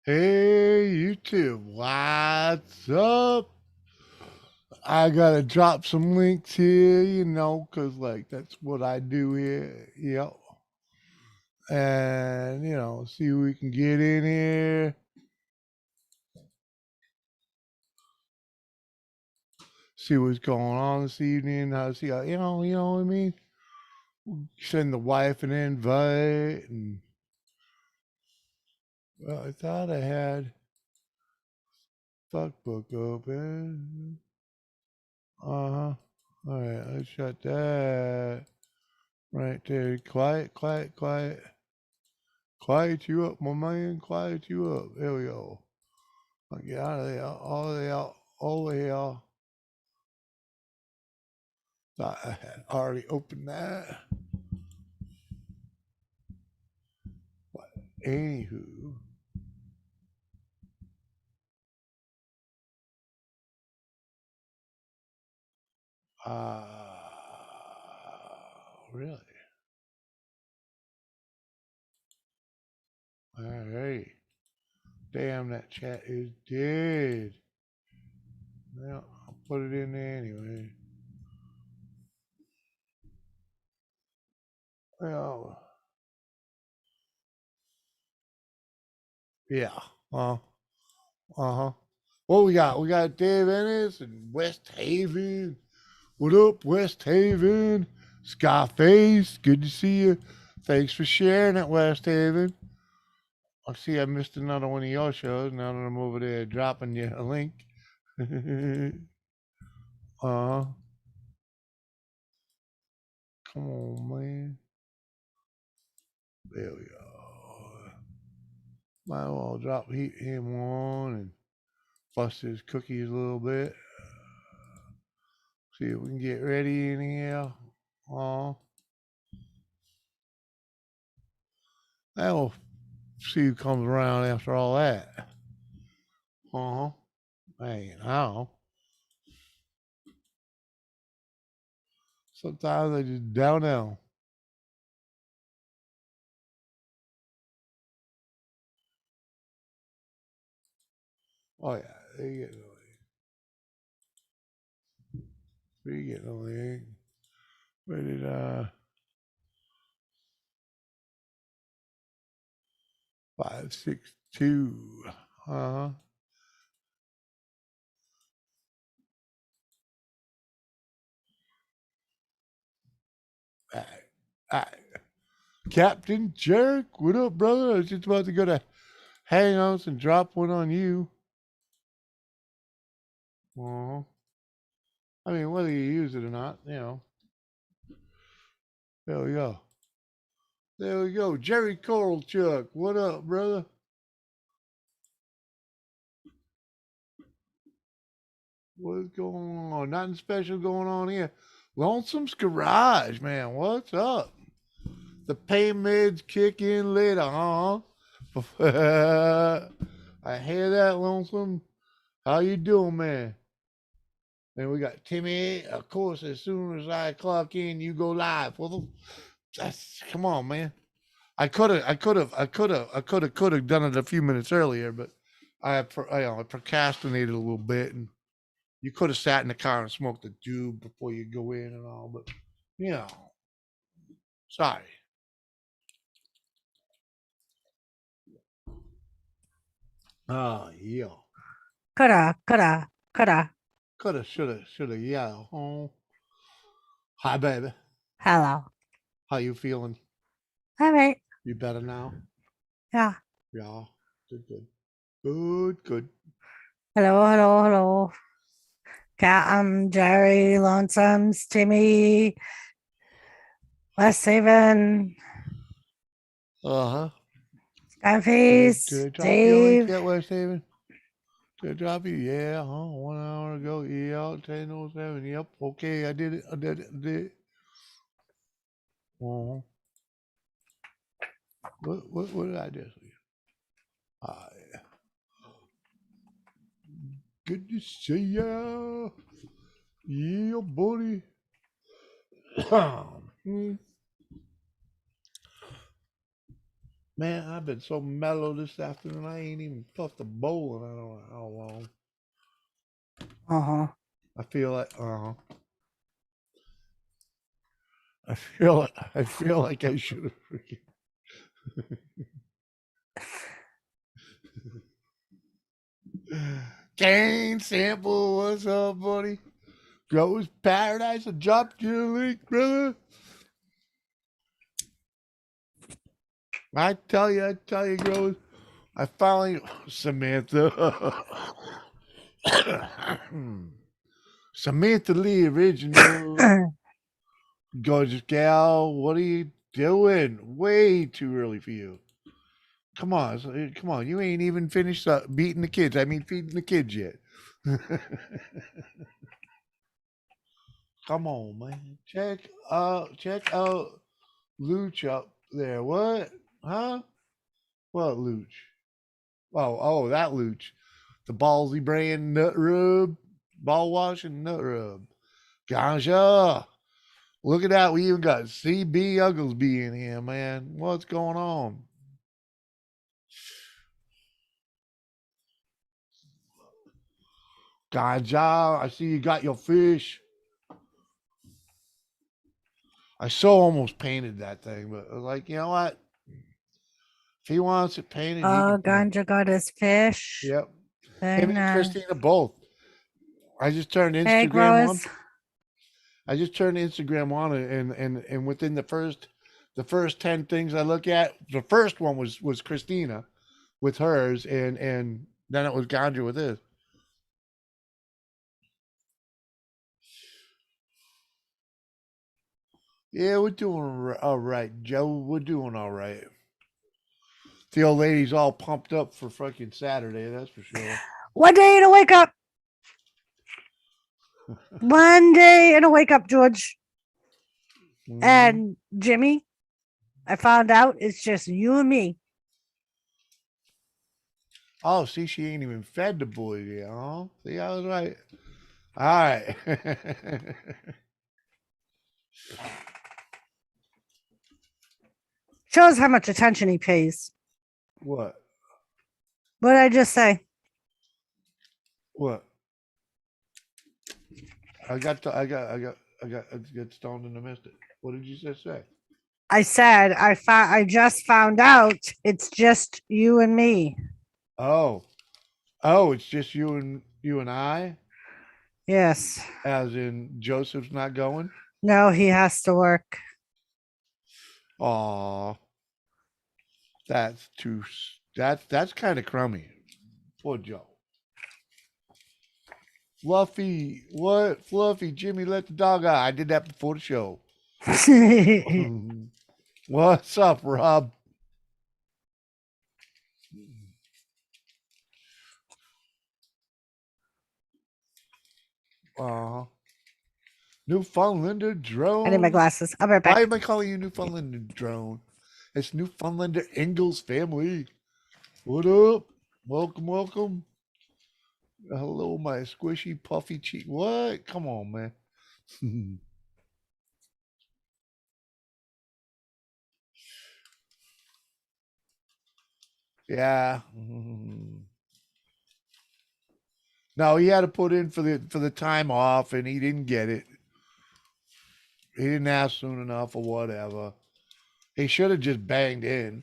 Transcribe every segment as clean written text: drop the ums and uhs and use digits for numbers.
Hey, YouTube, what's up? I gotta drop some links here, cause like that's what I do here. Yep. And see who we can get in here. See what's going on this evening. How see how you know what I mean? Send the wife an invite and well, I thought I had fuck book open. Uh-huh. Alright, let's shut that right there. Quiet, quiet, quiet. Quiet you up, my man. Quiet you up. There we go. Get out of there. All the hell. Over here. Thought I had already opened that. But anywho. Really? All right. Damn, that chat is dead. Well, I'll put it in there anyway. Well, yeah. Uh-huh. What we got? We got Dave Ennis and West Haven. What up, West Haven? Scarface, good to see you. Thanks for sharing it, West Haven. I see I missed another one of your shows. Now that I'm over there dropping you a link. uh, come on, man. There we go. Might as well drop him on and bust his cookies a little bit. See if we can get ready in here. Now we'll see who comes around after all that. Uh huh. Hey, how? Sometimes I just down down. Oh yeah, they get the link. We get the link. Where did 562? Uh huh. All right. All right. Captain Jerk, what up, brother? I was just about to go to Hangouts and drop one on you. Uh huh. I mean, whether you use it or not, There we go. There we go. Jerry Koralchuk, what up, brother? What's going on? Nothing special going on here. Lonesome's Garage, man. What's up? The pain meds kick in later, huh? I hear that, Lonesome. How you doing, man? And we got Timmy. Of course, as soon as I clock in, you go live. Well, that's come on, man. I could have done it a few minutes earlier, but I procrastinated a little bit, and you could have sat in the car and smoked a doob before you go in and all. But you know, sorry. Oh yeah. Coulda. Coulda, shoulda, yeah. Oh, hi, baby. Hello. How you feeling? All right. You better now? Yeah. Yeah. Good, good. Good, good. Hello. Jerry, Lonesomes, Timmy, West Haven, Uh huh. Did Skyface, I drop your link Dave. yet, West Haven? Did I drop you? Yeah, huh? 1 hour ago. Yeah, 10:07. Yep. Okay, I did it. I did it. I did it. Uh-huh. What did I do? Hi. Good to see ya. Yeah, buddy. Hmm. Man, I've been so mellow this afternoon. I ain't even puffed a bowl in I don't know how long. Uh-huh. I feel like I feel like I should have freaking Kane Sample, what's up, buddy? Grows Paradise. I dropped you a link, brother. I tell you, Grows. I finally Samantha. Samantha Lee original. Gorgeous gal, what are you doing? Way too early for you. Come on, come on. You ain't even finished beating the kids. I mean, feeding the kids yet. Come on, man. Check out Luch up there. What? Huh? What Luch? Oh, that Luch. The ballsy brand nut rub, ball wash and nut rub. Ganja. Look at that. We even got CB Ugglesby in here, man. What's going on? Ganja. I see you got your fish. I so almost painted that thing, but I was like, you know what? If he wants it painted, he can paint it. Ganja got his fish. Yep. Very Him and nice. Christina both. I just turned Hey, Instagram on. Rose. I just turned Instagram on, and within the first 10 things I look at, the first one was Christina with hers, and then it was Ganja with his. Yeah, we're doing all right, Joe. We're doing all right. The old lady's all pumped up for fucking Saturday, that's for sure. One day to wake up. One day and a wake up, George. Mhm. And Jimmy, I found out it's just you and me. Oh, see, she ain't even fed the boys yet, huh? See, I was right. All right. Shows how much attention he pays. What? What did I just say? What? I got stoned and I missed it. What did you just say? I said I just found out it's just you and me. Oh, oh, it's just you and I, Yes. as in Joseph's not going. No, he has to work. Aw, that's too. That's kind of crummy. Poor Joe. Fluffy, what? Fluffy, Jimmy, let the dog out. I did that before the show. What's up, Rob? Uh, Newfoundlander I need my drone. glasses. I'll be right Why back. am I calling you Newfoundlander drone? It's Newfoundlander Ingalls family. What up? Welcome, welcome. Hello, my squishy, puffy cheek. What? Come on, man. Yeah. No, he had to put in for the time off, and he didn't get it. He didn't ask soon enough, or whatever. He should have just banged in.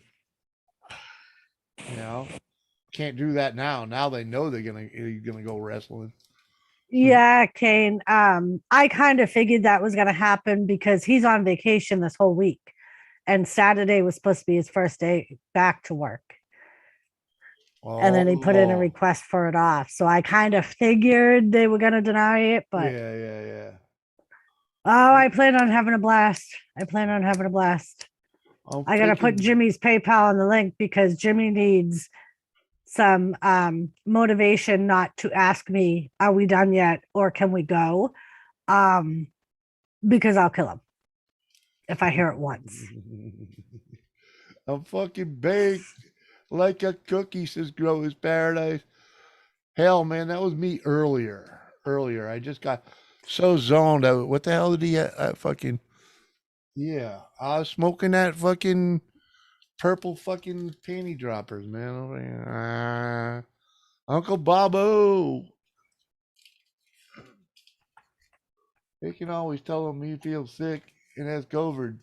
You know, can't do that now. Now they know he's gonna go wrestling. Yeah, Kane. I kind of figured that was gonna happen because he's on vacation this whole week. And Saturday was supposed to be his first day back to work. And then he put in a Oh, request for it off. So I kind of figured they were gonna deny it, but yeah, yeah, yeah. oh, I plan on having a blast. I plan on having a blast. I'm I gotta put thinking. Jimmy's PayPal on the link because Jimmy needs some motivation not to ask me, are we done yet or can we go? Um, because I'll kill him if I hear it once. I'm fucking baked like a cookie, says Grower's Paradise. Hell, man, that was me earlier. Earlier, I just got so zoned out. What the hell did he fucking? Yeah, I was smoking that fucking purple fucking panty droppers, man. Uncle Bobo. He can always tell him he feels sick and has COVID.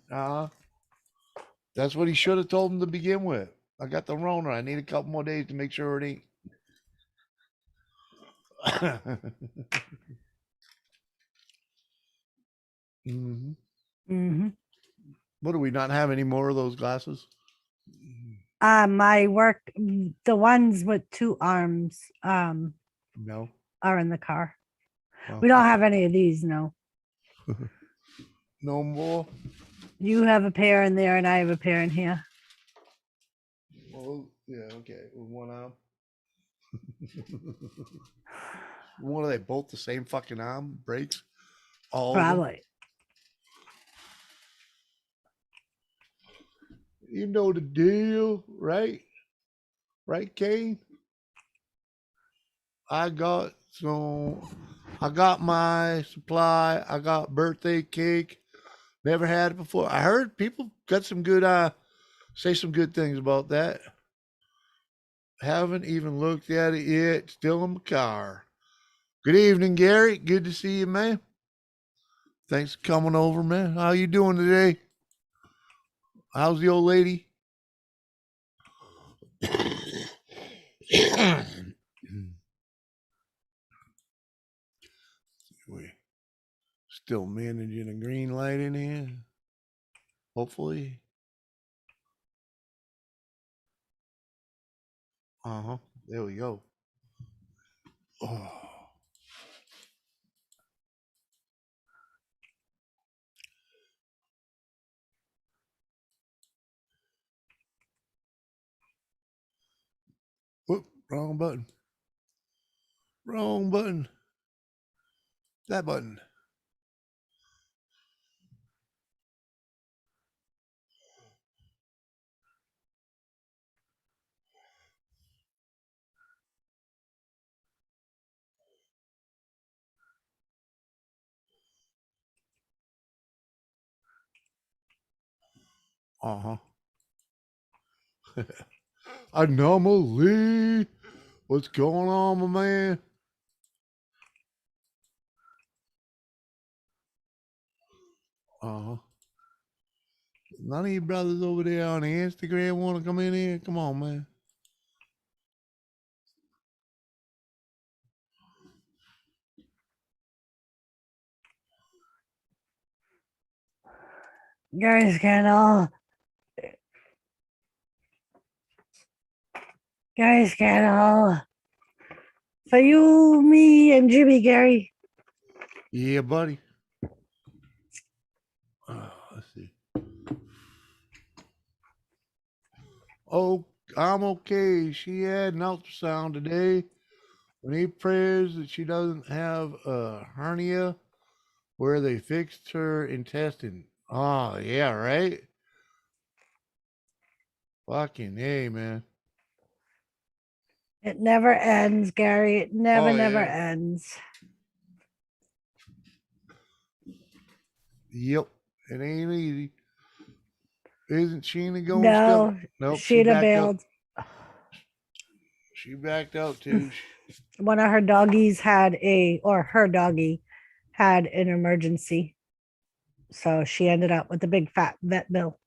That's what he should have told him to begin with. I got the Rona. I need a couple more days to make sure it ain't. hmm Mm-hmm. What do we not have any more of those glasses? My work, the ones with two arms, No. are in the car. Well, We don't have any of these, no. no more. You have a pair in there, and I have a pair in here. Well, yeah, okay. With one arm. What are they? Both the same fucking arm? Breaks? All of them? Probably. You know the deal, right? Right, Kane? I got my supply. I got birthday cake. Never had it before. I heard people got some good say some good things about that. Haven't even looked at it yet. Still in my car. Good evening, Gary. Good to see you, man. Thanks for coming over, man. How you doing today? How's the old lady? We still managing a green light in here. Hopefully. Uh-huh. There we go. Oh. Whoop, wrong button. Wrong button. That button. Uh-huh. Anomaly. What's going on, my man? Uh-huh. None of you brothers over there on the Instagram want to come in here? Come on, man. Gary's getting all. Gary's getting all. For you, me, and Jimmy, Gary. Yeah, buddy. Let's see. Oh, I'm okay. She had an ultrasound today. We need prayers that she doesn't have a hernia where they fixed her intestine. Oh, yeah, right? Fucking hey, man. It never ends, Gary. It never, Oh, never yeah. ends. Yep. It ain't easy. Isn't Sheena going No, still? Nope, she Sheena backed out. bailed. She backed out too. One of her doggies had her doggie had an emergency. So she ended up with a big fat vet bill.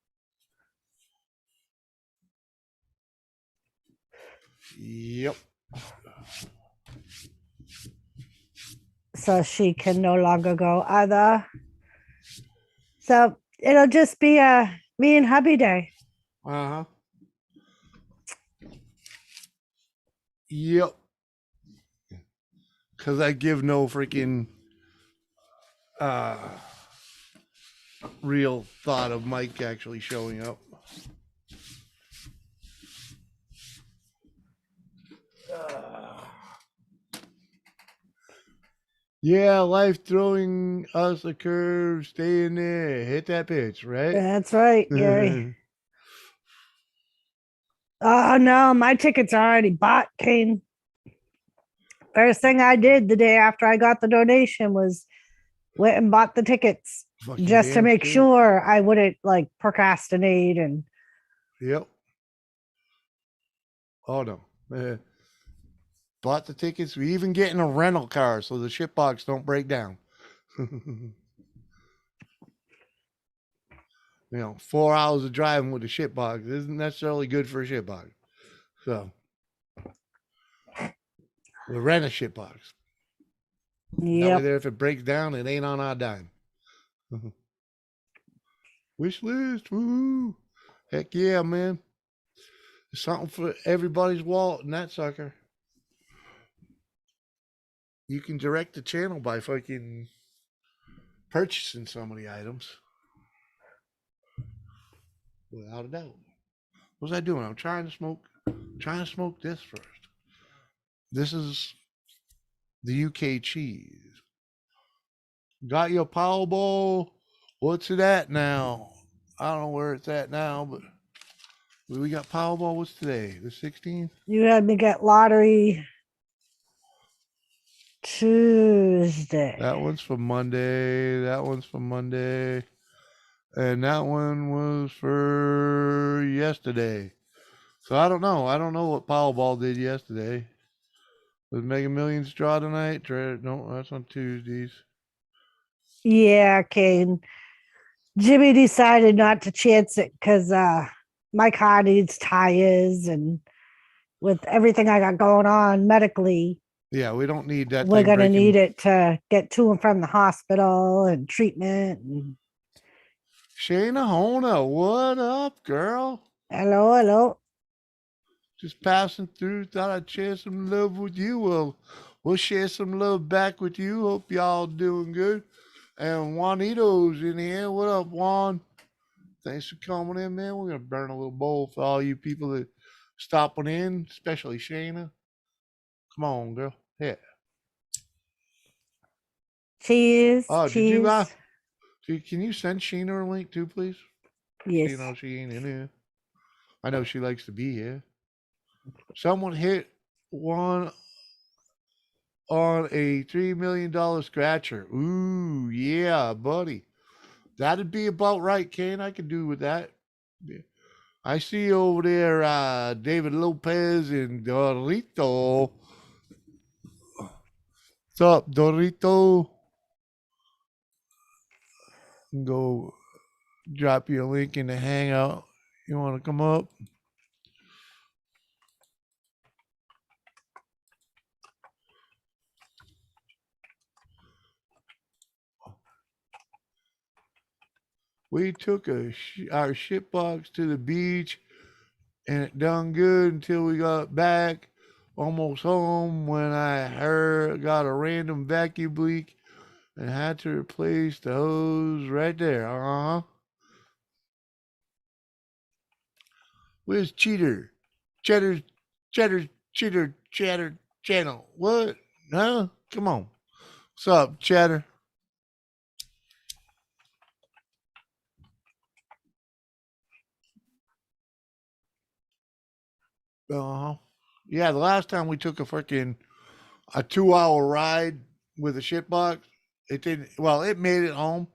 Yep. So she can no longer go either. So it'll just be a me and hubby day. Uh-huh. Yep. Cause I give no freaking real thought of Mike actually showing up. Yeah, life throwing us a curve, stay in there, hit that pitch, right? That's right, Gary. Oh no, my tickets are already bought, Kane. First thing I did the day after I got the donation was went and bought the tickets Fucking just to damn make straight. sure I wouldn't like procrastinate and Yep. Oh no. Bought the tickets. We even getting a rental car so the shitbox don't break down. 4 hours of driving with a shitbox isn't necessarily good for a shitbox. So we rent a shitbox. That way Yep. there, if it breaks down, it ain't on our dime. Wish list, woo! Heck yeah, man. There's something for everybody's wallet in that sucker. You can direct the channel by fucking purchasing so many items. Without a doubt. What was I doing? I'm trying to smoke this first. This is the UK cheese. Got your Powerball? What's it at now? I don't know where it's at now, but we got Powerball. What's today? The 16th? You had me get lottery Tuesday. That one's for Monday. That one's for Monday. And that one was for yesterday. So I don't know. I don't know what Powerball did yesterday. Was Mega Millions draw tonight? No, that's on Tuesdays. Yeah, Kane. Jimmy decided not to chance it because my car needs tires, and with everything I got going on medically, Yeah, we don't need that we're thing gonna breaking. need it to get to and from the hospital and treatment. And Shayna Hona, what up, girl? hello, hello. Just passing through. Thought I'd share some love with you. We'll share some love back with you. Hope y'all doing good. And Juanito's in here. What up, Juan? Thanks for coming in, man. We're gonna burn a little bowl for all you people that stopping in, especially Shayna. Come on, girl. Yeah. Cheese, Oh, did you cheese. can you send Sheena a link too, please? Yes. You know she ain't in here. I know she likes to be here. Someone hit one on a $3 million scratcher. Ooh, yeah, buddy. That'd be about right, Kane. I could do with that. Yeah. I see over there David Lopez and Dorito. What's up, Dorito? Go drop you a link in the hangout. You want to come up? We took our shit box to the beach and it done good until we got back almost home when I got a random vacuum leak and had to replace the hose right there. Where's Cheater? Cheddar, Cheddar channel. What? Huh? Come on. What's up, Cheddar? Uh huh. Yeah, the last time we took a 2 hour ride with a shit box, it didn't. Well, it made it home,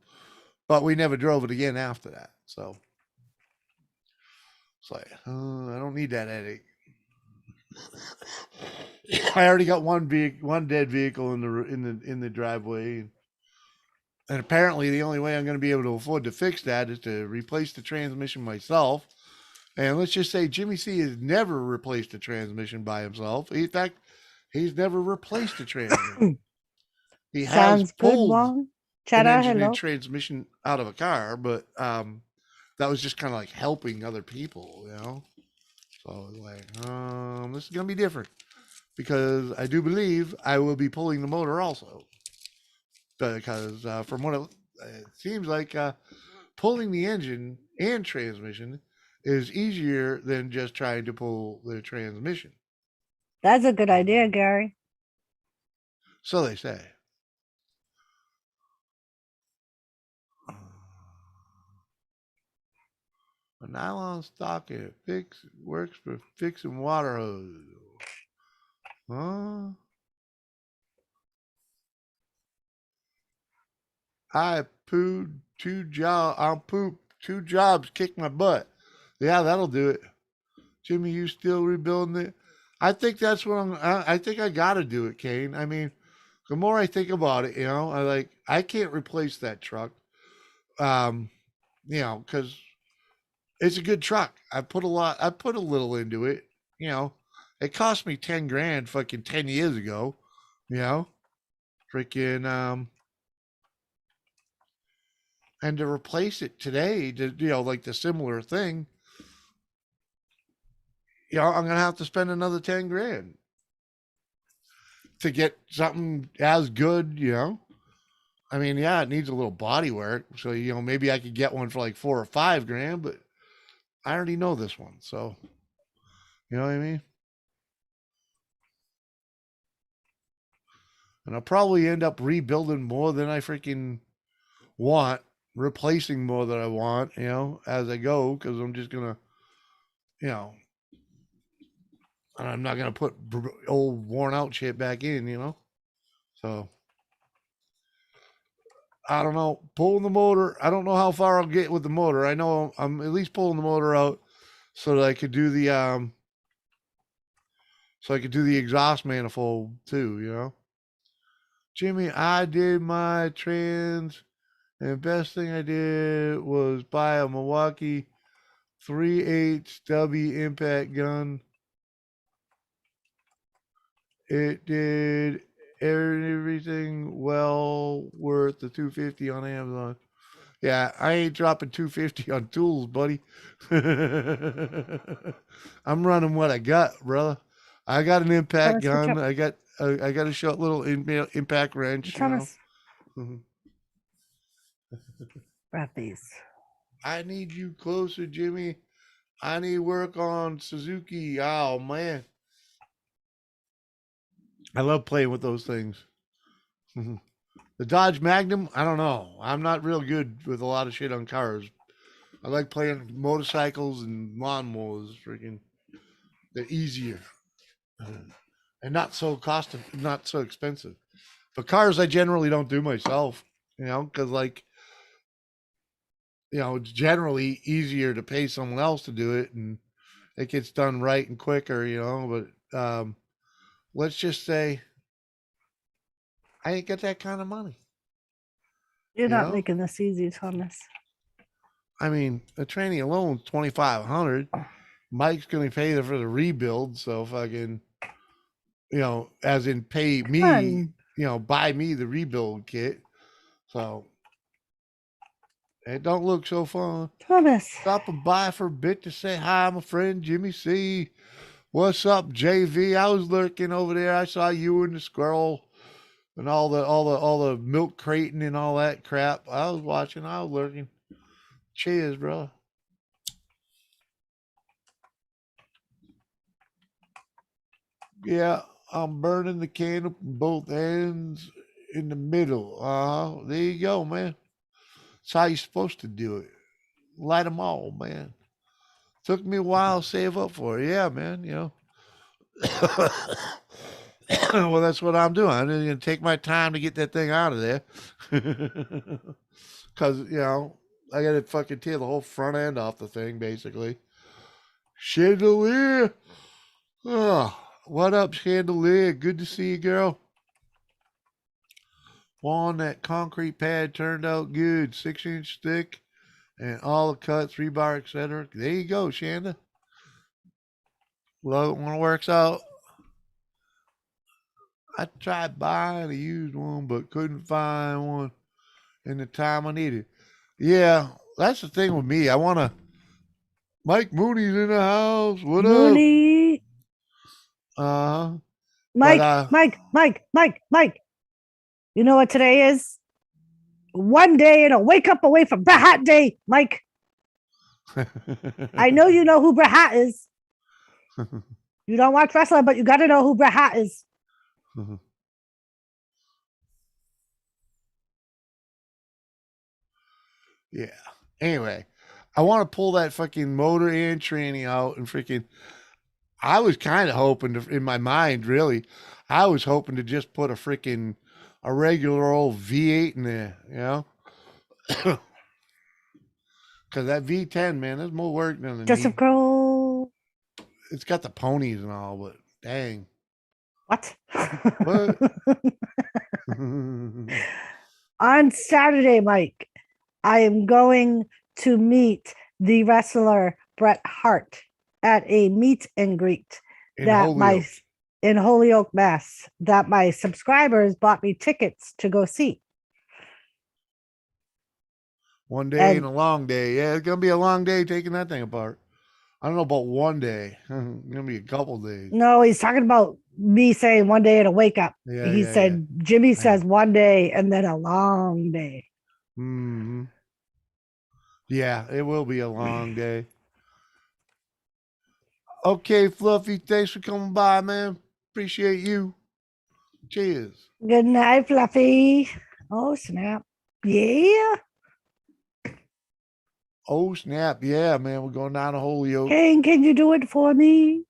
but we never drove it again after that. So it's like, I don't need that headache. I already got one dead vehicle in the driveway, and apparently the only way I'm going to be able to afford to fix that is to replace the transmission myself. And let's just say Jimmy C has never replaced a transmission by himself. In fact, he's never replaced a transmission. He has Sounds good, pulled Wong. an Cheddar, engineered hello. transmission out of a car, but that was just kind of like helping other people, you know. So like, this is gonna be different because I do believe I will be pulling the motor also, because from what it seems like, pulling the engine and transmission is easier than just trying to pull the transmission. That's a good idea, Gary. So they say. A nylon stocking works for fixing water hoses. Huh? I poop 2 jobs, kick my butt. Yeah, that'll do it. Jimmy, you still rebuilding it? I think that's what I think I got to do it, Kane. I mean, the more I think about it, I can't replace that truck. Um, because it's a good truck. I put a little into it. You know, it cost me 10 grand, fucking 10 years ago. You know, freaking and to replace it today, like the similar thing, I'm gonna have to spend another 10 grand to get something as good. I mean, yeah, it needs a little body work, so maybe I could get one for like 4 or 5 grand, but I already know this one, so you know what I mean. And I'll probably end up rebuilding more than I freaking want, replacing more than I want, as I go, because I'm just gonna, you know, I'm not gonna put old worn out shit back in. So I don't know. Pulling the motor. I don't know how far I'll get with the motor. I know I'm at least pulling the motor out so that I could do the exhaust manifold too. Jimmy, I did my trans, and the best thing I did was buy a Milwaukee 3/8 W impact gun. It did everything well worth the 250 on Amazon. Yeah, I ain't dropping 250 on tools, buddy. I'm running what I got, brother. I got an impact Thomas, gun. I got a short little impact wrench. Thomas, Mhm. grab these. I need you closer, Jimmy. I need work on Suzuki. Oh man, I love playing with those things. The Dodge Magnum, I don't know. I'm not real good with a lot of shit on cars. I like playing motorcycles and lawnmowers. Freaking, they're easier and not so expensive. But cars, I generally don't do myself. Because it's generally easier to pay someone else to do it, and it gets done right and quicker. But let's just say I ain't got that kind of money. You're You not know, making this easy, Thomas. I mean, the training alone is 2,500. Mike's going to pay for the rebuild, so fucking, as in pay Come me, on, buy me the rebuild kit. So it don't look so fun. Thomas. Stopping by for a bit to say hi, my friend Jimmy C. What's up, JV? I was lurking over there. I saw you and the squirrel and all the milk crating and all that crap. I was watching. I was lurking. Cheers, bro. Yeah, I'm burning the candle from both ends in the middle. There you go, man. That's how you're supposed to do it. Light them all, man. Took me a while to save up for it. Yeah, man. Well, that's what I'm doing. I'm going to take my time to get that thing out of there. Because, I got to fucking tear the whole front end off the thing, basically. Chandelier. Oh, what up, Chandelier? Good to see you, girl. On that concrete pad turned out good. 6-inch thick and all the cuts, rebar, etc. There you go, Shanda. Love it when it works out. I tried buying a used one, but couldn't find one in the time I needed. Yeah, that's the thing with me. I want to. Mike Mooney's in the house. What up? Mooney. Uh huh. But Mike. You know what today is? One day and a wake up away from Bret Hart Day, Mike. I know you know who Bret Hart is. You don't watch wrestling, but you got to know who Bret Hart is. Yeah. Anyway, I want to pull that fucking motor and tranny out and freaking. I was kind of hoping to, in my mind, really, I was hoping to just put a regular old V8 in there, because that V10, man, there's more work than the Joseph knee. Crow. It's got the ponies and all, but Dang. What? What? On Saturday, Mike, I am going to meet the wrestler Bret Hart at a meet and greet In that Holyoke. in Holyoke, Mass, that my subscribers bought me tickets to go see. One day and a long day. Yeah, it's gonna be a long day taking that thing apart. I don't know about one day. It's gonna be a couple days. No, he's talking about me saying one day it'll wake up. Yeah, He said Jimmy says one day and then a long day. Mm-hmm. Yeah, it will be a long day. Okay, Fluffy, thanks for coming by, man. Appreciate you. Cheers. Good night, Fluffy. Oh, snap. Yeah. Oh, snap. Yeah, man. We're going down to Holyoke. Kane, can you do it for me?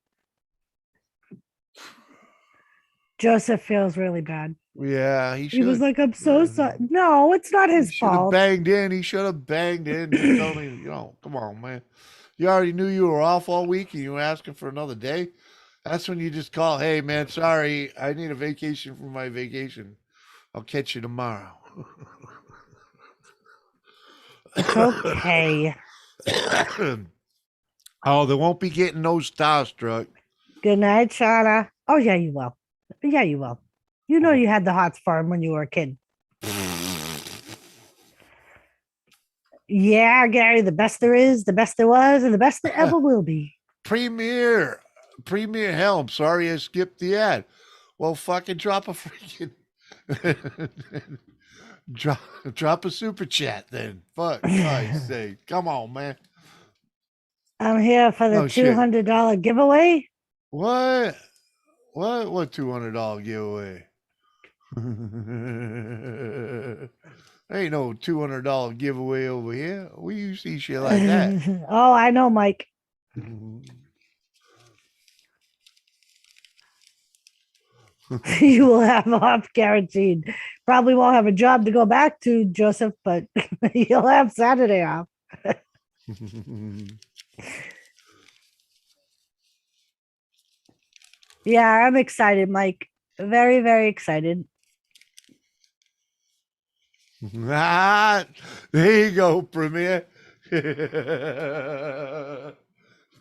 Joseph feels really bad. Yeah, he was like, I'm so sorry. No, it's not his fault. Banged in. He should have banged in. Just tell me, come on, man. You already knew you were off all week and you were asking for another day. That's when you just call, hey, man, sorry, I need a vacation from my vacation. I'll catch you tomorrow. It's okay. Oh, they won't be getting no starstruck. Good night, Shauna. Oh, yeah, you will. Yeah, you will. You know you had the hots for him when you were a kid. Yeah, Gary, the best there is, the best there was, and the best there ever will be. Premier hell, I'm sorry I skipped the ad. Well, fucking drop a freaking drop a super chat then. Fuck Christ's sake. Come on, man. I'm here for the $200 giveaway. What $200 giveaway? Ain't no $200 giveaway over here. We used to see shit like that. Oh, I know, Mike. You will have off guaranteed. Probably won't have a job to go back to, Joseph, but you'll have Saturday off. Yeah, I'm excited, Mike. Very, very excited. There you go, Premier.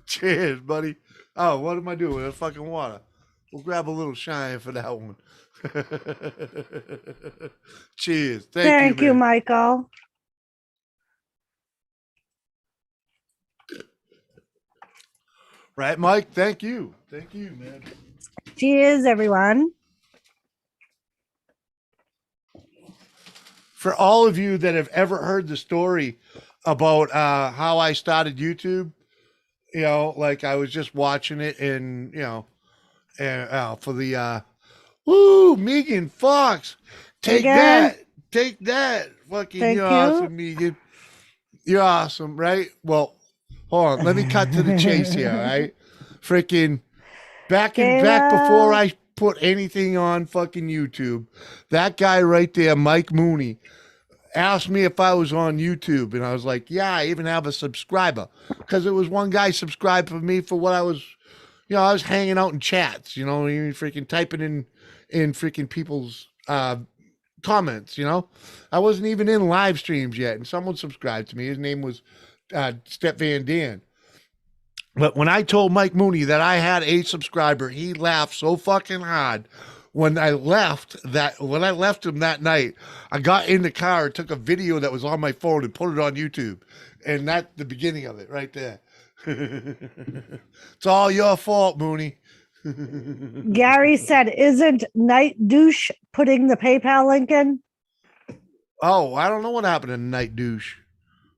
Cheers, buddy. Oh, what am I doing with fucking water? We'll grab a little shine for that one. Cheers. Thank you, Michael. Right, Mike? Thank you. Thank you, man. Cheers, everyone. For all of you that have ever heard the story about how I started YouTube, like I was just watching it and, for the, Megan Fox, take that, fucking, you're awesome, Megan. You're awesome, right? Well, hold on, let me cut to the chase here, right? Freaking back before I put anything on fucking YouTube, that guy right there, Mike Mooney, asked me if I was on YouTube, and I was like, yeah, I even have a subscriber, because it was one guy subscribed for me for what I was, I was hanging out in chats, even freaking typing in freaking people's comments, I wasn't even in live streams yet, and someone subscribed to me. His name was Step Van Dan. But when I told Mike Mooney that I had a subscriber, he laughed so fucking hard. When I left him that night, I got in the car and took a video that was on my phone and put it on YouTube. And that's the beginning of it right there. It's all your fault, Mooney. Gary said, isn't Nite Douche putting the PayPal link in? Oh, I don't know what happened to Nite Douche.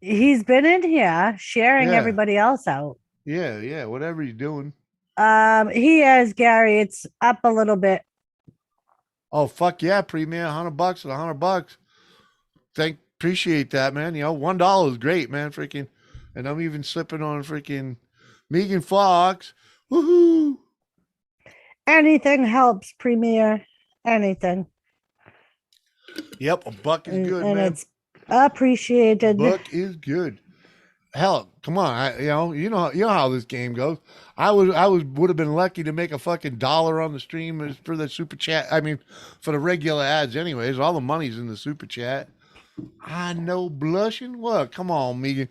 He's been in here sharing everybody else out. Yeah, whatever he's doing. He is, Gary. It's up a little bit. Oh, fuck yeah, Premier, $100 at $100. Appreciate that, man. $1 is great, man. Freaking, and I'm even slipping on freaking Megan Fox. Woohoo! Anything helps, Premier. Anything. Yep, $1 is good, and man. It's appreciated. $1 is good. hell, come on, you know how this game goes. Would have been lucky to make a fucking dollar on the stream for the super chat. I mean, for the regular ads, anyways. All the money's in the super chat. I know blushing. What? Come on, Megan.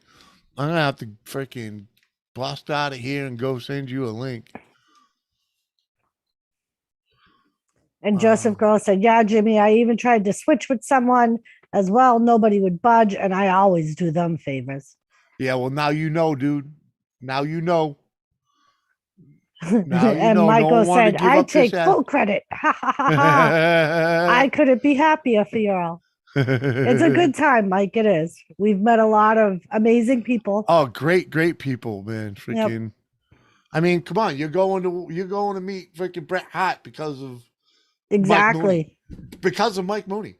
I'm gonna have to freaking bust out of here and go send you a link. And Joseph Girl said, yeah, Jimmy, I even tried to switch with someone as well. Nobody would budge, and I always do them favors. Yeah, well, now you know, dude. Now you know. Now you And know. No Michael one wanted said, to give I up this take ad. full credit. Ha ha ha ha. I couldn't be happier for y'all. It's a good time, Mike. It is. We've met a lot of amazing people. Oh, great people, man. Yep. Freaking. I mean, come on. You're going to meet freaking Bret Hart because of Exactly. because of Mike Mooney.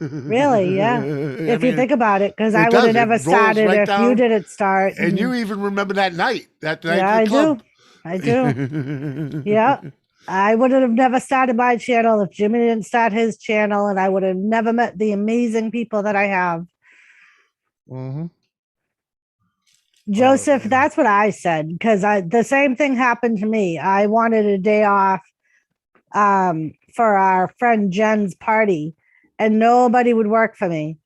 Really, yeah. If you think about it, because I it would have does. It never rolls started right if you down. didn't start. And you even remember that night at the Yeah, I club. do. I do. Yeah. I would have never started my channel if Jimmy didn't start his channel, and I would have never met the amazing people that I have. Mm-hmm. Joseph, that's what I said, because the same thing happened to me. I wanted a day off for our friend Jen's party, and nobody would work for me.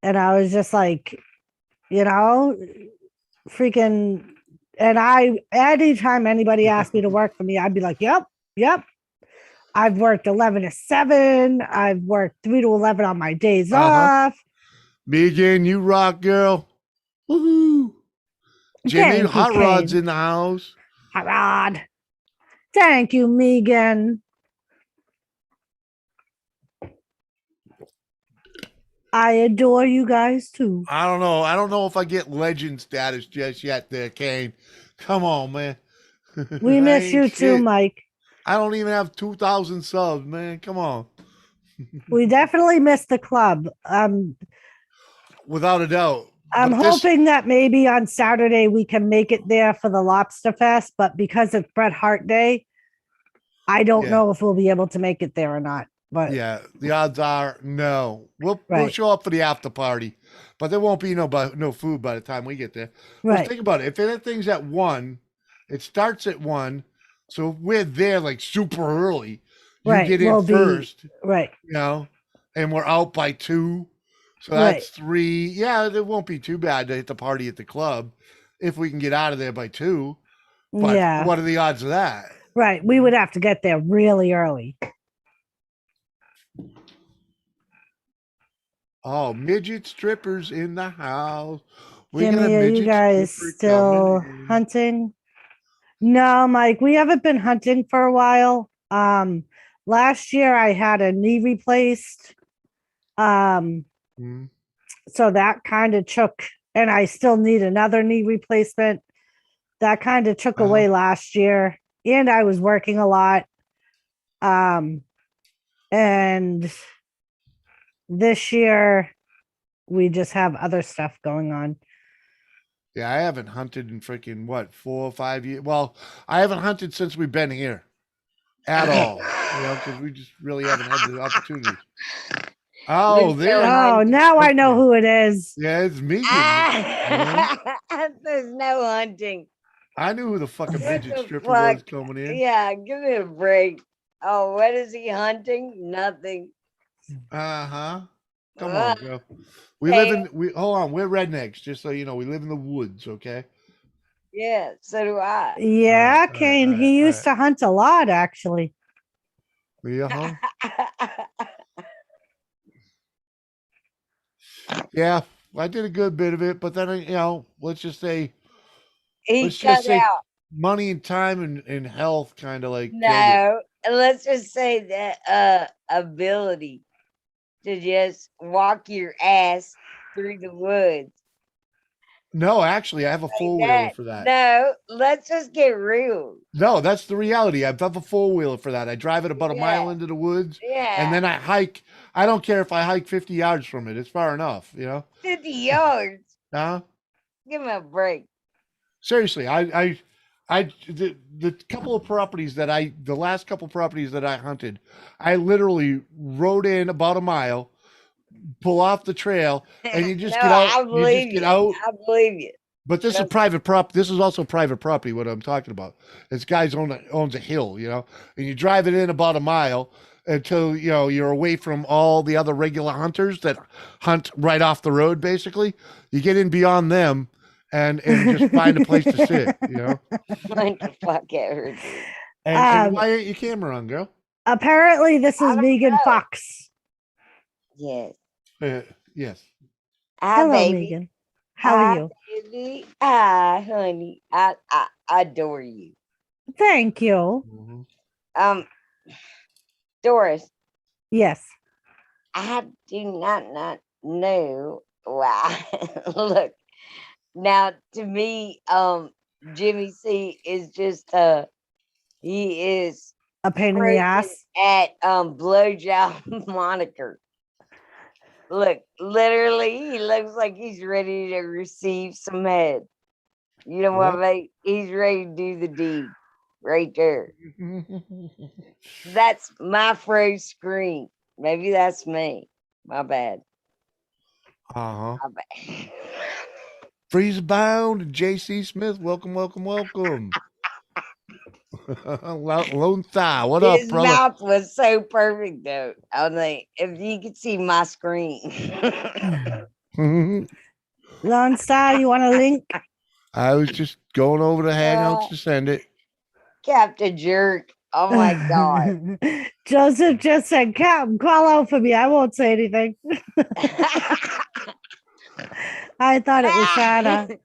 And I was just like, freaking. And anytime anybody asked me to work for me, I'd be like, yep. I've worked 11 to 7. I've worked 3 to 11 on my days off. Megan, you rock, girl. Woohoo. Jimmy, Hot Rod's in the house. Hot Rod. Thank you, Megan. I adore you guys too. I don't know. I don't know if I get legend status just yet there, Kane. Come on, man. We miss you too, Mike. I don't even have 2,000 subs, man. Come on. We definitely miss the club. Without a doubt. I'm hoping that maybe on Saturday we can make it there for the Lobster Fest, but because it's Bret Hart Day, I don't know if we'll be able to make it there or not. But yeah, the odds are no. We'll show up for the after party, but there won't be no food by the time we get there. Right. Well, think about it. If anything's at 1, it starts at 1. So if we're there like super early, you get in first. Right. You know, and we're out by 2. So that's 3. Yeah, it won't be too bad to hit the party at the club if we can get out of there by 2. But what are the odds of that? Right. We would have to get there really early. Oh, midget strippers in the house. Jimmy, are you guys still hunting? No, Mike, we haven't been hunting for a while. Last year I had a knee replaced. So that kind of took, and I still need another knee replacement. That kind of took away last year. And I was working a lot. And this year we just have other stuff going on. Yeah, I haven't hunted in freaking 4 or 5 years. Well, I haven't hunted since we've been here at all. Because we just really haven't had the opportunity. Oh, now I know who it is. Yeah, it's me. There's no hunting. I knew who the fucking midget stripper was coming in. Yeah, give me a break. Oh, what is he hunting? Nothing. Come on, girl. Hold on, we're rednecks, just so you know. We live in the woods, okay? Yeah, so do I. Yeah, Kane, he used to hunt a lot, actually. Yeah, yeah, I did a good bit of it, but then, let's just say money and time and health kind of like. No, let's just say that ability to just walk your ass through the woods. No, actually, I have a four-wheeler for that. No, let's just get real. No, that's the reality. I have a four-wheeler for that. I drive it about a mile into the woods. Yeah. And then I hike. I don't care if I hike 50 yards from it. It's far enough, 50 yards? Huh? Give me a break. Seriously, the couple of properties the last couple properties that I hunted, I literally rode in about a mile, pull off the trail, and you just get out. I believe you. I believe you. But this is private prop. This is also private property. What I'm talking about. This guy's owns a hill, you know, and you drive it in about a mile until you're away from all the other regular hunters that hunt right off the road. Basically, you get in beyond them and just find a place to sit. You know. What the fuck ever. And why ain't your camera on, girl? Apparently, this is Megan Fox. Yes. Yes. Hi, Hello, baby. Megan. How are you? Baby. Hi, honey. I adore you. Thank you. Doris, Yes. I do not know why. Look, now to me, Jimmy C is just he is A pain in the ass. at blowjob moniker. Look, literally, he looks like he's ready to receive some head. You know what, mate? He's ready to do the deed right there. That's my froze screen. Maybe that's me. My bad. Uh-huh. My bad. Freeze bound, JC Smith. Welcome. Lone Thigh. What up, His brother? mouth was so perfect, though. I was like, if you could see my screen. Lone Star, you want a link? I was just going over to Hangouts to send it. Captain Jerk. Oh my God. Joseph just said, Captain, call out for me. I won't say anything. I thought it was Shana.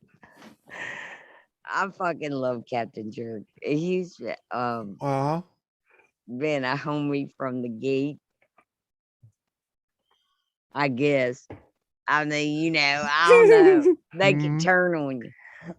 I fucking love Captain Jerk. He's been a homie from the gate. I guess. I mean, I don't know. They can turn on you.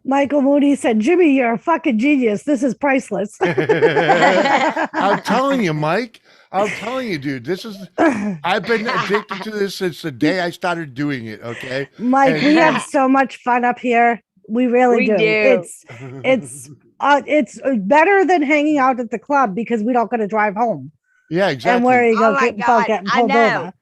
Michael Mooney said, Jimmy, you're a fucking genius. This is priceless. I'm telling you, Mike. I'm telling you, dude. I've been addicted to this since the day I started doing it. Okay, Mike, we have so much fun up here. We really do. It's better than hanging out at the club because we don't got to drive home. Yeah, exactly. And where you go God, getting pulled over.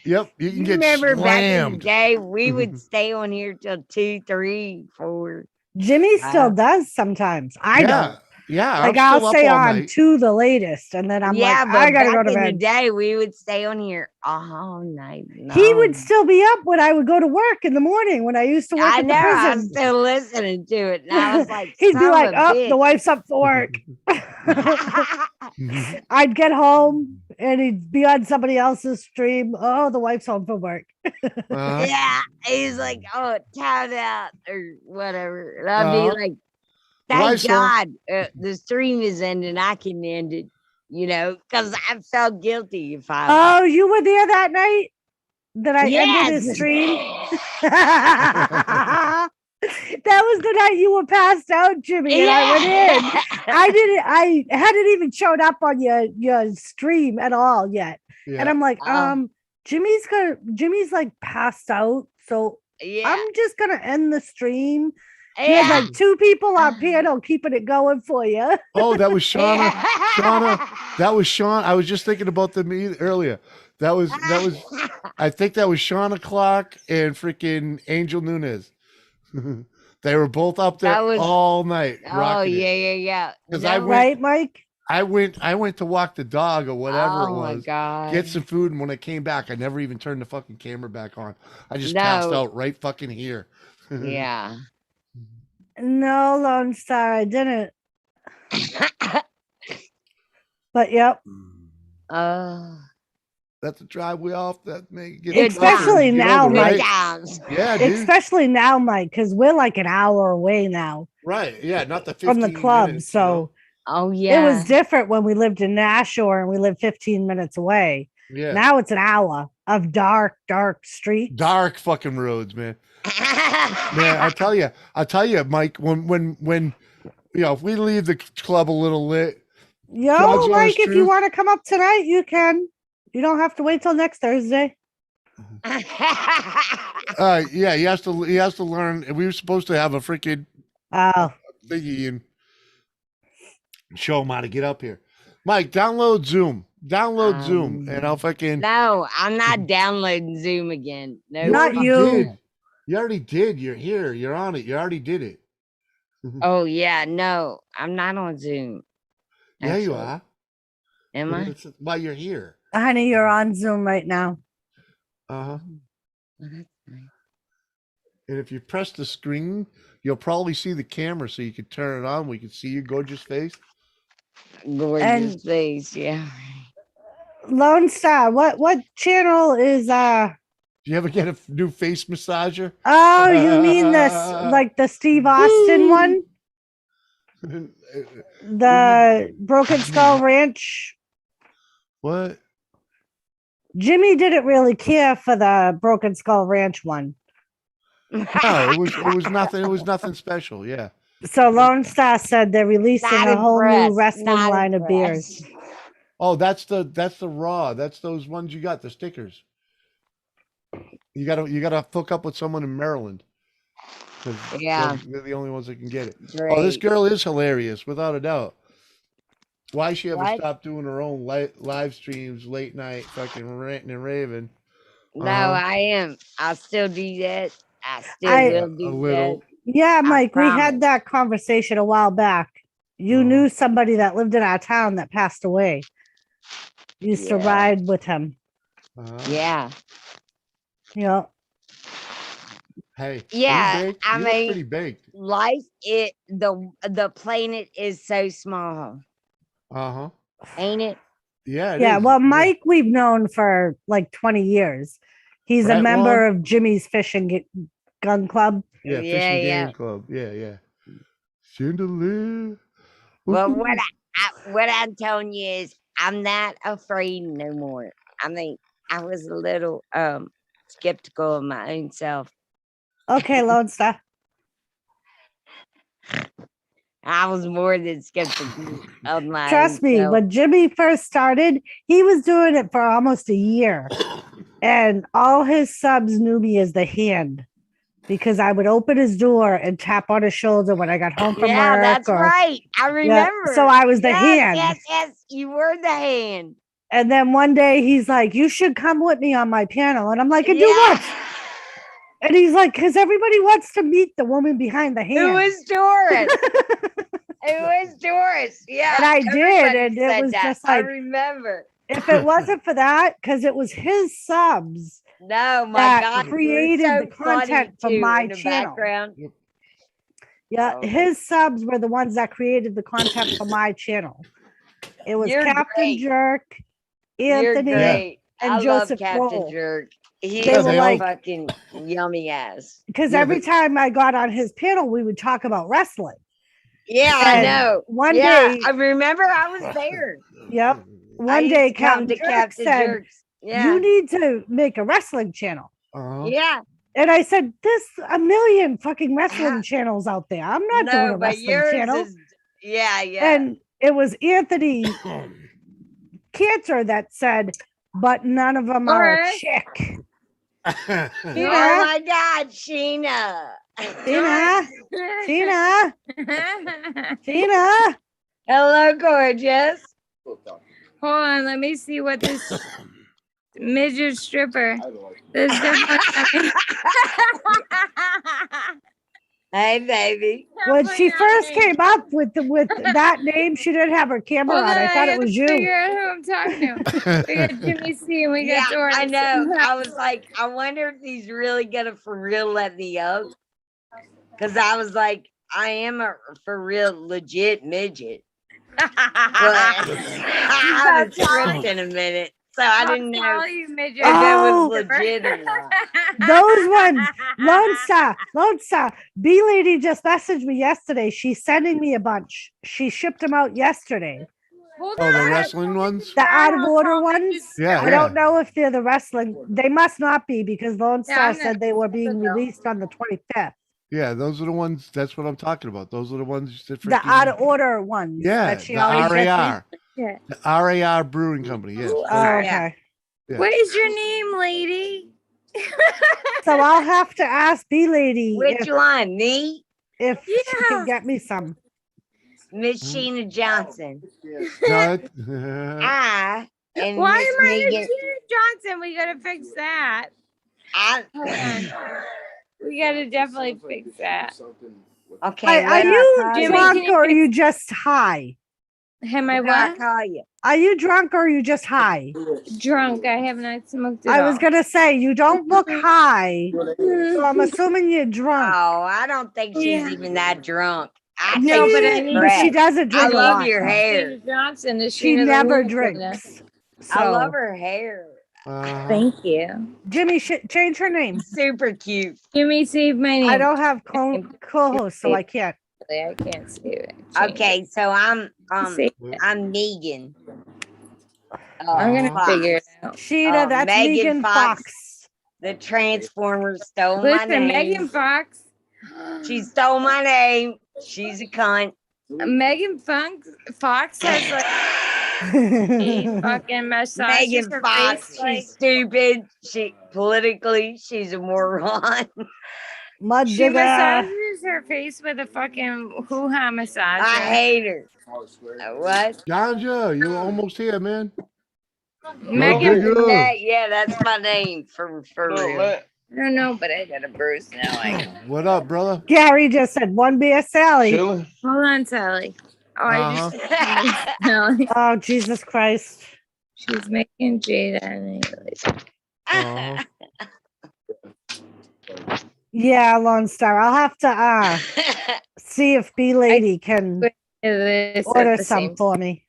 Yep, you can get remember slammed. back in the day, we would stay on here till 2, 3, 4. Jimmy still does sometimes. I don't. Yeah, like I'll stay on to the latest, and then I'm like, I gotta go to bed. In the day, we would stay on here all night. No. He would still be up when I would go to work in the morning when I used to work at the prison. I was still listening to it, and I was like, he'd be like, "Oh, the wife's up for work." I'd get home and he'd be on somebody else's stream. Oh, the wife's home from work. Yeah, he's like, "Oh, time out" or whatever, and I'd be like, thank God the stream is ending. I can end it, because I felt guilty if I. Oh, you were there that night that I ended his stream? That was the night you were passed out, Jimmy, and I went in. I hadn't even showed up on your stream at all yet. Yeah. And I'm like, Jimmy's like passed out, so I'm just gonna end the stream. He had like 2 people on piano keeping it going for you. Oh, that was Shauna. Shauna, that was Sean. I was just thinking about them earlier. That was I think that was Shauna Clark and freaking Angel Nunez. They were both up there all night. Oh, yeah. Because right, Mike? I went to walk the dog or whatever it was. Oh my God. Get some food, and when I came back, I never even turned the fucking camera back on. I just passed out right fucking here. Yeah. No, Lone Star, I didn't. But yep. That's a drive we off that make it. Especially now, Mike. Yeah, dude. Especially now, Mike, because we're like an hour away now. Right. Yeah, not the 15 from the club. Minutes, so oh yeah, it was different when we lived in Nashua and we lived 15 minutes away. Yeah. Now it's an hour of dark streets. Dark fucking roads, man. Man, I tell you, Mike, when if we leave the club a little lit. Yo, Mike, if you want to come up tonight, you can. You don't have to wait till next Thursday. Yeah, he has to learn. We were supposed to have a freaking thingy and show him how to get up here. Mike, download Zoom. Zoom, and I'll fucking. No, I'm not downloading Zoom again. No, not you. You already did. You're here. You're on it. You already did it. Oh yeah, no, I'm not on Zoom. Yeah, you Actually. are. Am I? That's why you're here. Honey, you're on Zoom right now. Uh-huh. Well, that's nice. And if you press the screen, you'll probably see the camera so you can turn it on. We can see your gorgeous face. Gorgeous And- face, yeah. Lone Star, what channel is Do you ever get a new face massager? oh, you mean this like the Steve Austin one? The Broken Skull Ranch? What? Jimmy didn't really care for the Broken Skull Ranch one. No, it was nothing. It was nothing special. Yeah. So Lone Star said they're releasing Not a whole new impressed, wrestling not line of beers. impressed. Oh, that's the raw. That's those ones you got, the stickers. You gotta hook up with someone in Maryland. 'Cause Yeah. they're the only ones that can get it. Great. Oh, this girl is hilarious, without a doubt. Why she ever What? stopped doing her own live streams, late night, fucking ranting and raving? No, Uh-huh. I am. I'll still do that. I still I- will A do little. Yeah, Mike, we promise. had that conversation a while back. You Oh. knew somebody that lived in our town that passed away. Used to Yeah. ride with him. that. Uh-huh. Yeah. You know, Hey. are Yeah, you baked? I You look mean- pretty baked. Life the planet is so small, Uh-huh. ain't it? Yeah. it yeah. is. Well, Mike, we've known for like 20 years. He's That a member long? of Jimmy's Fishing Gun Club. Yeah, Yeah, Fishing yeah. Game Club. Yeah, yeah. Chandelier. Well, Ooh. what I'm telling you is I'm not afraid no more. I mean, I was a little skeptical of my own self. Okay, Lone Star. I was more than skeptical of my Trust own me, self. when Jimmy first started, he was doing it for almost a year. And all his subs knew me as the hand because I would open his door and tap on his shoulder when I got home from Yeah, work. that's right. I remember. so I was the hand. Yes, you were the hand. And then one day he's like, "You should come with me on my panel." And I'm like, "And do Yeah. what?" And he's like, "Because everybody wants to meet the woman behind the It hand." was Doris. It was Doris. Yeah. And I did, everybody and it said was that. just I like- remember. If it wasn't for that, because it was his subs No, my that God. you were created so the content for funny, too, my in the channel. background. Yeah, Oh. his subs were the ones that created the content for my channel. It was You're Captain great. Jerk, You're Anthony, great. and I Joseph love Captain Roll. Jerk. He They is were a like- fucking yummy ass. because Yeah, every they- time I got on his panel, we would talk about wrestling. Yeah, I And know. one yeah, day- I remember I was there. Yep. I One used day, to come Captain to Jerk Captain said, Jerk's. Yeah. "You need to make a wrestling channel." Uh-huh. yeah. And I said, "There's a million fucking wrestling Yeah. channels out there. I'm not doing No, a but wrestling yours channel." is yeah. And it was Anthony Cantor that said, "But none of them are a Alright. chick." Oh Yeah. my God, Sheena. Tina, Tina, Tina. Hello, gorgeous. Hold on, let me see what this midget stripper. This definitely Hey, baby. When she first came up with that name, she didn't have her camera Hold on. I thought it gotta was you. Figure out who I'm talking to. We got Jimmy C and we Yeah, got Doris. I know. I was like, I wonder if he's really gonna for real let me up. Because I was like, I am a for real legit midget. But I haven't stripped in a minute. So I didn't know All if you midgets. it Oh. was legit or not. Those ones, Lone Star. Bee Lady just messaged me yesterday. She's sending me a bunch. She shipped them out yesterday. Hold Oh, the on. wrestling ones? The out of order ones. Yeah, I don't know if they're the wrestling. They must not be because Lone Yeah, Star I'm gonna said they were being look it up. released on the 25th. Yeah, those are the ones. That's what I'm talking about. Those are the ones that The freaking- out of order ones. Yeah, that she the always gets me. RAR. Yeah. The RAR Brewing Company. Yes. Oh, Yeah. okay. Yeah. What is your name, lady? So I'll have to ask Bee Lady Which one? Me? if she Yeah. can get me some. Miss Sheena Johnson. No, I and Why Miss am I a Megan. Tina Johnson? We gotta fix that. I, Hold on. We gotta definitely fix that. Okay, Are what I you call Jimmy, you? drunk can you or are fix- you just high? Am I What I what? call you? Are you drunk or are you just high? Drunk. I have not smoked at I all. was gonna say you don't look high, so I'm assuming you're drunk. Oh, I don't think she's Yeah. even that drunk. I No, think but she's I mean- but she fresh. doesn't I drink a love lot. your though. hair. Johnson, does She know the never rules of this? drinks. I love So her hair. Thank you. Jimmy, change her name. Super cute. Jimmy, save my name. I don't have co-host, so I can't. I can't save it. Change Okay, so I'm Save it. I'm Negan. I'm gonna Fox. figure it out. Sheeta, that's Megan Megan Fox. The Transformers stole my Listen, name. Megan Fox. She stole my name. She's a cunt. Megan Fox has like a fucking massages Megan her Fox, face. she's Like, stupid. She politically, she's a moron. Mud she digger. massages her face with a fucking hoo-ha massager. I hate her. What? Ganja, you're almost here, man. Megan, Digger. Yeah, that's my name for real. I don't know, but I got a bruise now. What up, brother? Gary just said one beer, Sally. Hold on, Sally. Oh, I just Uh-huh. Sally. Oh, Jesus Christ. She's making Jada and Uh-huh. Yeah, Lone Star. I'll have to see if Bee Lady can this order at the some same for me.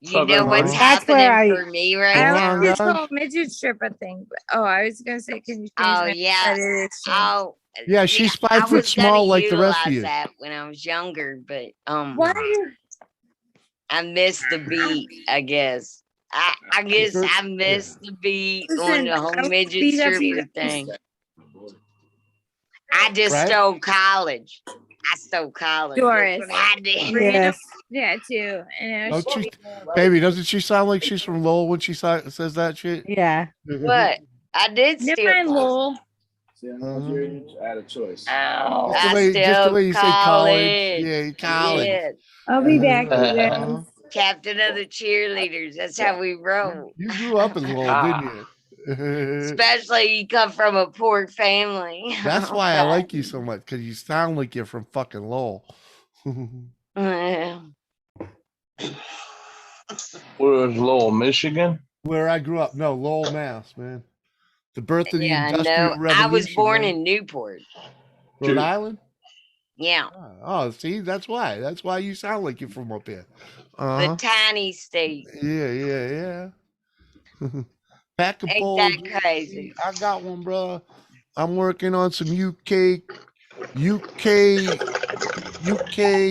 You know what's That's where happening I- for me right I Hold now? on, like this guys. whole midget stripper thing. But, I was gonna say, can you change Oh that? yeah. But it is changed. Oh Yeah, see, she's I 5 foot was gonna small like the rest of utilize you. that when I was younger, but Why? I missed the beat, I guess. I guess I missed the beat on Listen, the I whole will midget speed up stripper you. thing. I just Right? stole college. I stole college. Doris. That's what I did. Yes. Yeah, too. And now Don't she, Baby, doesn't she sound like she's from Lowell when she says that shit? Yeah. What? I did never steal mind, college. Lowell. Add a choice. Ow. Just the I way, just the still way you say college. college. Yeah, college. Yeah. I'll be back, you guys. Uh-huh. Captain of the cheerleaders. That's how we roll. You grew up in Lowell, didn't you? Especially you come from a poor family. That's why I like you so much, because you sound like you're from fucking Lowell. Yeah. Where was Lowell, Michigan? Where I grew up. No, Lowell, Mass, man. The birth of the Yeah, I Industrial know. Revolution. I was born man. in Newport. Rhode Island? Yeah. Oh, see, that's why. That's why you sound like you're from up here. Uh-huh. The tiny state. Yeah. Pack a Ain't bowl. that crazy? I got one, bro. I'm working on some UK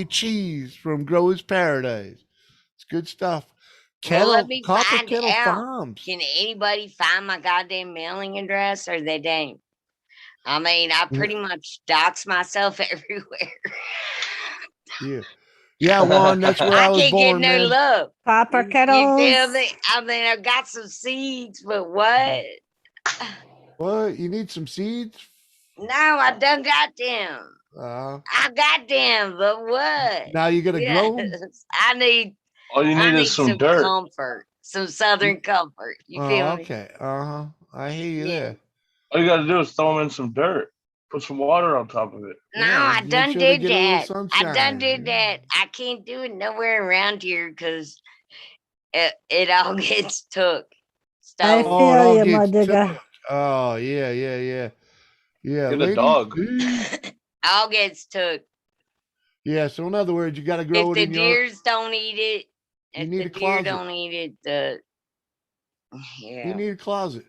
cheese from Growers Paradise. It's good stuff. Well, let me Copper find Kettle out. Farms. Can anybody find my goddamn mailing address or they don't? I mean, I pretty much dox myself everywhere. Yeah, Juan, that's where I was can't born, get no man. love. Copper You kettles. feel me? I mean, I've got some seeds, but what? What? You need some seeds? No, I done got them. Uh, I got them, but what? now you got to grow 'em? Yes, I need All you need is some dirt. comfort, some southern comfort. You feel Oh, me? okay. Uh-huh. I hear you Yeah. there. All you gotta do is throw them in some dirt. Put some water on top of it. No, Yeah, I make done sure they did get a little that. I sunshine, done did yeah. that. I can't do it nowhere around here because it all gets took. I Stolen. Oh, it feel all you, my gets digger. took. Oh, yeah. Yeah, Get a ladies, dog. All gets took. Yeah, so in other words, you got to grow If it the in your... deers don't eat it, You if need the a deer closet. don't eat it, the You yeah. need a closet.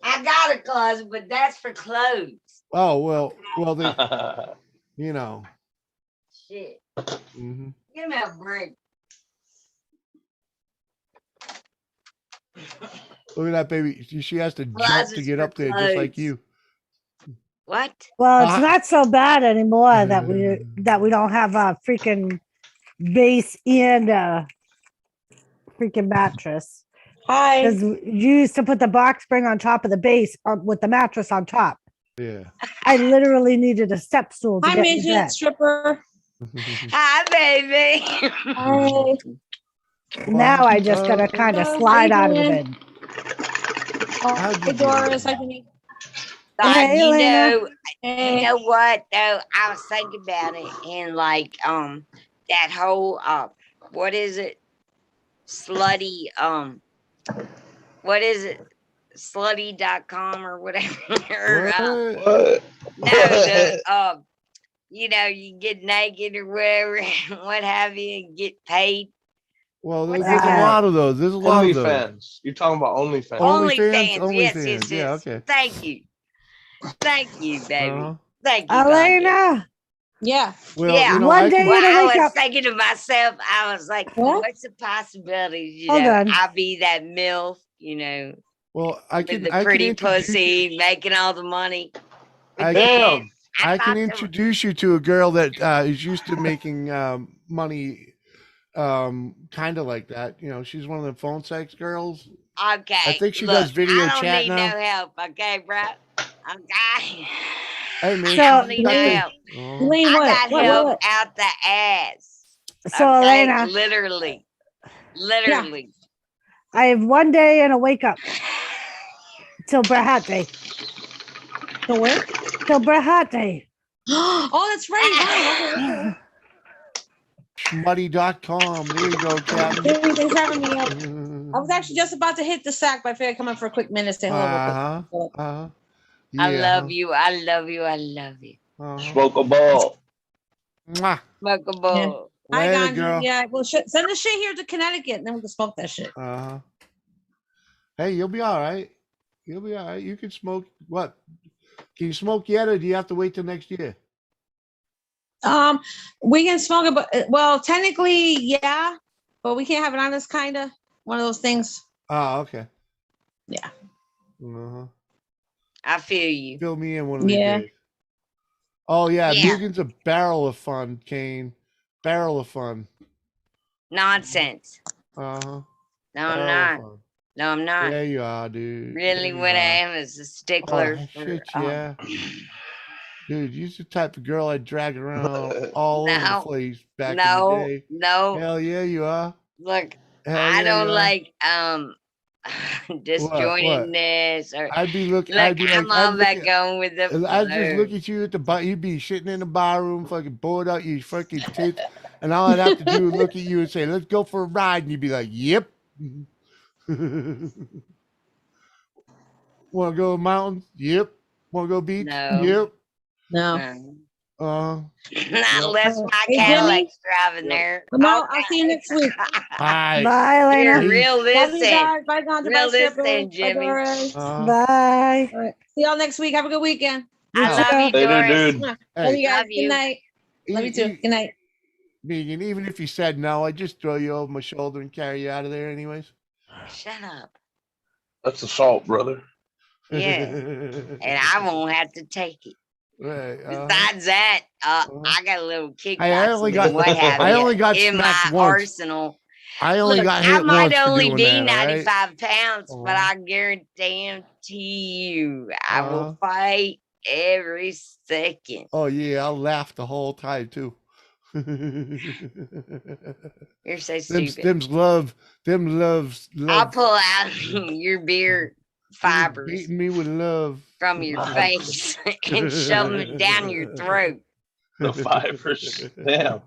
I got a closet, but that's for clothes. Oh, well, they, you know. Shit. hmm Give me a break. Look at that baby. She has to jump to Closets get for up there just like clothes. you. What? Well, it's Uh, not so bad anymore that we don't have a freaking base and a freaking mattress. Hi. Because you used to put the box spring on top of the base with the mattress on top. Yeah. I literally needed a step stool to Hi, get in midget bed. stripper. Hi, baby. Hi. Now I just gotta kind of Hello, slide how out you of the doing? bed. How'd you Hey, do Doris. that? Hi, Denise. Hey, You Elena. know, Hey. you know what though? I was thinking about it and like that whole what is it? Slutty what is it? Slutty.com or whatever. Or, What? What? no, the you know, you get naked or whatever, what have you, and get paid. Well, What's there's a that? lot of those. There's a lot of those. OnlyFans. You're talking about OnlyFans. OnlyFans? OnlyFans. Yes, OnlyFans. yes, Yeah, yes. okay. Thank you. Thank you, baby. Uh-huh. Thank you, Gandhi. Elena, Yeah. Well, Yeah. you know, one I day can. you're Well, gonna I wake was up. thinking to myself, I was like, What? what's the possibilities? You Hold know, on. I'll be that MILF, you know, Well, I with can. the I can pretty introduce you. pussy, making all the money. But I then Damn. I can thought there- introduce you to a girl that is used to making money, kind of like that. You know, she's one of the phone sex girls. okay, I think she look, does video I don't chat need now. no help, okay, bro? Okay. Hey man, I So, don't need no got the- help. Uh-huh. Elaine, I what? got What? help What? out the ass. So, Okay, Elena, literally. Literally. I have one day and a wake up till Brahate. The where? Till Brahate. Oh, that's right. Wow. Okay. Schmutty.com. There you go, Captain. Jimmy, thanks for having me up. I was actually just about to hit the sack, but I figured I'd come up for a quick minute, say hello real quick. Uh-huh. I Yeah. love you. I love you. I love you. Uh-huh. Smoke a ball. Mwah. Smoke a bowl. Hi, Later, Gandhi. girl. Yeah, well, send the shit here to Connecticut, and then we can smoke that shit. Uh-huh. Hey, you'll be all right. You'll be all right. You can smoke. What? Can you smoke yet, or do you have to wait till next year? We can smoke it, but well, technically, yeah, but we can't have it on this kind of one of those things. Oh, okay. Yeah. Uh-huh. I feel you. Fill me in one of these Yeah. days. Oh yeah, Yeah. Megan's a barrel of fun, Kane. Barrel of fun. Nonsense. Uh-huh. No, I'm Barrel not. of fun. No, I'm not. There you are, dude. Really, There you what I are. am is a stickler. Oh, for, shit, yeah. Dude, you're the type of girl I'd drag around all over the No. place back in the No, day. no. Hell yeah, you are. Look, Hell I yeah, don't you are. like disjointedness or I'd be looking. look. I'd be I'm like, I'd all look about at, going with the I'd just flow. look at you at the bar. You'd be sitting in the bar room, fucking bored out your fucking tits, and all I'd have to do is look at you and say, "Let's go for a ride," and you'd be like, "Yep." Want to go mountains? Yep. Want to go beach? No. Yep. No. Not Yep. unless my Hey, Jimmy? Cadillac's driving Yep. there. I'm out. I'll see you next week. Bye. Bye, Here, Elena. reel Love this you in. guys. Bye, Gandhi. Bye, Reel this strippers. in, Bye, Jimmy. Doris. Bye. All right. See y'all next week. Have a good weekend. You I love too. you, Later, Doris. dude. Love Hey, you guys. Love you. Good night. Love you too. Good night. Megan, even if you said no, I'd just throw you over my shoulder and carry you out of there, anyways. Shut up. That's assault, brother. Yeah. And I won't have to take it. Right. Besides that, I got a little Hey, I only kickboxing got- and what have I you only got in my smacked once. arsenal. I only Look, got I hit might once for only doing be that, all right? 95 pounds, but Uh-huh. I guarantee you, I Uh-huh. will fight every second. Oh yeah, I'll laugh the whole time too. You're so stupid. Them's love. Them loves. I'll Love. pull out your beer fibers Beating me with love. from your face and shove them down your throat. The fibers. Damn.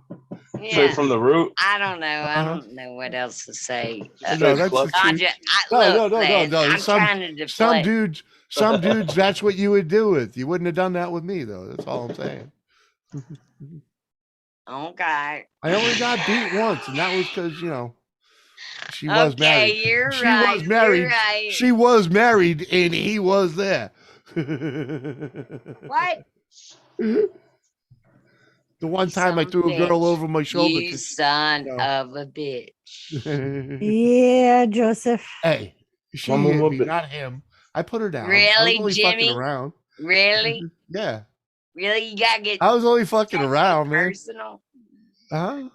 Yeah. Straight from the root. I don't know. I Uh-huh. don't know what else to say. No, that's the I truth. just, No, look, man, no. I'm trying to Some deflect. dudes, that's what you would do with. You wouldn't have done that with me, though. That's all I'm saying. Okay. I only got beat once, and that was because she was married. Okay, you're She right. was married. You're right. She was married, and he was there. What? The one time I Some threw a girl bitch. over my shoulder. You 'cause- son No. of a bitch. Yeah, Joseph. Hey, she Mama hit me, whoop it. not him. I put her down. I Really, was only Jimmy? fucking around. Really? Yeah, Really? You gotta get I was only fucking around, man. personal? Huh?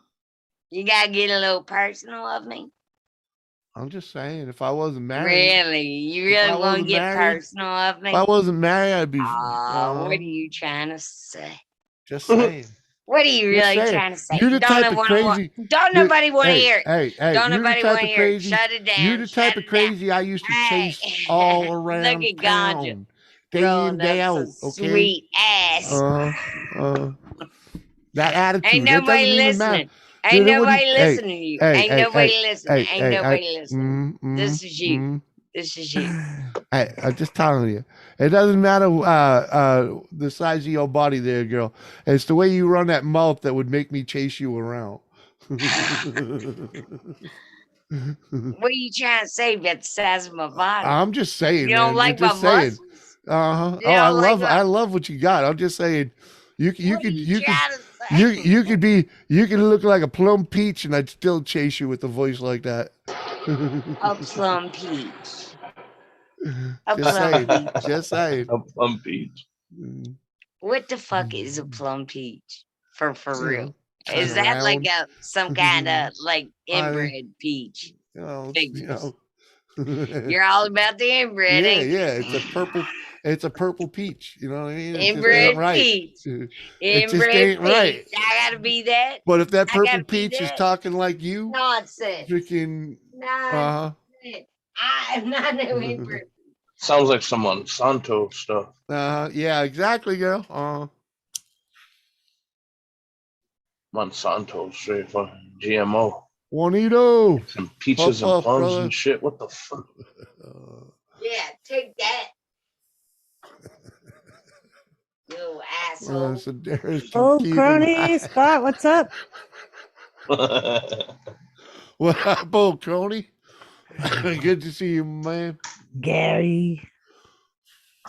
You gotta get a little personal of me? I'm just saying, if I wasn't married, Really? You If I really want to wasn't get married- personal of me? if I wasn't married, I'd be. What are you trying to say? Just saying. What are you Just really saying. trying to say? You're the Don't type no of one crazy. don't nobody want to Hey, hear it. hey, hey! Don't You're the nobody type want to of hear it. crazy. Shut it down. You're the type of shut it down. crazy I used to Hey, chase all look around at Ganja town, day in, rolling day up out. some Okay. sweet ass. That attitude. Ain't It doesn't nobody even matter. listening. Ain't Dude, it wouldn't. nobody Hey, listening to you. hey, Ain't hey, nobody hey, listening. hey, Ain't hey, nobody hey. listening. This is you. This is you. Hey, I'm just telling you, it doesn't matter the size of your body, there, girl. It's the way you run that mouth that would make me chase you around. What are you trying to say about the size of my body? I'm just saying, You don't man. like Just my saying. muscles? Uh-huh. You Oh, don't like my... I love what you got. I'm just saying, you What are you could trying to say? you could look like a plum peach, and I'd still chase you with a voice like that. A plum peach. A Just plum saying. peach. Just saying. A plum peach. What the fuck is a plum peach? For You real? know, Is kinda that like round. some kind of like I mean, inbred peach? you know, Figures. You're all about the inbred, yeah, ain't you? yeah. It's a purple peach. You know what I mean? It just ain't Inbred right. peach. It just Inbred ain't right. peach. I gotta be that. But if that I purple gotta be peach is that. talking like you, Nonsense. freaking Nonsense. I'm not no inbred. Sounds like some Monsanto stuff. yeah, exactly, girl. Monsanto straight for GMO. Juanito, Some peaches puff and puff, plums brother. and shit. What the fuck? Yeah, take that. You asshole. So there's Oh, keeping crony Scott, what's up? what up, old crony? Good to see you, man. Gary.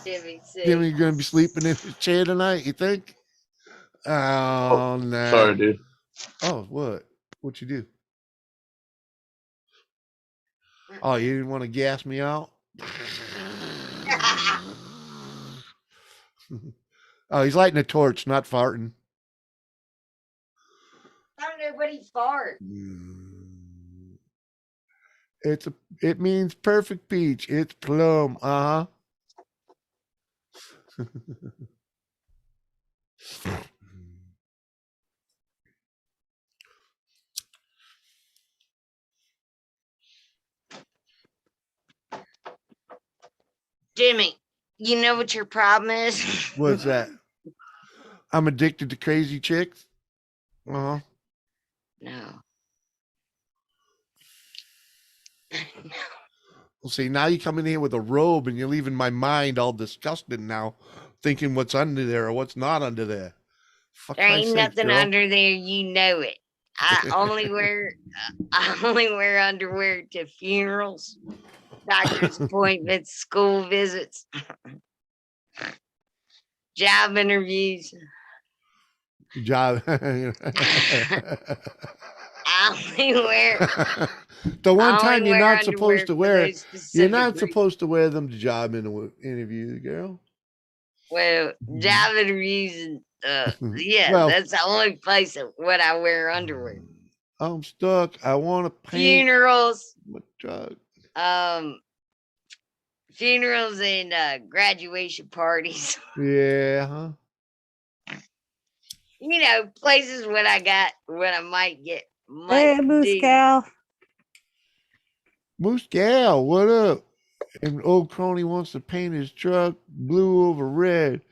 Jimmy Jimmy C. gonna be sleeping in his chair tonight, you think? Oh, nah. Sorry, dude. Oh, what? What you do? Oh, you didn't want to gas me out? Oh, he's lighting a torch, not farting. Don't nobody fart. It means perfect peach. It's plum. Jimmy, you know what your problem is? What's that? I'm addicted to crazy chicks. No. Well, see, now you come in here with a robe and you're leaving my mind all disgusted now, thinking what's under there or what's not under there. Fuck There Christ's ain't sake, nothing girl. under there, you know it. I only wear underwear to funerals, doctor's appointments, school visits, job interviews. Job. I only wear The one I only time you're wear not supposed underwear to for wear, those you're specific not reasons. supposed to wear them to job interviews, girl. Well, job interviews and yeah, Well, that's the only place when I wear underwear. I'm stuck. I want to paint. Funerals, My truck. funerals and graduation parties. Yeah, huh? You know, places when I might Hey, Moose do. Gal. Moose Gal, what up? And old crony wants to paint his truck blue over red.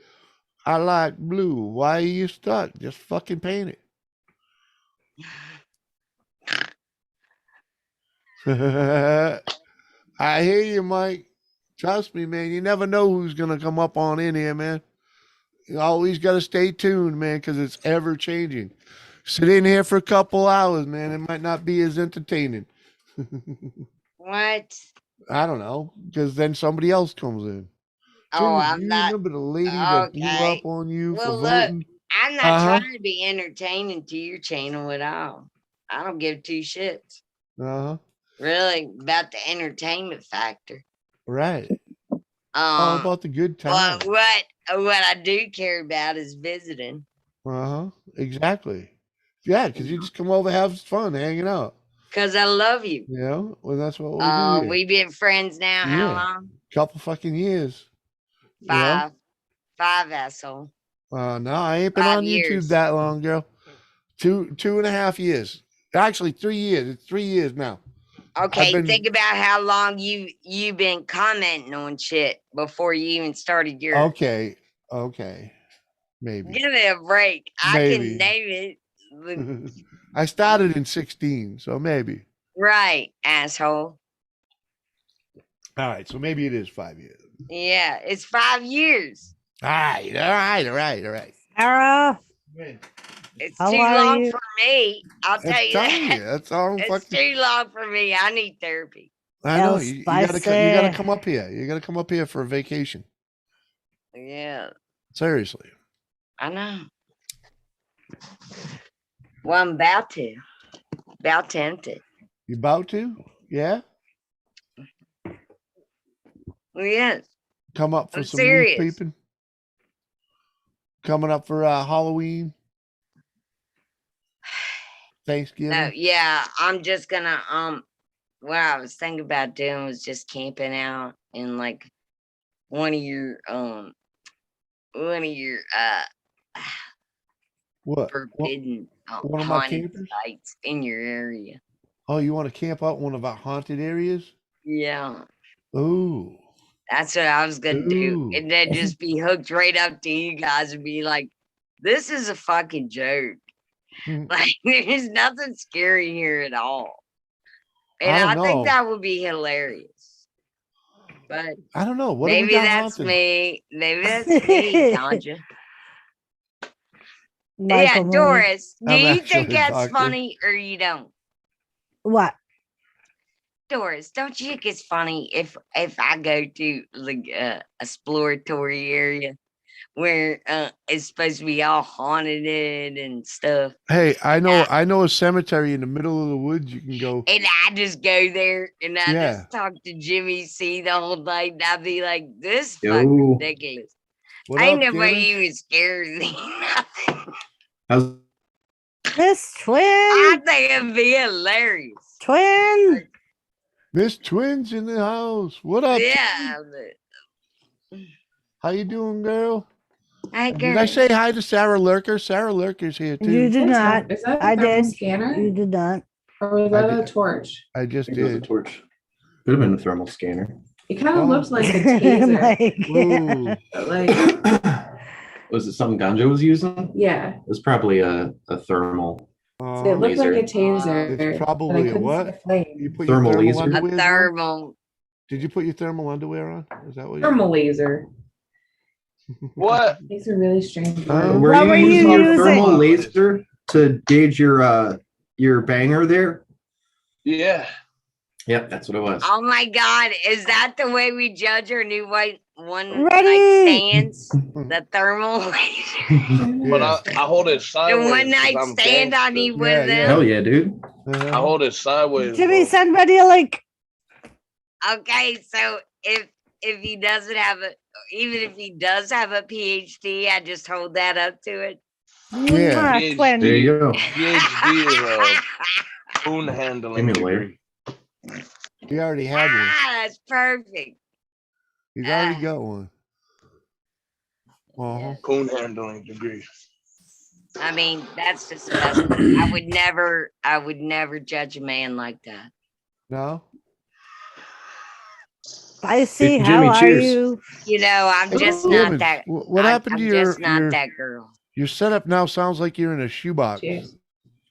I like blue. Why are you stuck? Just fucking paint it. I hear you, Mike. Trust me, man. You never know who's gonna come up on in here, man. You always got to stay tuned, man, because it's ever changing. Sit in here for a couple hours, man. It might not be as entertaining. What? I don't know, because then somebody else comes in. Oh, Jimmy, I'm do you not remember the lady that blew okay. up on you Well, for look, voting? I'm not Uh-huh. trying to be entertaining to your channel at all. I don't give two shits. Uh-huh. Really about the entertainment factor. Right. All about the good time. What I do care about is visiting. Uh-huh. Exactly. Yeah, because you just come over, have fun, hanging out. Because I love you. You know? Well, that's what we do here. We've been friends now. How long? Couple fucking years. 5. 5, asshole. No, I ain't been 5 on YouTube years. that long, girl. 2.5 years. Actually, 3 years. It's 3 years now. Okay, been- think about how long you've been commenting on shit before you even started your. Okay. Maybe. Give it a break. I Maybe. can name it. I started in 16, so maybe. Right, asshole. All right, so maybe it is 5 years. Yeah, it's 5 years. All right. Sarah, It's How too are long you? for me. I'll tell That's you telling that. you. That's all I'm It's fucking. too long for me. I need therapy. I know. El You gotta Spicy. come up here. You gotta come up here for a vacation. Yeah, Seriously. I know. Well, I'm about to. About tempted. You about to? Yeah? Well, yes. Come up for I'm some serious. roof peeping? Coming up for Halloween? Thanksgiving? No, yeah, I'm just gonna what I was thinking about doing was just camping out in like one of your What? forbidden one of my haunted campers? sites in your area. Oh, you want to camp out one of our haunted areas? Yeah, Ooh. that's what I was gonna do, Ooh. and then just be hooked right up to you guys and be like, "This is a fucking joke. Hmm. Like, there's nothing scary here at all." I And don't I think know. that would be hilarious. But I don't know. What do we maybe got that's haunted? me. Maybe that's me, Tanja. Yeah, Michael Mooney. Doris, do I'm you actually think a that's doctor. funny or you don't? What? Doris, don't you think it's funny if I go to like exploratory area where it's supposed to be all haunted and stuff, Hey, I know a cemetery in the middle of the woods you can go. and I just go there and I Yeah. just talk to Jimmy C the whole night, and I'd be like, "This Yo. fucking ridiculous." What Ain't up, nobody Damage? even scared of me. How's Miss I Twin. think it'd be hilarious. Twin. Miss Twins in the house. What up? Yeah. How you doing, girl? I Did I say hi to Sarah Lurker? Sarah Lurker's here too. You did Is not. that a I thermal did. scanner? You did not. Or was I that a did. torch? I just it was a did. torch? Could have been a thermal scanner. It kind of Oh. looked like a taser. Mike. Ooh. But like, Was it something Ganja was using? yeah. It was probably a thermal. So it looked Laser. like a taser. It's but I probably a couldn't what? see a flame. You put Thermal your thermal laser? A underwear on? thermal. Did you put your thermal underwear on? Is that what you Thermal laser. What? These are really strange Oh. words. What were you using your using? thermal laser to gauge your banger there? Yeah. Yep, that's what it was. Oh my God. Is that the way we judge our new one Ready? night stands? The thermal laser. But Yeah. I hold it The sideways. one night 'cause I'm stand, I gangster. need one Yeah, of yeah. them. Hell yeah, dude. I Uh-huh. hold it sideways. Jimmy, bro. send Betty a link. Okay, so if he doesn't have a, even if he does have a PhD, I just hold that up to it. Yeah. Ah, Twin. There you go. PhD is a spoon handling Give me a layer. degree. He already had one. that's perfect. He's already got one. Uh-huh. Spoon handling degree. I mean, that's disgusting. I would never judge a man like that. No? Spicy, Hey, how Jimmy, are cheers. you? You know, I'm Hey, just Damage, not that. What happened I'm to your just not that girl. your setup now sounds like you're in a shoebox. Cheers.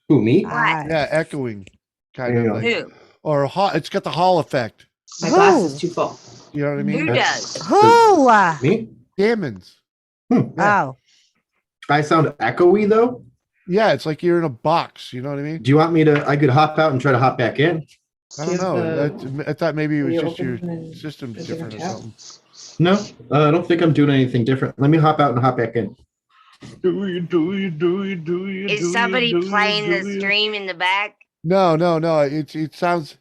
Who, me? Ah, Yeah, echoing. Kind There of you like Who? or it's got the hall effect. My glass Who? is too full. You know what I Who mean? does? Who? Me? Gammons. Hmm. Yeah. Oh, I sound echoey though. Yeah, it's like you're in a box, you know what I mean? Do you want me to? I could hop out and try to hop back in. I don't Here's know. the- I thought maybe it was you just your open the- system's the different or different something. No, I don't think I'm doing anything different. Let me hop out and hop back in. Do you? Is somebody playing the stream in the back? No. It sounds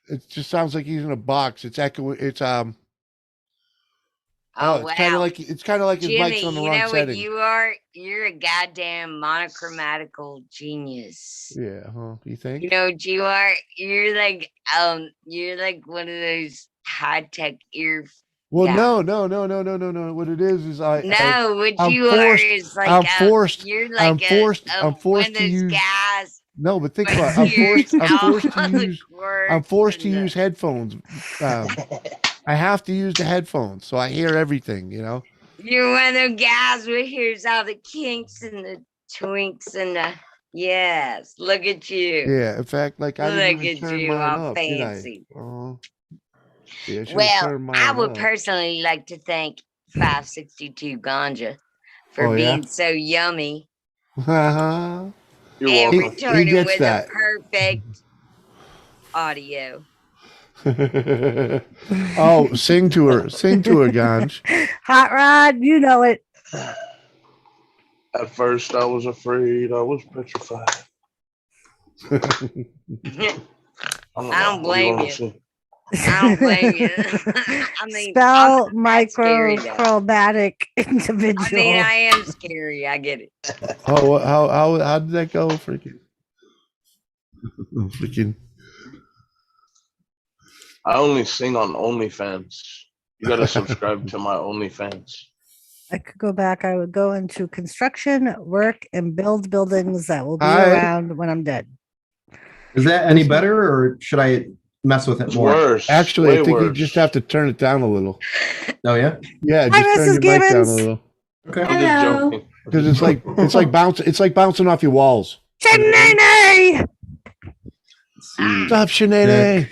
it just sounds like he's in a box. It's echoing. It's Oh, it's kind of wow. like his Jimmy, mic's on the you wrong know what setting. you are? You're a goddamn monochromatical genius. Yeah, huh? You think? You know what you are? You're like one of those high-tech Well, Yeah. no. What it is No, what I'm you forced- are is like I'm forced- you're I'm like forced one to of those use. guys. No, but think with about it. I'm ears forced to all the use. I'm cords forced to and the- use headphones. I have to use the headphones, so I hear everything. You know. You're one of those guys who hears all the kinks and the twinks and the yes. Look at you. Yeah. In fact, like I Look didn't even at turn you, mine all up, did I? fancy. Oh. See, I should have Well, turned mine I would up. personally like to thank 562 Ganja for Oh, yeah? being so yummy Uh-huh. You're and welcome. He returning gets with that. a perfect audio. Oh, sing to her, Ganj. Hot Rod, you know it. At first, I was afraid. I was petrified. I don't blame you. I don't blame you. I mean, Spell I'm not scary, though. microchromatic I individual. mean, I am scary. I get it. Oh, how did that go? Freaking. I only sing on OnlyFans. You gotta subscribe to my OnlyFans. I could go back. I would go into construction, work, and build buildings that will be I- around when I'm dead. Is that any better, or should I mess with it It's more? worse. Actually, Way I think you worse. just have to turn it down a little. Oh yeah. Yeah, Hi, just turn Mrs. your mic down a Gibbons. little. Okay. I'm just Hello. joking. Because it's like bouncing off your walls. Shenanay! Stop, Sinead.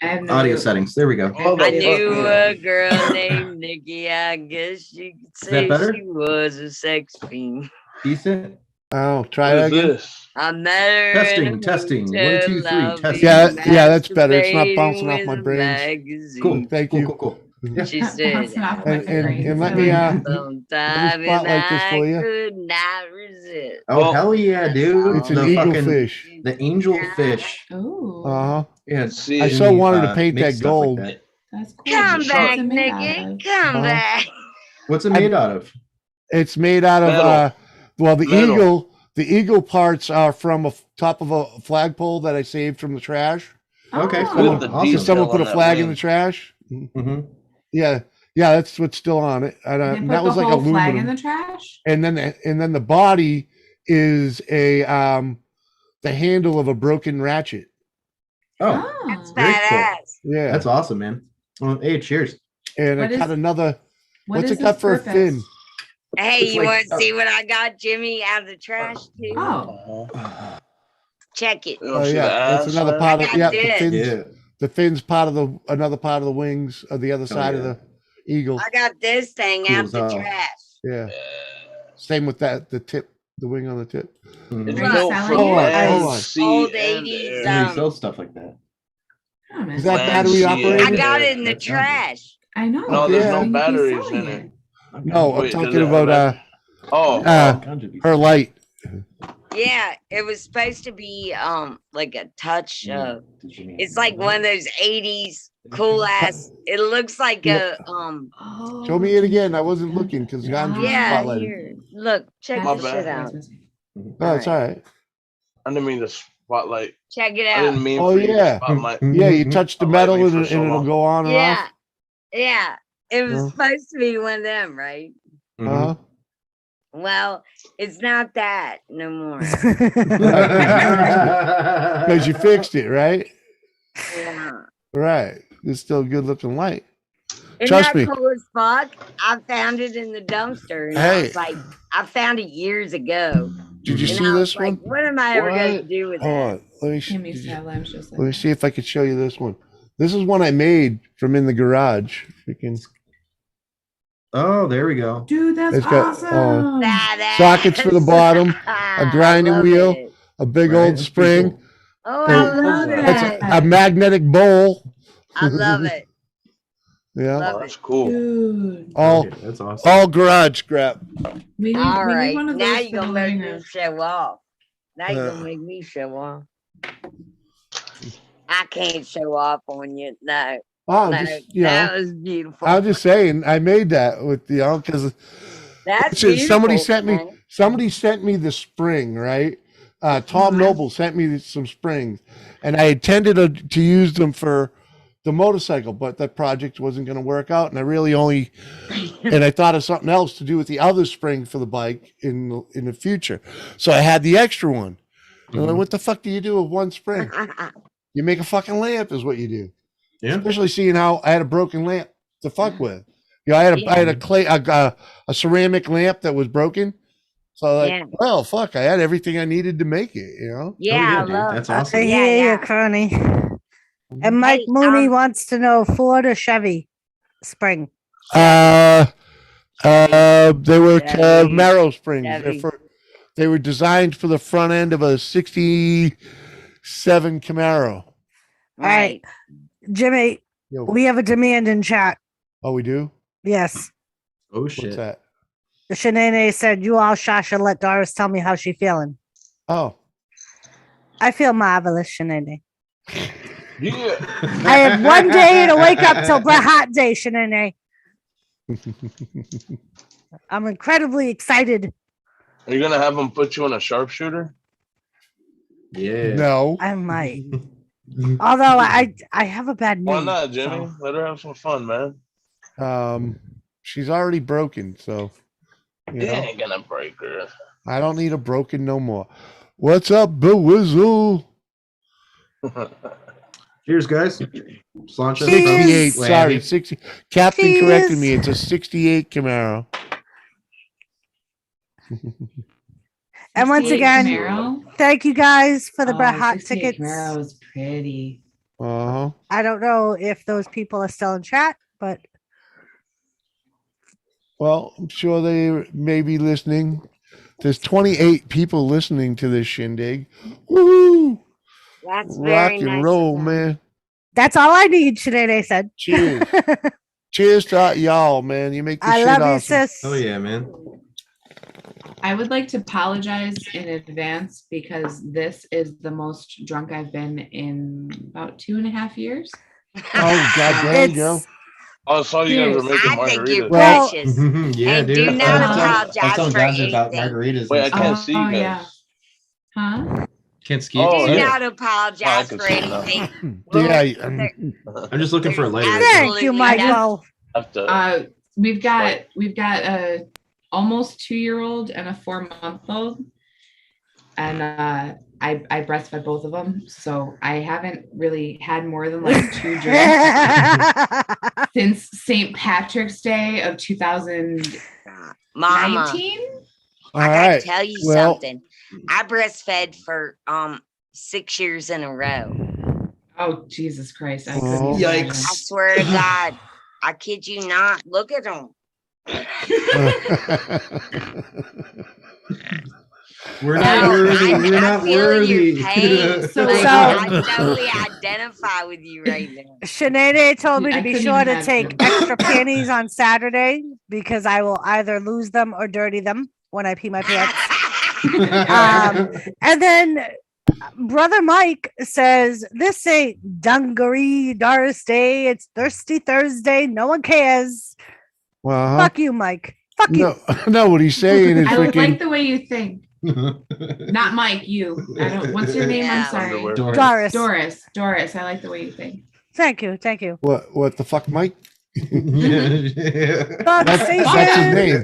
I have no Audio clue. settings. There we go. Hold I the knew fuck a up. girl named Nikki. I guess you could that say better? she was a sex fiend. Decent. Oh, try What that is again. this? I met her in a Testing. 1, hotel 2, 3, lobby, testing. Yeah, that's better. It's not masturbating bouncing off with my a brains. magazine. Cool. Thank cool, you. Cool. Cool. Yeah. She said, Bouncing off my brains. and let I me, like that. sometime and spotlight this I for you. could not resist. Oh, Oh. hell yeah, dude! It's an the eagle fucking fish. the angel fish. Ooh, Uh-huh. Yeah. See, I so wanted to paint make that stuff like gold. that. that's cool. Come What's back, it made out Nikki. of? Come Uh-huh. back. What's it made out of? It's made out of Metal. well, Metal. the eagle parts are from top of a flagpole that I saved from the trash. Okay, Oh. cool. Look at the Awesome. detail. Someone put a on that flag in wing. the trash. Mm-hmm. Yeah, that's what's still on it. And, They and put that was the like whole flag in aluminum. the trash. And then the body is a the handle of a broken ratchet. Oh, That's very cool. badass. Yeah, That's awesome, man. Well, hey, cheers. and What I cut is- another. What What's is it got its for a purpose? fin? Hey, It's you like- want to see what I got, Jimmy, out of the trash, too? Oh, Check it. You don't Oh see the yeah, ass that's another there? part of I yeah. did. The fins, Yeah. the fins part of another part of the wings of the other side of yeah. the eagle. I got this thing Cool out as the hell. trash. Yeah. Same with that. The tip, the wing on the tip. Mhm. It's Are you built selling for it? Hold on, land, hold on. sea, Old and 80s, air. Somebody sells stuff like that. oh, man. Is that Land, battery sea, and operated? I got air. it in the That sounds good. trash. I know. No, there's Yeah. no You keep batteries selling in it. No, I'm Wait, does talking it have about battery? Oh, her light. Yeah, it was supposed to be like a touch of it's like one of those 80s cool ass. It looks like Yeah. a Oh, Show me it again. I wasn't looking because Gandhi yeah, spotlighted. here. Look, check My the bad. shit out. No, it's all right. I didn't mean to spotlight. Check it I out. didn't mean Oh, for you to yeah. spotlight. Yeah, you touch the Spotlight metal me and, for and so it'll long. go on and Yeah. off. Yeah. It was Huh? supposed to be one of them, right? Uh-huh. Well, it's not that no more. Because you fixed it, right? Yeah. Right. It's still a good looking light. Isn't Trust that me. cool as fuck? I found it in the dumpster and I Hey. was like, I found it years ago. Did you And see I was this like, one? what am I ever going to What? do with Hold that? on. Let me, Give me did you- Savlam's just let me like see if I could show you this one. This is one I made from in the garage. Freaking Oh, there we go. dude, that's It's got, awesome. Badass. sockets for the bottom, I grinding love wheel. it. a big Right, old that's pretty spring. cool. Oh, Hey, I love That's that. a magnetic bowl. I love it. Yeah. Love Oh, that's cool. Dude, All Okay, that's awesome. all garage scrap. we need, All we right. need one of Now those you're for the going to make living me room. show off. Now you're going Uh. to make me show off. I can't show off on you. No. Oh, No, just you that know, was beautiful. I'm just saying I made that with because That's somebody beautiful, sent me man. somebody sent me the spring, right? Tom Noble sent me some springs, and I intended to use them for the motorcycle, but that project wasn't going to work out, and I really only, and I thought of something else to do with the other spring for the bike in the future. So I had the extra one. And I'm like, what the fuck do you do with one spring? You make a fucking lamp, is what you do. Yeah. Especially seeing how I had a broken lamp to fuck with. You know, I had a ceramic lamp that was broken. So like, well, fuck, I had everything I needed to make it, you know? Yeah, dude, I love that's I awesome. hear you, Connie. And Mike Mooney wants to know Ford or Chevy spring. They were Chevy. Marrow springs. Chevy. They were designed for the front end of a 67 Camaro. All right. Jimmy, Yo. we have a demand in chat. Oh, we do? Yes. Oh shit. What's that? Shanae said, you all shush and let Doris tell me how she feeling. Oh. I feel marvelous, Shanae. Yeah. I have one day to wake up till Bret Hart Day, Shanae. I'm incredibly excited. Are you gonna have them put you in a sharpshooter? Yeah. No. I might. Although I have a bad knee. Why not, Jimmy? so- Let her have some fun, man. She's already broken, so you You know, ain't gonna break her. I don't need a broken no more. What's up, Bill Wizzle? Cheers, guys. Sláinte 68. from Sorry, Miami. 60. Captain Cheers. corrected me. It's a 68 Camaro. And once 68 again, Camaro? thank you guys for the Bret Oh, Hart 68 tickets. Camaro is pretty. Uh-huh. I don't know if those people are still in chat, but Well, I'm sure they may be listening. There's 28 people listening to this shindig. Woo! That's Rock very and nice. roll, of them. man. that's all I need, Shanae said. Cheers. Cheers to y'all, man. You make this I shit love you, awesome. sis. Oh yeah, man. I would like to apologize in advance because this is the most drunk I've been in about 2.5 years. Oh, God damn, Joe. It's Oh, I saw you guys were Cheers. making I think you're margaritas. Well- precious. Yeah, And dude. do not apologize I was telling for guys about anything. margaritas. Wait, I and can't stuff. see you Oh, guys. yeah. Huh? Can't ski. Oh, Do yeah. not I apologize can for see it now. anything. Yeah, I'm just looking for a There's lighter. thank absolutely you, Michael. Have to- We've got a almost 2-year-old and a 4-month-old, and I breastfed both of them, so I haven't really had more than like 2 drinks since St. Patrick's Day of 2019. Mama, all I gotta right. tell you Well- something. I breastfed for 6 years in a row. Oh Jesus Christ! I Oh. couldn't even I imagine. swear to God, I kid you not. Look at them. We're not No, worthy. We're I not feel worthy. your pain. So- Like, So- I totally identify with you right now. Shanae told me to I be couldn't sure even to take imagine. extra panties on Saturday because I will either lose them or dirty them when I pee my pants. And then Brother Mike says, this ain't Dungaree Doris Day. It's Thirsty Thursday. No one cares. Well, Fuck you, Mike. Fuck you. no, what he's saying is I freaking. like the way you think. Not Mike, you. I don't. What's your name? Yeah. I'm sorry. Underwear. Doris. Doris. I like the way you think. Thank you. Thank you. What the fuck, Mike? Fuck That's his Satan. name.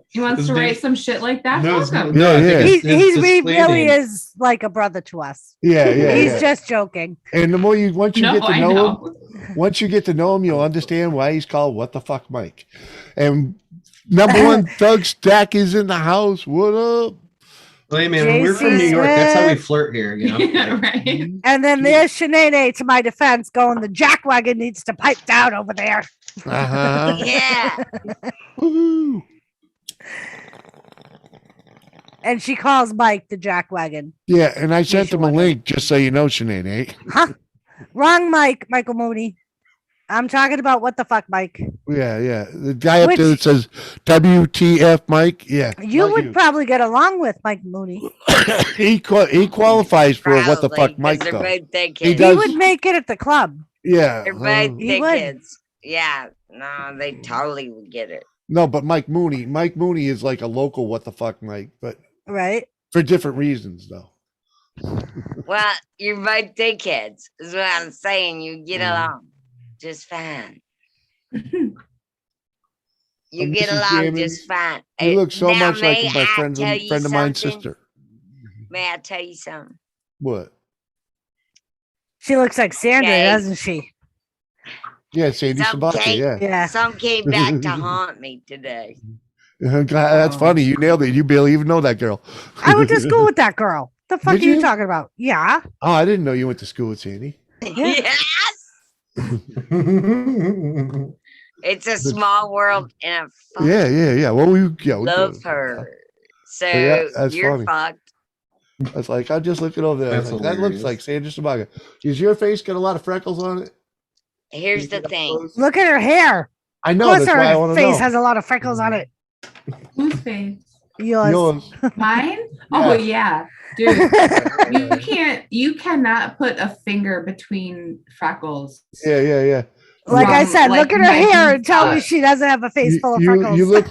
He wants His to name- write some shit like that. No, Fuck him. Yeah, I think yeah. it's- He it's display really name. is like a brother to us. Yeah. He's just joking. And the more once you No, get to I know know. him, once you get to know him, you'll understand why he's called What the Fuck Mike. And number one thug stack is in the house. What up? Well, hey, man, when we're from New JC York. That's how we Smith. flirt here, you know. Yeah, Like, right. And then there's Shanae to my defense going, the jackwagon needs to pipe down over there. Uh-huh. Yeah. Woohoo. And she calls Mike the jackwagon. Yeah, and I sent you're him a wondering. link just so you know, Sinead. Huh? Wrong Mike, Michael Mooney. I'm talking about what the fuck, Mike. Yeah. The guy up Which- there that says WTF Mike. Yeah. You not would probably get along with Mike Mooney. he qualifies for what the Probably, fuck Mike 'cause they're though. both thick He kids. does- He would make it at the club. Yeah. They're both He thick would. kids. Yeah. No, they totally would get it. No, but Mike Mooney is like a local what the fuck Mike. But Right? for different reasons, though. Well, you're both dickheads, is what I'm saying. You get along just fine. You get Mrs. along Gammons, just fine. You look so Now, much like may my I friend tell you of mine's something? sister. May I tell you something? What? She looks like Sandra, Okay. doesn't she? Yeah, Sandy Sabaka, yeah. Yeah. Some came back to haunt me today. That's funny. You nailed it. You barely even know that girl. I went to school with that girl. The fuck Did are you you? talking about? Yeah. Oh, I didn't know you went to school with Sandy. Yes. It's a small world, and I Yeah. Well, we love her. So yeah, that's you're funny. fucked. That's like I'm just looking over there. I was That's like, that looks hilarious. like Sandy Sabaka. Does your face got a lot of freckles on it? Here's the thing. Look at her hair. I Of know. course That's why I her want to face know. has a lot of freckles on it. Whose face? Yours. Mine? Oh yeah, dude. You cannot put a finger between freckles. Yeah. Like I said, Like look at her my hair and tell me butt. she doesn't have a face full of freckles. You look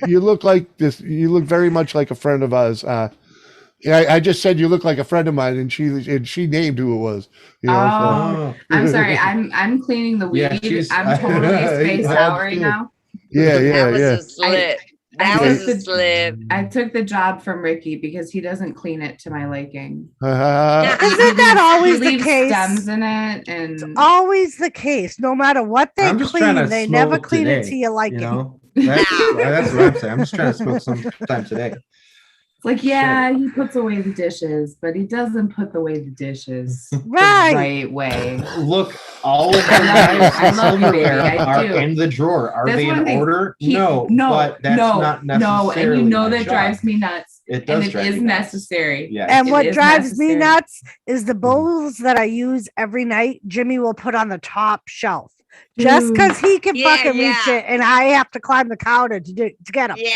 you look like this. You look very much like a friend of ours. I just said you look like a friend of mine, and she named who it was. You know, Oh, I'm sorry. I'm cleaning the weed. Yeah, she's- I'm totally spaced I out right understood. now. Yeah. That was a slip. That I was took a the- slip. I took the job from Ricky because he doesn't clean it to my liking. Isn't that always He the leaves case? stems in it, and Always the case. No matter what they I'm just trying clean, to they never smoke clean it today, to you like You it. know, that's what I'm saying. I'm just trying to smoke sometime today. it's like, yeah, he puts away the dishes, but he doesn't put away the dishes Right. the right way. Look, all of the I love you. knives I and love you, baby. silverware I are do. in the drawer. Are That's they one in thing. order? He- No, but that's not necessarily and you know my that job. drives me nuts. It does And it drive is me nuts. necessary. Yeah. And It what is drives me necessary. nuts is the bowls that I use every night. Jimmy will put on the top shelf just because he can Yeah, fucking reach yeah. it, and I have to climb the counter to get them. Yeah.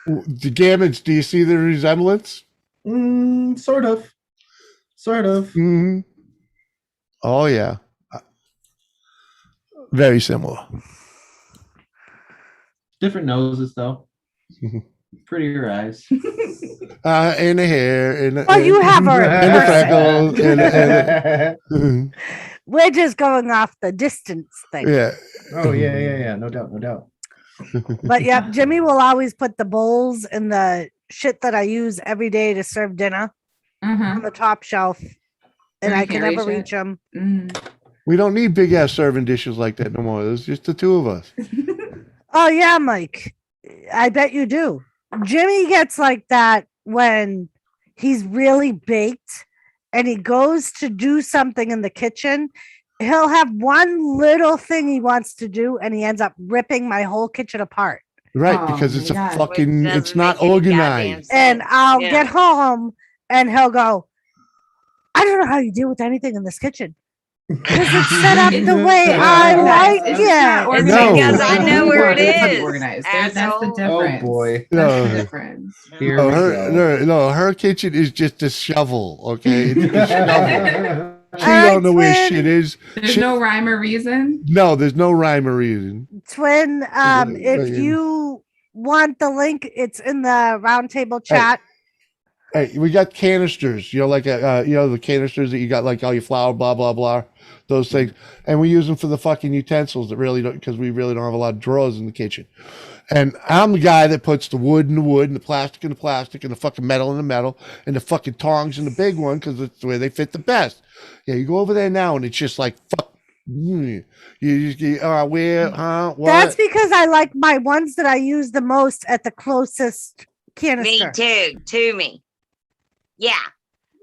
The Gammons, do you see the resemblance? Sort of. Mm-hmm. Oh yeah, very similar. Different noses though. Prettier eyes. And the hair, and Oh, you have her. and the freckles, and We're just going off the distance thing. yeah. Oh yeah. No doubt. But yep, Jimmy will always put the bowls and the shit that I use every day to serve dinner on the top shelf, and Where you I can can't never reach reach them. We don't need big ass serving dishes like that no more. It's just the two of us. Oh yeah, Mike. I bet you do. Jimmy gets like that when he's really baked and he goes to do something in the kitchen. He'll have one little thing he wants to do and he ends up ripping my whole kitchen apart. Right, Oh because it's a my God. fucking, Which it's doesn't not make any goddamn organized. And sense. I'll Yeah. get home and he'll go, I don't know how you deal with anything in this kitchen. Because it's set up the way I like It's not it. It's No. because I know where it It's is. organized. That's the asshole. difference. Oh boy. That's No. the difference. Here No, we her, go. her kitchen is just a shovel. Okay, it's a shovel. She All right, don't know where twin. shit is. There's She- no rhyme or reason. No, there's no rhyme or reason. Twin, Right, if right. you want the link, it's in the roundtable chat. Hey, we got canisters. You know, like the canisters that you got, like all your flour, blah blah blah, those things, and we use them for the fucking utensils that really don't, because we really don't have a lot of drawers in the kitchen. And I'm the guy that puts the wood in the wood, and the plastic in the plastic, and the fucking metal in the metal, and the fucking tongs in the big one, because it's the way they fit the best. Yeah, you go over there now, and it's just like fuck. You just get, where, what? That's because I like my ones that I use the most at the closest Me canister. too. To me. Yeah.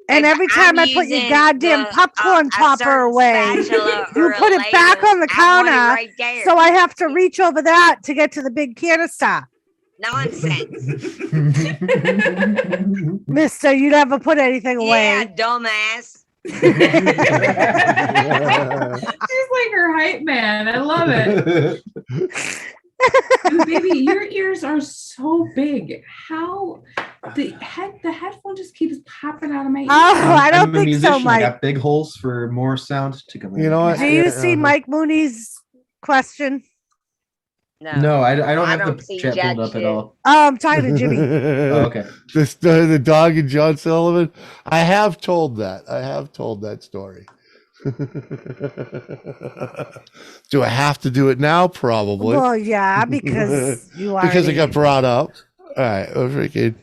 And If every time I'm I put your using goddamn popcorn a topper certain away, spatula you or a put it back ladle, on the I want it counter, right there. so I have to reach over that to get to the big canister. Nonsense. Mister, you never put anything Yeah, away. dumbass. She's like her hype man. I love it. And baby, your ears are so big. How the headphone just keeps popping out of my ear. Oh, I don't I'm a think so, musician. I Mike. got big holes for more sound to come in. You know what? Do you Yeah, see Mike Mooney's question? No, I don't have don't the see chat jack pulled up at shit. all. I'm talking to Jimmy. Oh, okay. The dog and John Sullivan. I have told that. I have told that story. Do I have to do it now? Probably. Well, yeah, because you are. Because it got brought up. All right. Oh, freaking.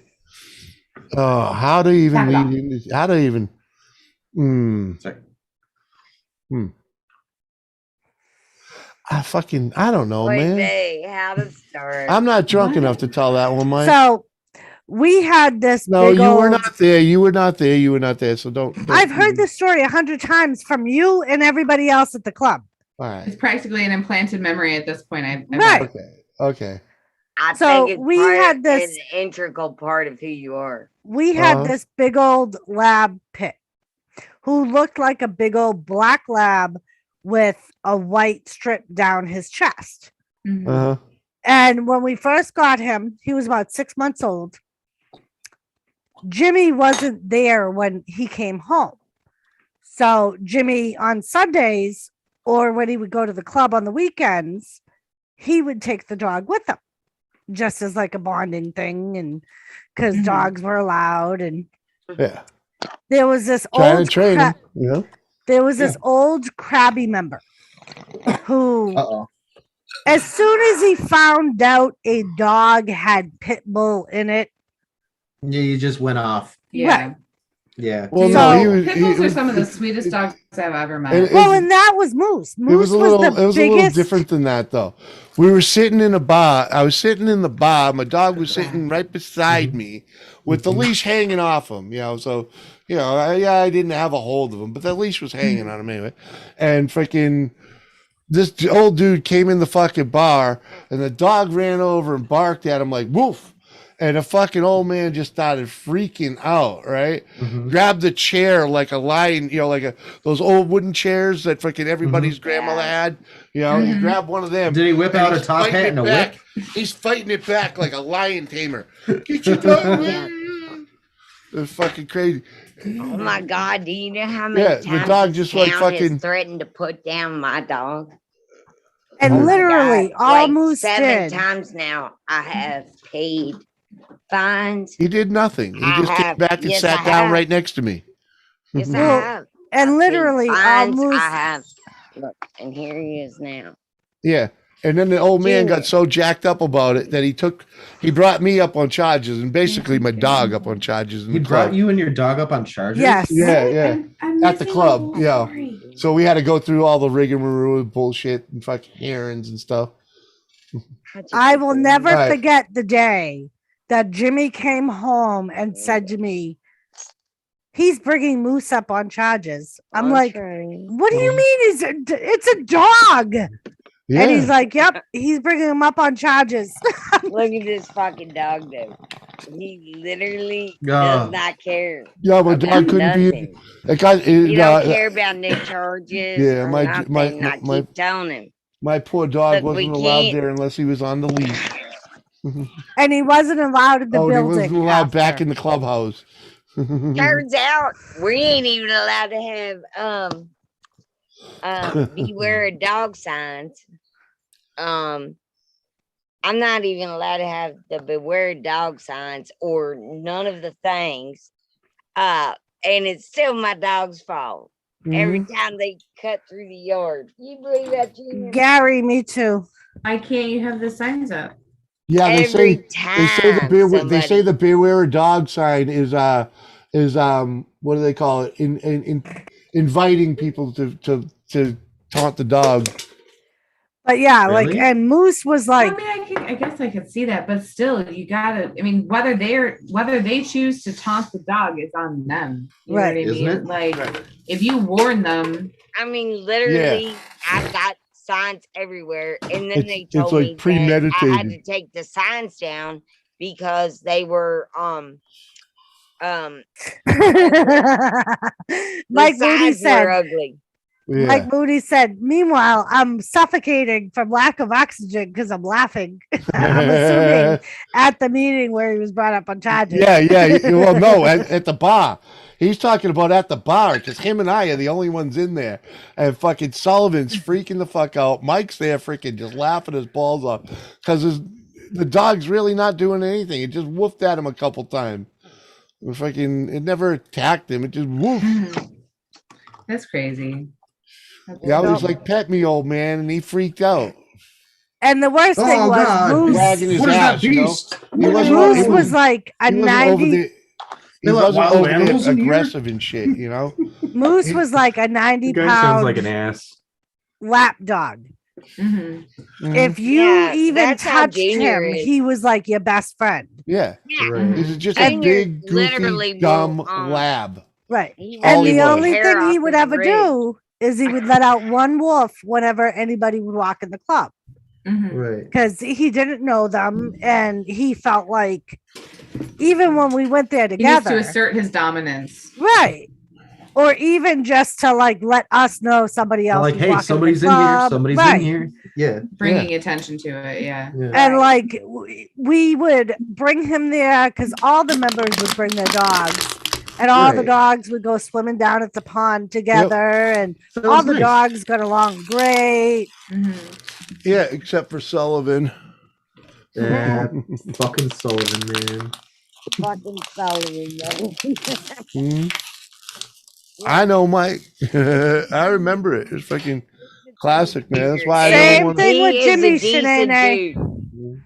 Oh, how do you even Talk about lead into? How do you even? Sorry. I don't know, Wait, man. they how to start. I'm not drunk What? enough to tell that one, Mike. So we had this No, big you were old. not there. You were not there. You were not there. So don't I've heard this story 100 times from you and everybody else at the club. All It's right. practically an implanted memory at this point. I Right. Okay. Okay. I So think it's we had this- an integral part of who you are. We had Uh-huh. this big old lab pit who looked like a big old black lab with a white strip down his chest. Mhm. Uh-huh. And when we first got him, he was about 6 months old. Jimmy wasn't there when he came home. So Jimmy on Sundays or when he would go to the club on the weekends, he would take the dog with him just as like a bonding thing. And because Mhm. dogs were allowed. And Yeah. there was this Trying old to train cra- him. You know? there was this old crabby member who Uh-oh. as soon as he found out a dog had pit bull in it, Yeah, you just went off. Yeah. Right. Yeah. Well, So- no, he was. Pit bulls he are was- some of the sweetest dogs I've ever met. It- well, and that was Moose. It Moose was a little. the It was a little biggest. different than that, though. We were sitting in a bar. I was sitting in the bar. My dog was sitting right beside me, with the leash hanging off him. So I didn't have a hold of him, but the leash was hanging on him anyway. And freaking, this old dude came in the fucking bar, and the dog ran over and barked at him like woof. And the fucking old man just started freaking out, right? Mhm. Grabbed the chair like a lion, like those old wooden chairs that freaking everybody's grandmother had. He Mhm. grabbed one of them. Did he whip and out a he's top fighting hat it and a back. whip? He's fighting it back like a lion tamer. Get your dog. It's fucking crazy. Oh my God, do you know how many Yeah, times the dog this just, like, town fucking- has threatened to put down my dog? And Oh my literally, God, all like Moose 7 did. times now I have paid fines. He did nothing. He I just came have. back and Yes, sat I down have. right next to me. Yes, I Well, have. And I've paid literally, all fines, Moose. I have. Look, and here he is now. Yeah. And then the old man got Junior. so jacked up about it that he brought me up on charges and basically my dog up on charges. In He the brought club. you and your dog up on charges? Yes. Yeah, yeah. I'm At the missing club, whole yeah. story. So we had to go through all the rigmarole bullshit and fucking herons and stuff. How'd you I get will there? never Right. forget the day that Jimmy came home and said to me, he's bringing Moose up on charges. I'm On like, train. what do you mean? It's a dog. Yeah. And he's like, yep, he's bringing him up on charges. Look at this fucking dog, though. He literally Yeah. does not care. Yeah, my about dog couldn't be. nothing. That guy, He don't care about no charges. Yeah, or my- nothing. my- I my- keep telling him. my poor dog Look, we wasn't allowed can't- there unless he was on the leash. And he wasn't allowed in the Oh, and he building. wasn't allowed back after. in the clubhouse. Turns out we ain't even allowed to have beware of dog signs. I'm not even allowed to have the beware of dog signs or none of the things. And it's still my dog's fault. Every time they cut through the yard. You believe that, Junior? Gary, me too. Why can't you have the signs up? Yeah, they Every say time they say the beware of dog sign is what do they call it? In inviting people to taunt the dog. But yeah, like, Really? and Moose was like, I mean, I guess I could see that, but still, you gotta. I mean, whether they choose to taunt the dog is on them. You Right. know what I Isn't mean? it? Like, if you warn them, I mean, literally, I've got signs everywhere, and then they It's told like me that I had premeditated. to take the signs down because they were Mike the Moody signs were said, ugly. Yeah. Like Moody said, meanwhile, I'm suffocating from lack of oxygen because I'm laughing. I'm assuming at the meeting where he was brought up on charges. Yeah. Well, no, at the bar. He's talking about at the bar because him and I are the only ones in there. And fucking Sullivan's freaking the fuck out. Mike's there freaking just laughing his balls off because the dog's really not doing anything. It just woofed at him a couple times. It never attacked him. It just woofed. That's crazy. Yeah, I was like, pet me, old man, and he freaked out. And the worst thing Oh, was God. Moose. Wagging his What is that ass, you know? beast? He wasn't Moose over- was like a he wasn't over 90. the- He They let wasn't wild over animals in here? aggressive and shit, you know? Moose was like a 90 The guy sounds like pound an ass. lap dog. Mhm. If you Yeah, even that's how touched Junior him, is. he was like your best friend. Yeah. Yeah. Right. He's just Junior a big, literally goofy, dumb will, lab. Right. He And All he the was. only hair thing he off would his ever ribs. do is he would let out one wolf whenever anybody would walk in the club Mhm. Right. because he didn't know them. And he felt like, even when we went there He needs to together, assert his dominance. right. Or even just to like let us know somebody else. Like, was hey, walking somebody's the in here. club. Somebody's Right. in here. Yeah. Bringing attention to it. Yeah. Yeah. And Right. like we would bring him there because all the members would bring their dogs, and all the Right. dogs would go swimming down at the pond together, and That all was the nice. dogs got along great. Mhm. Yeah, except for Sullivan. Yeah. Fucking Sullivan, man. Fucking Sullivan, yo. Mhm. I know, Mike. I remember it. It's fucking classic, man. That's why I Same don't want to. thing with He is a Jimmy decent Shanae. dude.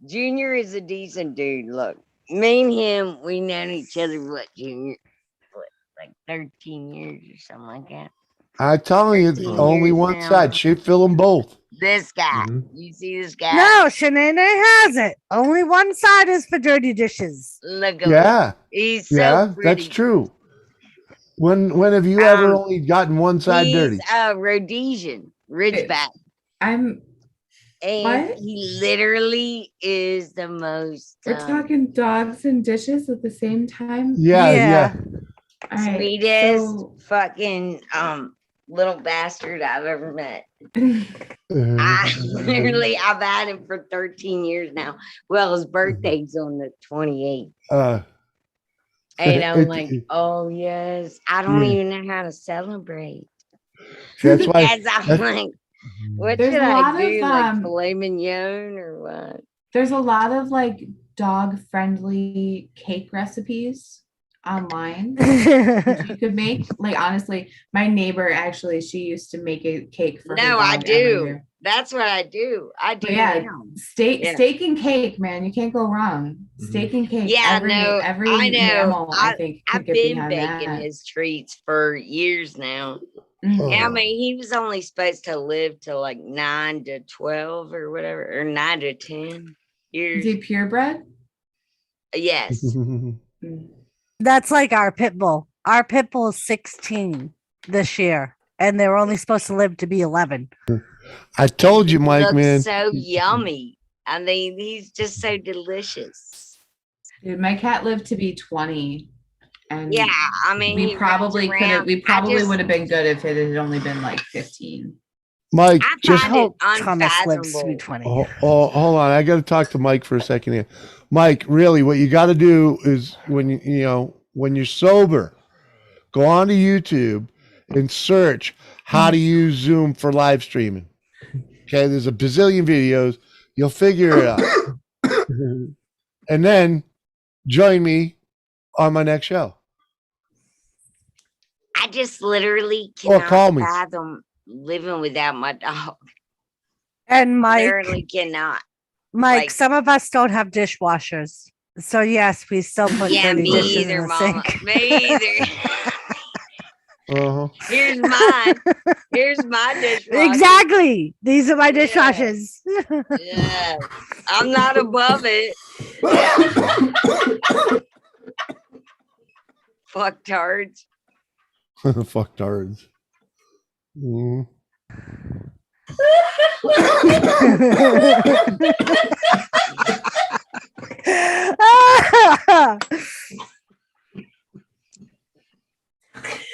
Junior is a decent dude. Look, me and him, we known each other, Junior? Like 13 years or something like that. I'm telling you, 13 only years one now. side. She'd fill them both. This guy. Mhm. You see this guy? No, Shanae has it. Only one side is for dirty dishes. Look at him. Yeah, He's so yeah, pretty. that's true. When have you ever Um, only gotten one side He's dirty? a Rhodesian, Ridgeback. I'm. And What? he literally is the most We're talking dogs and dishes at the same time. Yeah. All right. sweetest So, fucking little bastard I've ever met. Uh, I've had him for 13 years now. Well, his birthday's on the 28th. And I'm like, oh yes, I don't Yeah. even know how to celebrate. that's why. As I'm like, what There's should a lot I do? of, Like filet mignon or what? there's a lot of like dog friendly cake recipes online that you could make. Like honestly, my neighbor actually, she used to make a cake for her No, I dog every do. year. That's what I do. I do But yeah, now. steak and cake, man, you can't go wrong. Steak and cake. Yeah, every I know. mammal, I think, could I've get been behind baking that. his treats for years now. Mhm. Yeah, I Oh. mean, he was only supposed to live till like 9 to 12 or whatever, or 9 to 10 years. Is he purebred? Yes. Mm. That's like our pit bull. Our pit bull is 16 this year, and they were only supposed to live to be 11. I told you, Mike, Looks man. so yummy. I mean, he's just so delicious. Dude, my cat lived to be 20. And Yeah, I mean, we he probably runs could have, around. we probably I just- would have been good if it had only been like 15. Mike, I just find it Thomas lives to be unfathomable. 20. hold on. I got to talk to Mike for a second here. Mike, really, what you got to do is when when you're sober, go on to YouTube and search how to use Zoom for live streaming. Okay, there's a bazillion videos. You'll figure it out, and then join me on my next show. I just literally Or cannot call me. fathom living without my dog. And Literally cannot. Mike, like- some of us don't have dishwashers. So yes, we still put Yeah, dirty me dishes either, in the Mama. sink. Me either. Uh-huh. Here's mine. Here's my dishwasher. Exactly. These are my Yeah. dishwashers. Yeah. I'm not above it. Fuck tards. Fuck tards. Mhm.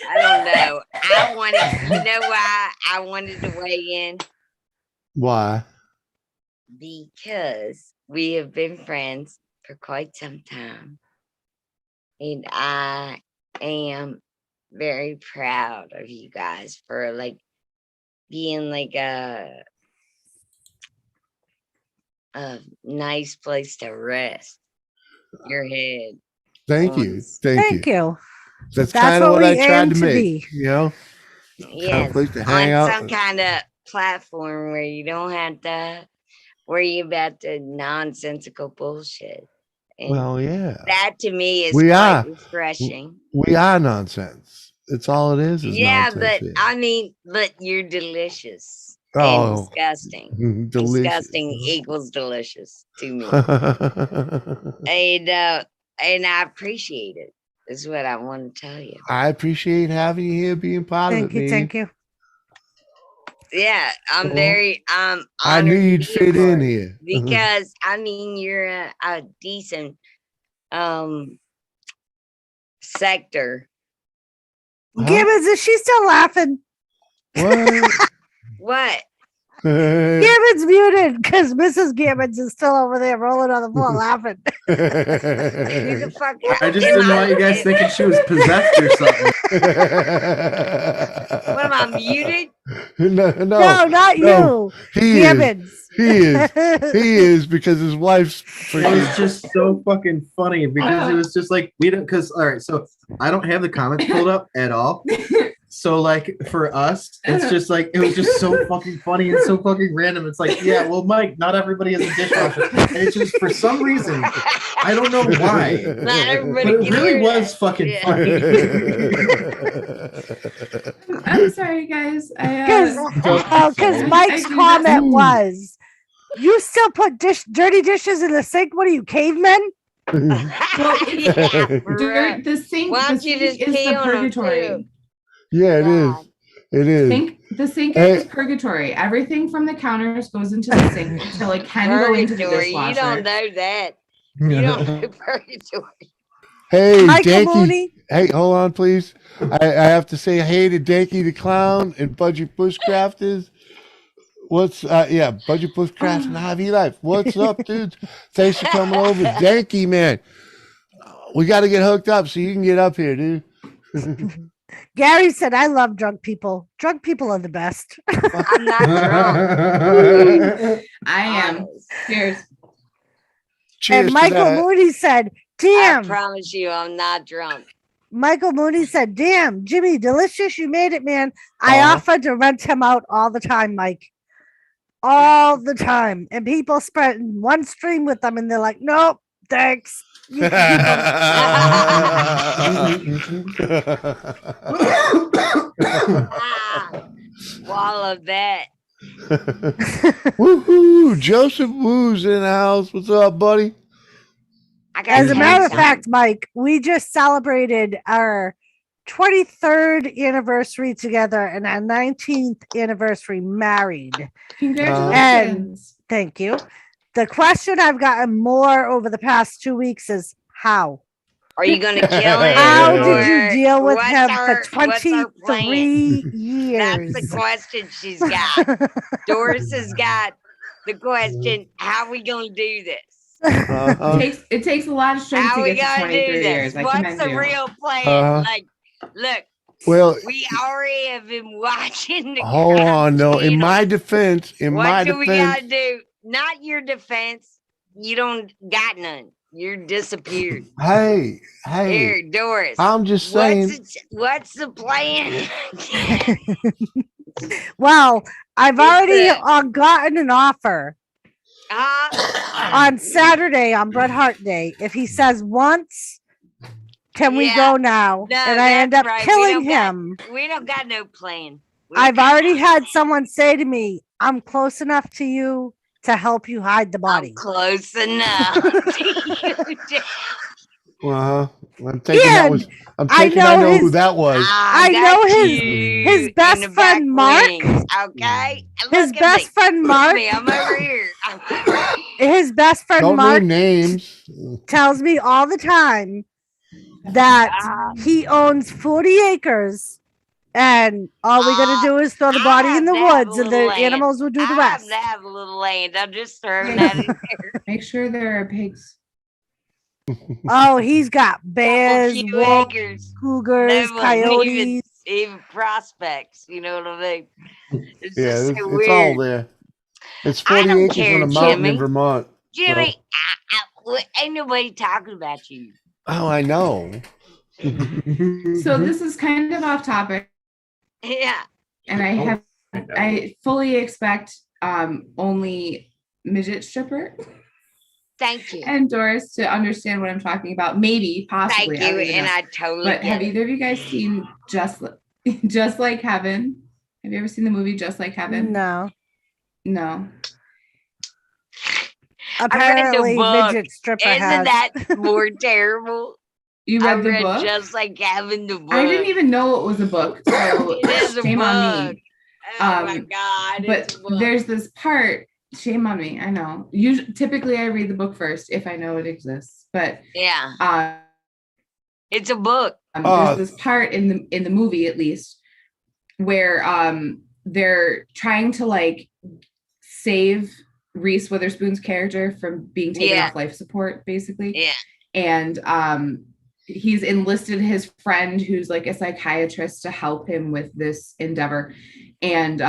I don't know. I wanted, you know why I wanted to weigh in? Why? Because we have been friends for quite some time. And I am very proud of you guys for like being like a nice place to rest your head. Thank you. once. Thank you. you. That's That's kind of what what I we tried aim to to make. be. You know, kind of Yes, place to hang on out. some kind of platform where you don't have to worry about the nonsensical bullshit. And Well, yeah, that to me is we quite are. refreshing. We are nonsense. It's all it is Yeah, nonsense. but here. I mean, but you're delicious Oh, and disgusting. delicious. Disgusting equals delicious to me. And I appreciate it. Is what I want to tell you. I appreciate having you here, being part of it, man. Thank you. Yeah, I'm Well, very I honored knew to you'd be a fit in part here. because I mean you're a decent sector. Huh? Gibbons, is she still laughing? What? What? Gibbons muted because Mrs. Gibbons is still over there rolling on the floor laughing. Who the fuck? I just am didn't want you guys thinking she was possessed or something. What am I muted? No, No, not no. you. He Gibbons. is. He is because his wife's It was freaking. just so fucking funny because it was just like we don't because all right, so I don't have the comments pulled up at all. So like for us, it's just like it was just so fucking funny and so fucking random. It's like, yeah, well, Mike, not everybody has a dishwasher. And it's just for some reason, I don't know why. Not everybody But it can really hear was that. fucking Yeah. funny. I'm sorry, guys. Because I Mike's do comment this. was, "You still put dirty dishes in the sink? What are you, cavemen?" Yeah, for real. The sink, Why the don't you sink just is pee the on 'em, purgatory. too? Yeah, it is. God. It is. The sink Hey. is purgatory. Everything from the counters goes into the sink until it can go into the Purgatory. You dishwasher. don't know that. You don't know purgatory. Hey, Michael Danky. Mooney. Hey, hold on, please. I have to say hey to Danky the Clown and Budget Bushcrafters. What's Budget Bushcraft and Hobby Life. What's up, dudes? Thanks for coming over. Danky, man. We got to get hooked up so you can get up here, dude. Gary said, "I love drunk people. Drunk people are the best." I'm not drunk. I am. Honest. Cheers. Cheers And to Michael that. Mooney said, I "Damn." promise you, I'm not drunk. Michael Mooney said, "Damn, Jimmy, delicious. You made it, man. I offered to rent him out all the time, Mike. All the time. And people spread one stream with them, and they're like, nope, thanks. You can keep 'em." Swallow that. Woohoo! Joseph Woo's in the house. What's up, buddy? I got As a matter of something. fact, Mike, we just celebrated our 23rd anniversary together and our 19th anniversary married. Congratulations. Thank you. The question I've gotten more over the past 2 weeks is how? Are you going to kill him? How did or you deal with what's him our- for what's our plan? 23 years? That's the question she's got. Doris has got the question, how are we going to do this? It takes a lot of strength How to we get to going to 23 do this? years. I What's commend the you. real plan? Like, look, Well, we already have been watching the hold on. No, in channel. my defense, What do we got to do? Not your defense. You don't got none. You're disappeared. Hey, Here, Doris. I'm just saying. What's the plan? Well, I've It's already a- gotten an offer Huh? on Saturday on Bret Hart Day. If he says once, can we Yeah. go now? No, And I end that's up right. We killing don't got- him. We don't got no plan. I've already had someone say to me, "I'm close enough to you to help you hide the body." I'm close enough. I'm taking that was. I'm taking. I know who that was. I know his best friend Mark. Okay, His best friend Mark. I'm over here. His best friend Don't Mark name names. tells me all the time, that Ah, he owns 40 acres and all we gotta do is throw the body in the I have woods a and the little land. animals will do the I rest. happen to have a little land. I'm just throwing that in there. Make sure there are pigs. Oh, he's got Couple bears, few wolves, acres. cougars, That wasn't coyotes. even prospects. You know what I mean? It's Yeah, just it's, so it's all weird. there. It's I 40 don't acres care, on a mountain in Jimmy. Vermont. Jimmy, ain't nobody talking about you. Oh, I know. So this is kind of off topic, Yeah. and I fully expect only midget stripper Thank you. and Doris to understand what I'm talking about. Maybe, possibly. Thank you. I don't even And know. I totally But get have it. either of you guys seen Just Like Heaven? Have you ever seen the movie Just Like Heaven? No. No. I read the Apparently, book. midget stripper Isn't has. that more terrible? You I read the read book? Just Like Having the book. I didn't even know it was a book. So It is a shame on book. me. Oh my God. But It's a book. there's this part. Shame on me. I know. Typically, I read the book first if I know it exists. But Yeah. It's a book. there's this part in the movie, at least, where they're trying to like save Reese Witherspoon's character from being taken off life support, basically. Yeah. And he's enlisted his friend who's like a psychiatrist to help him with this endeavor. And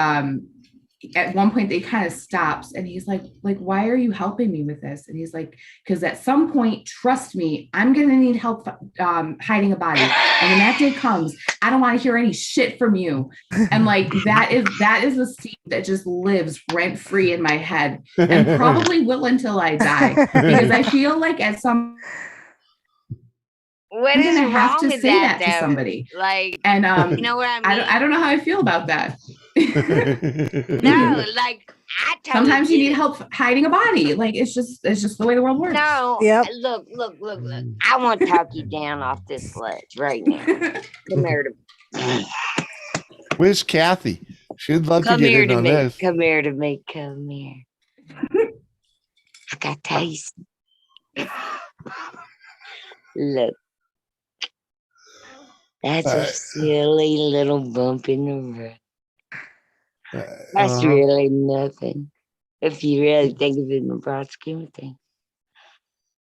at one point they kind of stops and he's like, why are you helping me with this? And he's like, because at some point, trust me, I'm going to need help hiding a body. And when that day comes, I don't want to hear any shit from you. And like, that is a scene that just lives rent free in my head and probably will until I die. Because I feel like at some What I'm is gonna have wrong to with say that though? to somebody. Like, and you know what I mean? I don't know how I feel about that. No, like I totally Sometimes you get need it. help hiding a body. Like it's just the way the world works. No, Yep. look. I want to talk you down off this ledge right now. Come here to Where's Kathy? She'd love Come to get here in to on me. this. Come here to me. Come here. I got taste. Look. That's a silly little bump in the road. That's really nothing. If you really think of it in the broad scheme of things.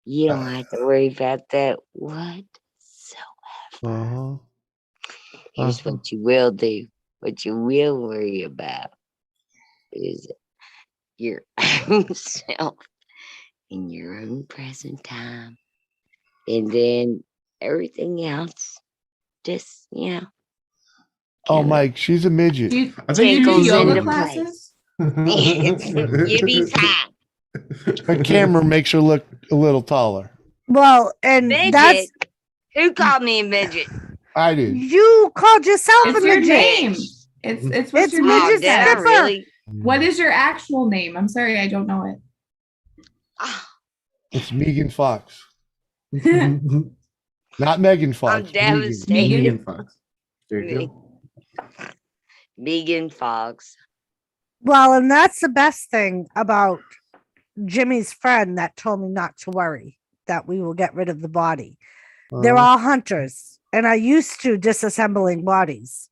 You don't have to worry about that whatsoever. Here's what you will do. What you will worry about is your own self in your own present time. And then everything else, just, Oh, Mike, she's a midget. I think you do tinkles yoga into classes. You'd be fine. Her camera makes her look a little taller. Well, and Midget? that's Who called me a midget? I did. you called yourself It's a your midget. name. It's what's It's your Oh, midget did I stripper. really? What is your actual name? I'm sorry, I don't know it. It's Megan Fox. Not Megan Fox. I'm devastated. Megan Fox. There you go. Megan Fox. Well, and that's the best thing about Jimmy's friend that told me not to worry, that we will get rid of the body. They're all hunters, and I used to disassembling bodies.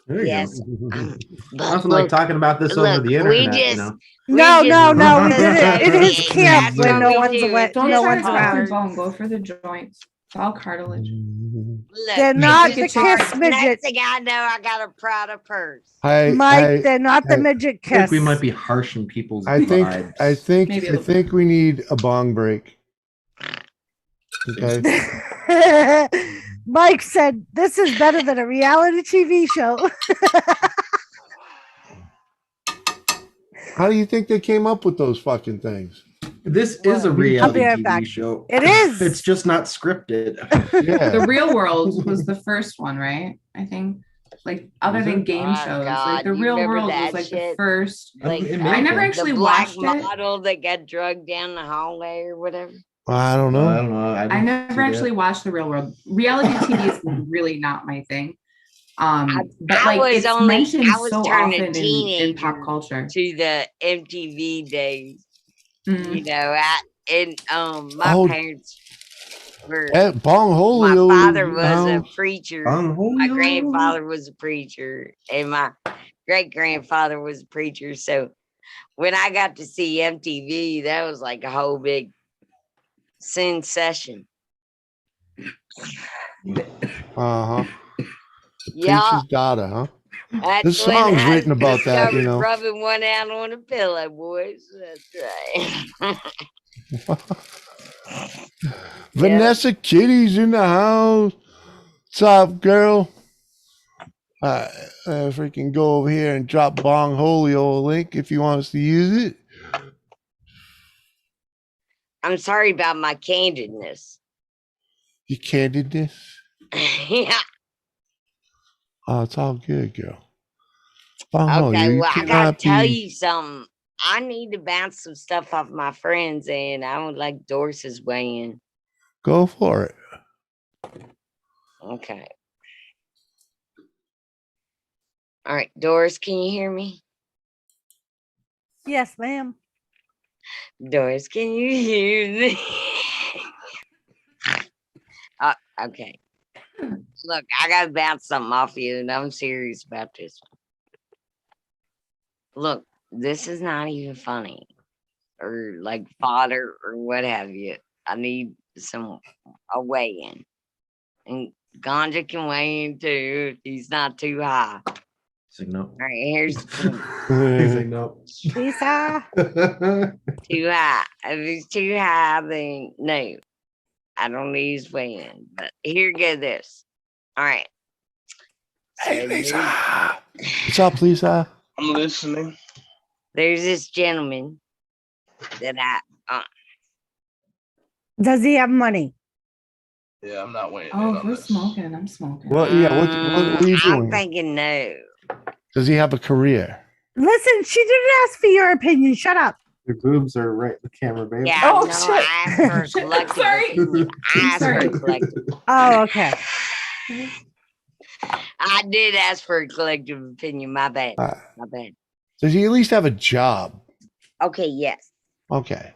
There you Yes. go. But Nothing like look, talking about this over look, the we internet, just- you know. No, just- we did it in his That's camp what when no we one's do. away, Don't no try to one's go for the around. bone. Go for the joints. It's all cartilage. Look, They're I not just the farted. kiss midget. Next thing I know, I got a Prada purse. Mike, they're not the midget I think kiss. we might be harshing people's I think vibes. Maybe a I little think we need a bong break. Okay. Mike said, "This is better than a reality TV show." How do you think they came up with those fucking things? This is a I'll reality be right TV back. show. It is. It's just not scripted. Yeah. The Real World was the first one, right? I think. Like other Was than it? game Oh, shows, God, like the you Real remember World that was like the shit? first. Like, It I may never have. actually the black watched it. model that got drugged down the hallway or whatever. I don't know. I don't know. I never actually watched the Real World. Reality TV is really not my thing. But I like was it's only- mentioned I was so turning often in teenager pop culture. To the MTV days, Mhm. you know, my Oh. parents For That my Bongholio. father was a preacher. My Bongholio. grandfather was a preacher, and my great grandfather was a preacher. So when I got to see MTV, that was like a whole big sensation. Uh-huh. Yeah, Preacher's daughter, huh? that's The when song's I written about that, you discovered know. rubbing one out on a pillow, boys. That's right. Vanessa Kitty's in the house. What's up, girl? Freaking go over here and drop Bongholio link if you want us to use it. I'm sorry about my candidness. You candidness? Yeah. Oh, it's all good, girl. Bongholio, Okay, you well, I gotta cannot tell be. you something. I need to bounce some stuff off my friends, and I would like Doris's weigh in. Go for it. Okay. All right, Doris, can you hear me? Yes, ma'am. Doris, can you hear me? Okay. Look, I gotta bounce something off you, and I'm serious about this. Look, this is not even funny or like fodder or what have you. I need a weigh in. And Ganja can weigh in too if he's not too high. He's like, no. All right, here's the thing. He's like, no. Lisa. Too high. If he's too high, then no. I don't need his weigh in. But here go this. All right. Hey, So Lisa. What's up, Lisa? I'm listening. there's this gentleman that Does he have money? Yeah, I'm not waiting. Oh, we're smoking. I'm smoking. What? Yeah. What are you I'm doing? thinking no. Does he have a career? Listen, she didn't ask for your opinion. Shut up. Your boobs are right in the camera, baby. Yeah, Oh, no, shit. I asked for a Shit, I'm collective sorry. opinion. I I'm asked for a sorry. collective. Oh, okay. I did ask for a collective opinion. My bad. Uh, My bad. Does he at least have a job? Okay, yes. Okay.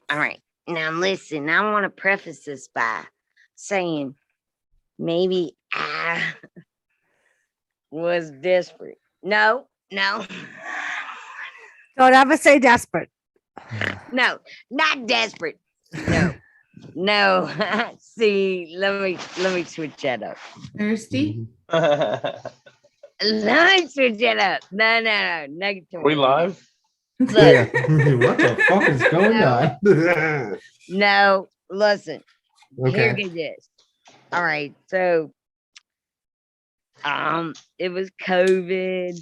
All right. Now listen, I want to preface this by saying maybe I was desperate. No. Don't ever say desperate. No, not desperate. No. See, let me switch that up. Thirsty? Let me switch that up. No, negative. We live? Look, What the fuck is going on? no, listen. Here Okay. it is. All right, so it was COVID,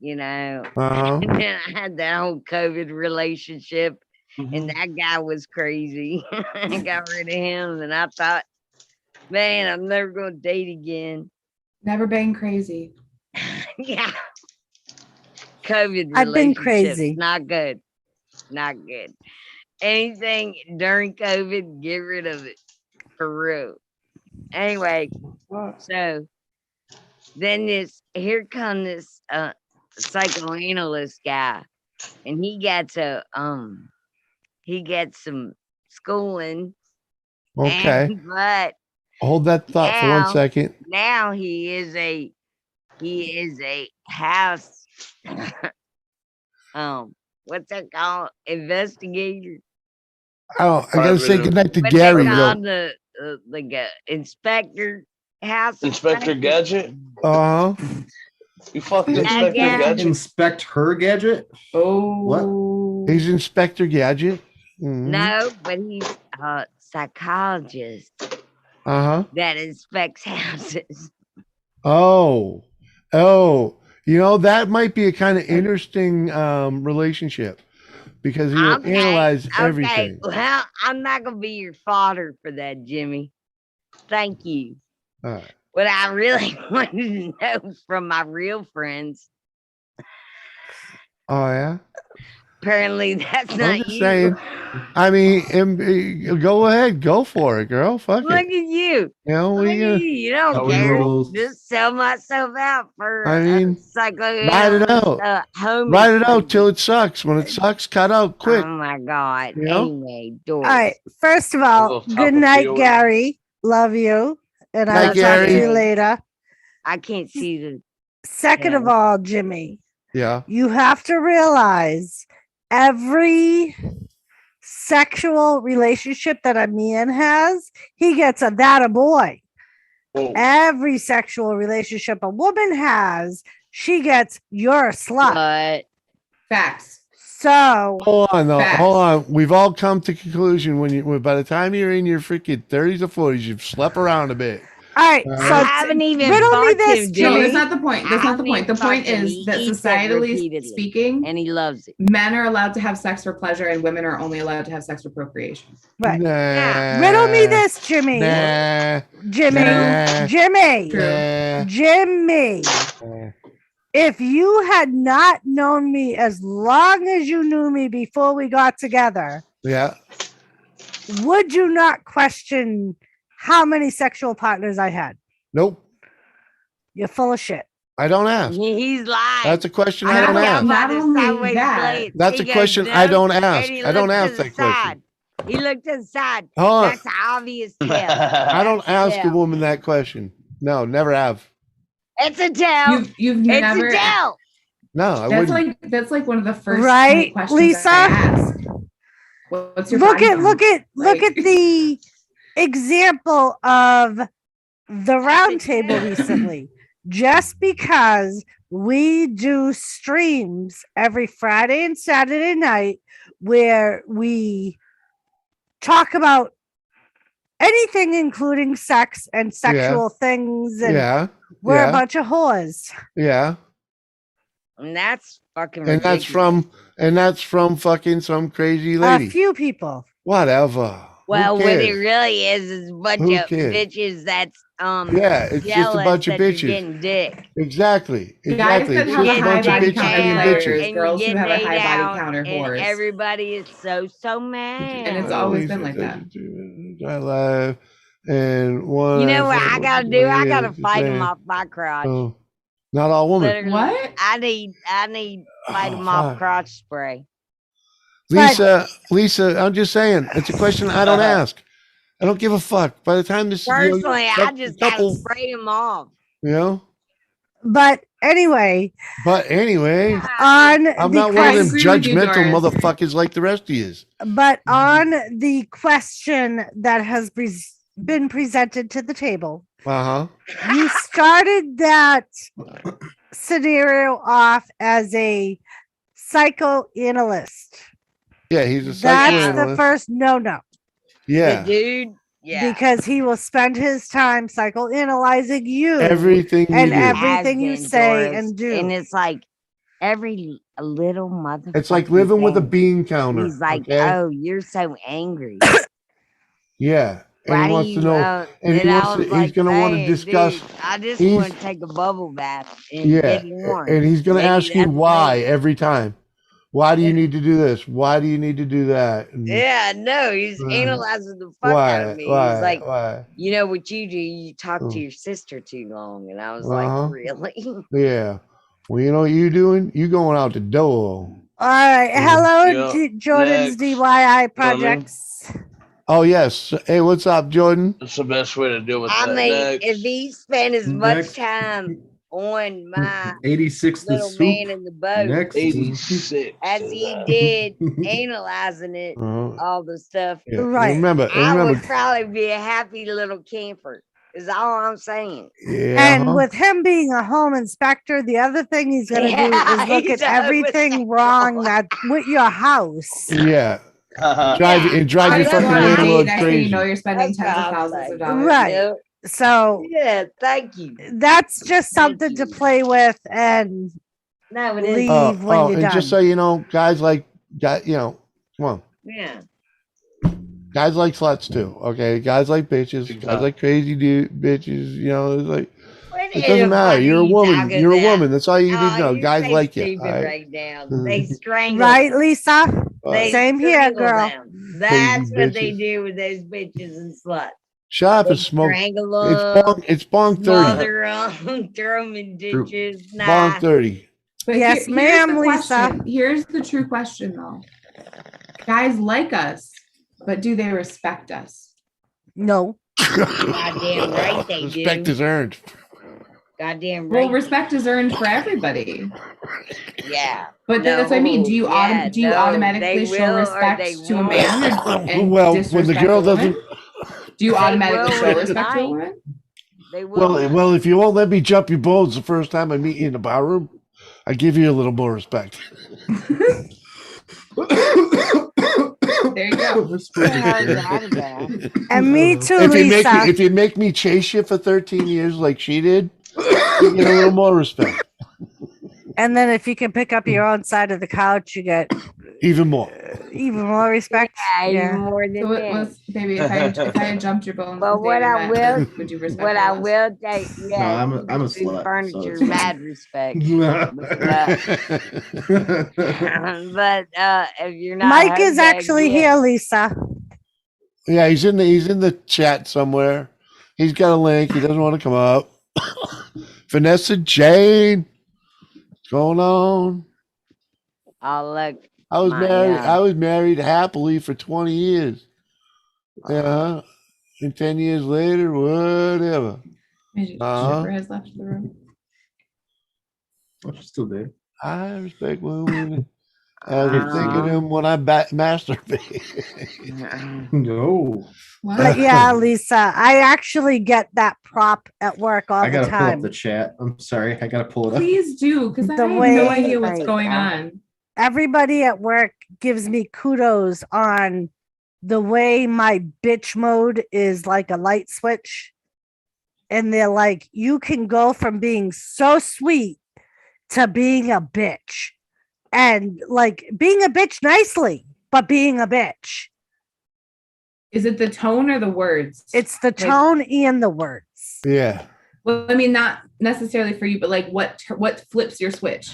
you know, Uh-huh. and then I had that whole COVID relationship, Mm-hmm. and that guy was crazy. I got rid of him, and I thought, man, I'm never gonna date again. Never been crazy. Yeah. COVID I've been relationships, crazy. not good. Not good. Anything during COVID, get rid of it. For real. Anyway, so then here come this psychoanalyst guy, and he gets some schooling. Okay. But Hold that thought for 1 now- second. now he is a house what's that called? Investigator. Oh, I gotta say Private- goodnight to What Gary. they call Though. the inspector house Inspector Gadget? Uh-huh. You fucked Yeah, Inspector yeah. Gadget? Inspect her gadget? Oh. He's Inspector Gadget. Mhm. No, but he's a psychologist Uh-huh. that inspects houses. Oh. You know, that might be a kind of interesting relationship because he'll analyze everything. Well, I'm not gonna be your fodder for that, Jimmy. Thank you. All right. What I really wanted to know from my real friends, Oh, yeah? apparently that's I'm not just you. saying. I mean, go ahead. Go for it, girl. Fuck Look it. at you. You know, Look we at gonna you don't How care. rules. Just sell myself out for I mean, ride it out. home ride it out improvement. till it sucks. When it sucks, cut out quick. Oh my God. You know? Anyway, All Doris. right. First of A all, little good night, Tapatio. Gary. love you. And Night, I'll talk to Gary. you later. I can't see the. Second of Yeah. all, Jimmy, Yeah. you have to realize every sexual relationship that a man has, he gets a that a boy. Whoa. Every sexual relationship a woman has, she gets you're a slut. But Facts. So Hold on, though. Facts. Hold on. We've all come to conclusion by the time you're in your freaking 30s or 40s, you've slept around a bit. all right, All so I haven't even riddle me fucked this, him, No, Jimmy. that's not the point. That's not the point. The point Fucking is that eats it societally repeatedly. speaking, and he loves it. men are allowed to have sex for pleasure and women are only allowed to have sex for procreation. Right. Nah. Riddle me this, Jimmy. Nah. Jimmy. Nah. Jimmy. True. Nah. Jimmy. Nah. If you had not known me as long as you knew me before we got together, Yeah. would you not question how many sexual partners I had? Nope. You're full of shit. I don't ask. He's lying. That's a question I Not don't only- ask. not only that, That's a question I don't ask. I don't ask that question. He looked to the side. Hold on. That's obvious tell. I don't ask a tell. woman that question. No, never have. It's a tell. You've It's never. a tell. No, I That's wouldn't. that's like one of the first Right, questions Lisa? I ask. What's your Look body at count? look at look Like- at the example of the round table recently. Just because we do streams every Friday and Saturday night where we talk about anything including sex and sexual things, and Yeah. we're yeah. a bunch of whores. Yeah. And that's fucking And ridiculous. that's from fucking some crazy A lady. few people. Whatever. Who Well, what it cares? really is a bunch Who of cares? bitches that's Yeah, it's just a jealous bunch of that you're bitches. getting dick. Exactly. Guys Exactly. that It's have just a a high bunch of body bitches count being are bitches. players. And Girls you who get have a made high body out, count are and whores. everybody is so mad. And it's always been like that. I live and one. You know what I gotta do? I gotta fight him saying, off my crotch. Oh, not all women. Literally, What? I need fight Oh, him off fuck. crotch spray. Lisa, I'm just saying, it's a question I don't ask. I don't give a fuck. By the time this, Personally, I just gotta couple, spray him off. you know. But anyway, But anyway, on I'm the not one of them agree with you, judgmental Doris. motherfuckers like the rest of you. But on the question that has been presented to the table, Uh huh. you started that scenario off as a psychoanalyst. Yeah, he's a That's the psychoanalyst. first no. The Yeah, dude, yeah. Because he will spend his time psychoanalyzing you everything you and do. everything you Has been, say Doris, and do. And it's like every little mother. It's like living with a bean counter. He's like, okay? oh, you're so angry. Yeah, and Why he do wants you? to know. And then he I wants was to, like, he's going to want to "Man, discuss. dude, I just he's- want to take a bubble bath and Yeah, get warm. and he's going to Maybe ask you that's why it. every time. Why do you need to do this? Why do you need to do that? And Yeah, no, he's Uh, analyzing the fuck out of me. Why? He's like, Why? you know what you do? You talk Oh. to your sister too long. And I was Uh-huh. like, really? Yeah. Well, you know what you doing? You going out the door. All right. Yeah. Hello, Yeah, Jordan's next. DIY know what I mean? projects. Oh yes. Hey, what's up, Jordan? That's the best way to deal with I that. mean, Next. if he spent as much Next. time on my 86 the little soup. man in the boat Next. 86. as he did analyzing it, all the stuff, Yeah. Right. Remember, I would probably be a happy little camper. Is all I'm saying. yeah. And with him being a home inspector, the other thing he's going to Yeah, do is look he's at a everything homosexual. wrong that with your house. yeah. Uh-huh. Drive your That's fucking what I Next mean. landlord thing you crazy. know, you're spending That's tens of what I'm thousands saying. of dollars. Right. Yep. So Yeah, thank you. that's just something to you. play with and No, it leave is. when you're and done. just so you know, guys like, come on. Yeah. Guys like sluts too, okay? Guys like bitches. Guys Exactly. like crazy bitches. You know, it's like What it doesn't matter. everybody You're a woman. talking You're a about? woman. That's all you need to Oh, know. you're Guys so like you. stupid all right? right now. They strangle. right, Lisa? They Same here, strangle girl. them. That's Crazy what they bitches. do with those bitches and sluts. Shut up They and smoke. strangle It's them, it's bong 30. smother them, throw them in True. ditches. Bong Nah. 30. But Yes, here's the ma'am, Lisa. question. Here's the true question, though. Guys like us, but do they respect us? No. Goddamn right they Respect do. is earned. Goddamn right. Well, respect is earned for everybody. Yeah. But that's what I mean. Do you do you no, automatically they show will or respect they to a won't. man and Well, when the disrespect girl a woman? doesn't, Do you They automatically will show with respect to a Nite. woman? They will. well, if you won't let me jump your bones the first time I meet you in the bar room, I give you a little more respect. There you go. What the hell is that about? And me too, If you make me chase you for 13 years like she did, you get a little more respect. And then if you can pick up your own side of the couch, you get Even more. even more respect. Even more than So what that. was, baby, if I had jumped your bones But the day what we I met, will, would you respect what me I less? will take, yeah, I'm a food slut, furniture, so it's fine. mad respect. But if you're not, Mike her is bag, actually yeah. here, Lisa. Yeah, he's in the chat somewhere. He's got a link. He doesn't want to come up. Vanessa Jane, what's going on? Oh look, I was my, married. I was married happily for 20 years. Oh. Yeah, and 10 years later, whatever. Shipper has left the room. Oh, she's still there. I respect women. I was thinking them when I masturbate. No. But yeah, Lisa, I actually get that prop at work all I the gotta pull up time. the chat. I'm sorry. I gotta pull it up. Please do, because I The have no way- idea what's going on. Everybody at work gives me kudos on the way my bitch mode is like a light switch. And they're like, you can go from being so sweet to being a bitch. And like being a bitch nicely, but being a bitch. Is it the tone or the words? It's the tone and the words. Yeah. Well, I mean, not necessarily for you, but like what flips your switch?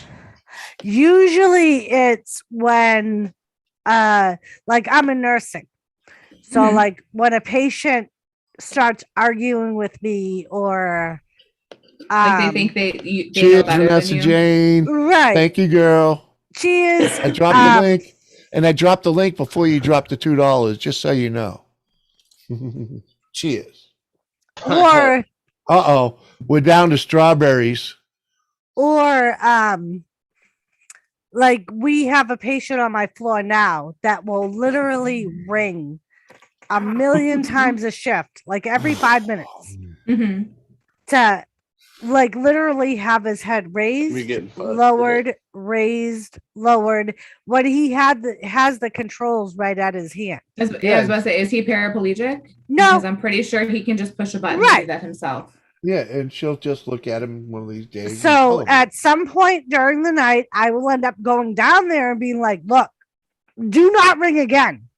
Usually it's when like I'm in nursing. So Mhm. like when a patient starts arguing with me or Like they think they know Cheers, better Vanessa than you. Jane. Right. Thank you, girl. Cheers. I dropped the link, and I dropped the link before you dropped the $2, just so you know. Cheers. Or we're down to strawberries. or like we have a patient on my floor now that will literally ring a million times a shift, like every 5 minutes, Mhm. to like literally have his head raised, lowered, raised, lowered, when he has the controls right at his hand. I was about to say, is he paraplegic? No. Because I'm pretty sure he can just push a button and do that himself. Yeah, and she'll just look at him one of these days. and So tell him. at some point during the night, I will end up going down there and being like, look, do not ring again.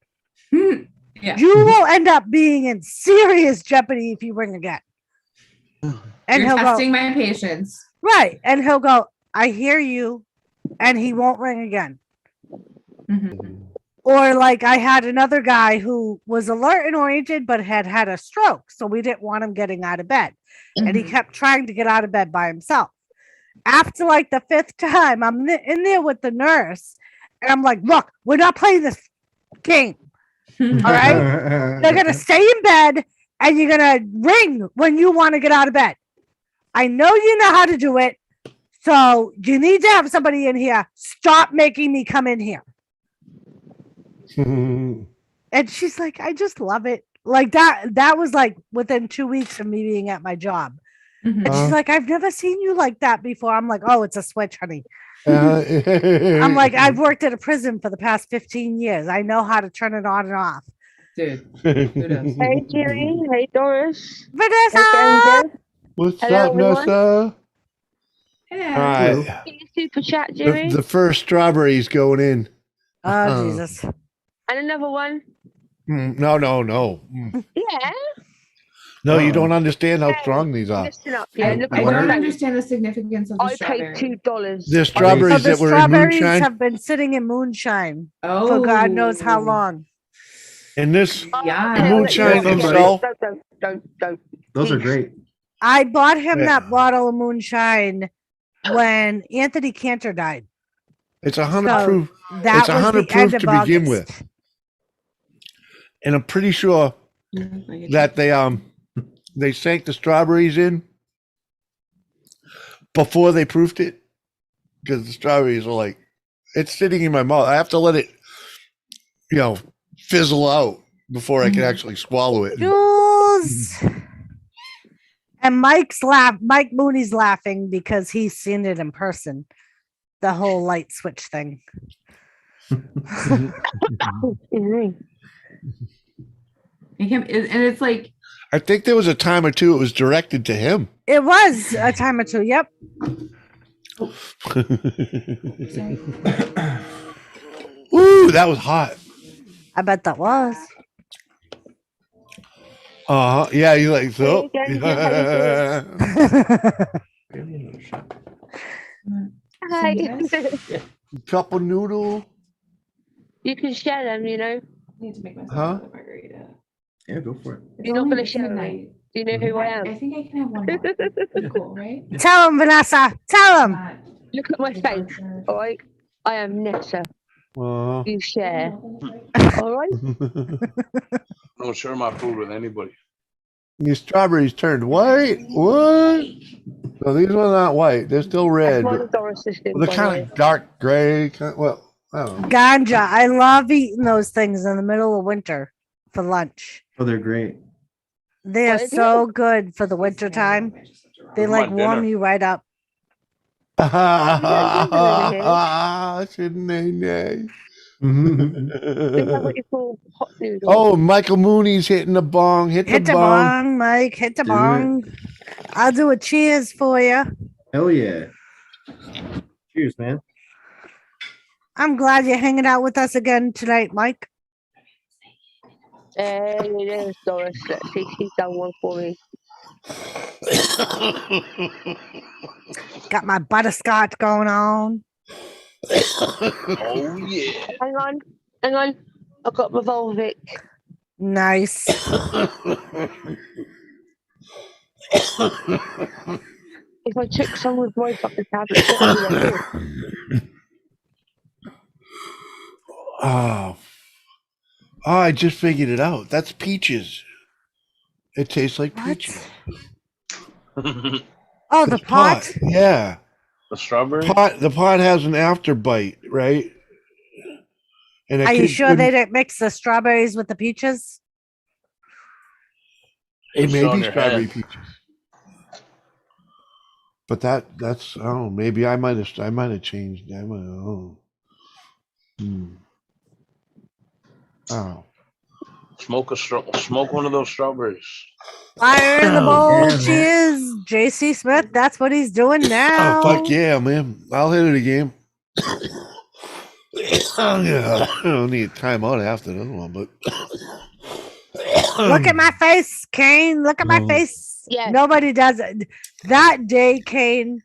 Yeah. You will end up being in serious jeopardy if you ring again. And You're he'll testing go, my patience. right. And he'll go, I hear you. And he won't ring again. Mhm. Or like I had another guy who was alert and oriented, but had had a stroke. So we didn't want him getting out of bed. And he kept trying to get out of bed by himself. After like the 5th time, I'm in there with the nurse. And I'm like, look, we're not playing this game. All right. They're going to stay in bed and you're going to ring when you want to get out of bed. I know you know how to do it. So you need to have somebody in here. Stop making me come in here. And she's like, I just love it. Like that was like within 2 weeks of me being at my job. And she's like, I've never seen you like that before. I'm like, oh, it's a switch, honey. I'm like, I've worked at a prison for the past 15 years. I know how to turn it on and off. Dude. Hey, Jerry. Hey, Doris. Vanessa. What's Hello, up, everyone. Nessa? Yeah. All right. Can you super chat, Jerry? The first strawberry's going in. Oh, Jesus. And another one. No. Yeah. No, you don't understand how strong these are. Listen up, yeah. Look I what don't I'm saying. understand the significance of the I strawberry. paid $2. They're strawberries So the that were in strawberries moonshine. have been sitting in moonshine Oh. for God knows how long. And this, Yeah. the moonshine himself. Don't. Those are great. I bought him that bottle of moonshine when Anthony Cantor died. It's 100 So proof. that It's was 100 the proof end to of begin August. with. And I'm pretty sure that they they sank the strawberries in before they proofed it because the strawberries are like, it's sitting in my mouth. I have to let it, fizzle out before I can actually swallow it. Jules. And Mike Mooney's laughing because he's seen it in person. The whole light switch thing. And it's like, I think there was a time or two it was directed to him. It was a time or two. Yep. Ooh, that was hot. I bet that was. Yeah, you like so. Hi. Cup of noodle. You can share them, you know. I need to make myself Huh? another margarita. Yeah, go for it. You're not going to share them. Do you know who I I am? think I can have one more. That's cool, right? Tell him, Vanessa. Tell him. Look at my face. All right. I am Nessa. You share. All right. Don't share my food with anybody. These strawberries turned white. What? No, these are not white. They're still red. That's one But of Doris' sisters, they're by the kind way. of dark gray. Well, I don't know. Ganja. I love eating those things in the middle of winter for lunch. Oh, they're great. They are What is so good for the winter time. They Where's my like warm dinner? you right up. Shouldn't they? We have what you call hot noodles. Oh, Michael Mooney's hitting the bong. Hit Hit the the bong. bong, Mike. Hit the Do it. bong. I'll do a cheers for you. Hell yeah. Cheers, man. I'm glad you're hanging out with us again tonight, Mike. There's Doris. Let's see, she's done one for me. Got my butterscotch going on. Oh yeah. Hang on. I got my Volvic. Nice. If I took some of my fucking tablets, what would I do? Oh, I just figured it out. That's peaches. It tastes like peaches. Oh, the pot? Yeah. The strawberry? The pot has an after bite, right? And Are you sure they didn't mix the strawberries with the peaches? It It's may on be your strawberry hand. peaches. But that's maybe I might have changed. Oh. Smoke one of those strawberries. Fire in the bowl. Yeah, man. Cheers. JC Smith, that's what he's doing now. Oh, fuck yeah, man. I'll hit it again. Yeah, I don't need time out after this one, but Look at my face, Kane. Look at my face. Yes. Nobody does it. That day, Kane,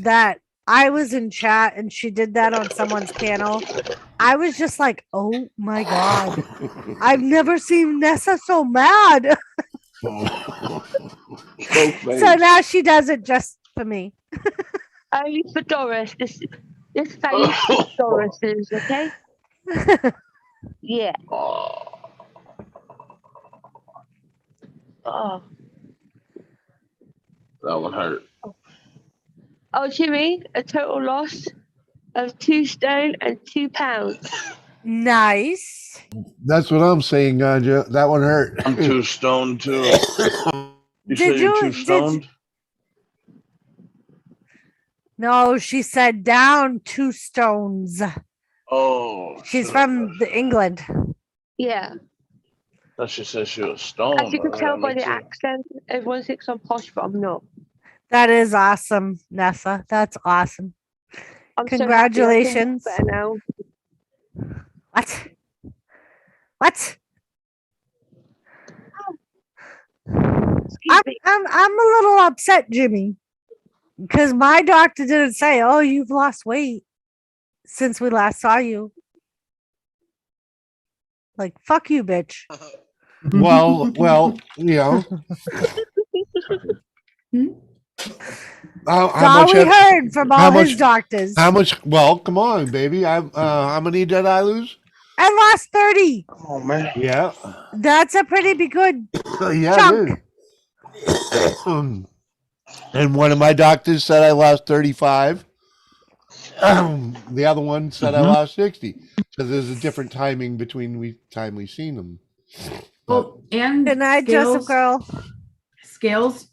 that I was in chat and she did that on someone's panel. I was just like, oh my God. I've never seen Nessa so mad. So now she does it just for me. Only for Doris. This face is Doris's, okay? Yeah. Oh. That one hurt. Oh, Jimmy, a total loss of 2 stone and 2 pounds. Nice. that's what I'm saying, Ganja. That one hurt. I'm 2 stoned too. You Did said you're you- 2 did- stoned? No, she said down 2 stones. Oh. She's shit. from England. Yeah. Thought she said she was stoned. As you can but tell that by the makes it- accent, everyone thinks I'm posh, but I'm not. That is awesome, Nessa. That's awesome. I'm Congratulations. So happy I can walk better now. What? What? Excuse me. I'm a little upset, Jimmy, because my doctor didn't say, "Oh, you've lost weight since we last saw you." Like, fuck you, bitch. Well, How That's all much we have- heard from how all his much- doctors. How much? Well, come on, baby. How many did I lose? I lost 30. Oh man. Yeah. That's a pretty good. Yeah, Chunk. it is. And one of my doctors said I lost 35. The other one said I lost 60. So there's a different timing between time we seen them. Well, and Good night, Joseph scales, girl. scales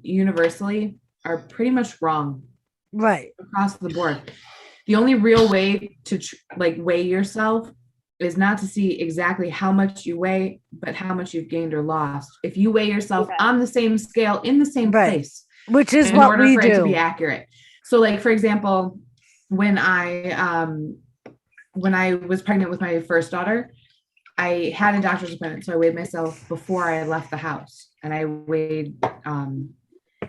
universally are pretty much wrong Right. across the board. The only real way to weigh yourself is not to see exactly how much you weigh, but how much you've gained or lost. If you weigh yourself on the same scale in the same place, which is in what order we for it to do. be accurate. So, like for example, when I was pregnant with my first daughter, I had a doctor's appointment, so I weighed myself before I left the house, and I weighed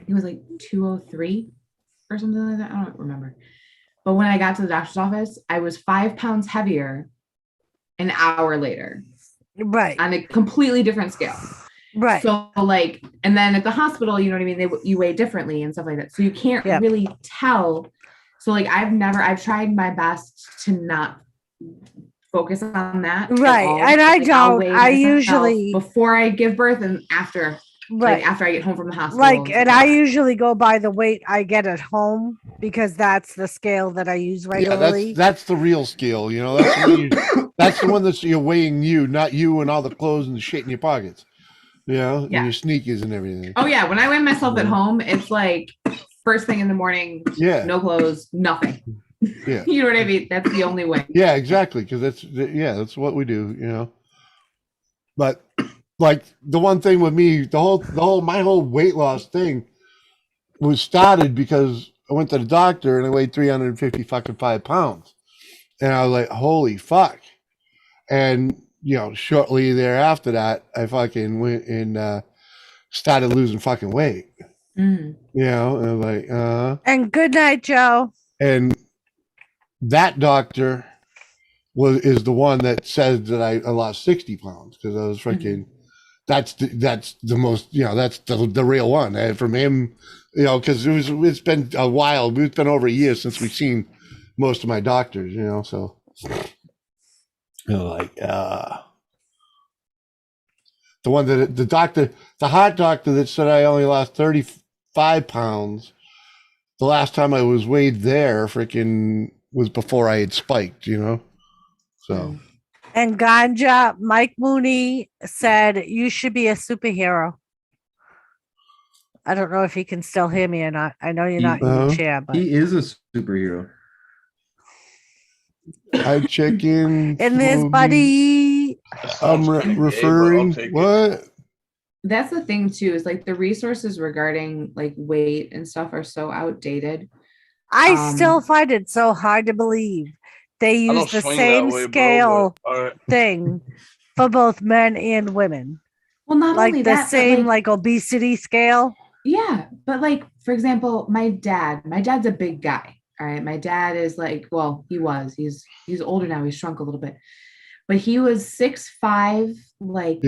it was like 203 or something like that. I don't remember. But when I got to the doctor's office, I was 5 pounds heavier an hour later. Right. On a completely different scale. Right. So like, and then at the hospital, you know what I mean? You weigh differently and stuff like that. So you can't really tell. So like, I've tried my best to not focus on that. Right. And I don't, I usually, before I give birth and after. Right. Like after I get home from the hospital. Like, and I usually go by the weight I get at home because that's the scale that I use regularly. Yeah, that's the real scale, you know. That's the one that's you're weighing you, not you and all the clothes and the shit in your pockets. You know, and your sneakers and everything. Oh yeah, when I weigh myself at home, it's like first thing in the morning, no clothes, nothing. Yeah. You know what I mean? That's the only way. Yeah, exactly. Because that's what we do, you know. But like the one thing with me, my whole weight loss thing was started because I went to the doctor and I weighed 355 pounds. And I was like, holy fuck. And, you know, shortly thereafter that, I fucking went and started losing fucking weight. You know, and I was like, And good night, Joe. And that doctor is the one that says that I lost 60 pounds because I was freaking, that's the most, you know, that's the real one. And from him, you know, because it's been a while. It's been over a year since we've seen most of my doctors, you know, so you know, like the one that the heart doctor that said I only lost 35 pounds. The last time I was weighed there freaking was before I had spiked, you know. So and Ganja, Mike Mooney said you should be a superhero. I don't know if he can still hear me or not. I know you're not in the chair, but he is a superhero. I check in. And this buddy. I'm referring. What? That's the thing too, is like the resources regarding like weight and stuff are so outdated. I still find it so hard to believe they use the same scale thing for both men and women. Well, not like only the that, same like obesity scale. Yeah, but like for example, my dad's a big guy. All right, my dad is like, well, he's older now. He's shrunk a little bit, but he was 6'5", like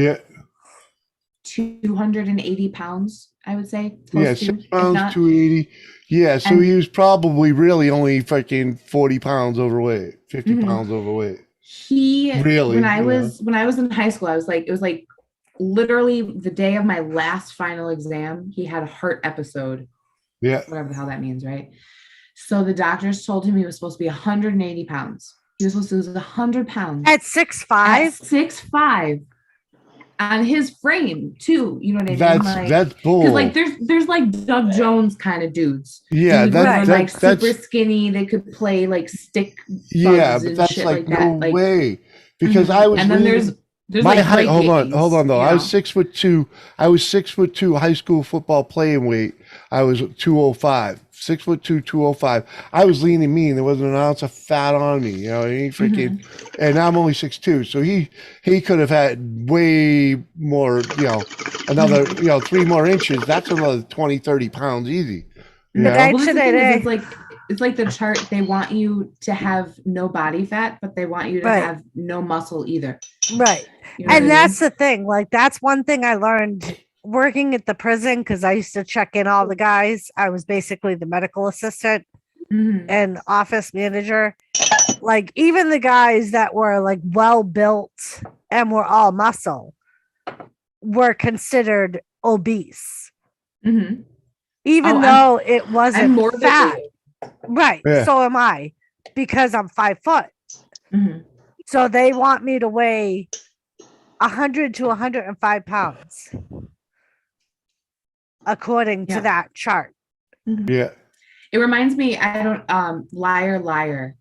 280 pounds, I would say. 6 pounds, 280. Yeah, so he was probably really only fucking 40 pounds overweight, 50 pounds overweight. He really, when I was in high school, it was like literally the day of my last final exam, he had a heart episode. Yeah. Whatever the hell that means, right? So the doctors told him he was supposed to be 180 pounds. He was supposed to lose 100 pounds. At 6'5"? At 6'5". On his frame too, you know what I mean? That's bull. Because like there's like Doug Jones kind of dudes. Yeah, that's like super skinny. They could play like stick. Yeah, but that's like no way. Because I was. And then there's my like height. Hold on though. I was 6'2". I was 6'2" high school football playing weight. I was 205. 6'2", 205. I was lean and mean. There wasn't an ounce of fat on me. You know, he freaking, and I'm only 6'2". So he could have had way more. You know, another 3 more inches. That's another 20, 30 pounds easy. It's like the chart. They want you to have no body fat, but they want you to have no muscle either. Right. You know and that's the thing. Like that's one thing I learned working at the prison, because I used to check in all the guys. I was basically the medical assistant and office manager. Like even the guys that were like well built and were all muscle were considered obese. Mhm. even Oh, though it I'm wasn't more than fat. you. Right. Yeah. So am I, because I'm 5 foot. Mhm. So they want me to weigh 100 to 105 pounds, according to Yeah. that chart. Mhm. Yeah. It reminds me, I don't liar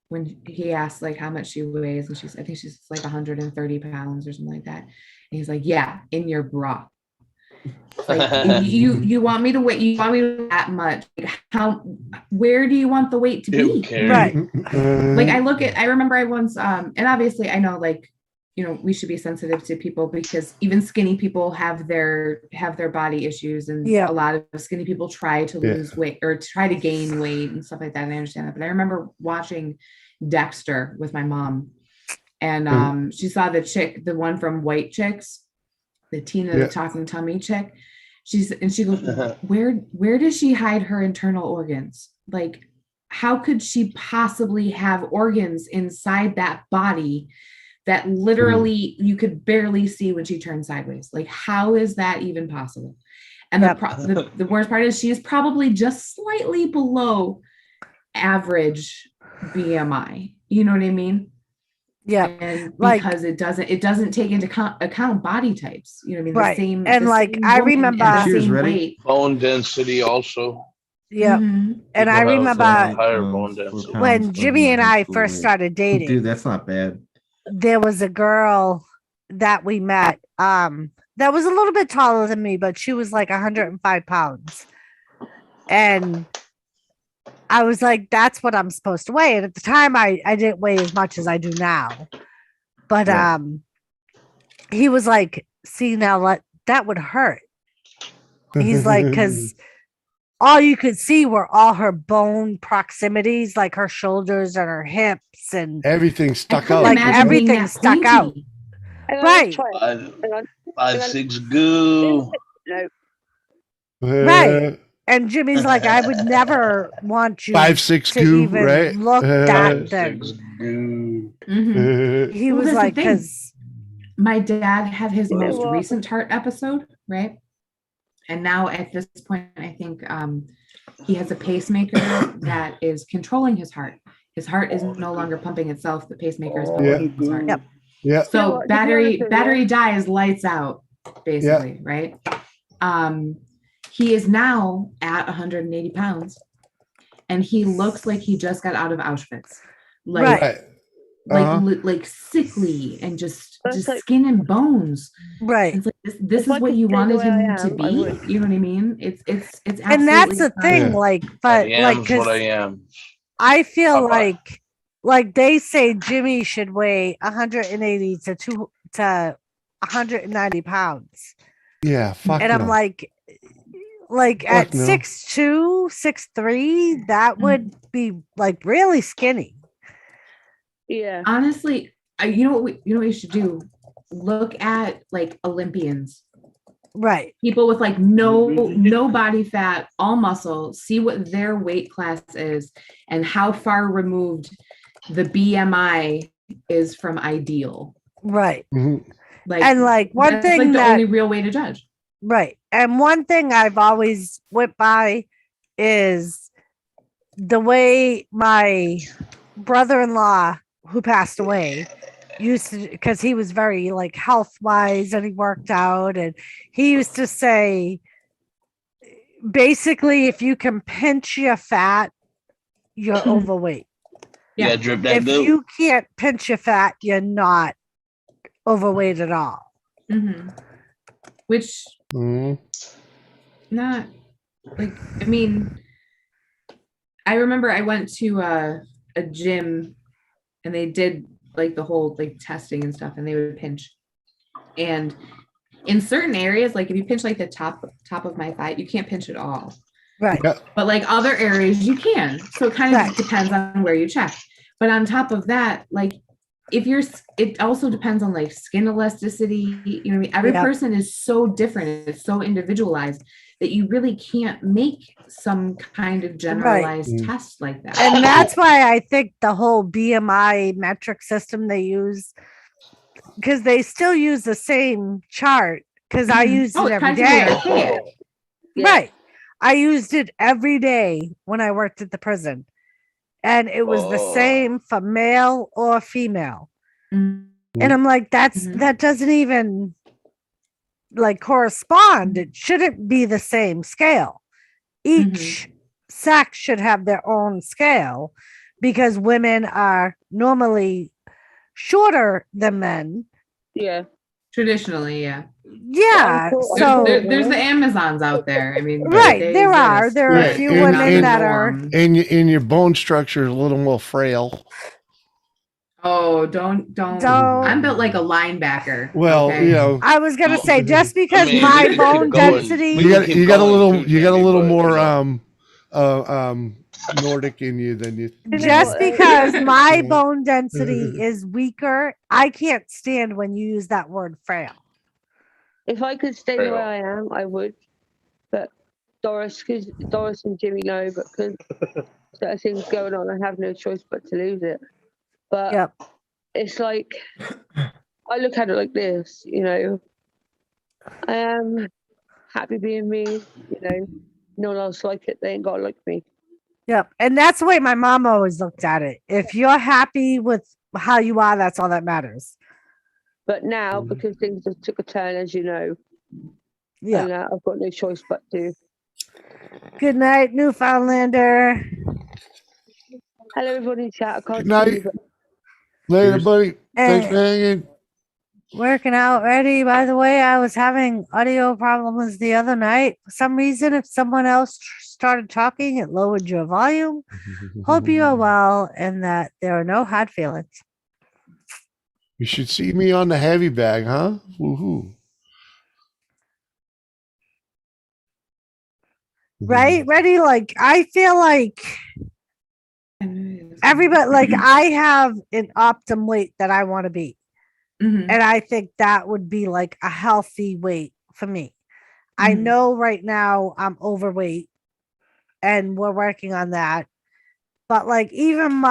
when he asked like how much she weighs, and I think she's like 130 pounds or something like that. And he's like, yeah, in your bra. Like you want me to weigh, you want me to weigh that much. Like, where do you want the weight to Who be? cares? Right. Like I remember I once and obviously I know, like, you know, we should be sensitive to people because even skinny people have their body issues, and Yeah. a lot of skinny people try to lose weight or try to gain weight and stuff like that. And I understand that. But I remember watching Dexter with my mom, and she saw the chick, the one from White Chicks, the Tina the Talking Tummy chick. She goes, where does she hide her internal organs? Like, how could she possibly have organs inside that body that literally you could barely see when she turned sideways? Like, how is that even possible? And the worst part is she is probably just slightly below average BMI. You know what I mean? Yeah. And Like, because it doesn't take into account body types. You know what I mean? Right. The same, And the like, same I woman remember. and the She was same ready. weight. Bone density also. Yeah. Mhm. And I People have, remember higher bone 4 density. pounds when of Jimmy my and high I school first weight. started dating, Dude, that's not bad. there was a girl that we met that was a little bit taller than me, but she was like 105 pounds. And I was like, that's what I'm supposed to weigh. And at the time I didn't weigh as much as I do now. But Right. he was like, see, now that would hurt. He's like, because all you could see were all her bone proximities, like her shoulders and her hips, and everything I stuck couldn't out. like imagine being everything that stuck out. pointy. Hang on, Right. let's try it. Hang on. 5'6" goo. No. Right. And Jimmy's like, I would never want you 5'6" to goo, even right? look that thin. 5'6" goo. Mhm. He Well, was that's the like, thing. because My dad had his You know most what? recent heart episode, right? And now at this point, I think he has a pacemaker that is controlling his heart. His heart is no longer pumping itself. The pacemaker is pumping his heart. Yep. Yeah. So You know what, to be honest with you- battery dies, lights out, basically, right? He is now at 180 pounds, and he looks like he just got out of Auschwitz. Like, Right. like sickly and just That's like- skin and bones. Right. It's like this If is I what could you stay the wanted way I him to am, I be. would. You know what I mean? It's absolutely And that's the thing, Yeah. like, I but like, am's what I because am. I feel Bye-bye. like they say Jimmy should weigh 180 to 190 pounds. Yeah. Fuck And I'm no. like at no. 6'2", 6'3", that would be like really skinny. Yeah. Honestly, you know what we should do? Look at like Olympians, Right. people with like no body fat, all muscle, see what their weight class is and how far removed the BMI is from ideal. Right. Mhm. Like, And like one that's thing like the that only real way to judge. right. And one thing I've always went by is the way my brother-in-law, who passed away, used to, because he was very like health wise and he worked out, and he used to say, basically, if you can pinch your fat, you're overweight. You Yeah. gotta drip that If goat. you can't pinch your fat, you're not overweight at all. Mm-hmm. Which Mhm. not like, I mean, I remember I went to a gym and they did like the whole like testing and stuff, and they would pinch. And in certain areas, like if you pinch like the top of my thigh, you can't pinch at all. Right. Yeah. But like other areas you can. So it kind of just depends on where you check. But on top of that, like if you're, it also depends on like skin elasticity. You know what I mean? Every Yep. person is so different. It's so individualized that you really can't make some kind of generalized Mm. test like that. And that's why I think the whole BMI metric system they use, because they still use the same chart, because I use Oh, it it's every practically day. archaic. Yeah. Right. I used it every day when I worked at the prison. And it was the Oh. same for male or female. Mhm. And I'm like, that doesn't even like correspond. It shouldn't be the same scale. Each sex should have their own scale because women are normally shorter than men. Yeah. Traditionally, yeah. Yeah. So There's the Amazons out there. I mean, right, they there are. exist, There are a but few they're not women the that are. norm. And your bone structure is a little more frail. Oh, don't. Don't. I'm built like a linebacker. Well, okay? you know, I was gonna say just I because mean, we my can bone keep going. density. We you can got keep you got a going little too, you got a Candy, little but, more Nordic in you than you. Just because my Yeah. bone density is weaker, I can't stand when you use that word frail. If I could stay the way I am, I would. But Doris and Jimmy know, but because certain things going on, I have no choice but to lose it. But Yep. it's like I look at it like this, you know. I am happy being me, you know. No one else like it. They ain't gotta like me. Yep. And that's the way my mom always looked at it. If you're happy with how you are, that's all that matters. But now, because things have took a turn, as you know, Yeah. and I've got no choice but to. Good night, Newfoundlander. Hello, everybody in chat. I can't Good night. see you, but Later, Cheers. buddy. Thanks Hey. for hanging. Working out ready. By the way, I was having audio problems the other night. For some reason, if someone else started talking, it lowered your volume. Hope you are well and that there are no hard feelings. You should see me on the heavy bag, huh? Woohoo. Right? Ready? Like, I feel like everybody, like, I have an optimum weight that I want to be. Mhm. And I think that would be like a healthy weight for me. I Mhm. know right now I'm overweight and we're working on that. But like even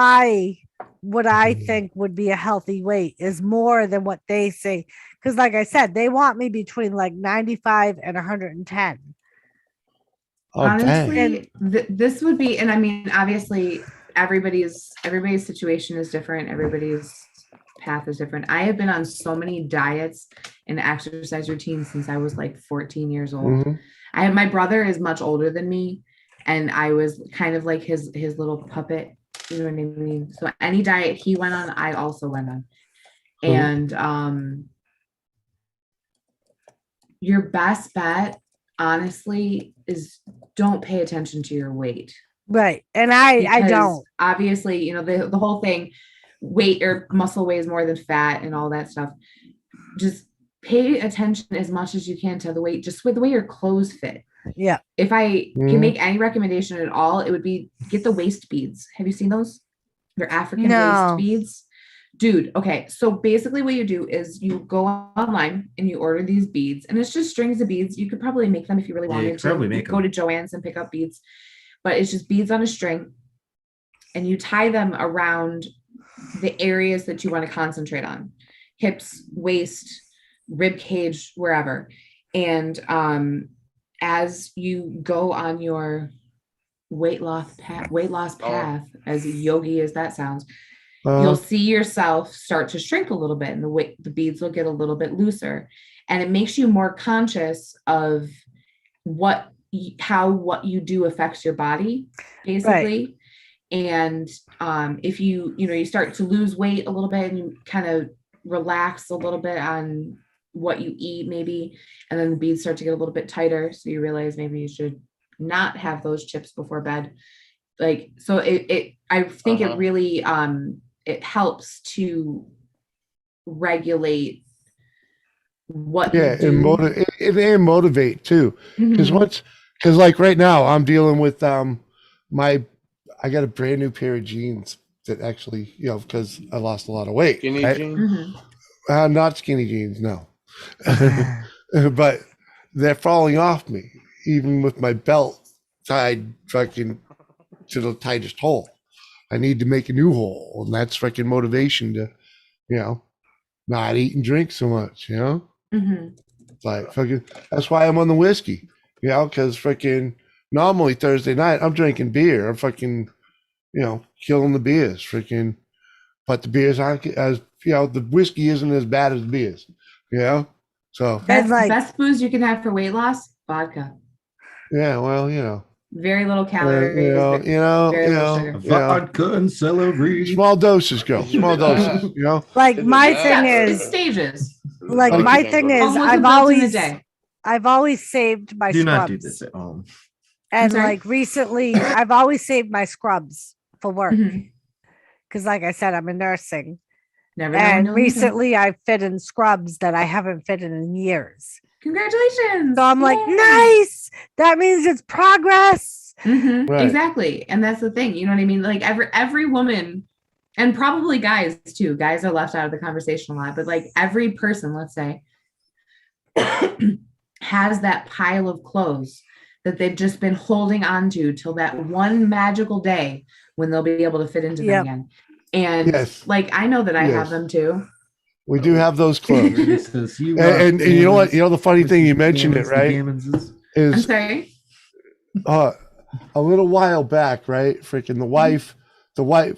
what I think would be a healthy weight is more than what they say. Because like I said, they want me between like 95 and 110. Oh, dang. Honestly, this would be, and I mean, obviously, everybody's situation is different. Everybody's path is different. I have been on so many diets and exercise routines since I was like 14 years old. My brother is much older than me, and I was kind of like his little puppet. You know what I mean? So any diet he went on, I also went on. And your best bet, honestly, is don't pay attention to your weight. Right. And I don't. Obviously, you know, the whole thing, weight or muscle weighs more than fat and all that stuff. Just pay attention as much as you can to the weight, just with the way your clothes fit. Yeah. If I can make any recommendation at all, it would be get the waist beads. Have you seen those? They're African waist beads. Dude, okay. So basically what you do is you go online and you order these beads, and it's just strings of beads. You could probably make them if you really wanted to. probably You make go to Joann's and pick up beads, but it's just beads on a string, and you tie them around the areas that you want to concentrate on: hips, waist, rib cage, wherever. And as you go on your weight loss path, as yogi as that sounds, you'll see yourself start to shrink a little bit, and the beads will get a little bit looser, and it makes you more conscious of how what you do affects your body, basically. Right. And if you start to lose weight a little bit, and you kind of relax a little bit on what you eat, maybe, and then the beads start to get a little bit tighter, so you realize maybe you should not have those chips before bed. Like, so I think it really it helps to regulate what you do. And motivate too. Because like right now I'm dealing with I got a brand new pair of jeans that actually, because I lost a lot of weight. Skinny jeans? Not skinny jeans, no. But they're falling off me, even with my belt tied fucking to the tightest hole. I need to make a new hole, and that's freaking motivation to, not eat and drink so much, It's like fucking. That's why I'm on the whiskey, You know, because freaking normally Thursday night I'm drinking beer. I'm fucking, you know, killing the beers. Freaking, but the beers aren't as, you know, the whiskey isn't as bad as the beers. You know, so Best booze you can have for weight loss: vodka. yeah, well, you know. Very little calories. You know, very little sugar. Vodka and celery. Small doses, girl. Small doses. You know. Like my thing Steps, is stages. like my thing is Almost I've adults in a always day. I've always saved my Do scrubs. not do this at home. And sorry? like recently I've always saved my scrubs for work. Mhm. Because like I said, I'm in nursing. Never know when And you'll need them. recently I fit in scrubs that I haven't fitted in years. Congratulations. So I'm like, Yay. nice. That means it's progress. Mhm. Right. Exactly. And that's the thing. You know what I mean? Like every woman, and probably guys too. Guys are left out of the conversation a lot, but like every person, let's say, has that pile of clothes that they've just been holding on to till that one magical day when they'll be able to fit into them again. And Yes. like I know that I Yes. have them too. We do have those clothes. It says, and you know what? You know the funny thing, you mentioned it, right? I'm Is sorry. a little while back, right? Freaking the wife,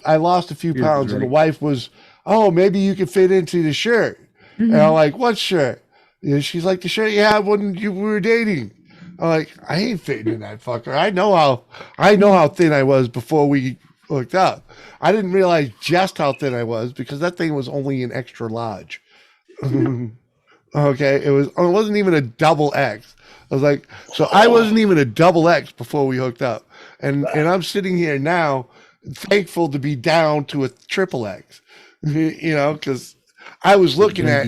I lost a few Yours is pounds, and the ready. wife was, oh, maybe you could fit into the shirt. And I'm like, what shirt? And she's like, the shirt you had when we were dating. I'm like, I ain't fitting in that fucker. I know how thin I was before we hooked up. I didn't realize just how thin I was because that thing was only an extra large. Okay, it wasn't even a double X. I was like, so I wasn't even a double X before we hooked up, and I'm sitting here now, thankful to be down to a triple X. You know, because I was looking at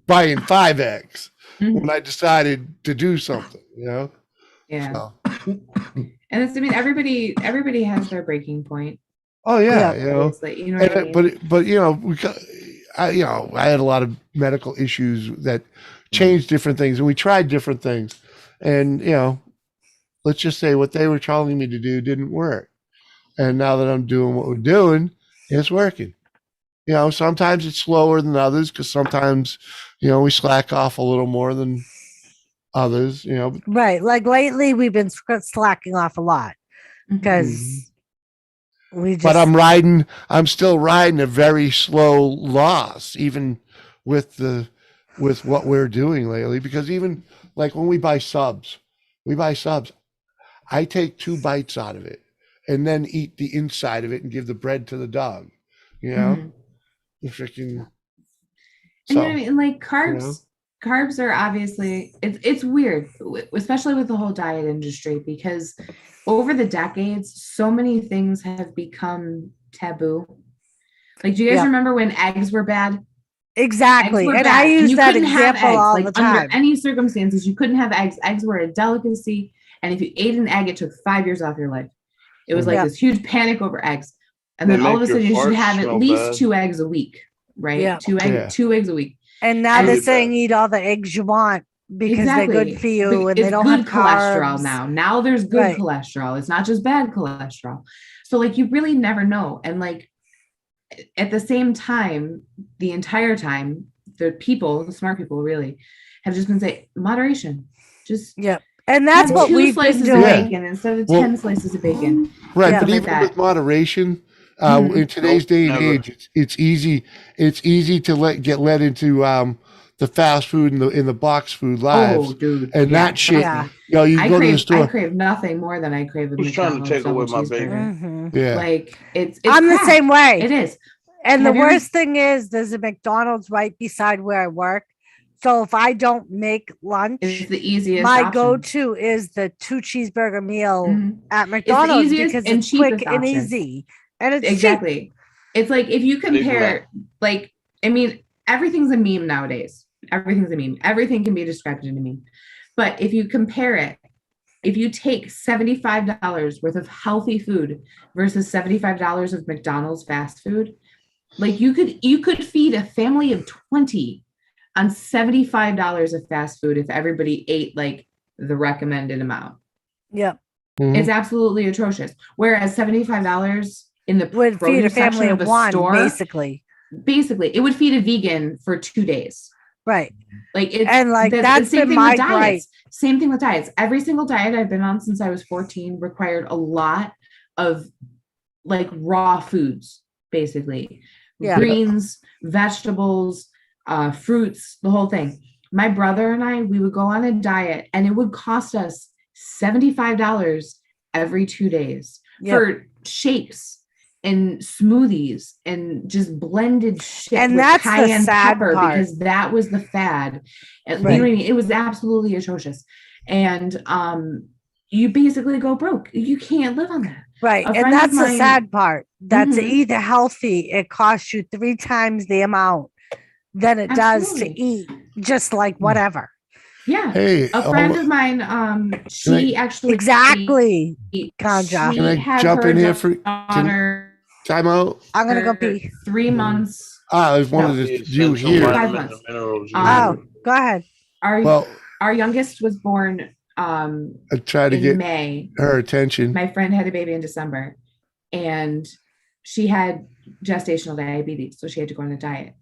buying 5X when I decided to do something. You know. Yeah. So. And it's, I mean, everybody has their breaking point. Oh yeah, you know. Obviously, you know what I mean? But you know, I had a lot of medical issues that changed different things, and we tried different things, and you know, let's just say what they were telling me to do didn't work, and now that I'm doing what we're doing, it's working. You know, sometimes it's slower than others because sometimes, you know, we slack off a little more than others. You know, Right. Like lately we've been slacking off a lot because we just. But I'm still riding a very slow loss, even with what we're doing lately, because even like when we buy subs, I take 2 bites out of it and then eat the inside of it and give the bread to the dog, you know, the freaking. And you know what I mean? Like carbs are obviously, it's weird, especially with the whole diet industry, because over the decades, so many things have become taboo. Like, do you guys remember when eggs were bad? Exactly. Eggs were And bad, I use you that couldn't have example eggs. all Like, the time. under any circumstances, you couldn't have eggs. Eggs were a delicacy. And if you ate an egg, it took 5 years off your life. It was like this huge panic over eggs. And then all of a sudden you should have at least 2 eggs a week, right? Yeah. 2 eggs a week. And now they're saying eat all the eggs you want because they're good for you and they don't have cholesterol carbs. Now there's good cholesterol. It's not just bad cholesterol. So like you really never know. And like at the same time, the entire time, the smart people really have just been saying moderation. Just and that's what 2 we've slices been of doing. bacon instead of 10 slices of bacon. Right, but Like even that. with moderation, in today's day and age, it's easy to get led into the fast food and the box food lives. Oh, dude. And that shit, you know, you go to the store. I crave nothing more than I crave a Who's trying to take away my bacon? Yeah. Like it's I'm crap. the same way. It is. And Have the you ever- worst thing is there's a McDonald's right beside where I work. So if I don't make lunch, it's the easiest my option. go-to is the 2 cheeseburger meal at McDonald's because it's quick and easy. And it's exactly. cheap. It's like if you compare, like, I mean, everything's a meme nowadays. Everything's a meme. Everything can be described in a meme. But if you compare it, if you take $75 worth of healthy food versus $75 of McDonald's fast food, like you could feed a family of 20 on $75 of fast food if everybody ate like the recommended amount. Yep. It's absolutely atrocious. Whereas $75 in the would feed a family of 1, store, basically it would feed a vegan for 2 days. Right. Like it's And like the that's same been thing my with diets. gripe. Same thing with diets. Every single diet I've been on since I was 14 required a lot of like raw foods, basically. Yeah. Greens, vegetables, fruits, the whole thing. My brother and I, we would go on a diet and it would cost us $75 every 2 days for shakes and smoothies and just blended shit And with that's the cayenne sad pepper part. because that was the fad. And Right. you know what I mean? It was absolutely atrocious. And you basically go broke. You can't live on that. Right. A And friend of that's the mine- sad part. That to Mhm. eat healthy, it costs you 3 times the amount than it does Absolutely. to eat just like whatever. Yeah. Hey, A friend of mine, she actually Exactly. Kanja. Can I had jump her in here for daughter time out? I'm gonna go pee. 3 months. I wanted No. to you Essential here. 5 vitamins months. and minerals. Oh, go ahead. Our youngest was born I tried to in get May. her attention. My friend had a baby in December, and she had gestational diabetes, so she had to go on a diet.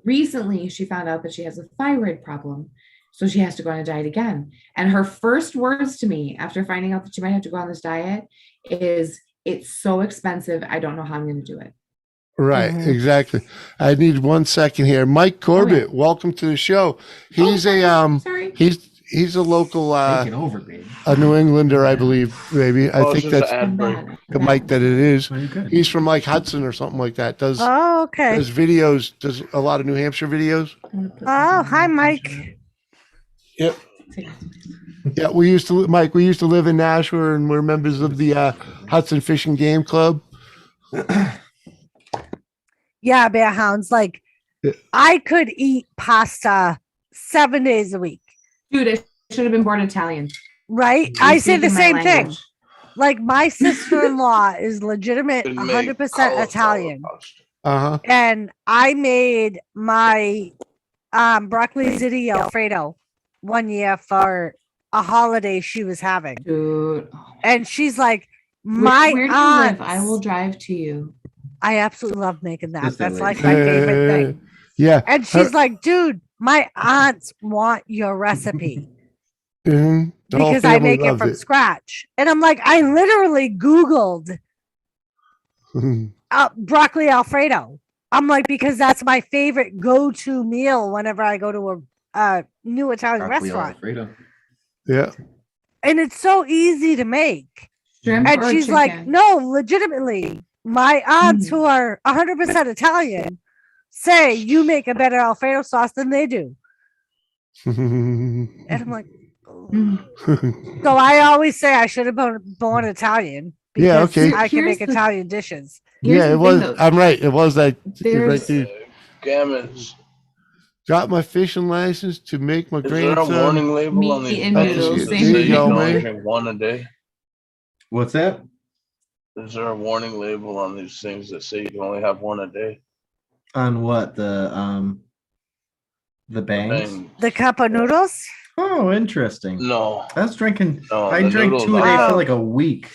Recently, she found out that she has a thyroid problem, so she has to go on a diet again. And her first words to me after finding out that she might have to go on this diet is, "It's so expensive. I don't know how I'm going to do it." Right, exactly. I need 1 second here. Mike Corbett, welcome to the show. He's he's a local Taking over, baby. a New Englander, I believe, maybe. I Oh, it's think just that's an ad break. the Mike that it is. Oh, you're good. He's from like Hudson or something like that. Does okay. does videos, does a lot of New Hampshire videos. Oh, hi, Mike. Yep. Yeah, we used to live in Nashua, and we're members of the Hudson Fish and Game Club. Yeah, Bear Hounds. Like, I could eat pasta 7 days a week. Dude, I should have been born Italian. Right? You're I say the speaking my same thing. language. Like, my sister-in-law is legitimate Could make 100% cauliflower Italian. pasta. And I made my broccoli ziti Alfredo one year for a holiday she was having. Dude. And she's like, my Where do you aunt. live? I will drive to you. I absolutely love making that. Yes, That's that like lady. my favorite thing. Yeah. And she's like, dude, my aunts want your recipe The whole because I family make it loved from scratch. And I'm like, I literally Googled broccoli Alfredo. I'm like, because that's my favorite go-to meal whenever I go to a new Italian Broccoli restaurant. Alfredo. Yeah. And it's so easy to make. Shrimp And or she's chicken? like, no, legitimately, my aunts who are 100% Italian say you make a better Alfredo sauce than they do. And I'm like, so I always say I should have been born Italian because Yeah, okay. I can Here's make the- Italian dishes. Here's Yeah, the it was. thing, though. I'm right. It was that right There's- there. Gammons. Got my fishing license to make my Is there a grandson. warning label on Meat these and things noodles. that There say you you go, can man. only drink one a day? What's that? Is there a warning label on these things that say you can only have one a day? On what? The bangs? Bang. The cup of noodles? Oh, interesting. No. I was drinking. No, I the drank noodles 2 a day I- for like a week.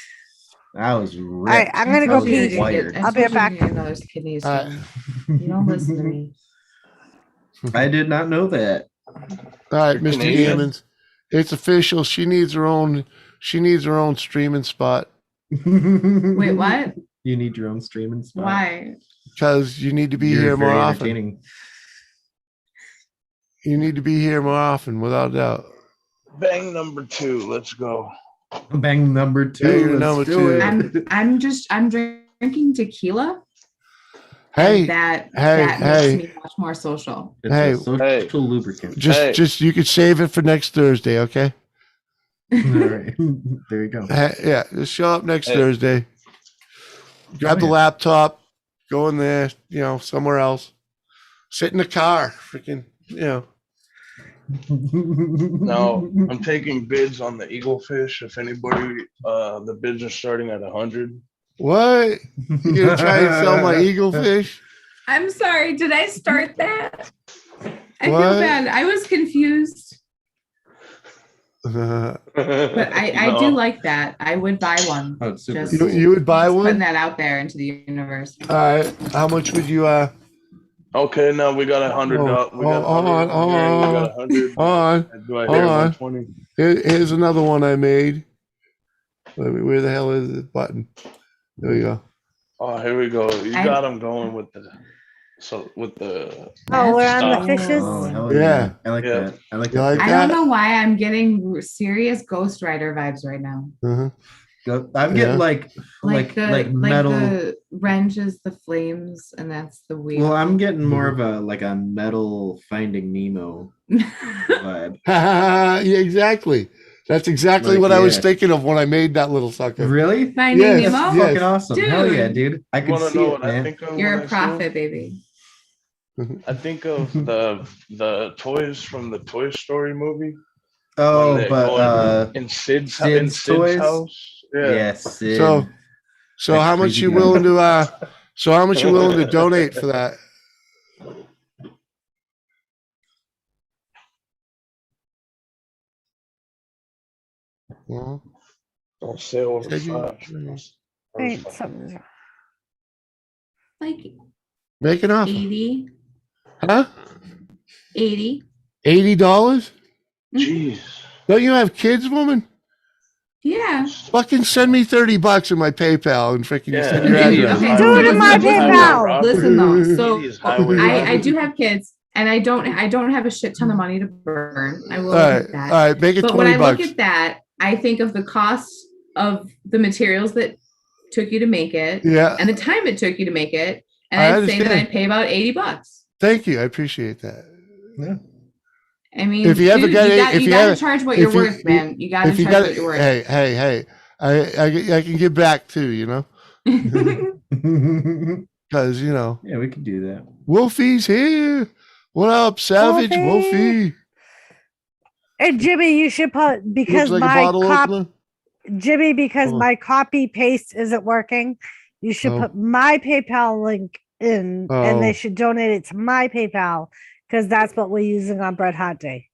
I was ripped. right, I'm gonna I go was pee. wired. I'll be right back. Another's kidneys. Uh, You don't listen to me. I did not know that. All right, You're Mr. Canadian? Gammons. It's official. She needs her own streaming spot Wait, what? You need your own streaming spot. Why? because you need to be You're here more very often. entertaining. You need to be here more often, without doubt. Bang number 2. Let's go. Bang number 2. Bang Let's number do 2. it. I'm drinking tequila. Hey, and that hey. makes me much more social. It's Hey. a social Hey. lubricant. just you could save it for next Thursday, okay? All right. There you go. Yeah, just show up next Hey. Thursday. Grab the yeah. laptop, go in there, somewhere else. Sit in the car, freaking, No, I'm taking bids on the eaglefish. If anybody, the bids are starting at 100. What? You gonna try and sell my eaglefish? I'm sorry. Did I start that? I What? feel bad. I was confused, Uh, but I do like that. I would buy one. Oh, it's super Just cool. you would buy putting one? that out there into the universe. All right. How much would you Okay, now we got $100. We got hold on, hold Gary, we got on, 100. hold on, Do I hold hear on. 120? Here's another one I made. Where the hell is the button? There we go. Oh, here we go. You I- got him going with the Oh, we're on the Stop. fishes. Oh, hell Yeah. yeah. I like Yeah. that. I like You that. like I that? don't know why I'm getting serious Ghost Rider vibes right now. Uh-huh. I'm Yeah. getting like metal. The wrench is the flames, and that's the wheel. Well, I'm getting more of a metal Finding Nemo vibe. Yeah, exactly. That's exactly Like, what I was yeah. thinking of when I made that little sucker. Really? Finding Yes, Nemo. That's yes. fucking awesome. Hell yeah, Dude. dude. I You can want to see know it, what I man. think of? You're when a I see prophet, it? baby. I think of the toys from the Toy Story movie. Oh, when they but go in Sid's toys? house. Yeah. Yes. So That how much crazy you guy. willing to so how much you willing to donate for that? Well, Don't say over Said you- 5. Wait, something's wrong. Like make an offer. 80. Huh? 80. $80? Jeez. Don't you have kids, woman? Yeah. Fucking send me $30 in my PayPal and freaking Yeah. send your Okay, address. okay, Do it in my listen, PayPal. Listen though, so It is highway I robbery. do have kids, and I don't have a shit ton of money to burn. I will All right, admit that. all right, make it But when I $20. look at that, I think of the cost of the materials that took you to make it, Yeah. and the time it took you to make it, and I I'd say that understand. I'd pay about $80. Thank you. I appreciate that. Yeah. I mean, If you ever dude, get it- if you you gotta have- charge what if you're you- worth, man. You gotta If you charge got what you're worth. hey, I can give back too, you know, because Yeah, we could do that. Wolfie's here. What up, Savage Wolfie. Wolfie? And Jimmy, you should put Looks because like a my bottle opener. Jimmy, because Oh. my copy paste isn't working, you should Oh. put my PayPal link in, and Oh. they should donate it to my PayPal because that's what we're using on Bread Hot Day.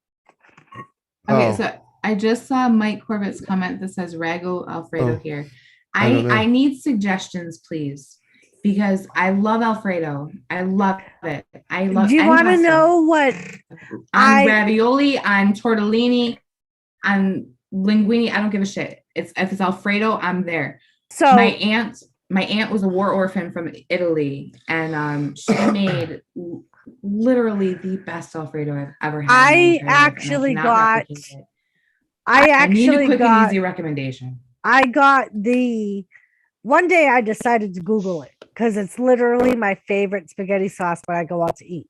Okay, Oh. so I just saw Mike Corbett's comment that says Ragu Alfredo Oh. here. I don't know. I need suggestions, please, because I love Alfredo. I love it. I love. Do you any want to pasta. know what on I- ravioli, on tortellini, on linguine? I don't give a shit. If it's Alfredo, I'm there. so My aunt was a war orphan from Italy, and she made literally the best Alfredo I've ever had. in my I entire life, and actually cannot got replicate it. I need a actually quick and got easy recommendation. I got the one day I decided to Google it because it's literally my favorite spaghetti sauce when I go out to eat.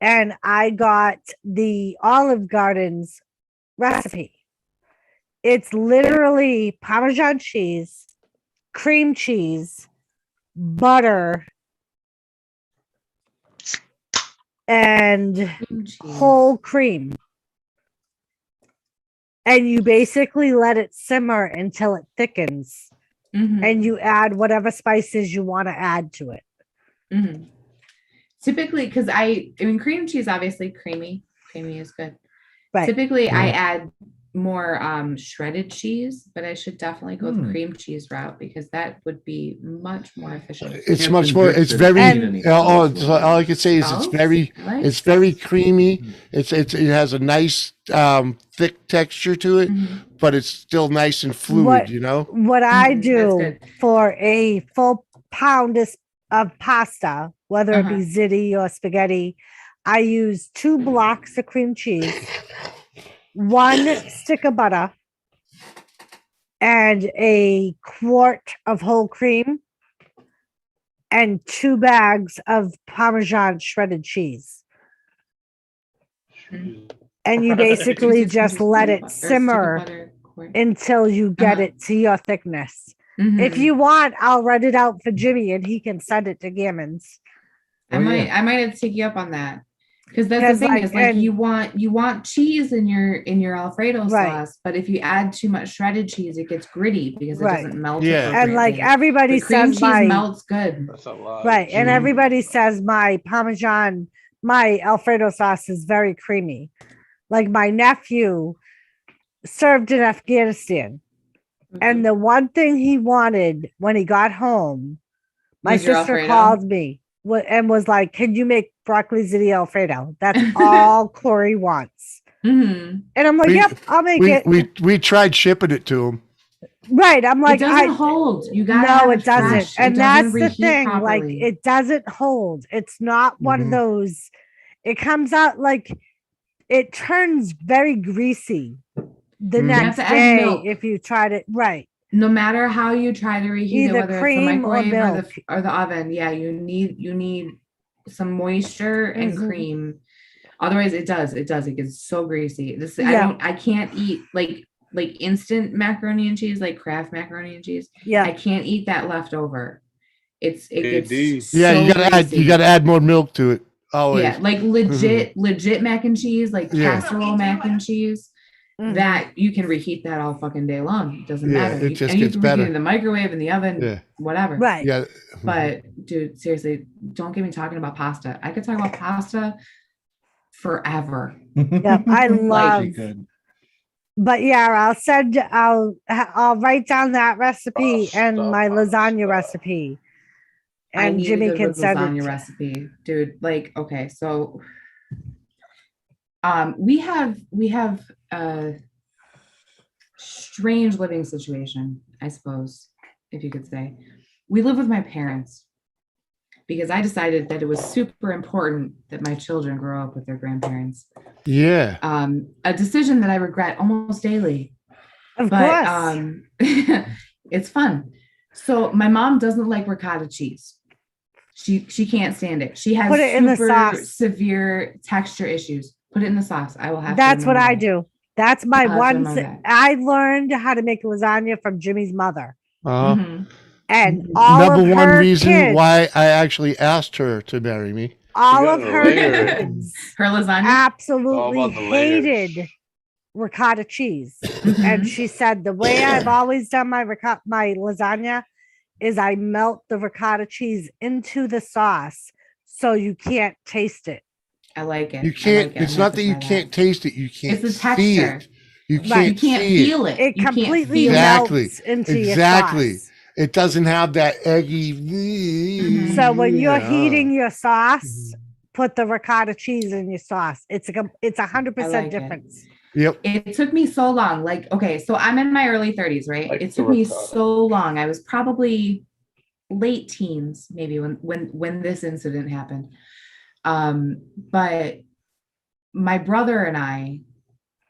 And I got the Olive Garden's recipe. It's literally Parmesan cheese, cream cheese, butter, and Cream cheese. whole cream. And you basically let it simmer until it thickens. Mhm, And you add whatever spices you want to add to it. mhm. Typically, because I mean, cream cheese, obviously creamy is good. Right. Typically, I Yeah. add more shredded cheese, but I should definitely go the cream cheese route because that would be much more efficient. It's Can't much be more. good It's for very. any All sauce. I can say is it's Sauce? very. I like It's very sauce. creamy. It has a nice thick texture to it, Mhm. but it's still nice and fluid. What- You know. What I That's do good. for a full pound of pasta, whether it be ziti or spaghetti, I use 2 blocks of cream cheese, 1 stick of butter, and a quart of whole cream, and 2 bags of Parmesan shredded cheese. And you basically just let it simmer until you get it to your thickness. If you want, I'll write it out for Jimmy and he can send it to Gammons. I might have to take you up on that. Because that's Because, the thing like, is like and- you want cheese in your Alfredo Right. sauce, but if you add too much shredded cheese, it gets gritty because it Right. doesn't melt. Yeah. And like appropriately. everybody The cream says cheese melts good. That's a lot. right, and everybody says my my Alfredo sauce is very creamy. Like my nephew served in Afghanistan, and the one thing he wanted when he got home, my Was your sister Alfredo? called me. and was like, "Can you make broccoli ziti Alfredo?" That's all Corey wants. Mhm. And I'm like, "Yep, I'll make it." We tried shipping it to him. Right. I'm like, it doesn't hold. You gotta no, have it doesn't. fresh. And it that's doesn't the reheat thing. Like, properly. it doesn't hold. It's not one of those. It comes out like it turns very greasy the You have next to add day milk. if you tried it right. No matter how you try to reheat it, Either whether it's the cream or microwave or milk. the oven, yeah, you need some moisture and Mhm. cream. Otherwise, it gets so greasy. This Yeah. I can't eat like instant macaroni and cheese, like Kraft macaroni and cheese. Yeah. I can't eat that leftover. It gets Yeah, so you greasy. gotta add more milk to it. Always. Yeah, like legit mac and cheese, like Yeah. casserole mac and cheese. Mhm. That you can reheat that all fucking day long. It doesn't Yeah, matter. it just and you gets can reheat better. it in the microwave, in the oven, Yeah. whatever. Right. Yeah. But dude, seriously, don't get me talking about pasta. I could talk about pasta forever. Yep. I love. But yeah, I'll write down that recipe and my lasagna recipe. I And need Jimmy a can good send lasagna it. recipe, dude. Like, okay, so we have a strange living situation, I suppose, if you could say. We live with my parents because I decided that it was super important that my children grow up with their grandparents. Yeah. A decision that I regret almost daily. Of But course. it's fun. So my mom doesn't like ricotta cheese. She can't stand it. She has Put it in the super sauce. severe texture issues. Put it in the sauce. I will have That's to what remember I that. do. That's my I'll have to one. remember that. I learned how to make lasagna from Jimmy's mother. Mhm. And all Number of one her reason kids, why I actually asked her to marry me. all of her kids Her lasagna? absolutely hated ricotta cheese. And she said, the way I've always done my lasagna is I melt the ricotta cheese into the sauce so you can't taste it. I like it. You can't. It's not that you can't taste it. You can't. It's the see texture. it. You Right. can't. You can't see feel it. It You can't completely feel it. melts into your sauce. It doesn't have that eggy. So when you're Yeah. heating your sauce, put the ricotta cheese in your sauce. It's 100% like it. difference. Yep. It took me so long. Like, okay, so I'm in my early 30s, right? Like it the took me ricotta. so long. I was probably late teens, maybe when this incident happened. But my brother and I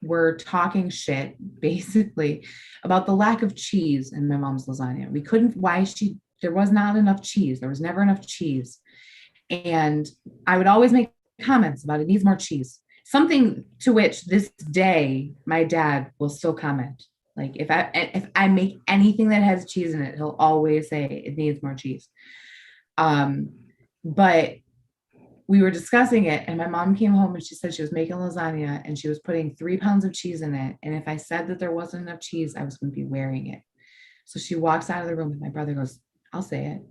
were talking shit basically about the lack of cheese in my mom's lasagna. We couldn't, there was not enough cheese. There was never enough cheese. And I would always make comments about it needs more cheese. Something to which this day, my dad will still comment. Like if I make anything that has cheese in it, he'll always say it needs more cheese. But we were discussing it and my mom came home and she said she was making lasagna and she was putting 3 pounds of cheese in it. And if I said that there wasn't enough cheese, I was going to be wearing it. So she walks out of the room and my brother goes, I'll say it.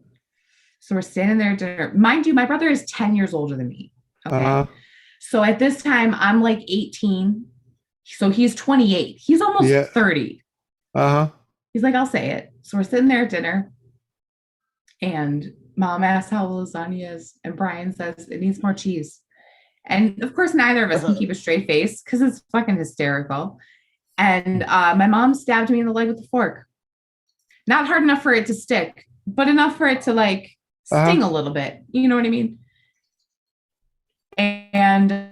So we're standing there at dinner. Mind you, my brother is 10 years older than me. Okay. So at this time, I'm like 18. So he's 28. He's almost 30. He's like, I'll say it. So we're sitting there at dinner. And mom asks how the lasagna is. And Brian says it needs more cheese. And of course, neither of us can keep a straight face because it's fucking hysterical. And my mom stabbed me in the leg with a fork. Not hard enough for it to stick, but enough for it to like sting a little bit. You know what I mean? And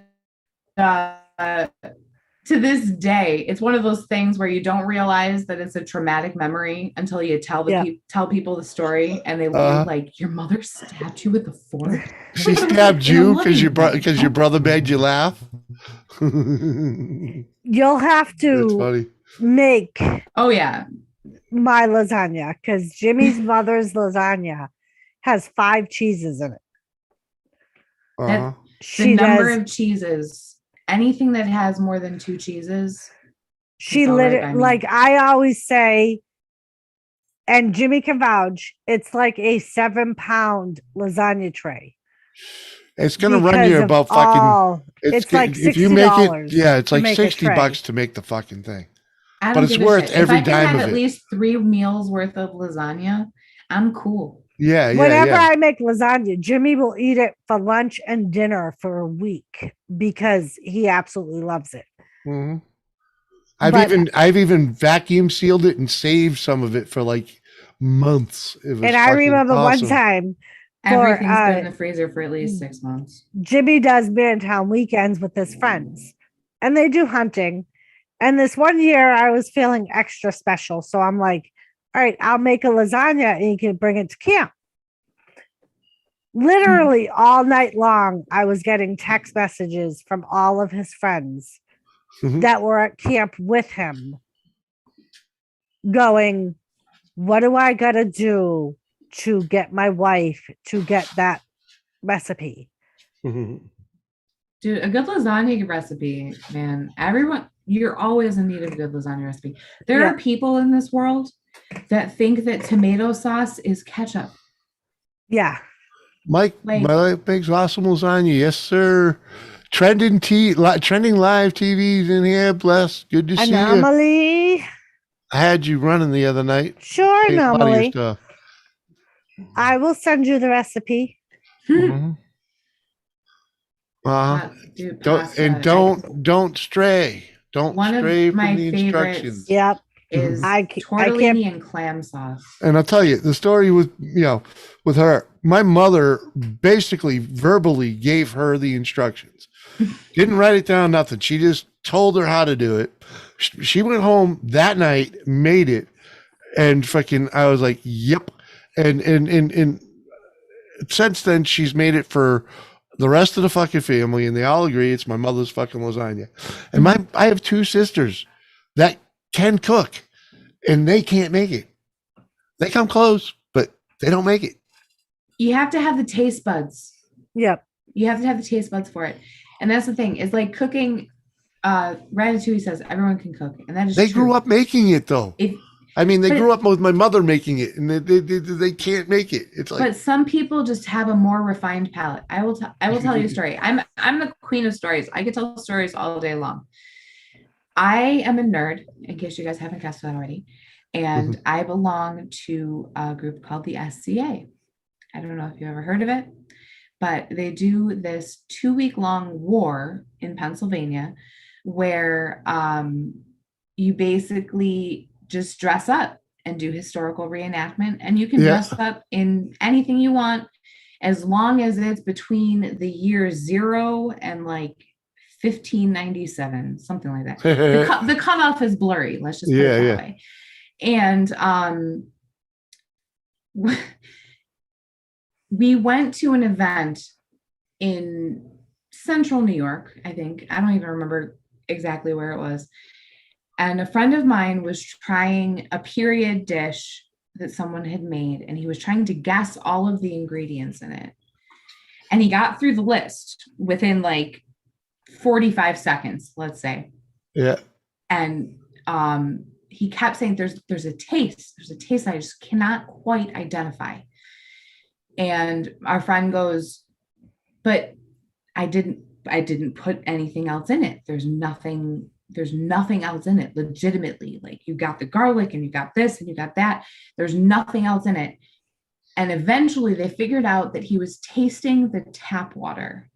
to this day, it's one of those things where you don't realize that it's a traumatic memory until you tell tell people the story, and they look like your mother stabbed you with a fork. She stabbed you because your brother made you laugh. You'll have to make my lasagna because Jimmy's mother's lasagna has 5 cheeses in it. The number of cheeses, anything that has more than 2 cheeses. She literally, like I always say, and Jimmy can vouch, it's like a 7-pound lasagna tray. It's gonna run you about fucking. It's like $60. If you make it, it's like $60 to make the fucking thing. But it's worth every dime of it. At least 3 meals worth of lasagna, I'm cool. Yeah, yeah, Whenever yeah. I make lasagna, Jimmy will eat it for lunch and dinner for a week because he absolutely loves it. Mhm. But- I've even vacuum sealed it and saved some of it for like months. It was And I fucking remember one awesome. time Everything's been in the freezer for at least 6 months. Jimmy does Mantown weekends with his friends, and they do hunting. And this one year, I was feeling extra special, so I'm like, "All right, I'll make a lasagna, and you can bring it to camp." Literally all night long, I was getting text messages from all of his friends Mhm. that were at camp with him, going, "What do I gotta do to get my wife to get that recipe?" Mhm. Dude, a good lasagna recipe, man. Everyone, you're always in need of a good lasagna recipe. There Yeah. are people in this world that think that tomato sauce is ketchup. Yeah. Mike, Like- my wife makes awesome lasagna. Yes, sir. Trending live TV's in here. Bless. Good to see you. Anomaly. I had you running the other night. Sure, Ate a lot of your Anomaly. stuff. I will send you the recipe. Mhm. Uh-huh. Dude, Don't pasta. and don't stray. Don't One of stray from my the favorites instructions. Yep. is I can't. tortellini and clam sauce. And I'll tell you the story with with her. My mother basically verbally gave her the instructions. Didn't write it down, nothing. She just told her how to do it. She went home that night, made it, and fucking I was like, yep. And since then she's made it for the rest of the fucking family, and they all agree it's my mother's fucking lasagna. And I have two sisters that can cook, and they can't make it. They come close, but they don't make it. You have to have the taste buds. Yep. You have to have the taste buds for it. And that's the thing. It's like cooking. Ratatouille says everyone can cook, and that is They true. grew up making it though. They grew up with my mother making it, and they can't make it. It's like, but some people just have a more refined palate. I will tell you a story. I'm the queen of stories. I could tell stories all day long. I am a nerd, in case you guys haven't guessed that already, and I belong to a group called the SCA. I don't know if you've ever heard of it, but they do this 2-week-long war in Pennsylvania where you basically just dress up and do historical reenactment, and you can dress up in anything you want as long as it's between the year 0 and like 1597, something like that. The cutoff is blurry, let's just put it that way. And we went to an event in central New York, I think. I don't even remember exactly where it was. And a friend of mine was trying a period dish that someone had made, and he was trying to guess all of the ingredients in it. And he got through the list within like 45 seconds, let's say. Yeah. And he kept saying there's a taste that I just cannot quite identify. And our friend goes, but I didn't put anything else in it. There's nothing else in it, legitimately. Like, you got the garlic and you got this and you got that. There's nothing else in it. And eventually they figured out that he was tasting the tap water.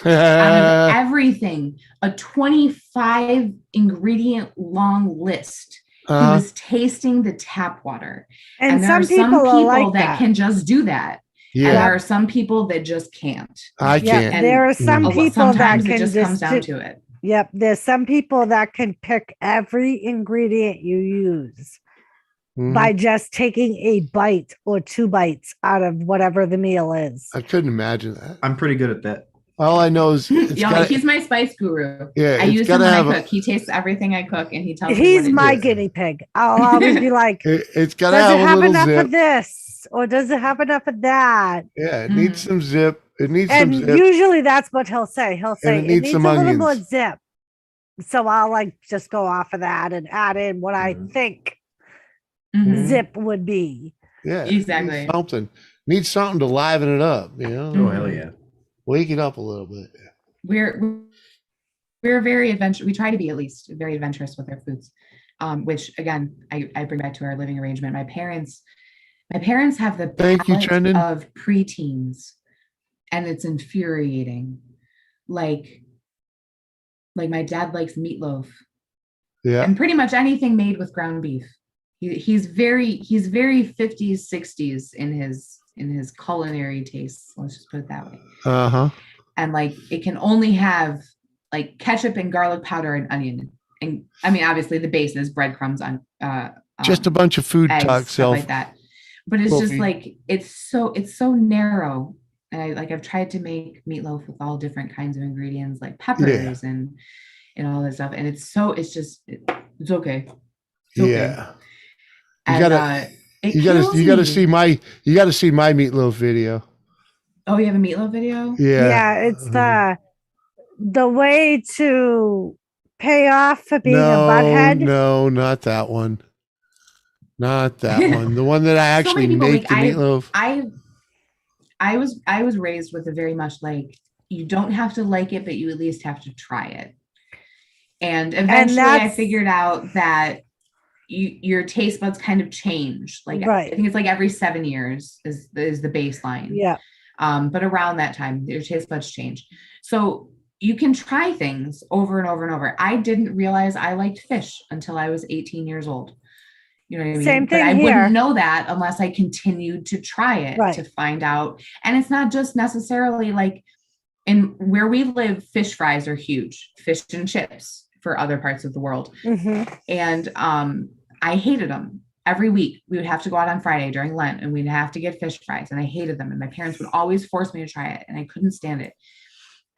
Out of everything, a 25 ingredient long list. He was tasting the tap water. And there some are some people are people like that can just do that. Yeah. And there are some people that just can't. I can't. And there are some people sometimes that it can just comes down to it. Yep. There's some people that can pick every ingredient you use by just taking a bite or 2 bites out of whatever the meal is. I couldn't imagine that. I'm pretty good at that. All I know is He's my spice guru. Yeah, I use him when I cook. He tastes everything I cook, and he tells me. He's my guinea pig. I'll always be like, it's got to does have it a have little enough zip. of this, or does it have enough of that? Yeah, it needs some zip. It needs And some zip. usually that's what he'll say. He'll say it it needs needs some a little onions. more zip. So I'll like just go off of that and add in what I think zip would be. Yeah, exactly. Needs something to liven it up. You know. Oh hell yeah. Wake it up a little bit. We're very adventurous. We try to be at least very adventurous with our foods, which again I bring back to our living arrangement. My parents My parents have the Thank you, palate Trendon. of preteens, and it's infuriating. Like my dad likes meatloaf. Yeah. And pretty much anything made with ground beef. He's very 50s, 60s in his culinary tastes. Let's just put it that way. Uh-huh. And like it can only have like ketchup and garlic powder and onion. And I mean, obviously the base is breadcrumbs on Just a bunch of food eggs, talk, stuff like that. But it's just Sophie. like it's so narrow. And I've tried to make meatloaf with all different kinds of ingredients like peppers and all that stuff. And it's okay. It's okay. Yeah. And, you gotta see my meatloaf video. Oh, you have a meatloaf video? Yeah, it's the way to pay off for being a butthead. No, not that one. Not that one. The one that I actually make the meatloaf. I was raised with a very much like you don't have to like it, but you at least have to try it. And eventually I figured out that your taste buds kind of change. Like I think it's like every 7 years is the baseline. Yeah. But around that time, your taste buds change. So you can try things over and over and over. I didn't realize I liked fish until I was 18 years old. You know what I mean? Same thing but I here. wouldn't know that unless I continued to try it to find out. And it's not just necessarily like in where we live, fish fries are huge, fish and chips for other parts of the world. Mm-hmm. And I hated them. Every week we would have to go out on Friday during Lent and we'd have to get fish fries and I hated them. And my parents would always force me to try it and I couldn't stand it.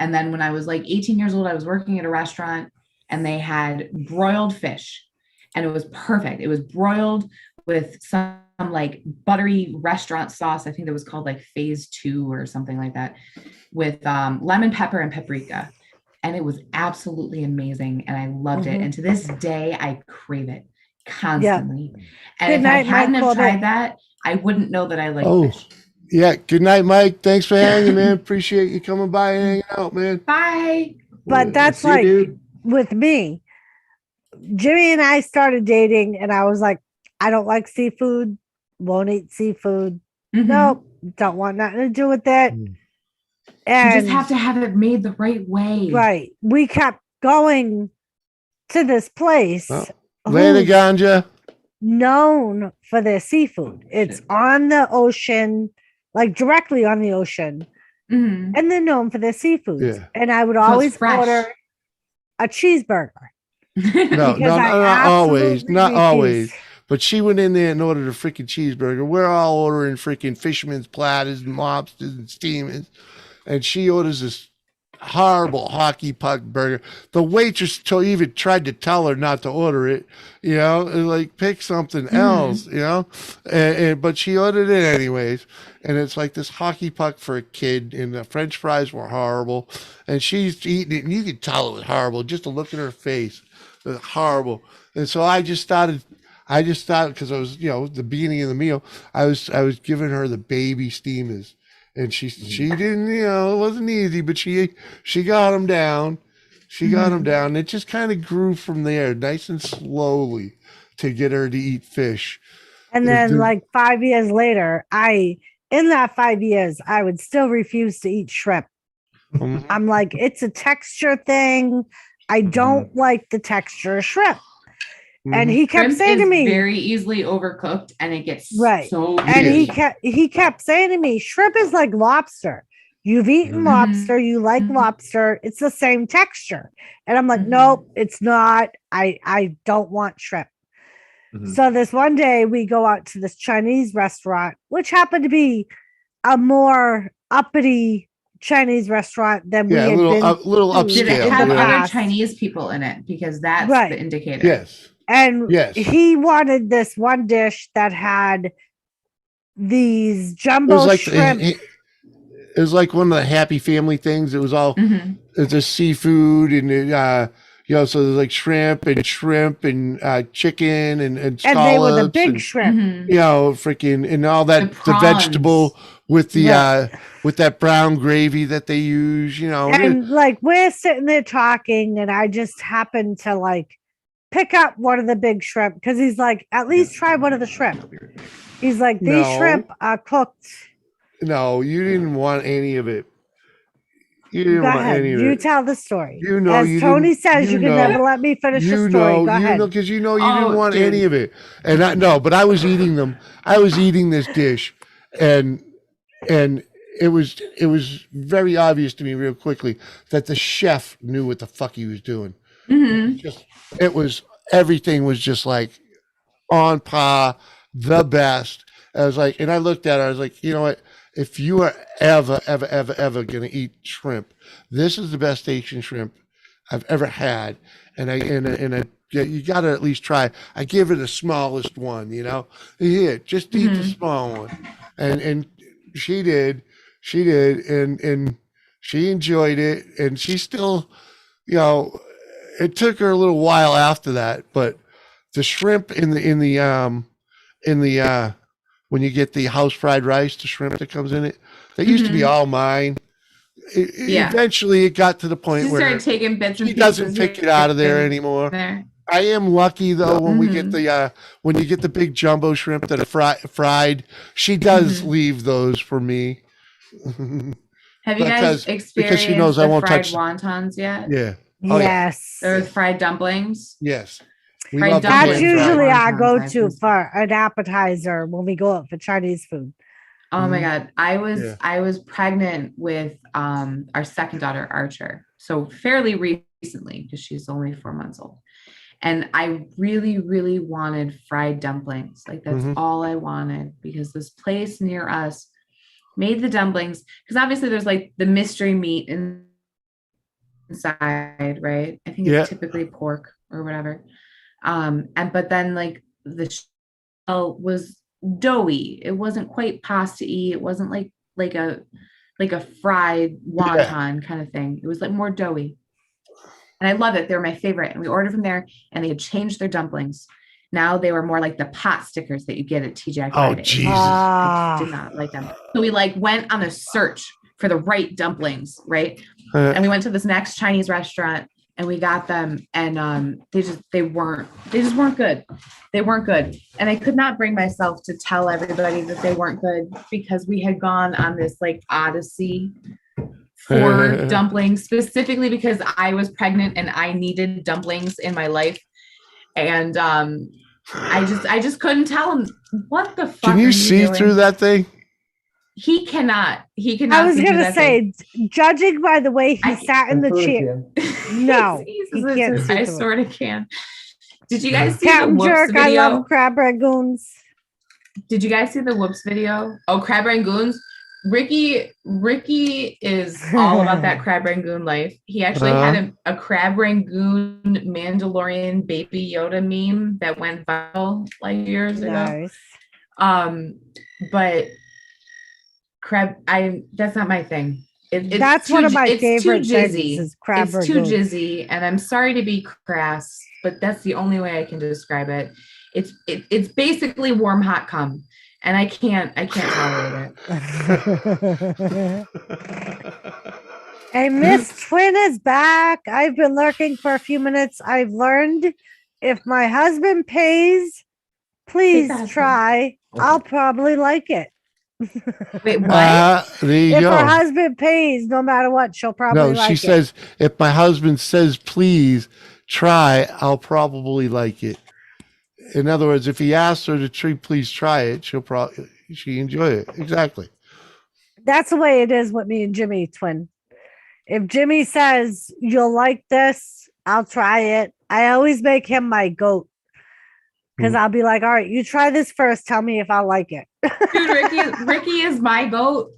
And then when I was like 18 years old, I was working at a restaurant and they had broiled fish and it was perfect. It was broiled with some like buttery restaurant sauce. I think that was called like phase 2 or something like that with lemon pepper and paprika. And it was absolutely amazing. And I loved it. And to this day, I crave it constantly. And if I hadn't have tried that, I wouldn't know that I like fish. Yeah. Good night, Mike. Thanks for hanging, man. Appreciate you coming by and hanging out, man. Bye. But that's like with me. Jimmy and I started dating and I was like, I don't like seafood, won't eat seafood. Mm-hmm. Nope, don't want nothing to do with it. And you just have to have it made the right way. Right. We kept going to this place. Lady Ganja. Known for their seafood. It's on the ocean, like directly on the ocean. Mm-hmm. And they're known for their seafood. Yeah. And I would always order a cheeseburger. No, not always. Not always. But she went in there and ordered a freaking cheeseburger. We're all ordering freaking fisherman's platters and lobsters and steamers. And she orders this horrible hockey puck burger. The waitress even tried to tell her not to order it, you know, like pick something else, you know, but she ordered it anyways. And it's like this hockey puck for a kid, and the French fries were horrible. And she's eating it, and you could tell it was horrible. Just to look at her face, it was horrible. And so I just started because I was, you know, the beginning of the meal, I was giving her the baby steamers. And she didn't, you know, it wasn't easy, but she got them down. She got them down. It just kind of grew from there, nice and slowly, to get her to eat fish. And then, like 5 years later, in that 5 years, I would still refuse to eat shrimp. I'm like, it's a texture thing. I don't like the texture of shrimp. And he kept saying to me, very easily overcooked, and it gets so. And he kept saying to me, shrimp is like lobster. You've eaten lobster, you like lobster. It's the same texture. And I'm like, nope, it's not. I don't want shrimp. So this one day we go out to this Chinese restaurant, which happened to be a more uppity Chinese restaurant than we had been. A little upscale. Did it have other Chinese people in it? Because that's the indicator. Yes. And he wanted this one dish that had these jumbo shrimp. It was like one of the Happy Family things. It was all it's a seafood and you know, so there's like shrimp and chicken and scallops. And they were the big shrimp. You know, freaking and all that the vegetable with the with that brown gravy that they use. You know, and like we're sitting there talking, and I just happened to like pick up one of the big shrimp because he's like, at least try one of the shrimp. He's like, these No. shrimp are cooked. No, you didn't want any of it. You didn't Go want ahead. any of You it. tell the story. You know, As you Tony didn't- says, you can know- never let me finish the story. Go ahead. because you know you didn't Oh, want dude. any of it. And but I was eating them. I was eating this dish, and it was very obvious to me real quickly that the chef knew what the fuck he was doing. Mhm. It was everything was just like on par, the best. I was like, and I looked at her. I was like, you know what? If you are ever gonna eat shrimp, this is the best Asian shrimp I've ever had. And you gotta at least try. I give her the smallest one. You know, here, just eat the small one. And she did, and she enjoyed it, and she still, you know, it took her a little while after that, but the shrimp in the when you get the house fried rice, the shrimp that comes in it, that used to be all mine. Yeah. Eventually, it got to the point She where started taking bits and she pieces. doesn't pick it out of there here anymore. and there. I am lucky though when we get the when you get the big jumbo shrimp that are fried, she does leave those for me. Have you guys because she knows experienced I the won't fried touch. wontons yet? Yeah. Oh, yeah. Yes. Those fried dumplings. Yes. We Fried love the dumplings. That's pan fried. usually our Wontons, go-to I've for an appetizer when we go out for Chinese food. Oh my God. I Yeah. was pregnant with our second daughter, Archer. So fairly recently, because she's only 4 months old. And I really, really wanted fried dumplings. Like that's all I wanted, because this place near us made the dumplings. Because obviously there's like the mystery meat inside, right? I think it's typically pork or whatever. But then like the shell was doughy. It wasn't quite pasta-y. It wasn't like a fried wonton kind of thing. It was like more doughy. And I love it. They were my favorite. And we ordered from there, and they had changed their dumplings. Now they were more like the pot stickers that you get at TGI Fridays. Oh, Jesus. I did not like them. So we like went on a search for the right dumplings, right? And we went to this next Chinese restaurant, and we got them, and they just weren't good. They weren't good. And I could not bring myself to tell everybody that they weren't good, because we had gone on this like odyssey for dumplings, specifically because I was pregnant and I needed dumplings in my life. And I just couldn't tell him, what the fuck. Can you see through that thing? He cannot. I was gonna say, judging by the way he sat in the chair, no, he can't see I through it. sort of can. Did you guys see Captain the Whoops Jerk, video? I love crab rangoons. Did you guys see the Whoops video? Oh, crab rangoons. Ricky is all about that crab rangoon life. He actually had a crab rangoon Mandalorian baby Yoda meme that went viral like years ago. But crab, that's not my thing. That's one of my favorite things is crab It's too rangoon. jizzy, and I'm sorry to be crass, but that's the only way I can describe it. It's basically warm hot cum, and I can't tolerate it. Hey, Miss Twin is back. I've been lurking for a few minutes. I've learned if my husband pays, please try. I'll probably like it. Wait, what? There you If go. her husband pays, no matter what, she'll probably like it. No, she says, if my husband says, please try, I'll probably like it. In other words, if he asks her to please try it, she enjoy it. Exactly. That's the way it is with me and Jimmy, Twin. If Jimmy says, you'll like this, I'll try it. I always make him my goat. Because I'll be like, all right, you try this first. Tell me if I like it. Dude, Ricky is my goat.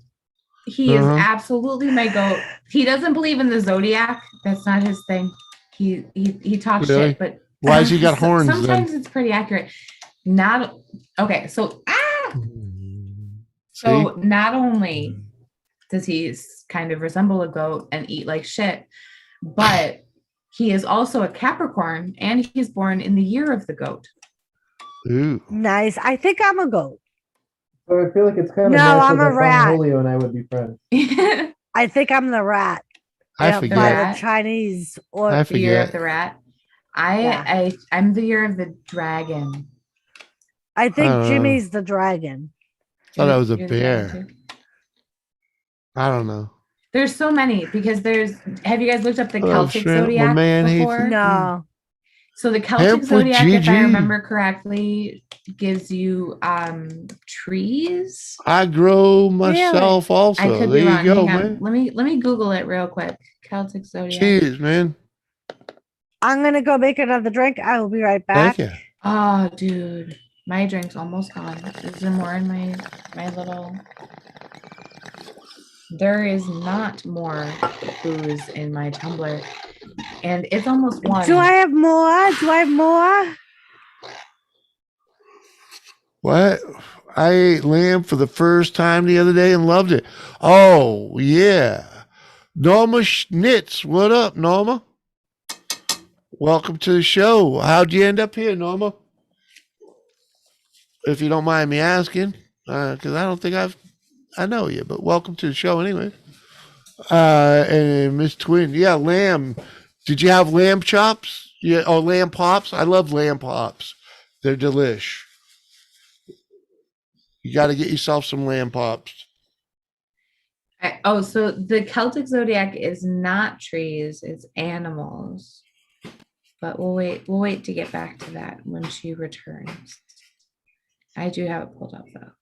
He is absolutely my goat. He doesn't believe in the zodiac. That's not his thing. He talks shit, but why has he got horns? Sometimes it's pretty accurate. Not okay. So not only does he kind of resemble a goat and eat like shit, but he is also a Capricorn, and he's born in the year of the goat. Ooh. Nice. I think I'm a goat. So I feel like it's kind of No, natural I'm a that rat. Julio and I would be friends. I think I'm the rat. I By forget. the Chinese or I The year of forget. the rat. I'm the year of the dragon. I think don't know. Jimmy's the dragon. Thought I was a You're the dragon bear. too. I don't know. There's so many because have you guys looked up the Oh, Celtic shrimp, my zodiac man hates before? No. So the Celtic Hemp with zodiac, if I GG. remember correctly, gives you trees. I grow myself also. I could there be wrong. you go, Hang on. man. Let me Google it real quick. Celtic zodiac. Cheers, man. I'm gonna go make another drink. I will be right back. Thank you. Oh, dude, my drink's almost gone. Is there more in my little? There is not more booze in my tumbler, and it's almost one. Do I have more? Do I have more? What? I ate lamb for the first time the other day and loved it. Oh, yeah. Norma Schnitz. What up, Norma? Welcome to the show. How'd you end up here, Norma? If you don't mind me asking, because I don't think I know you, but welcome to the show anyway. And Miss Twin, yeah, lamb. Did you have lamb chops? Yeah, or lamb pops? I love lamb pops. They're delish. You got to get yourself some lamb pops. So the Celtic zodiac is not trees; it's animals. But we'll wait to get back to that when she returns. I do have it pulled up though.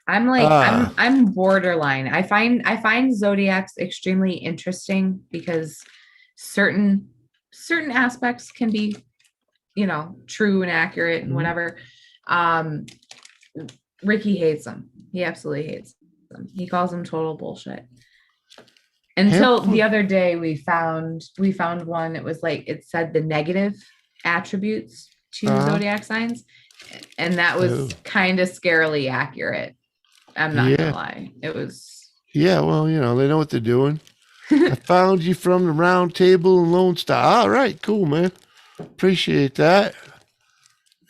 I'm borderline. I find zodiacs extremely interesting because certain aspects can be, true and accurate and whatever. Ricky hates them. He absolutely hates them. He calls them total bullshit. Until the other day we found one. It was like it said the negative attributes to zodiac signs, and that was kind of scarily accurate. I'm not gonna lie. It was. Yeah, well, they know what they're doing. I found you from the Round Table in Lone Star. All right, cool, man. Appreciate that.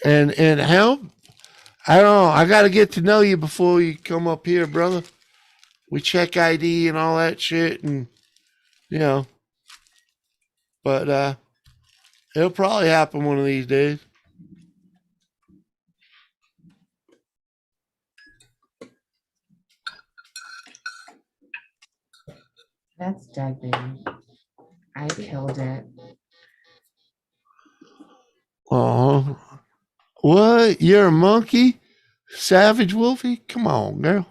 And help. I don't know. I got to get to know you before you come up here, brother. We check ID and all that shit, and but it'll probably happen one of these days. That's dead, baby. I killed it. Oh, what? You're a monkey? Savage Wolfie? Come on, girl.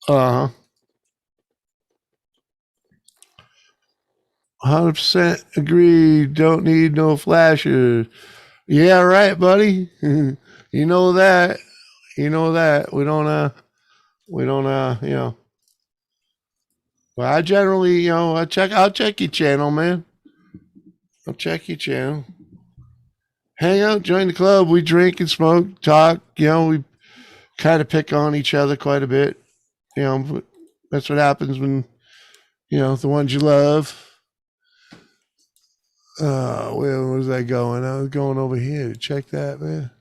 Uh-huh. 100% agree. Don't need no flashes. Yeah, right, buddy. You know that. We don't, But I generally, I'll check your channel, man. I'll check your channel. Hang out, join the club. We drink and smoke, talk. We kind of pick on each other quite a bit. That's what happens when, the ones you love. Where was I going? I was going over here to check that, man.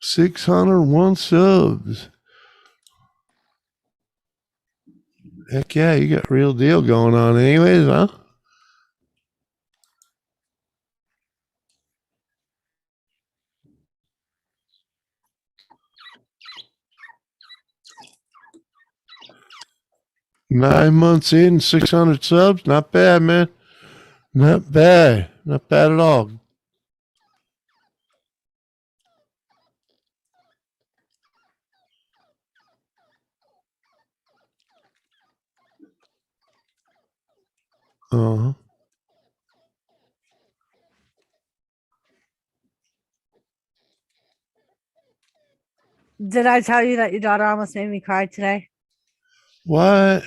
$601 subs. Heck yeah, you got real deal going on anyways, huh? Nine months in, 600 subs. Not bad, man. Not bad. Not bad at all. Uh-huh. Did I tell you that your daughter almost made me cry today? What?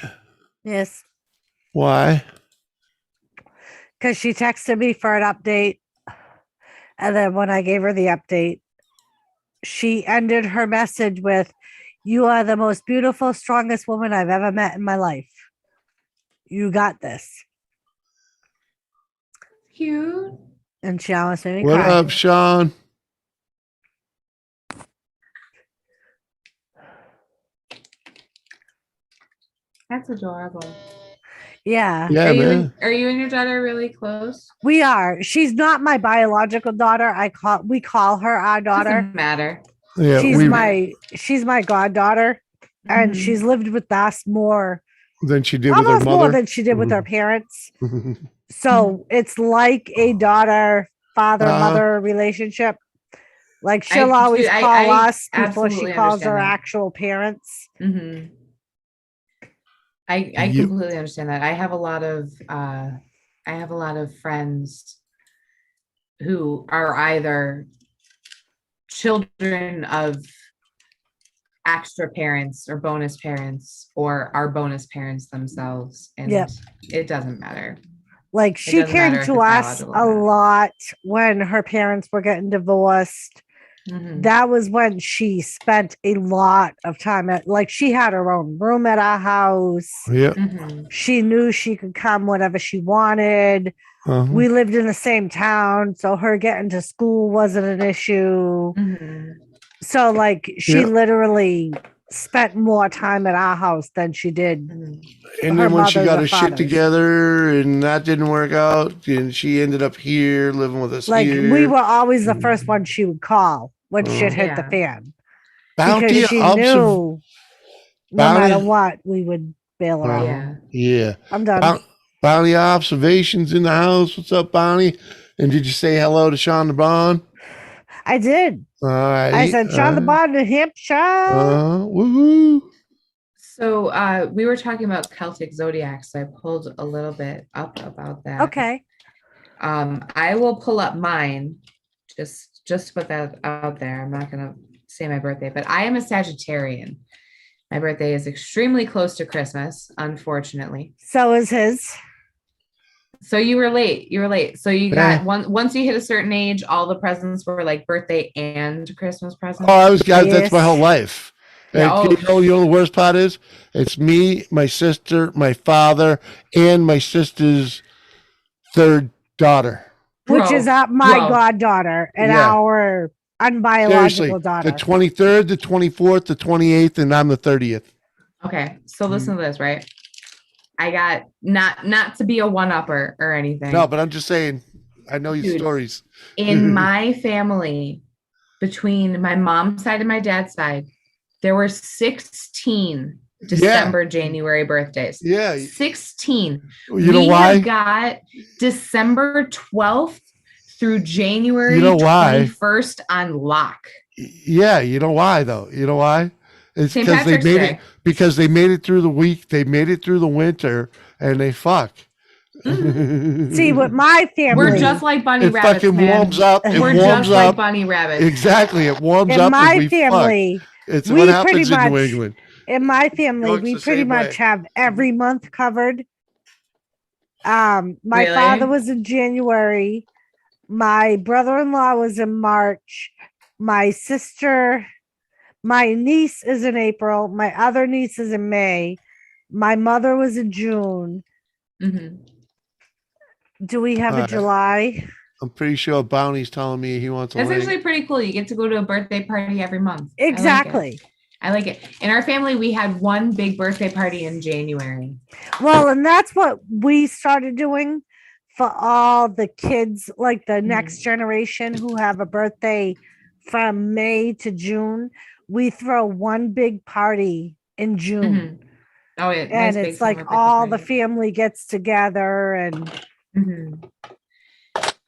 Yes. Why? Because she texted me for an update. And then when I gave her the update, she ended her message with, "You are the most beautiful, strongest woman I've ever met in my life. You got this." Cute. And she almost made me What cry. up, Sean? That's adorable. Yeah. Yeah, are man. you and your daughter really close? We are. She's not my biological daughter. We call her our daughter. Doesn't matter. Yeah, She's my goddaughter, and Mhm. she's lived with us more, than she did with her almost more mother. than she did with her parents. Uh-huh. So it's like a daughter, father, mother relationship. Like she'll always call us before she absolutely calls her understand that. actual parents. Mhm. I completely understand that. I have a lot of friends who are either children of extra parents or bonus parents or are bonus parents themselves, and Yep. it doesn't matter. Like she came to us a lot when her parents were getting divorced. Mhm. That was when she spent a lot of time like she had her own room at our house. Yeah. Mhm. She knew she could come whenever she wanted. Uh-huh. We lived in the same town, so her getting to school wasn't an issue. Mhm. So like she literally spent more time at our house than she did. And then when she got her shit together and that didn't work out, and she ended up here living with us Like here. we were always the first one she would call when shit hit the fan. Because she knew no matter what, we would bail her out. Yeah. I'm done. Bonnie observations in the house. What's up, Bonnie? And did you say hello to Sean the Bond? I did. All right. I said, Sean the Bond, New Hampshire. Woohoo. So we were talking about Celtic zodiac, so I pulled a little bit up about that. Okay. I will pull up mine, just to put that out there. I'm not gonna say my birthday, but I am a Sagittarian. My birthday is extremely close to Christmas, unfortunately. So is his. So you were late. So you got once you hit a certain age, all the presents were like birthday and Christmas presents. Oh, that's my whole life. Yeah, And you know the worst part is? It's me, my sister, my father, and my sister's third daughter. Which is my goddaughter and our unbiological daughter. The 23rd, the 24th, the 28th, and I'm the 30th. Okay, so listen to this, right? I got not to be a one-upper or anything. No, but I'm just saying, I know your stories. In my family, between my mom's side and my dad's side, there were 16 December, January birthdays. Yeah. 16. You know why? We got December 12th through January You know why? 21st on lock. Yeah, you know why though? You know why? It's St. because they Patrick's made Day. it because they made it through the week, they made it through the winter, and they fuck. See, with my family, we're just like bunny rabbits. It fucking warms up. We're just like bunny rabbits. Exactly, it warms in up. My and we family, fuck. It's we what happens pretty much, in New England. In my family, we the pretty same much way. have every month covered. My Really? father was in January. My brother-in-law was in March. My niece is in April. My other niece is in May. My mother was in June. Mm-hmm. Do we have a July? I'm pretty sure Bounty's telling me he wants a That's link. actually pretty cool. You get to go to a birthday party every month. Exactly. I like it. In our family, we had one big birthday party in January. Well, and that's what we started doing for all the kids, like the next generation who have a birthday from May to June. We throw one big party in June. Mm-hmm. Oh, yeah. And nice it's like all the family gets together and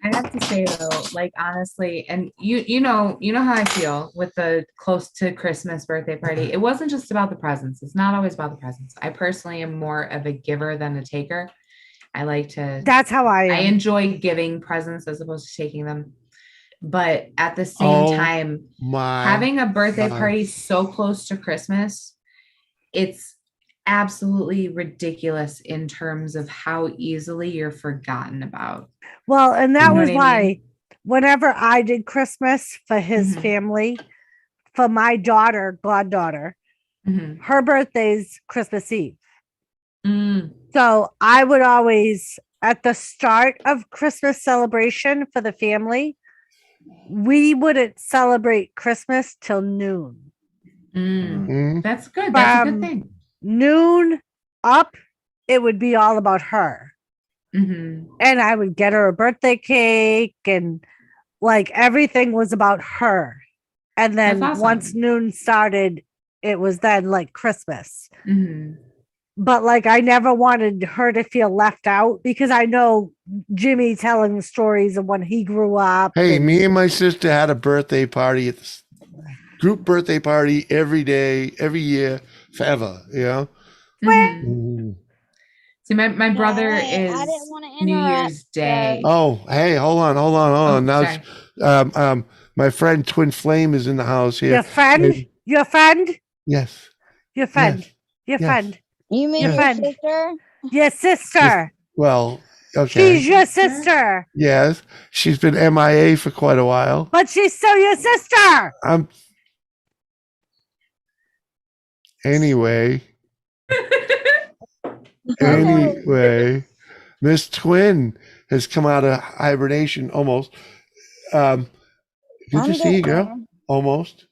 I have to say though, like honestly, and you know how I feel with the close to Christmas birthday party. It wasn't just about the presents. It's not always about the presents. I personally am more of a giver than a taker. I like to. That's how I am. I enjoy giving presents as opposed to taking them. But at the same time, having a birthday party so close to Christmas, it's absolutely ridiculous in terms of how easily you're forgotten about. Well, and You that know was what I why mean? whenever I did Christmas for his Mhm. family, for my goddaughter, Mhm. her birthday's Christmas Eve. Mm. So I would always, at the start of Christmas celebration for the family, we wouldn't celebrate Christmas till noon. Mm. Mhm. That's good. That's a good From thing. noon up, it would be all about her. Mhm. And I would get her a birthday cake and like everything was about her. And then That's awesome. once noon started, it was then like Christmas. Mhm. But like I never wanted her to feel left out because I know Jimmy telling the stories of when he grew up. Hey, and- me and my sister had a birthday party at this group birthday party every day, every year, forever. You know. Mhm. Mhm. See, my brother Hey, I is didn't want to New interrupt. Year's Day. Oh, hey, hold on. Oh, Now, sorry. my friend Twin Flame is in the house here. Your friend, your friend, Yes. your friend, Yes. your Yes. friend, You mean your Yes. your friend, sister? your sister. Well, okay. She's your sister, Yes. She's been MIA for quite a while. but she's still your sister. Anyway. Anyway, Miss Twin has come out of hibernation almost. Good I'm to see you, getting girl. there. Almost.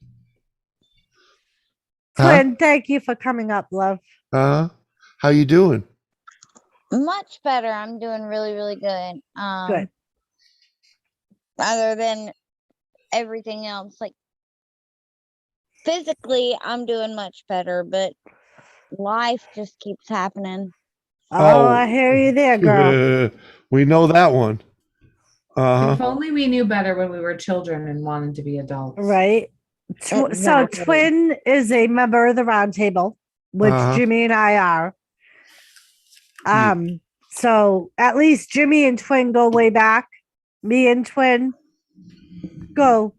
Huh? Twin, thank you for coming up, love. How you doing? Much better. I'm doing really, really good. Good. Other than everything else, like physically, I'm doing much better, but life just keeps happening. Oh, I hear you there, girl. We know that one. If only we knew better when we were children and wanted to be adults. Right. So Exactly. Twin is a member of the round table, which Jimmy and I are. So at least Jimmy and Twin go way back. Me and Twin go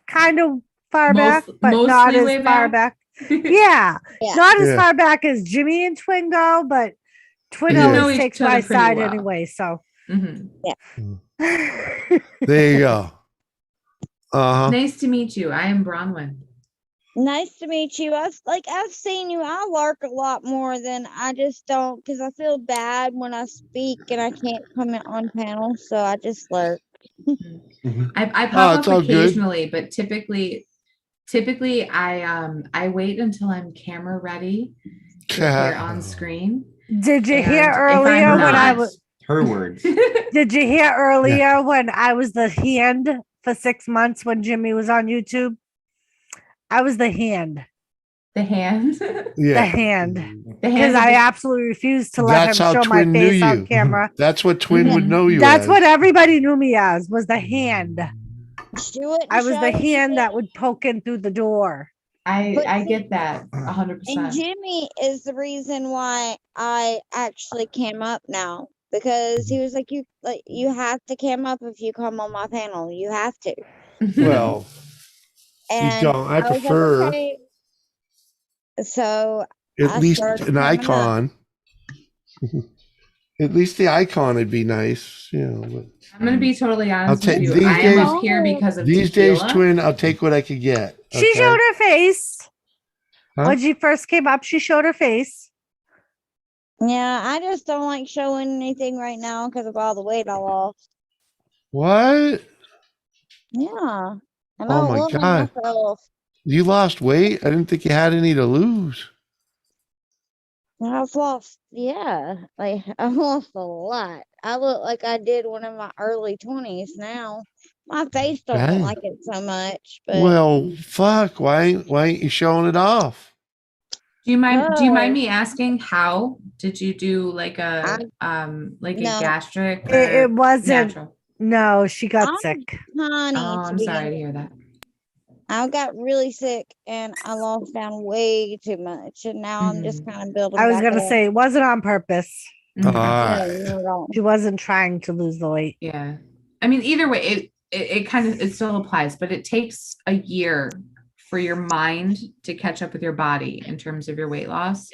kind of far back, but not mostly as way far back. back. Yeah. Not as Yeah. far back as Jimmy and Twin go, but Twin Yeah. know always each takes other my pretty side well. anyway. So Mhm. There you go. Nice to meet you. I am Bronwyn. Nice to meet you. I've seen you. I lark a lot more than I just don't because I feel bad when I speak and I can't comment on panels, so I just lurk. I pop it's up all good. occasionally, but typically I wait until I'm camera ready to appear on screen. did you hear And if earlier I'm when I not- was Her words. Did you hear earlier when I was the hand for 6 months when Jimmy was on YouTube? I was the hand. The hand. The Yeah. hand. The Because hand. I absolutely refused to let That's him how show my Twin knew face you. on camera. That's what Twin would know you That's as. what everybody knew me as, was the hand. She wouldn't I was show the hand anything. that would poke in through the door. But I see, get that And 100%. Jimmy is the reason why I actually came up now because he was like, you have to cam up if you come on my panel. You have to. Well, you And don't. I was like, prefer okay. So at I least started an camming up. icon. At least the icon would be nice, you know. But I'm gonna be totally honest take- with you. these I am days- up here because of these tequila. days, Twin, I'll take what I could get. She okay? showed her face. Huh? When she first came up, she showed her face. Yeah, I just don't like showing anything right now because of all the weight I lost. What? Yeah. And Oh I my love God. myself. You lost weight? I didn't think you had any to lose. I've lost, yeah, like I've lost a lot. I look like I did when in my early 20s now. My face don't Dang. look like it so much, but Well, fuck. Why ain't you showing it off? Do you mind Oh. me asking how did you do like a like a No. gastric or It wasn't. natural? No, she got I'm sick. tiny Oh, to I'm sorry to begin hear with. that. I got really sick and I lost down way too much, and now I'm just kind of building. I was back going to up. say it wasn't on purpose. Mhm. No, Alright. not at all. She wasn't trying to lose the weight. Yeah. I mean, either way, it kind of, it still applies, but it takes a year for your mind to catch up with your body in terms of your weight loss.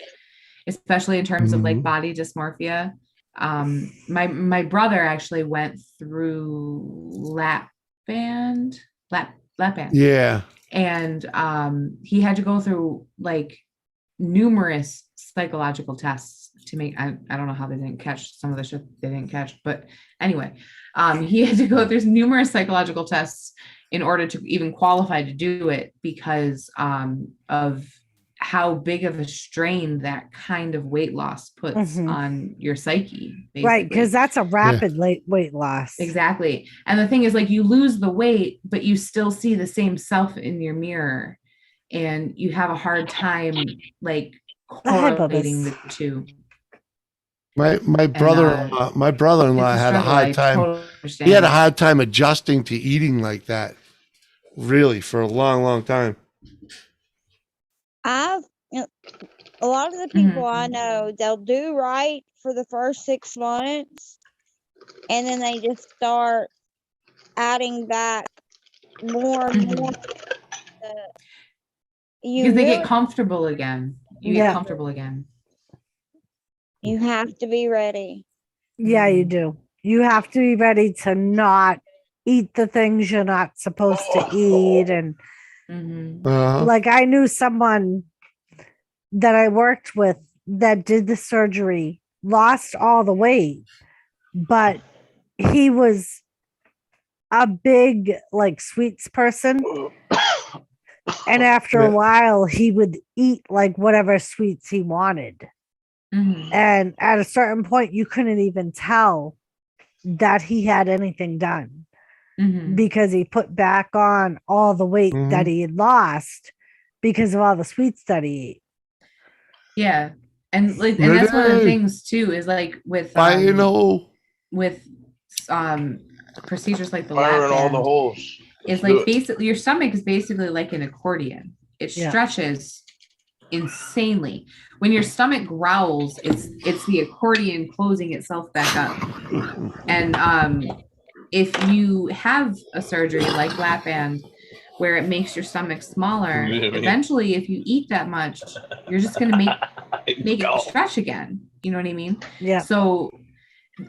especially in terms of like Mhm. body dysmorphia. My brother actually went through lap band. Yeah. And he had to go through like numerous psychological tests to make, I don't know how they didn't catch some of the shit they didn't catch, but anyway, he had to go through numerous psychological tests in order to even qualify to do it because of how big of a strain that kind of weight loss puts on your psyche, basically. Right, because that's a rapid weight loss. Exactly. And the thing is, like, you lose the weight, but you still see the same self in your mirror, and you have a hard time like correlating the two. My brother-in-law it's a had a struggle. hard I time. totally He had a understand. hard time adjusting to eating like that. Really, for a long, long time. A lot of the people I know, they'll do right for the first 6 months, and then they just start adding back more and more. Because they get comfortable again. You get Yeah. comfortable again. You have to be ready. Yeah, you do. You have to be ready to not eat the things you're not supposed to eat. And like, I knew someone that I worked with that did the surgery, lost all the weight, but he was a big like sweets person. And after a while, he would eat like whatever sweets he wanted. And at a certain point, you couldn't even tell that he had anything done because he put back on all the weight that he had lost because of all the sweets that he ate. Yeah. And like, and that's one of the things too, is like with procedures like the Fire in all lap the band, holes. it's like basically your stomach is basically like an accordion. It stretches insanely. When your stomach growls, it's the accordion closing itself back up. And if you have a surgery like lap band where it makes your stomach smaller, eventually if you eat that much, you're just going to make it stretch again. You know what I mean? Yeah. So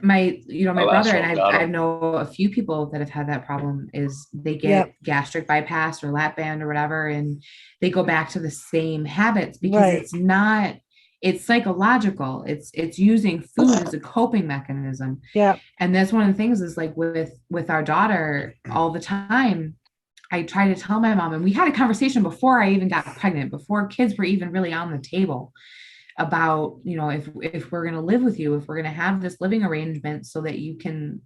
my brother and I know a few people that have had that problem is they get gastric bypass or lap band or whatever, and they go back to the same habits because it's psychological. It's using food as a coping mechanism. Yeah. And that's one of the things is like with our daughter all the time, I try to tell my mom, and we had a conversation before I even got pregnant, before kids were even really on the table, about, if we're going to live with you, if we're going to have this living arrangement so that you can,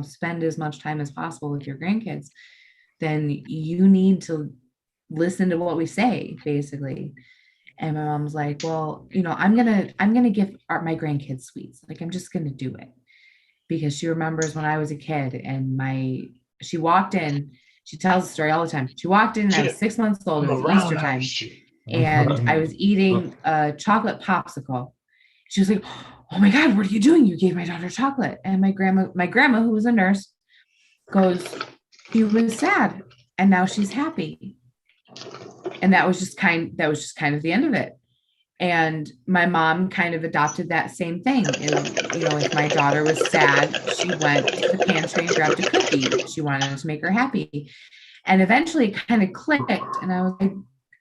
spend as much time as possible with your grandkids, then you need to listen to what we say, basically. And my mom's like, well, I'm going to give my grandkids sweets. Like, I'm just going to do it because she remembers when I was a kid and she walked in, she tells the story all the time. She walked in and I was 6 months old. It was Easter time. And I was eating a chocolate popsicle. She was like, oh my God, what are you doing? You gave my daughter chocolate. And my grandma, who was a nurse, goes, he was sad and now she's happy. And that was just kind of the end of it. And my mom kind of adopted that same thing. And, if my daughter was sad, she went to the pantry and grabbed a cookie. She wanted to make her happy. And eventually it kind of clicked. And I was like,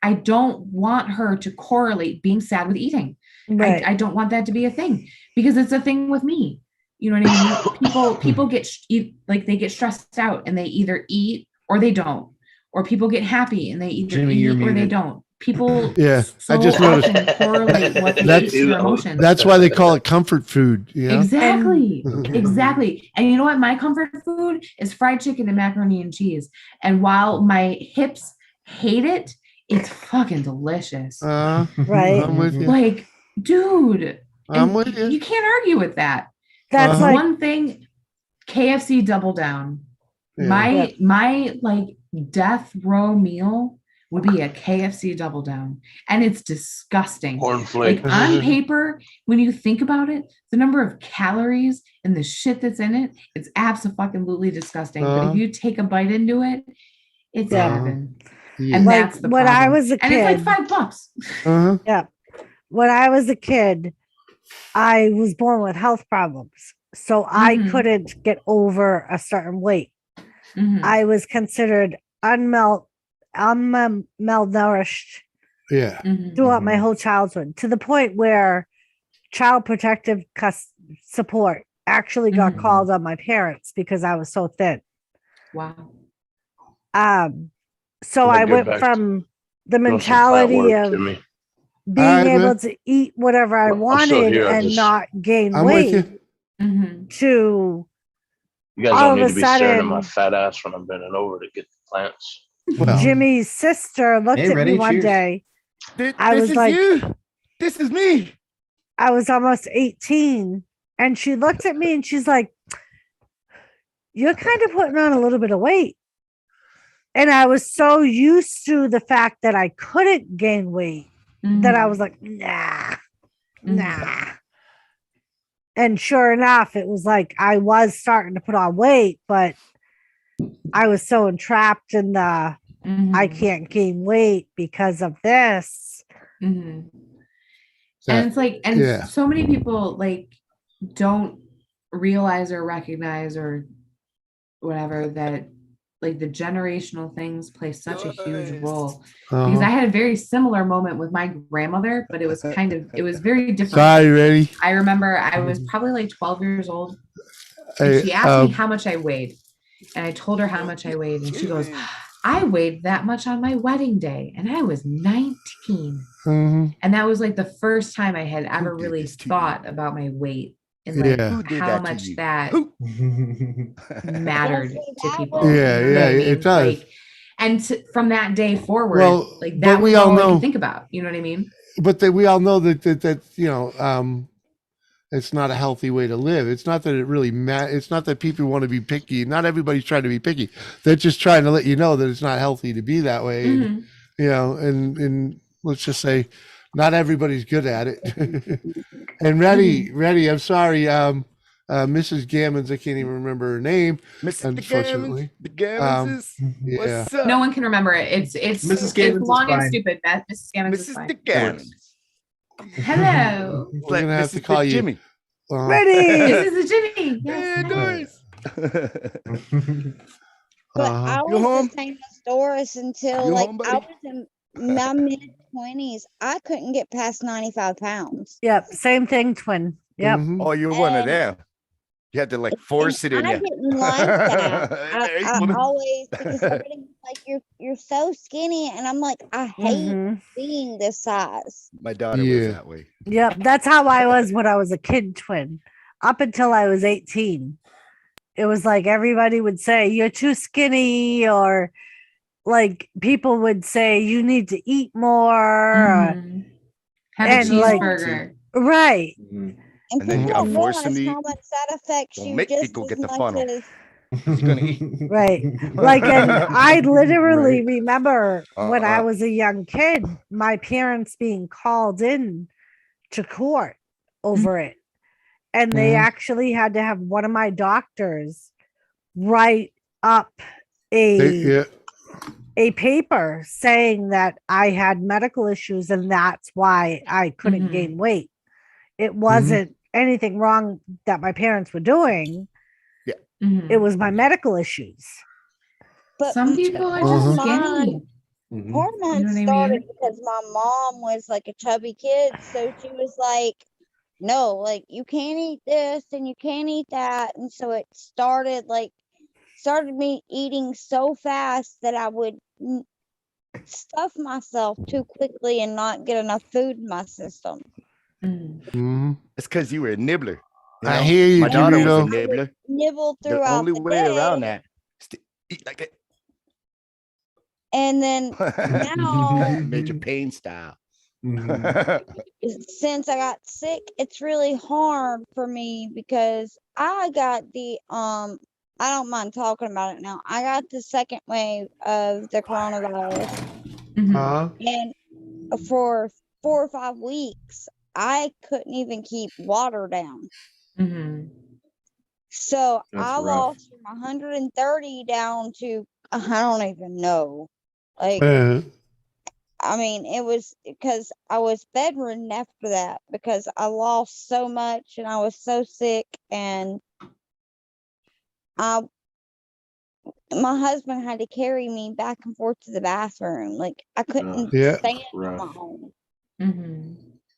I don't want her to correlate being sad with eating. Right. I don't want that to be a thing because it's a thing with me. You know what I mean? People get they get stressed out and they either eat or they don't, or people get happy and they either eat or they don't. People, I just noticed correlate what they eat to their emotions. That's why they call it comfort food. Exactly. Exactly. And you know what? My comfort food is fried chicken and macaroni and cheese. And while my hips hate it, it's fucking delicious. Right. I'm with you. Like, dude, I'm with you. You can't argue with that. That's like one thing. KFC Double Down. Yeah. My like death row meal would be a KFC Double Down, and it's disgusting. Cornflake. Like on paper, when you think about it, the number of calories and the shit that's in it, it's absolutely disgusting. But if you take a bite into it, it's heaven. And like that's the when problem. I was a kid, and it's like $5. Yeah. when I was a kid, I was born with health problems. So I couldn't get over a certain weight. I was considered malnourished Yeah. throughout my whole childhood, to the point where child protective support actually got called on my parents because I was so thin. Wow. So I went from the mentality of being able to eat whatever I wanted and not gain weight to You guys all don't of need a to be staring at sudden my fat ass when I'm bending over to get the plants. Jimmy's sister looked Hey, at me ready? one Cheers. day. This I was is like, you. This is me. I was almost 18, and she looked at me and she's like, you're kind of putting on a little bit of weight. And I was so used to the fact that I couldn't gain weight that I was like, nah. And sure enough, it was like I was starting to put on weight, but I was so entrapped in the I can't gain weight because of this. And it's like, and so many people like don't realize or recognize or whatever that like the generational things play such a huge role. Because I had a very similar moment with my grandmother, but it was very different. Sorry, ready? I remember I was probably like 12 years old, and she asked me how much I weighed, and I told her how much I weighed, and she goes, I weighed that much on my wedding day, and I was 19. And that was like the first time I had ever really thought about my weight and like how much that mattered to people. It does. Like, and from that day forward, like that was all I could think about. You know what I mean? But we all know that you know, it's not a healthy way to live. It's not that it really it's not that people want to be picky. Not everybody's trying to be picky. They're just trying to let you know that it's not healthy to be that way. And, you know, and let's just say not everybody's good at it. And ready. I'm sorry. Mrs. Gammons, I can't even remember her name. Unfortunately. The Gammons. What's up? No one can remember it. It's Mrs. Gammons it's long is and fine. stupid. Mrs. Gammons is Mrs. fine. The Gammons. Hello. We're gonna have to call you Jimmy. Ready. This is the Jimmy. Yeah, Yes. Doris. But I You was home? the same as Doris until You like home, I buddy? was in my mid-20s. I couldn't get past 95 pounds. Yep. Same thing, twin. Yep. Oh, you're one of And- them. You had to like force it in I you. didn't like that. Hey, I wanna- always, because everybody was like, you're so skinny, and I'm like, I hate being this size. My daughter Yeah. was that way. Yep. That's how I was when I was a kid, twin. Up until I was 18. It was like everybody would say, you're too skinny, or like people would say, you need to eat more. Have a And, like- cheeseburger. Right. And And then you people gotta don't force them realize to how eat. much that affects Don't you make just people as get the much funnel. as Who's gonna eat? Right. Like, and I literally Right. remember when I Uh-uh. was a young kid, my parents being called in to court over it. And they actually had to have one of my doctors write up a paper saying that I had medical issues and that's why I couldn't gain weight. It wasn't anything wrong that my parents were doing. It was my medical issues. but Some people are part just of mine- skinny. Part of mine You know what I started mean? because my mom was like a chubby kid, so she was like, no, like you can't eat this and you can't eat that. And so it started me eating so fast that I would stuff myself too quickly and not get enough food in my system. It's because you were a nibbler. You I know? hear you, My daughter was a Dorito. nibbler. Nibble The throughout only the way day, around that is to eat like and then that. now Major pain style. since I got sick, it's really hard for me because I got the I don't mind talking about it now. I got the second wave of the coronavirus, and for 4 or 5 weeks, I couldn't even keep water down. So That's I rough. lost from 130 down to I don't even know. Like I mean, it was because I was bedridden after that because I lost so much and I was so sick, and I my husband had to carry me back and forth to the bathroom. Like I couldn't Yeah. stand on my own. Mm-hmm.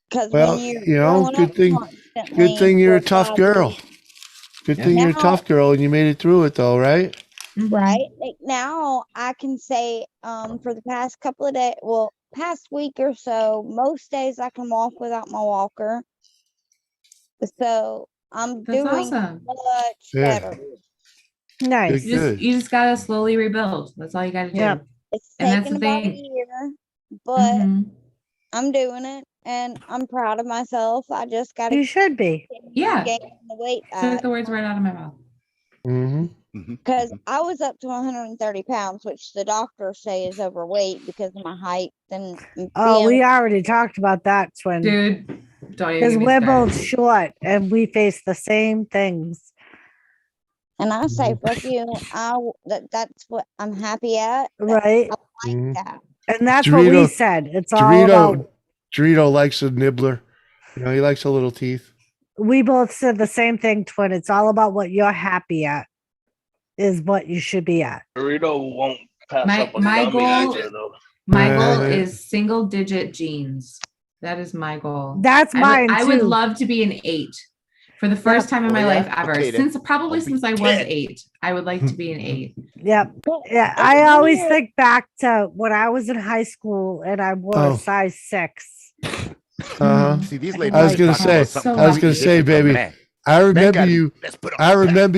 Because Well, when you're you know, throwing up good thing constantly you're for a tough 5 girl. weeks, Good thing you're a now, tough girl and you made it through it though, right? right? Like now I can say, for the past couple of days, well, past week or so, most days I can walk without my walker. So I'm That's doing awesome. much Yeah. better. Nice. You just gotta slowly rebuild. That's all you gotta do. Yep. It's And that's taken the about a thing. year, but Mhm. I'm doing it and I'm proud of myself. I just got to You should be. Yeah. gain the weight Took back the words right out of my mouth. Mm-hmm. because I was up to 130 pounds, which the doctors say is overweight because of my height and Oh, being. we already talked about that, twin. Dude, don't even Because get me we're started. both short and we face the same things. And I say, fuck you. That's what I'm happy at. Right. I like that. And that's what we said. It's all about. Dorito likes a nibbler. You know, he likes a little teeth. We both said the same thing, twin. It's all about what you're happy at, is what you should be at. Dorito won't pass My up a my gummy goal either, though. my goal is single digit genes. That is my goal. That's mine I would too. love to be an 8 for the first time in my life ever. Okay, then. since I was 8, I would like to be an 8. Yep. Yeah. I always think back to when I was in high school and I wore a size 6. See, these ladies. I was gonna say, baby. I remember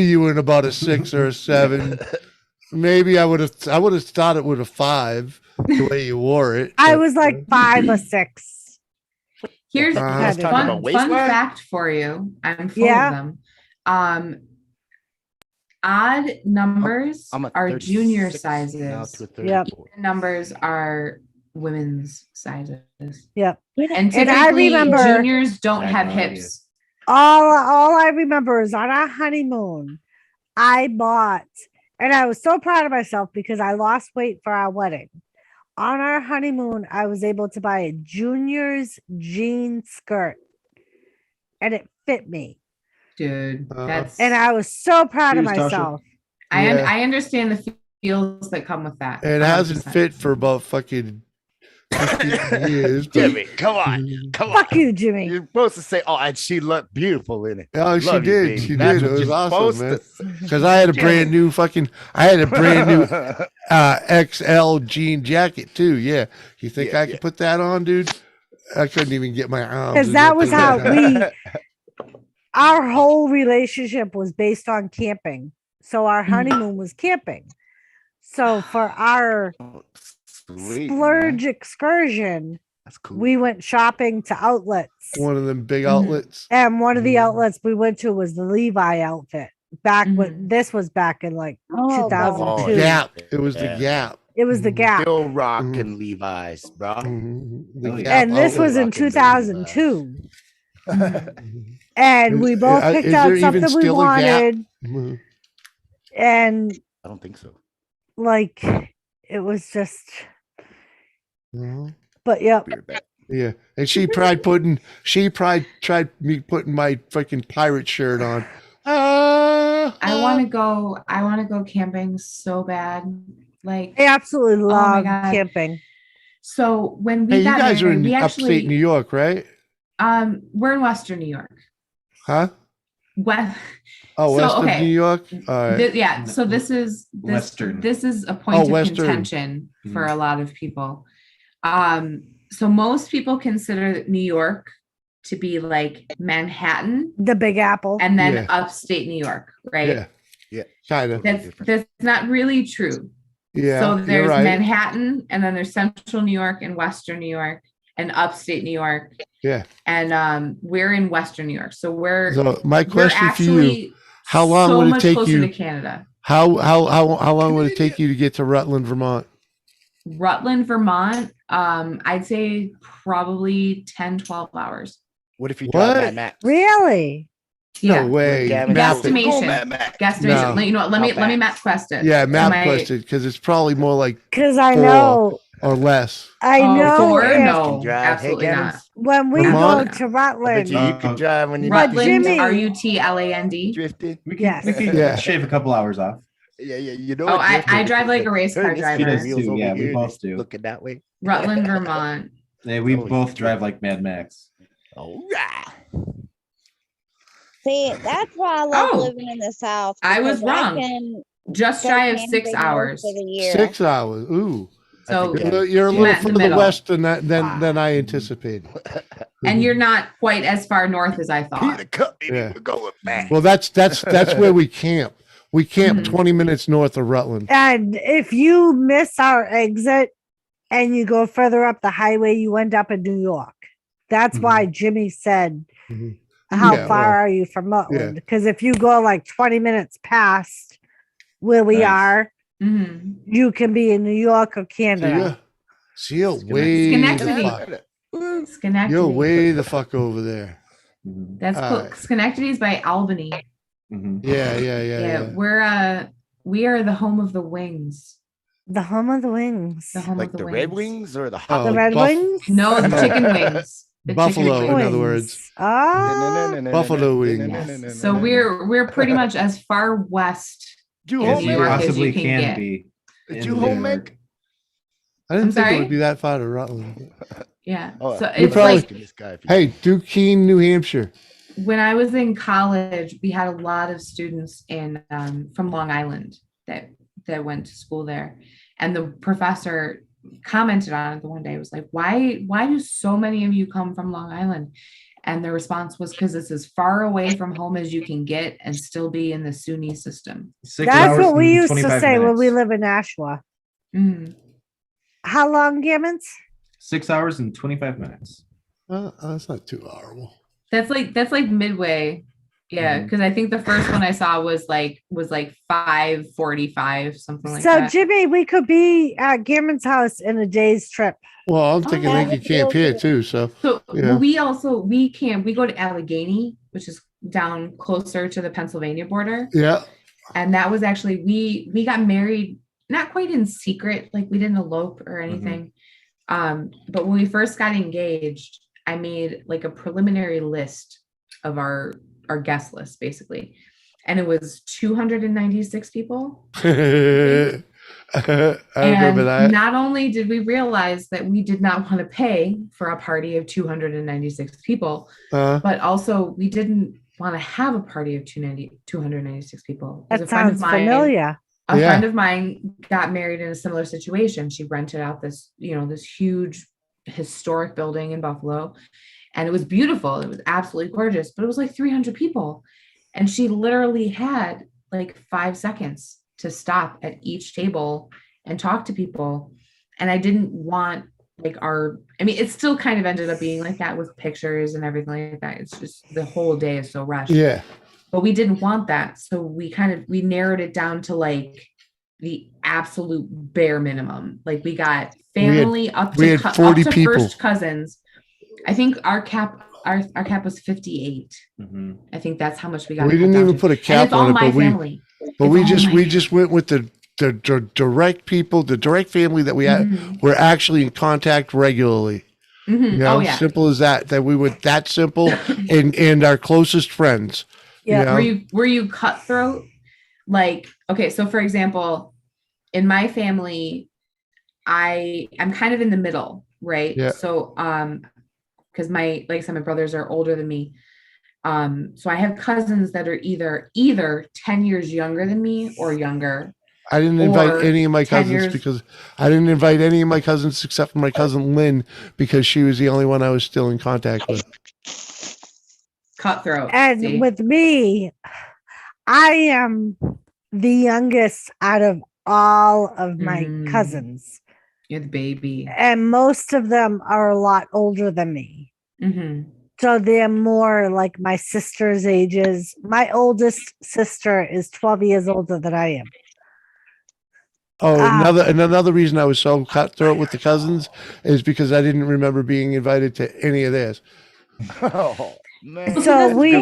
you in about a 6 or a 7. Maybe I would have thought it would have 5 the way you wore it. I was like 5 or 6. Here's a fun fact for you. I'm full of them. Odd numbers are junior sizes. Yep. Numbers are women's sizes. Yep. And typically, juniors don't have hips. All I remember is on our honeymoon, I bought, and I was so proud of myself because I lost weight for our wedding. On our honeymoon, I was able to buy a junior's jean skirt, and it fit me. Dude, that's and I was so proud of myself. I understand the feels that come with that. It 100%. hasn't fit for about fucking 15 years. Jimmy, come on. Fuck you, Jimmy. You're supposed to say, "Oh, and she looked beautiful in it." Oh, she Love you, did. baby. She That's did. It what was you're awesome, man. supposed to say. Because I had a brand new XL jean jacket too. Yeah, you think I could put that on, dude? I couldn't even get my arms. Because that was how our whole relationship was based on camping. So our honeymoon was camping. So for our splurge excursion, that's cool. We went shopping to outlets. One of them big outlets. And one of the outlets we went to was the Levi outfit. Back when this was back in like 2002. Gap. It was the Gap. It was the Gap. Still rocking Levi's, bro. And this was in 2002. And we both picked out something we wanted. And I don't think so. Like it was just but yep. Yeah. And she tried me putting my fucking pirate shirt on. I want to go camping so bad. Like I absolutely love God. camping. So when we you got guys married, are in upstate New York, right? We're in Western New York. Huh? Western New York. All right. So this is Western. This is a point of Western. contention for a lot of people. So most people consider New York to be like Manhattan, the Big Apple, and then upstate New York, right? Yeah, kind of. That's not really true. Yeah. So there's right. Manhattan, and then there's Central New York and Western New York and upstate New York. Yeah. And we're in Western New York, so my question for you: how long would it take you to Canada? How long would it take you to get to Rutland, Vermont? Rutland, Vermont, I'd say probably 10-12 hours. What if you drive Mad Max? Really? No way. Guesstimation. No. You know what? Let me map quest it. Yeah, map quest it because it's probably more like because I know or less. I know Four? if No, Drive. Hey, absolutely Gavin. not. when we Vermont? go to I bet Rutland, you can drive when you're But Rutland, Jimmy- Rutland. drifting. We Yes. could shave a couple hours off. Yeah, you know. Oh, what I drifting drive is. like a race car Turn the driver. steering She does wheels too, over yeah, we here and both just do. looking that way. Rutland, Vermont. Yeah, we Oh, both shit. drive like Mad Max. Oh yeah. See, that's why I love Oh, living in the South. I was because wrong. can Just go shy of 6 camping hours. most of the year. 6 hours. Ooh. So You're a you little met in the further middle. west than I anticipated. And you're not quite as far north as I thought. Yeah. We're going back. Well, that's where we camp. We camp Mhm. 20 minutes north of Rutland. and if you miss our exit and you go further up the highway, you end up in New York. That's why Jimmy said, Mhm. how Yeah, far well, are you from Rutland? Because if you go like 20 minutes past where we Nice. are, Mhm. you can be in New York or So Canada. you're way the Schenectady. fuck. Schenectady. You're way the fuck over there. That's cool. Alright. Schenectady's by Albany. Yeah. We are the home of the wings. The home of the wings. The home Like of the the wings. Red Wings or the Oh, hot The Red Wings? No, the chicken wings. The Buffalo, chicken in wings. other words. Ah, Buffalo wings. So we're pretty much as far west You in As home New you York as possibly you can can get. be. Did in you New home York. make? I didn't I'm think it sorry? would be that far to Rutland. Yeah. Oh, So You it's probably- like this guy. Hey, Duquesne, New Hampshire. when I was in college, we had a lot of students in from Long Island that went to school there, and the professor commented on it the one day. It was like, why do so many of you come from Long Island? And the response was because it's as far away from home as you can get and still be in the SUNY system. 6 that's hours what we and used to 25 say when we minutes. live in Nashua. Mhm. How long, Gammons? 6 hours and 25 minutes. That's not too horrible. That's like midway. Yeah, because I think the first one I saw was like 5:45, something like So, that. Jimmy, we could be at Gammons' house in a day's trip. Well, I'm thinking yeah. they could camp here too. So So yeah. we go to Allegheny, which is down closer to the Pennsylvania border. Yeah. And that was actually we got married not quite in secret, like we didn't elope or anything. But when we first got engaged, I made like a preliminary list of our guest list, basically. And it was 296 people. I remember And that. not only did we realize that we did not want to pay for a party of 296 people, but also we didn't want to have a party of 296 people. That sounds familiar. A friend of mine got married in a similar situation. She rented out this huge historic building in Buffalo, and it was beautiful. It was absolutely gorgeous, but it was like 300 people. And she literally had like 5 seconds to stop at each table and talk to people. And I didn't want it still kind of ended up being like that with pictures and everything like that. It's just the whole day is so rushed. Yeah. But we didn't want that. So we narrowed it down to like the absolute bare minimum. Like we got family up to 40 people. first cousins. I think our cap was 58. I think that's how much we got. We didn't even put a cap on it, but we just went with the direct people, the direct family that we had were actually in contact regularly. You know, simple as that. That we were that simple, and our closest friends. Yeah. You know? Were you cutthroat? Like, okay, so for example, in my family, I'm kind of in the middle, right? Yeah. So because like I said, my brothers are older than me. So I have cousins that are either 10 years younger than me or younger. I didn't invite any of my 10 cousins years. because I didn't invite any of my cousins except for my cousin Lynn because she was the only one I was still in contact with. Cutthroat. And see? with me, I am the youngest out of all of my cousins. You're the baby. And most of them are a lot older than me. So they're more like my sister's ages. My oldest sister is 12 years older than I am. Oh, another reason I was so cutthroat with the cousins is because I didn't remember being invited to any of theirs. Oh man! So we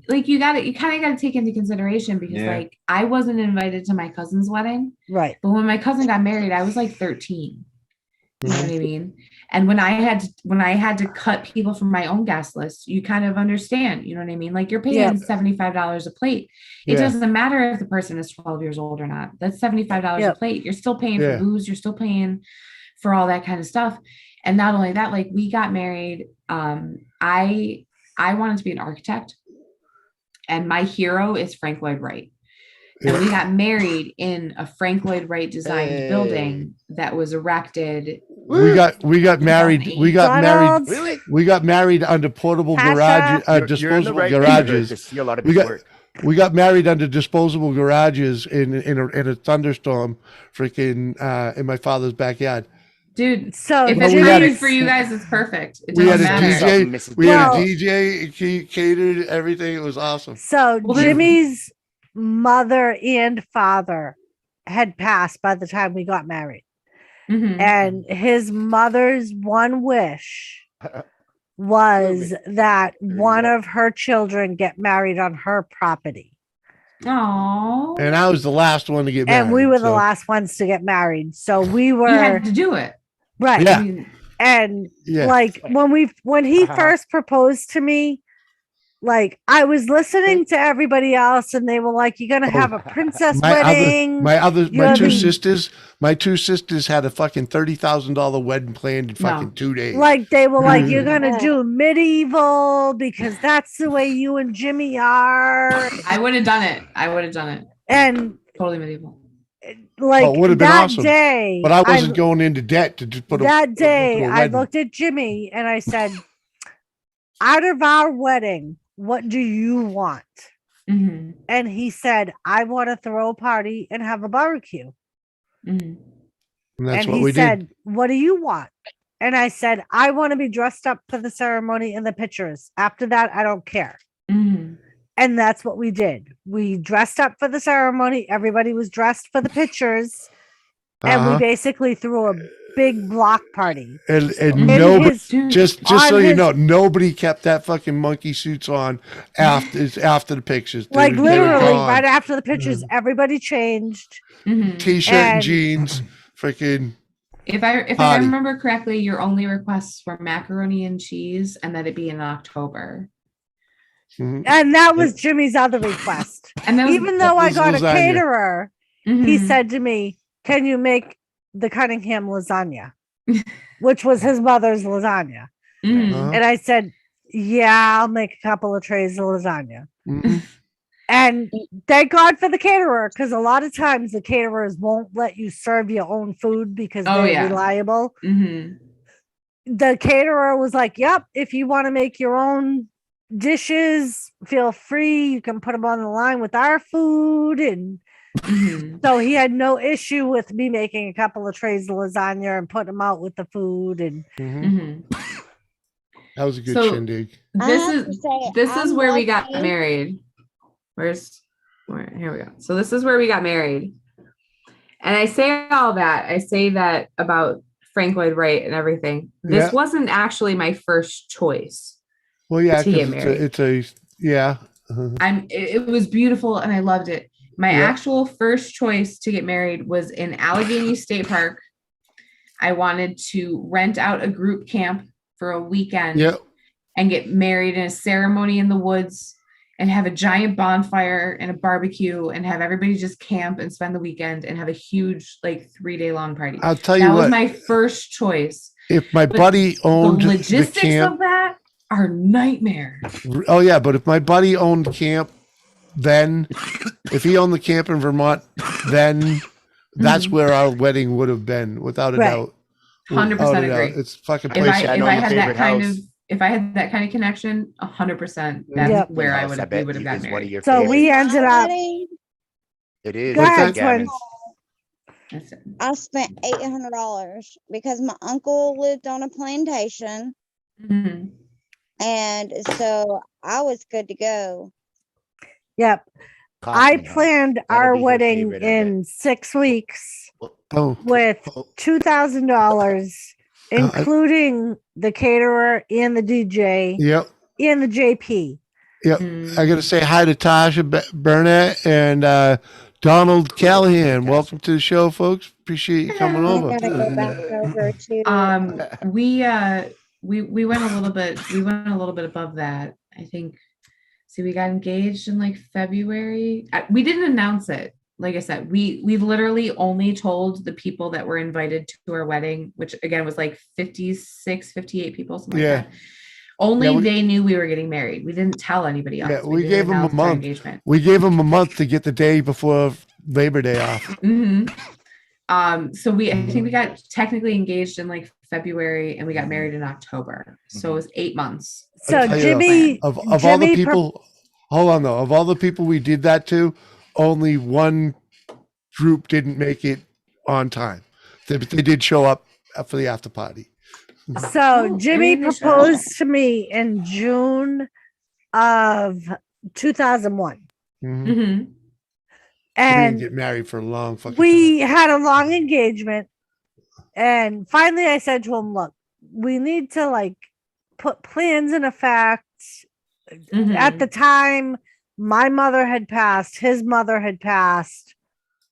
like you kind of got to take into consideration because like I wasn't invited to my cousin's wedding, right? But when my cousin got married, I was like 13. You know what I mean? And when I had to cut people from my own guest list, you kind of understand, you know what I mean? Like you're paying $75 a plate. It doesn't matter if the person is 12 years old or not. That's $75 a plate. You're still paying for booze. You're still paying for all that kind of stuff. And not only that, like we got married. I wanted to be an architect, and my hero is Frank Lloyd Wright. And we got married in a Frank Lloyd Wright designed building that was erected. We got married. We got married. Really? We got married under portable garages, disposable garages. See a lot of we got married under disposable garages in a thunderstorm, freaking in my father's backyard. Dude, so if it's perfect for you guys, it's perfect. It we had a matter. DJ. We had a DJ. He catered everything. It was awesome. So Jimmy's mother and father had passed by the time we got married. And his mother's one wish was that one of her children get married on her property. Aww. And I was the last one to get married. And we were the last ones to get married. So we were. You had to do it. Right. Yeah. And like when he first proposed to me, like I was listening to everybody else and they were like, you're going to have a princess wedding. My two sisters had a fucking $30,000 wedding planned in fucking 2 days. Like they were like, you're going to do medieval because that's the way you and Jimmy are. I would have done it. And totally medieval. Like it would have been that awesome. Day, but I wasn't going into debt to just put that day. I looked at Jimmy and I said, out of our wedding, what do you want? And he said, I want to throw a party and have a barbecue. And that's and what he we said, did. what do you want? And I said, I want to be dressed up for the ceremony and the pictures. After that, I don't care. And that's what we did. We dressed up for the ceremony. Everybody was dressed for the pictures. And we basically threw a big block party. And nobody, just so you know, nobody kept that fucking monkey suits on after the pictures. Like literally right after the pictures, everybody changed. T-shirt and jeans, freaking. If I remember correctly, your only requests were macaroni and cheese and that it be in October. And that was Jimmy's other request. And even though I got a caterer, he said to me, can you make the Cunningham lasagna, which was his mother's lasagna? And I said, yeah, I'll make a couple of trays of lasagna. And thank God for the caterer, because a lot of times the caterers won't let you serve your own food because they're reliable. The caterer was like, yep, if you want to make your own dishes, feel free. You can put them on the line with our food. And so he had no issue with me making a couple of trays of lasagna and putting them out with the food. And that was a good shindig. This is where we got married. Here we go. So this is where we got married. And I say all that. I say that about Frank Lloyd Wright and everything. This wasn't actually my first choice. Well, yeah, to get married. It was beautiful and I loved it. My actual first choice to get married was in Allegheny State Park. I wanted to rent out a group camp for a weekend and get married in a ceremony in the woods and have a giant bonfire and a barbecue and have everybody just camp and spend the weekend and have a huge 3-day long party. I'll tell you that what, was my first choice. If my buddy owned the logistics the camp, of that are nightmares. Oh yeah, but if my buddy owned camp, then if he owned the camp in Vermont, then that's where our wedding would have been, without a doubt. 100% agree. It's fucking if I had that kind of connection, 100%. That's where we would have gotten married. So we ended up. It is. I spent $800 because my uncle lived on a plantation, and so I was good to go. Yep. I planned our wedding in 6 weeks with $2,000, including the caterer and the DJ. And the JP. I got to say hi to Tasha Burnett and Donald Callahan, welcome to the show, folks. Appreciate you coming I over. gotta go back over to. We went a little bit. We went a little bit above that. I think. See, we got engaged in like February. We didn't announce it. Like I said, we literally only told the people that were invited to our wedding, which again was like 56, 58 people, something like that. Only they knew we were getting married. We didn't tell anybody else. Yeah, we gave them a month. Engagement. We gave them a month to get the day before Labor Day off. Mm-hmm. So I think we got technically engaged in like February and we got married in October. So it was 8 months. So Jimmy, of all the people, hold on though, of all the people we did that to, only one group didn't make it on time. They did show up for the after party. So Jimmy proposed to me in June of 2001. Mm-hmm. And we didn't get married for a long fucking we had a long engagement. And finally I said to him, look, we need to like put plans in effect. At the time, my mother had passed, his mother had passed.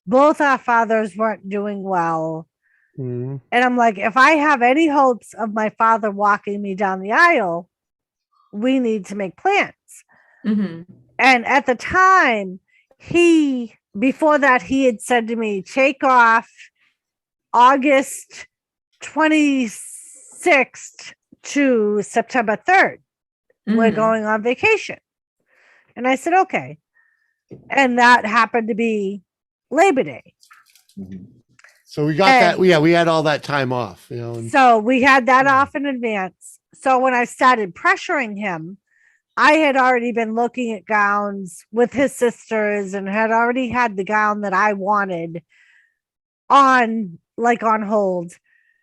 Both our fathers weren't doing well. And I'm like, if I have any hopes of my father walking me down the aisle, we need to make plans. And at the time, before that, he had said to me, take off August 26th to September 3rd. We're going on vacation. And I said, okay. And that happened to be Labor Day. So we got that. Yeah, we had all that time off. You know. So we had that off in advance. So when I started pressuring him, I had already been looking at gowns with his sisters and had already had the gown that I wanted on hold.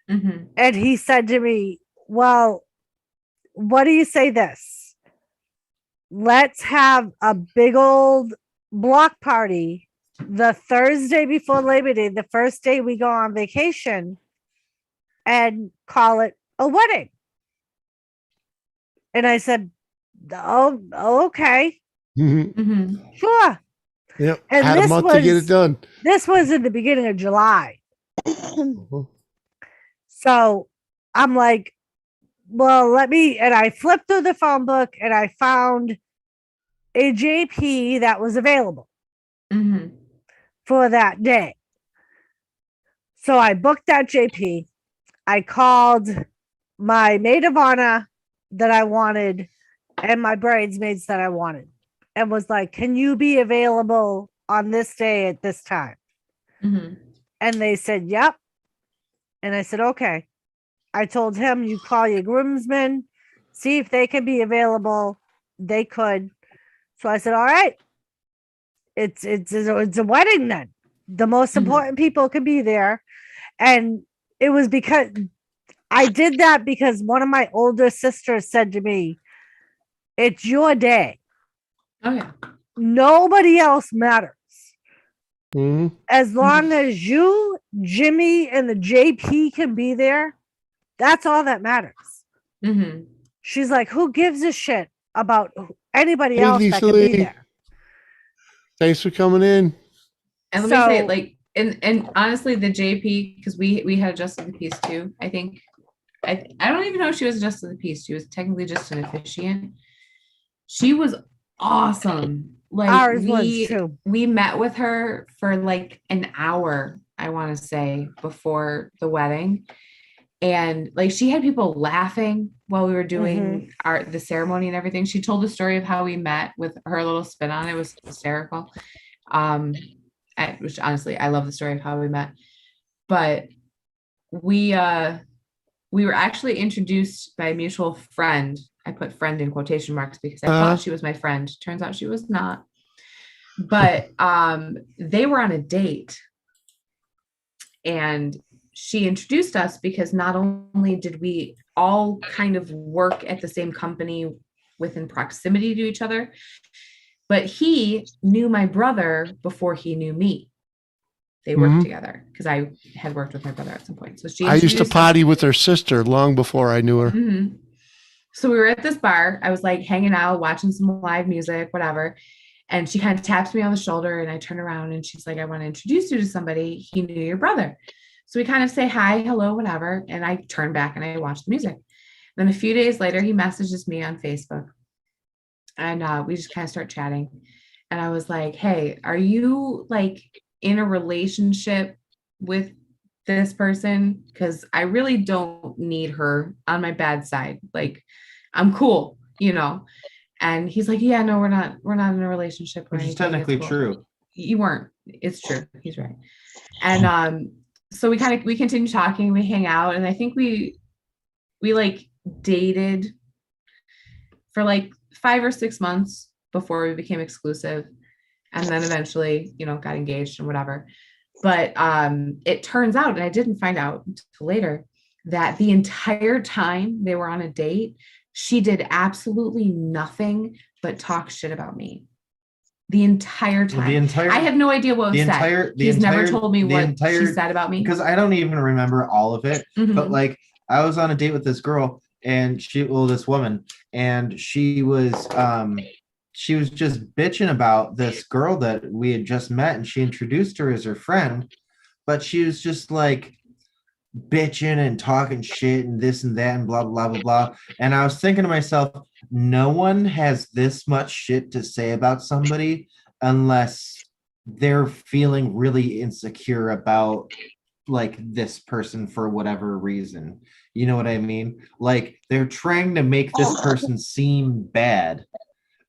And he said to me, well, what do you say this? Let's have a big old block party the Thursday before Labor Day, the first day we go on vacation, and call it a wedding. And I said, oh okay. Sure. Yep. And had a month to get it done. This was in the beginning of July. So I'm like, well, and I flipped through the phone book and I found a JP that was available for that day. So I booked that JP. I called my maid of honor that I wanted and my bridesmaids that I wanted and was like, can you be available on this day at this time? And they said, yep. And I said, okay. I told him, you call your groomsmen, see if they can be available. They could. So I said, all right. It's a wedding then. The most important people can be there. And it was because I did that because one of my older sisters said to me, it's your day. Oh yeah. Nobody else matters. As long as you, Jimmy, and the JP can be there, that's all that matters. She's like, who gives a shit about anybody else that can be there? Thanks for coming in. And let me say, like, and honestly, the JP, because we had a Justice of the Peace too. I think I don't even know if she was a Justice of the Peace. She was technically just an officiant. She was awesome. Like ours was too. We met with her for like an hour, I want to say, before the wedding. And like she had people laughing while we were doing the ceremony and everything. She told the story of how we met with her little spin on it. It was hysterical. Which honestly, I love the story of how we met. But we were actually introduced by a mutual friend. I put friend in quotation marks because I thought she was my friend. Turns out she was not. But they were on a date. And she introduced us because not only did we all kind of work at the same company within proximity to each other, but he knew my brother before he knew me. They worked together because I had worked with my brother at some point. So I used to party with her sister long before I knew her. So we were at this bar. I was like hanging out, watching some live music, whatever. And she kind of taps me on the shoulder, and I turn around and she's like, I want to introduce you to somebody. He knew your brother. So we kind of say hi, hello, whatever. And I turn back and I watch the music. Then a few days later, he messages me on Facebook, and we just kind of start chatting. And I was like, hey, are you like in a relationship with this person? Because I really don't need her on my bad side. Like, I'm cool, you know? And he's like, yeah, no, we're not in a relationship. Which is technically true. You weren't. It's true. He's right. And so we continue talking, we hang out, and I think we like dated for like 5 or 6 months before we became exclusive, and then eventually, you know, got engaged and whatever. But it turns out, and I didn't find out until later, that the entire time they were on a date, she did absolutely nothing but talk shit about me. The entire time. I have no idea what was said. He's never told me what she said about me. Because I don't even remember all of it. Mhm. But like, I was on a date with this girl, and this woman, and she was just bitching about this girl that we had just met, and she introduced her as her friend, but she was just like bitching and talking shit and this and that and blah blah blah blah. And I was thinking to myself, no one has this much shit to say about somebody unless they're feeling really insecure about like this person for whatever reason. You know what I mean? Like, they're trying to make this person seem bad.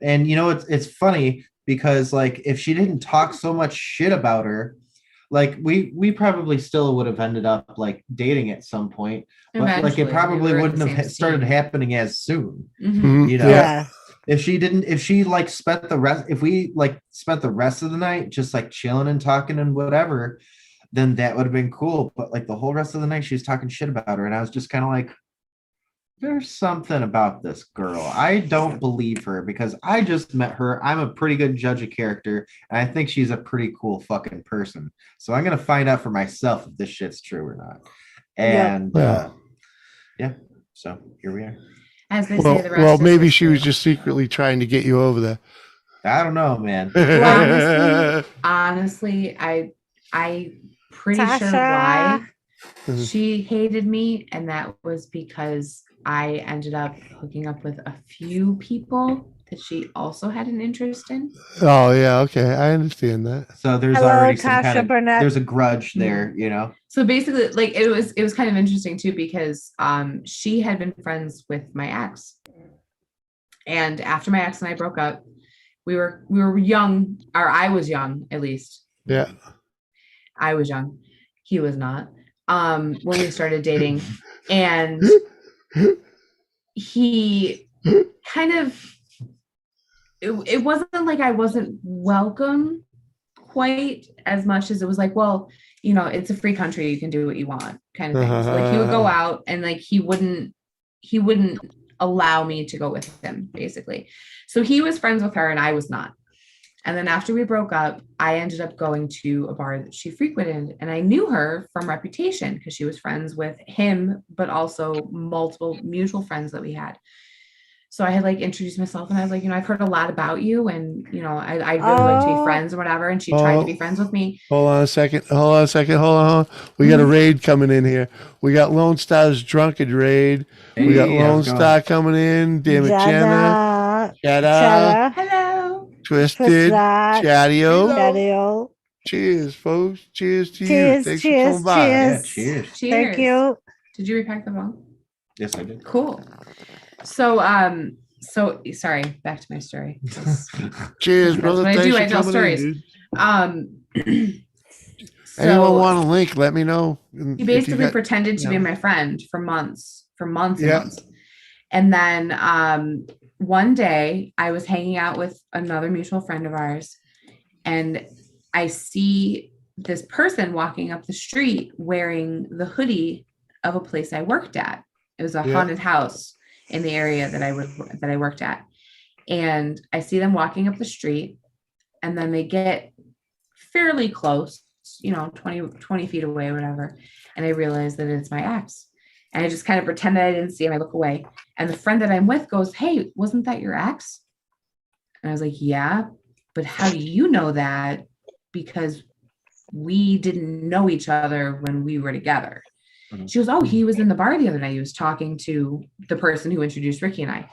And you know, it's funny because like, if she didn't talk so much shit about her, like we probably still would have ended up like dating at some point, but like it probably wouldn't have started happening as soon. Mhm. You know, Yeah. if we like spent the rest of the night just like chilling and talking and whatever, then that would have been cool. But like the whole rest of the night, she was talking shit about her, and I was just kind of like, there's something about this girl. I don't believe her because I just met her. I'm a pretty good judge of character, and I think she's a pretty cool fucking person. So I'm gonna find out for myself if this shit's true or not. And yeah, so here we are. As they say, the rest Well, is maybe she history. was just secretly trying to get you over there. I don't know, man. Well, honestly, I pretty sure Tasha. why she hated me, and that was because I ended up hooking up with a few people that she also had an interest in. Oh yeah, okay, I understand that. So there's Hello, already some Tasha kind of Burnett. there's a grudge there, you know. So basically, like it was kind of interesting too, because she had been friends with my ex, and after my ex and I broke up, we were young, or I was young at least. Yeah. I was young. He was not. When we started dating, and he kind of, it wasn't like I wasn't welcome quite as much as it was like, well, you know, it's a free country, you can do what you want kind of thing. So like he would go out, and like he wouldn't allow me to go with him, basically. So he was friends with her and I was not. And then after we broke up, I ended up going to a bar that she frequented, and I knew her from reputation because she was friends with him, but also multiple mutual friends that we had. So I had like introduced myself, and I was like, you know, I've heard a lot about you, and you know, I really like to be friends or whatever. And she tried to be friends with me. Hold on a second. We got a raid coming in here. We got Lone Star's drunken raid. We got Lone Star coming in. Damn it, Jenna. Cheddar. Hello. Twisted. Chadio. Chadio. Cheers, folks. Cheers to you. Cheers, Thanks cheers, for coming by. cheers. Cheers. Thank you. Did you repack the phone? Yes, I did. Cool. So sorry, back to my story. Cheers, That's brother. what I Thanks do. for I tell coming stories. in, dude. So Anyone want a link? Let me know. he basically pretended to be my friend for months and months. And then one day I was hanging out with another mutual friend of ours, and I see this person walking up the street wearing the hoodie of a place I worked at. It was a haunted house in the area that I worked at. And I see them walking up the street, and then they get fairly close, you know, 20 feet away or whatever. And I realize that it's my ex. And I just kind of pretend that I didn't see him. I look away, and the friend that I'm with goes, "Hey, wasn't that your ex?" And I was like, "Yeah, but how do you know that? Because we didn't know each other when we were together. She goes, oh, he was in the bar the other night. He was talking to the person who introduced Ricky and I.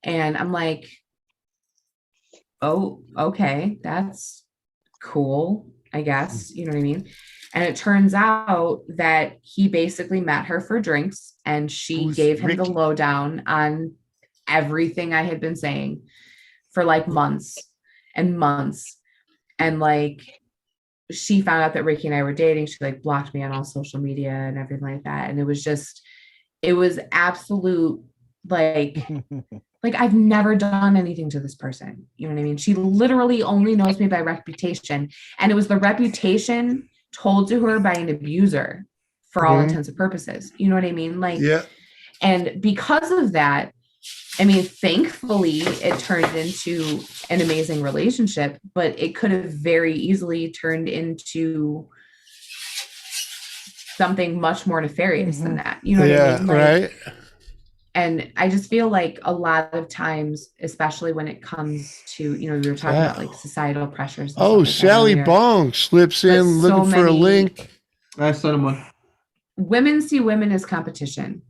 And I'm like, oh, okay, that's cool, I guess. You know what I mean? And it turns out that he basically met her for drinks and she gave him the lowdown on everything I had been saying for like months and months. And like, she found out that Ricky and I were dating. She like blocked me on all social media and everything like that. And it was absolute like I've never done anything to this person. You know what I mean? She literally only knows me by reputation. And it was the reputation told to her by an abuser for all intents and purposes. You know what I mean? Like, yeah. And because of that, I mean, thankfully it turned into an amazing relationship, but it could have very easily turned into something much more nefarious than that. You know what I mean? Like, right. And I just feel like a lot of times, especially when it comes to, we were talking about like societal pressures. Oh, Sally Bong slips in looking for a link. I sent him one. Women see women as competition.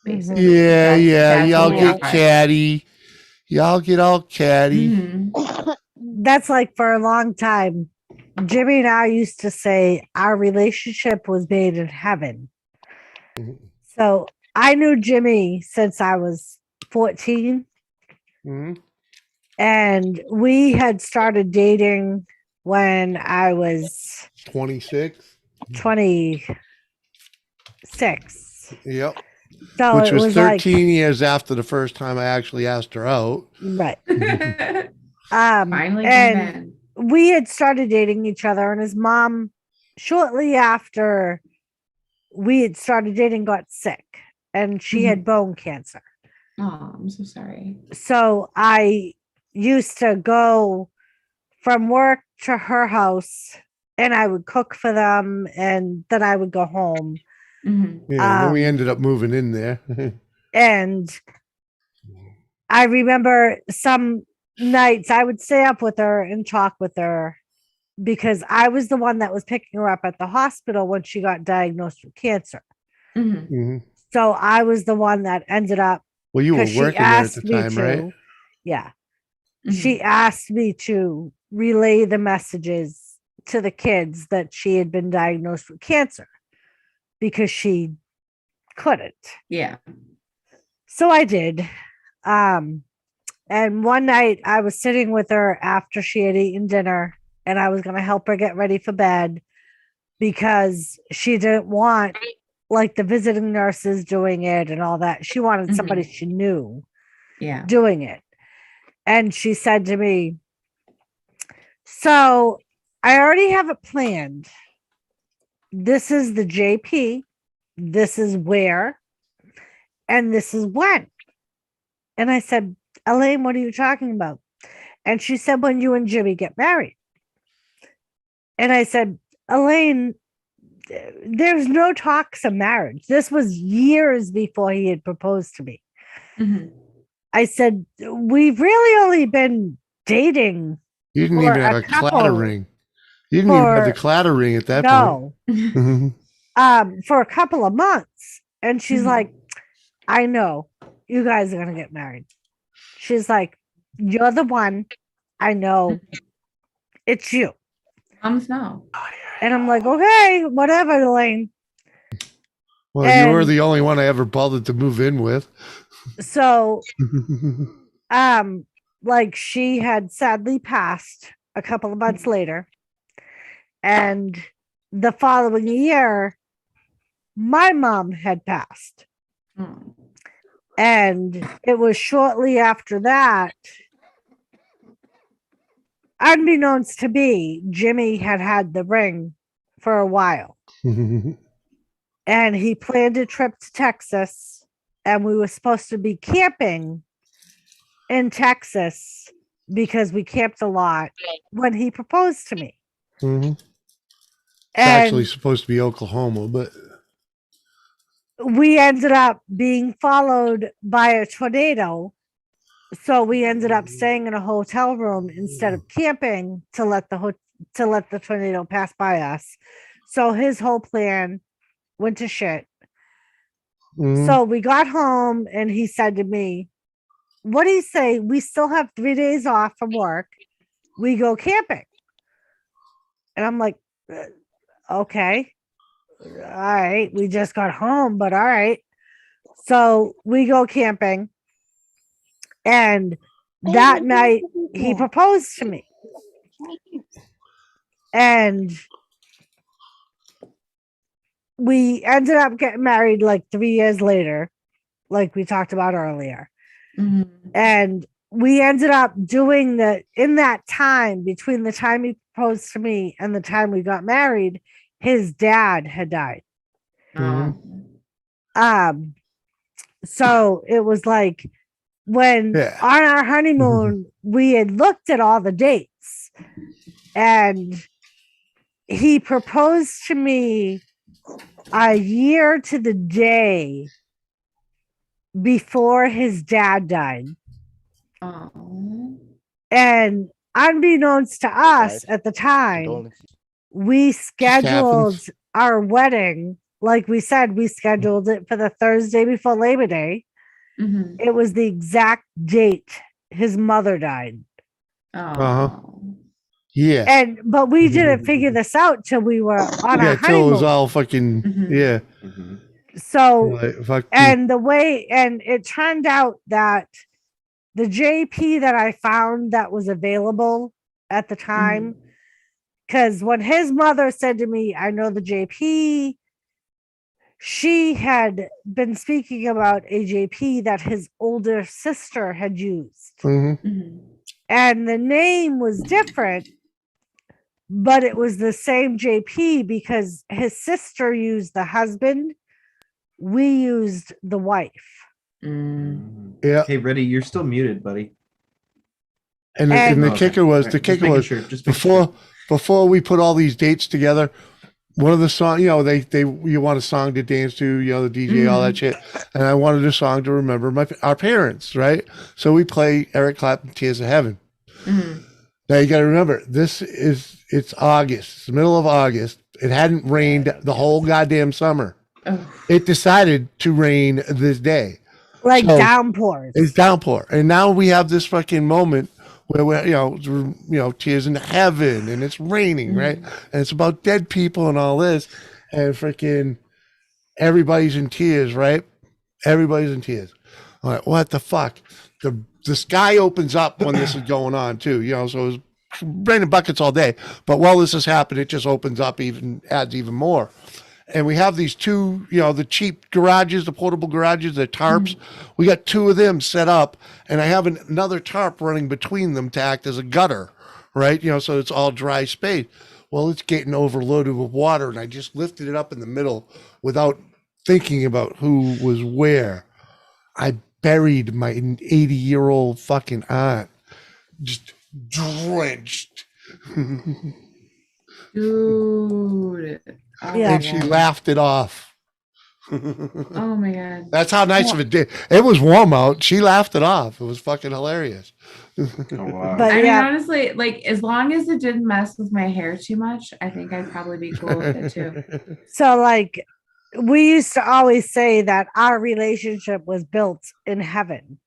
Basically. Yeah. That's Y'all get catty. Y'all get all catty. That's like for a long time. Jimmy and I used to say our relationship was made in heaven. So I knew Jimmy since I was 14. And we had started dating when I was 26. Yep. So which was 13 like, years after the first time I actually asked her out. Right. Finally, and we had started dating each other, and his mom, shortly after we had started dating, got sick, and she had bone cancer. Oh, I'm so sorry. So I used to go from work to her house, and I would cook for them, and then I would go home. Yeah, then we ended up moving in there. And I remember some nights I would stay up with her and talk with her because I was the one that was picking her up at the hospital when she got diagnosed with cancer. So I was the one that ended up. Well, you were working there at the time, right? Yeah. She asked me to relay the messages to the kids that she had been diagnosed with cancer because she couldn't. Yeah. So I did. And one night I was sitting with her after she had eaten dinner, and I was going to help her get ready for bed because she didn't want like the visiting nurses doing it and all that. She wanted somebody she knew doing it. And she said to me, so I already have it planned. This is the JP. This is where. And this is when. And I said, Elaine, what are you talking about? And she said, when you and Jimmy get married. And I said, Elaine, there's no talks of marriage. This was years before he had proposed to me. I said, we've really only been dating. You didn't even have a clatter ring. You didn't even have the clatter ring at that point. For a couple of months. And she's like, I know you guys are going to get married. She's like, you're the one. I know it's you. Moms know. And I'm like, okay, whatever, Elaine. Well, you were the only one I ever bothered to move in with. So, like she had sadly passed a couple of months later. And the following year, my mom had passed. And it was shortly after that, unbeknownst to me, Jimmy had the ring for a while. And he planned a trip to Texas, and we were supposed to be camping in Texas because we camped a lot when he proposed to me. It's actually supposed to be Oklahoma, but we ended up being followed by a tornado. So we ended up staying in a hotel room instead of camping to let the tornado pass by us. So his whole plan went to shit. Mhm. So we got home and he said to me, what do you say? We still have 3 days off from work. We go camping. And I'm like, okay. All right. We just got home, but all right. So we go camping. And that night he proposed to me. And we ended up getting married like 3 years later, like we talked about earlier. And we ended up doing in that time between the time he proposed to me and the time we got married, his dad had died. So it was like when Yeah. on our honeymoon, we had looked at all the dates and he proposed to me a year to the day before his dad died. And unbeknownst to us at the time, we scheduled our wedding. Like we said, we scheduled it for the Thursday before Labor Day. It was the exact date his mother died. Yeah. But we didn't figure this out till we were on our Till it was honeymoon. all fucking yeah. So Like, fuck and it turned out that the JP that I found that was available at the time, because when his mother said to me, I know the JP, she had been speaking about a JP that his older sister had used. And the name was different, but it was the same JP because his sister used the husband. We used the wife. Yeah. Hey, Reddy, you're still muted, buddy. And the kicker was before we put all these dates together, one of the songs, you know, you want a song to dance to, you know, the DJ, all that shit. And I wanted a song to remember our parents, right? So we play Eric Clapton, Tears of Heaven. Now you got to remember, it's August, it's the middle of August. It hadn't rained the whole goddamn summer. It decided to rain this day. Like downpours. It's downpour. And now we have this fucking moment where we're, you know, tears in heaven and it's raining, right? And it's about dead people and all this. And freaking everybody's in tears, right? Everybody's in tears. All right, what the fuck? The sky opens up when this is going on too, you know, so it's raining buckets all day. But while this is happening, it just opens up adds even more. And we have these two, you know, the cheap garages, the portable garages, the tarps. We got two of them set up, and I have another tarp running between them to act as a gutter, right? You know, so it's all dry space. Well, it's getting overloaded with water, and I just lifted it up in the middle without thinking about who was where. I buried my 80-year-old fucking aunt, just drenched. Dude. And she laughed it off. Oh my god. That's how nice of a day. It was warm out. She laughed it off. It was fucking hilarious. But I mean, honestly, like as long as it didn't mess with my hair too much, I think I'd probably be cool with it too. So like we used to always say that our relationship was built in heaven.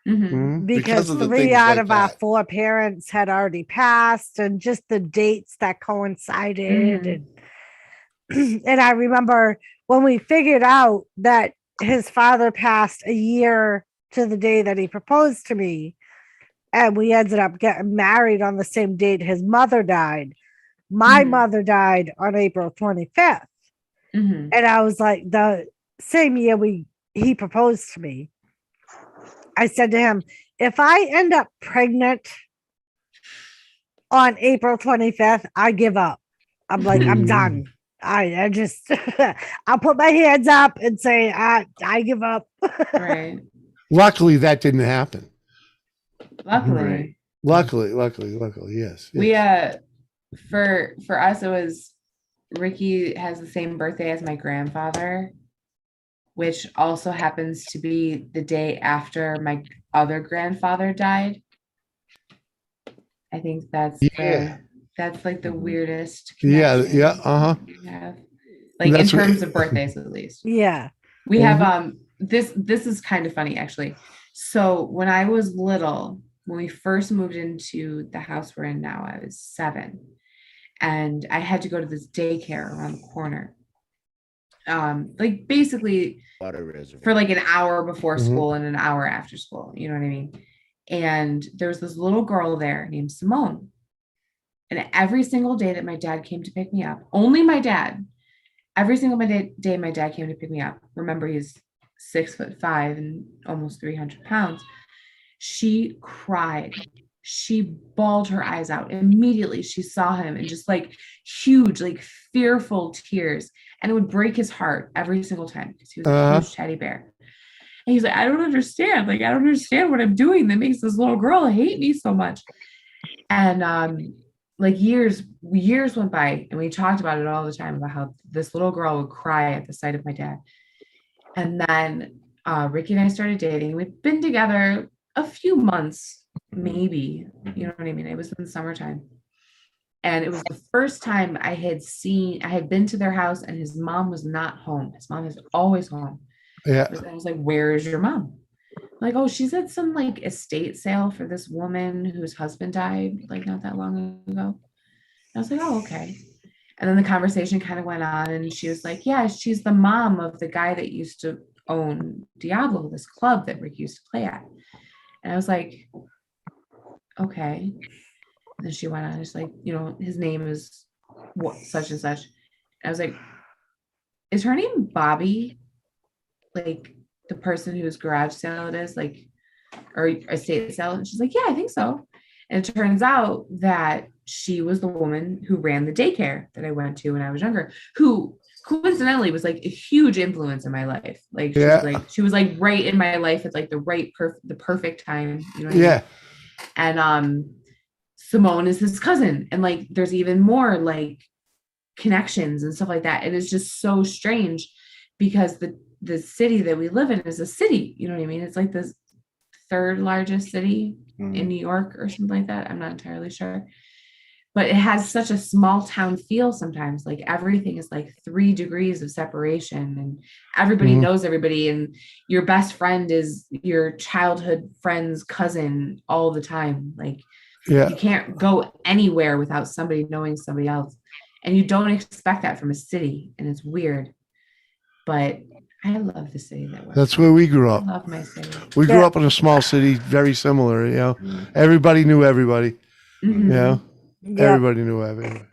Because 3 out of our 4 parents had already passed, and just the dates that coincided. And I remember when we figured out that his father passed a year to the day that he proposed to me, and we ended up getting married on the same date his mother died. My mother died on April 25th. And I was like, the same year he proposed to me, I said to him, if I end up pregnant on April 25th, I give up. I'm like, I'm done. I just, I'll put my hands up and say, I give up. Right. Luckily, that didn't happen. Luckily. Luckily, yes. We, for us, it was, Ricky has the same birthday as my grandfather, which also happens to be the day after my other grandfather died. I think that's like the weirdest connection we have. Like in terms of birthdays, at least. Yeah. We have this is kind of funny actually. So when I was little, when we first moved into the house we're in now, I was 7. And I had to go to this daycare around the corner. Like basically for like an hour before school and an hour after school, you know what I mean? And there was this little girl there named Simone. And every single day that my dad came to pick me up, only my dad, every single day my dad came to pick me up. Remember, he's 6'5" and almost 300 pounds. She cried. She bawled her eyes out immediately. She saw him and just like huge, like fearful tears. And it would break his heart every single time because he was a huge teddy bear. And he's like, I don't understand. Like, I don't understand what I'm doing that makes this little girl hate me so much. And like years went by and we talked about it all the time about how this little girl would cry at the sight of my dad. And then Ricky and I started dating. We've been together a few months, maybe, you know what I mean? It was in the summertime. And it was the first time I had been to their house and his mom was not home. His mom is always home. Yeah. I was like, where is your mom? Like, oh, she's at some like estate sale for this woman whose husband died like not that long ago. I was like, oh, okay. And then the conversation kind of went on and she was like, yeah, she's the mom of the guy that used to own Diablo, this club that Rick used to play at. And I was like, okay. And then she went on, it's like, you know, his name is what, such and such. And I was like, is her name Bobby? Like the person whose garage sale it is, like, or estate sale? And she's like, yeah, I think so. And it turns out that she was the woman who ran the daycare that I went to when I was younger, who coincidentally was like a huge influence in my life. Like she was like right in my life at like the perfect time. You know what I mean? And Simone is his cousin. And like there's even more like connections and stuff like that. And it's just so strange because the city that we live in is a city. You know what I mean? It's like the 3rd largest city in New York or something like that. I'm not entirely sure. But it has such a small town feel sometimes. Like everything is like 3 degrees of separation and everybody knows everybody. And your best friend is your childhood friend's cousin all the time. Like you can't go anywhere without somebody knowing somebody else. And you don't expect that from a city. And it's weird. But I love the city that we're That's where we grew up. I love my city. We grew up in a small city, very similar, you know. Everybody knew everybody. You know? Everybody knew everybody.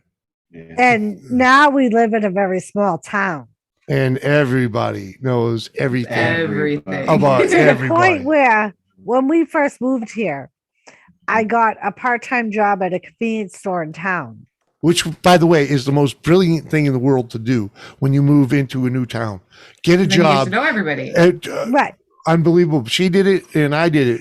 And now we live in a very small town. And everybody knows everything. Everything. About to everybody. the point where when we first moved here, I got a part-time job at a convenience store in town. Which, by the way, is the most brilliant thing in the world to do when you move into a new town. Get a job. You know everybody. Right. Unbelievable. She did it and I did it.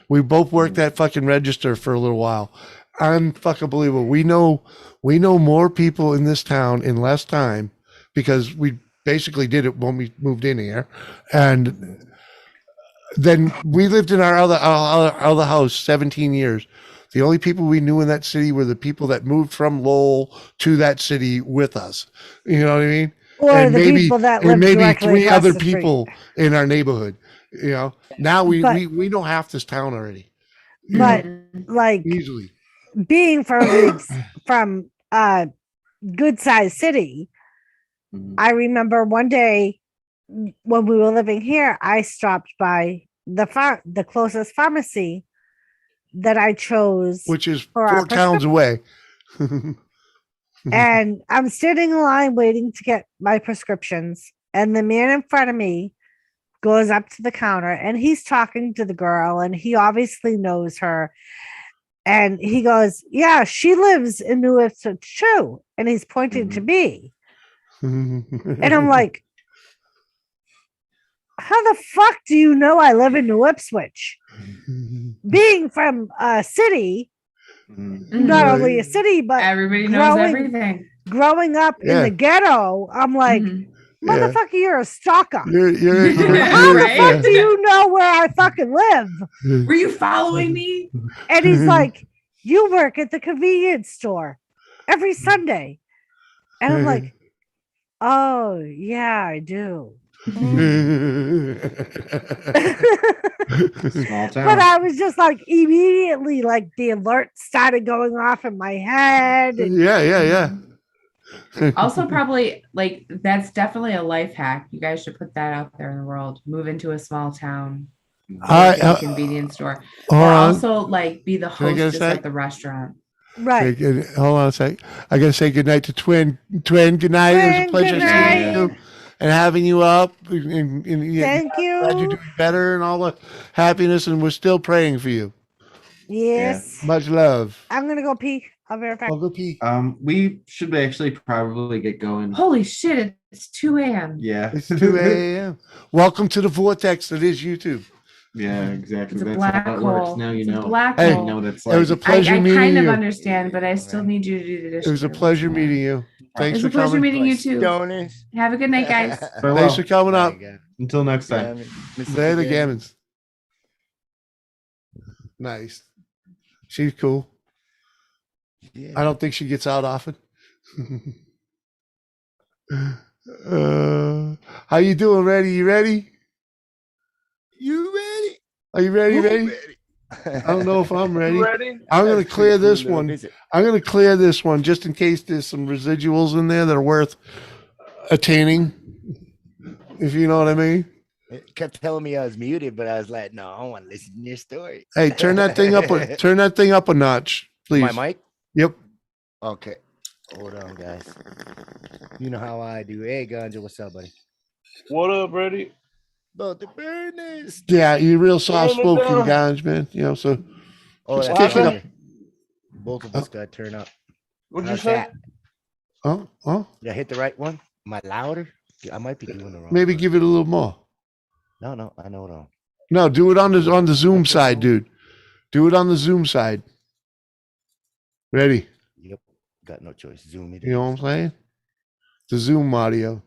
We both worked that fucking register for a little while. Unfucking believable. We know more people in this town in less time because we basically did it when we moved in here. And then we lived in our other house 17 years. The only people we knew in that city were the people that moved from Lowell to that city with us. You know what I mean? Or and the maybe, people that and live maybe directly 3 across other the street. people in our neighborhood. You know, now we know half this town already. But like easily being from a good sized city, I remember one day when we were living here, I stopped by the closest pharmacy that I chose, which is for 4 towns away. And I'm standing in line waiting to get my prescriptions. And the man in front of me goes up to the counter and he's talking to the girl and he obviously knows her. And he goes, yeah, she lives in New Ipswich too. And he's pointing to me. And I'm like, how the fuck do you know I live in New Ipswich? Being from a city, not only a city, but everybody knows everything. Growing up in the ghetto, I'm like, Motherfucker, you're a stalker. You're How the fuck do you know where I fucking live? Were you following me? And he's like, you work at the convenience store every Sunday. And I'm like, oh, yeah, I do. Small town. But I was just like, immediately, like the alert started going off in my head. Yeah. Also, probably like that's definitely a life hack. You guys should put that out there in the world. Move into a small town, a convenience store, or also like be the hostess at the restaurant. Right. Hold on a sec. I gotta say goodnight to Twin. Twin, good night. It was a pleasure seeing you and having you up. And Thank you. Glad you're doing better and all the happiness, and we're still praying for you. Yes. Yeah. Much love. I'm gonna go pee. I'll be right back. I'll go pee. We should actually probably get going. Holy shit! It's 2 a.m. Yeah, it's 2 a.m. Welcome to the vortex that is YouTube. Yeah, exactly. It's a That's black how it hole. works. Now you know. Black Hey, hole. You know what it's it was a pleasure meeting I kind of you. understand, but I still need you to do the dishes. It was a pleasure meeting you. Thanks It was for a pleasure coming. meeting you too. Have a good night, guys. Thanks for coming up. Until next time. Later, Gammons. Nice. She's cool. Yeah. I don't think she gets out often. How you doing, Ready? You ready? You ready? Are you ready? Ready? I don't know if I'm ready. Ready? I'm going to That's clear pretty cool this little one. visit. I'm going to clear this one just in case there's some residuals in there that are worth attaining. If you know what I mean. It kept telling me I was muted, but I was like, no, I want to listen to your story. Hey, turn that thing up. Turn that thing up a notch, please. My mic? Yep. Okay. Hold on, guys. You know how I do. Hey, Ganja, what's up, buddy? What up, Ready? About the burners. Yeah, you're real soft Turn it spoken, down. guys, man. You know, so Oh, just that's kick it up. funny. Both of us got to turn up. What'd you How's say? that? Oh, Did I hit the right one? Am I louder? I might be doing the wrong. maybe one. give it a little more. No, I know it all. No, do it on the Zoom side, dude. Do it on the Zoom side. Ready? Yep. Got no choice. Zoom it. You know what I'm saying? The Zoom audio.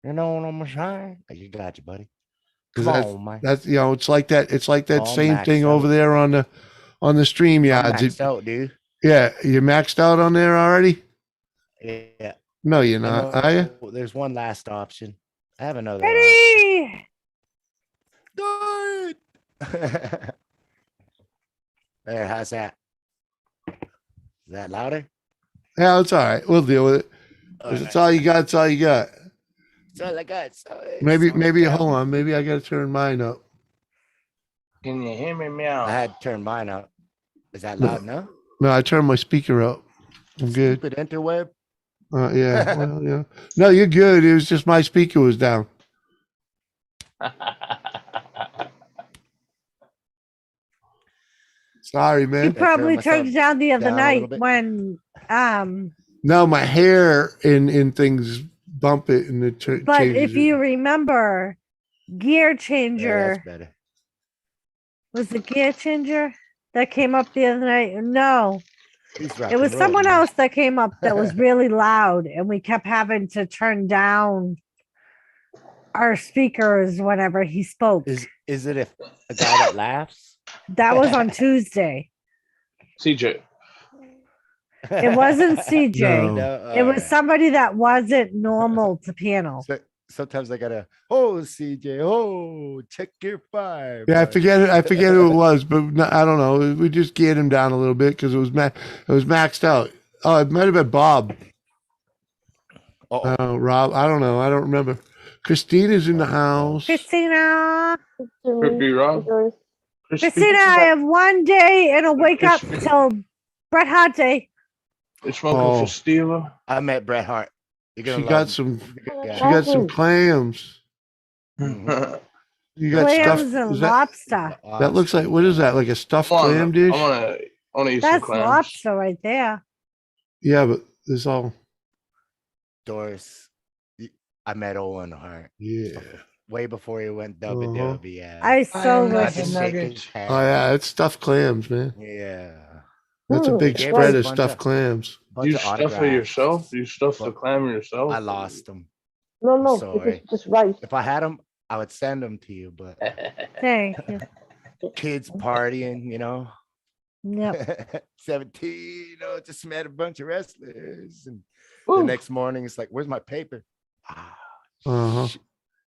You know what I'm saying? You got you, buddy. 'Cause Come that's, on, man. that's you know, it's like that. It's like that All same maxed thing out. over there on the stream. I'm Yeah, maxed out, dude. yeah. You maxed out on there already? Yeah. No, you're I not. know Are you? There's one last option. I have another option. Ready? Do it. There, how's that? Is that louder? Yeah, it's all right. We'll deal with it. If it's all you got, it's all you got. That's all I got. Maybe hold on. Maybe I got to turn mine up. Can you hear me meow? I had to turn mine up. Is that loud enough? No, I turned my speaker up. I'm good. Stupid interweb. Yeah. Well, yeah. No, you're good. It was just my speaker was down. Sorry, You man. probably myself turned it down the other down a little night bit. when No, my hair and things bump it and it but changes if you it. remember, Gear Yeah, Changer that's better. was the Gear Changer that came up the other night. No, He's rock it was and roll, someone man. else that came up that was really loud, and we kept having to turn down our speakers whenever he spoke. Is it a guy that laughs? That was on Tuesday. CJ. It wasn't CJ. No. It was somebody that wasn't normal to piano. Sometimes I gotta. Oh, CJ. Oh, check your five. Yeah, I forget who it was, but no, I don't know. We just geared him down a little bit because it was maxed out. Oh, it might have been Bob. Uh-oh. Rob. I don't know. I don't remember. Christina's in the house. Christina. Could be wrong. Christina, I have one day and a wake up till Bret Hart Day. It's smoking Oh. for Steve. I met Bret Hart. You're gonna She love got him. some. Yeah. She got some clams. I You got Clams stuff. and is that, lobster. that looks like what is that? Like a stuffed clam dish? wanna eat some That's clams. lobster right there. Yeah, but there's all. Doris. I met Owen Hart Yeah. way before he went WWF. I so am not wish. the Shake his nuggets. hand. Oh yeah, it's stuffed clams, man. Yeah. That's a big Gave spread us a of bunch stuffed of- clams. Bunch You of stuff it autographs. yourself? You stuff the But clam yourself? I lost them. No, I'm no, sorry. it's just rice. If I had them, I would send them to you. But Thank you. kids partying, you know. Yep. 17, just met a bunch of wrestlers. And the Woo. next morning, it's like, where's my paper? Uh-huh.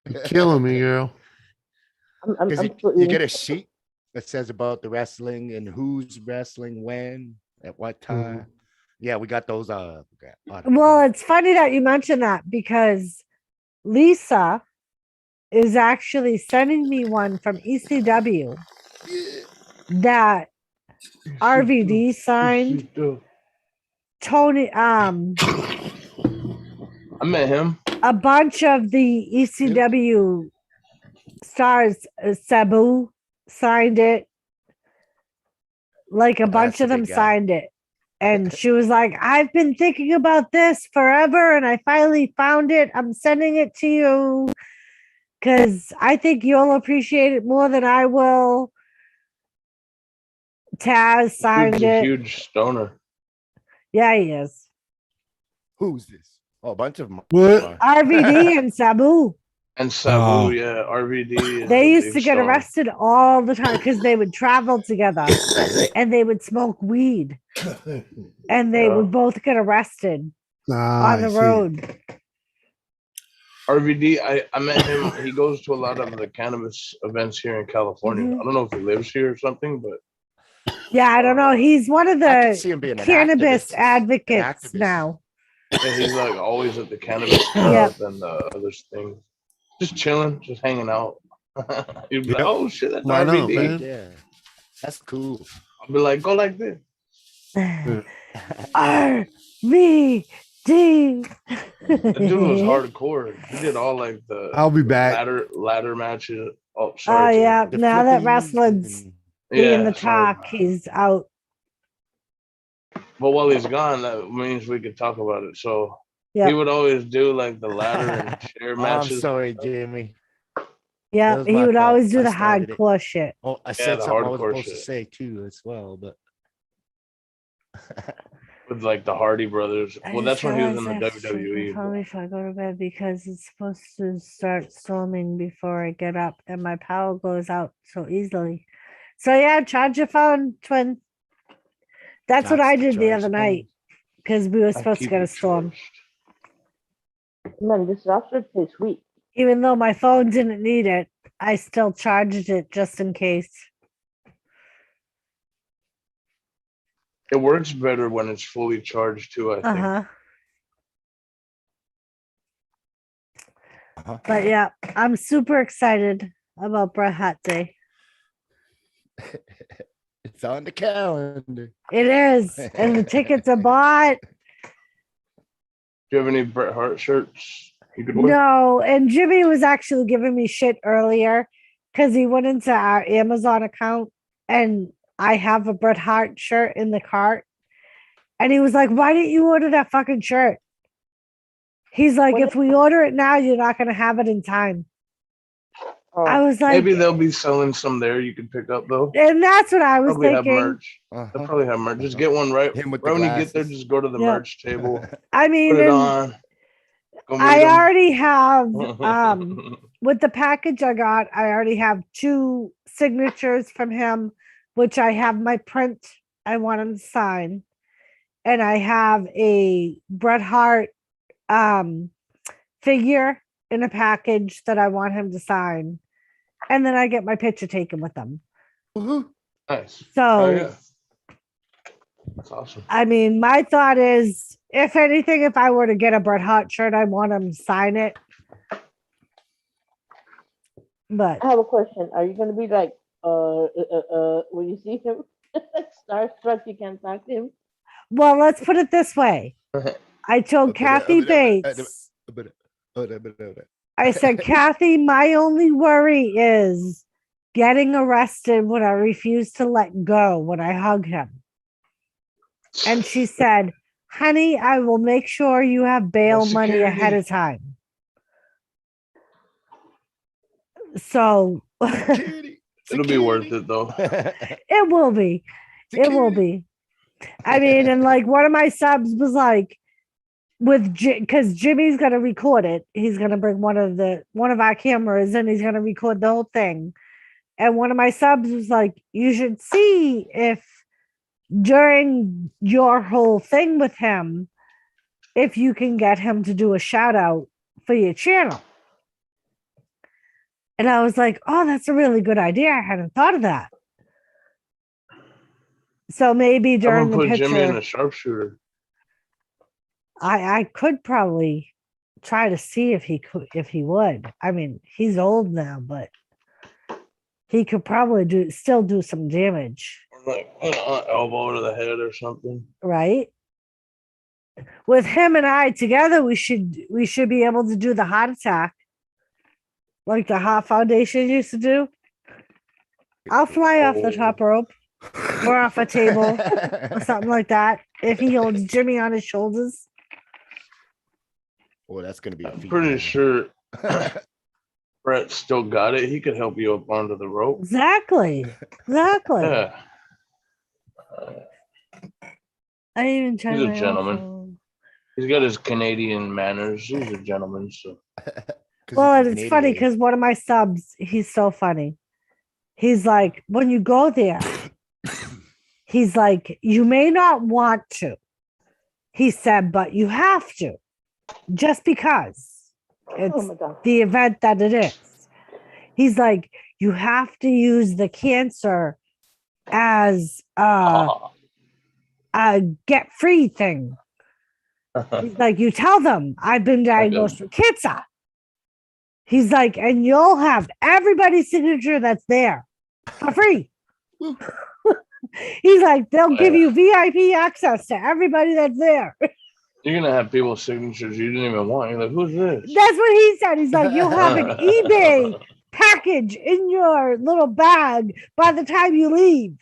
You're killing me, girl. Because I'm still you eating. get a sheet that says about the wrestling and who's wrestling when, at what time. Yeah, we got those. Well, it's funny that you mentioned that because Lisa is actually sending me one from ECW that RVD signed. Tony, I met him. a bunch of the ECW stars, Sabu signed it. Like a bunch That's a of them big guy. signed it. And she was like, I've been thinking about this forever and I finally found it. I'm sending it to you because I think you'll appreciate it more than I will. Taz signed Dude's a it. huge stoner. Yeah, he is. Who's this? Oh, a bunch of them. What? RVD and Sabu. And Sabu, Oh. yeah, RVD. Is They a used big to get stoner. arrested all the time because they would travel together and they would smoke weed and they would both get arrested on the road. RVD, I met him. He goes to a lot of the cannabis events here in California. I don't know if he lives here or something, but Yeah, I don't know. He's one of I could see him the being an cannabis activist. advocates An activist. now. yeah, he's like always at the cannabis Yeah. club and the other things. Just chilling, just hanging out. You'd be like, Yep. oh shit, that's Why not, RVD. man? Yeah, that's cool. I'll be like, go like this. RVD. The dude was hardcore. He did all like the I'll be back. ladder matches. Oh, Oh sorry. yeah, The now that flippies wrestling's and- being the sorry. talk, he's out. But while he's gone, that means we could talk about it. So Yeah, he would always do like the ladder and chair Oh, I'm matches. sorry, Jimmy. yeah. was He my would fault. always do I the started it. hardcore shit. Oh, I Yeah, said the something I was hardcore supposed to shit. say too, as well. But With like the Hardy Brothers. I Well, just that's when he was in the realized I have to check my WWE. phone before I go to bed because it's supposed to start storming before I get up, and my power goes out so easily. So yeah, charge your phone, twin. That's what Got I to did the charge other the night because we were I supposed to keep get a it storm. charged. Man, this lobster tastes sweet. Even though my phone didn't need it, I still charged it just in case. It works better when it's fully charged too, I think. But yeah, I'm super excited about Bret Hart Day. it's on the calendar. It is, and the tickets are bought. Do you have any Bret Hart shirts you could wear? No, and Jimmy was actually giving me shit earlier because he went into our Amazon account and I have a Bret Hart shirt in the cart. And he was like, why didn't you order that fucking shirt? He's like, if we order it now, you're not going to have it in time. I was like, Maybe they'll be selling some there you can pick up though. and that's what I was Probably have thinking. merch. They'll probably have merch. Just get one right. Him with Right the when you get there, glasses. just go to the Yeah. merch table. I mean, Put it and on. Go meet I 'em. already have, with the package I got, I already have 2 signatures from him, which I have my print I want him to sign. And I have a Bret Hart figure in a package that I want him to sign. And then I get my picture taken with them. Nice. So, Oh, yeah. That's awesome. I mean, my thought is, if anything, if I were to get a Bret Hart shirt, I want him to sign it. But I have a question. Are you going to be like, when you see him, starstruck, you can't talk to him? well, let's put it this way. I told Kathy Bates, I said, Kathy, my only worry is getting arrested when I refuse to let go when I hug him. And she said, honey, I will make sure you have bail money ahead of time. So It'll be worth it though. it will be. It will be. I mean, and like one of my subs was like, with because Jimmy's gonna record it. He's gonna bring one of our cameras and he's gonna record the whole thing. And one of my subs was like, you should see if during your whole thing with him, if you can get him to do a shout out for your channel. And I was like, oh, that's a really good idea. I hadn't thought of that. So maybe during the put picture, Jimmy in a sharpshooter. I could probably try to see if he would. I mean, he's old now, but he could probably still do some damage. Like an elbow to the head or something. Right? With him and I together, we should be able to do the heart attack. Like the Heart Foundation used to do. I'll fly off the top rope or off a table or something like that if he holds Jimmy on his shoulders. Oh, that's gonna be. I'm pretty sure Brett still got it. He could help you up onto the rope. Exactly. Yeah. I even tried. He's a gentleman. He's got his Canadian manners. He's a gentleman. So. Well, it's funny because one of my subs, he's so funny. He's like, when you go there, he's like, you may not want to. He said, but you have to, just because it's the event that it is. He's like, you have to use the cancer as a get free thing. He's like, you tell them I've been diagnosed with cancer. He's like, and you'll have everybody's signature that's there for free. He's like, they'll give you VIP access to everybody that's there. You're gonna have people's signatures you didn't even want. You're like, who's this? That's what he said. He's like, you'll have an eBay package in your little bag by the time you leave.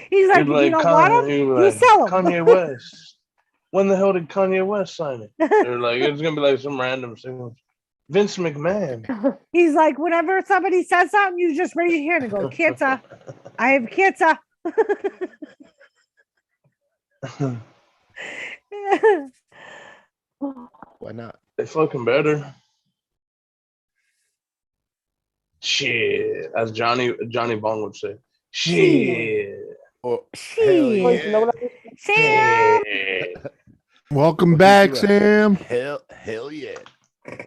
He's like, you don't want them? You sell them. Kanye West. When the hell did Kanye West sign it? They're like, it's gonna be like some random signature. Vince McMahon. He's like, whenever somebody says something, you just raise your hand and go, cancer. I have cancer. Why not? They fucking better. Shit. As Johnny Bong would say. Shit. Oh, Shit. Sam. Welcome back, Sam. Hell yeah.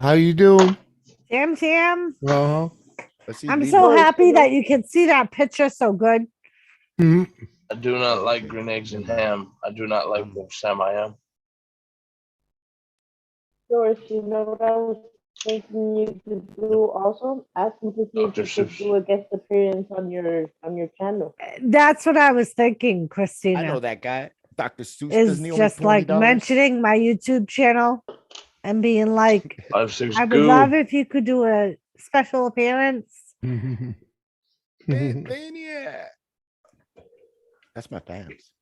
How you doing? Sam. Uh-huh. I'm so happy that you can see that picture so good. Mm-hmm. I do not like green eggs and ham. I do not like wolf Sam I am. Doris, you know what I was thinking you could do also? Ask him to see if you could do a guest appearance on your channel. That's what I was thinking, Christina. I know that guy. Dr. Seuss is just like mentioning my YouTube channel and being like, I would love if you could do a special appearance. Mania. That's my fans.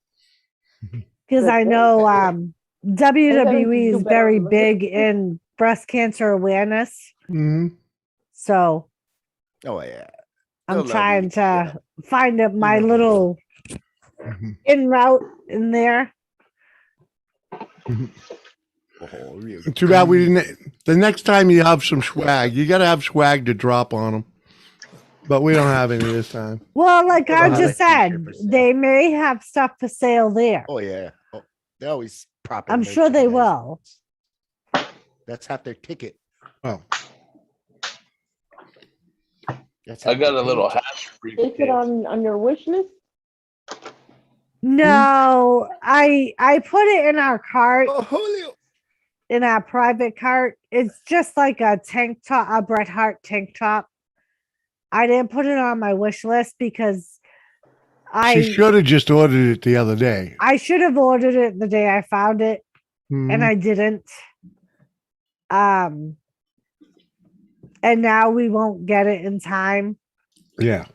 Because I know WWE is very big in breast cancer awareness. Mm-hmm. So, oh yeah, I'm trying to find my little in route in there. Too bad we didn't. The next time you have some swag, you got to have swag to drop on them. But we don't have any this time. Well, like I just said, they may have stuff for sale there. Oh yeah, they always prop. I'm sure they will. That's half their ticket. Oh. I got a little hash briefcase. Is it on your wish list? No, I put it in our cart. In our private cart. It's just like a tank top, a Bret Hart tank top. I didn't put it on my wish list because She should have just ordered it the other day. I should have ordered it the day I found it, and I didn't. And now we won't get it in time. Yeah.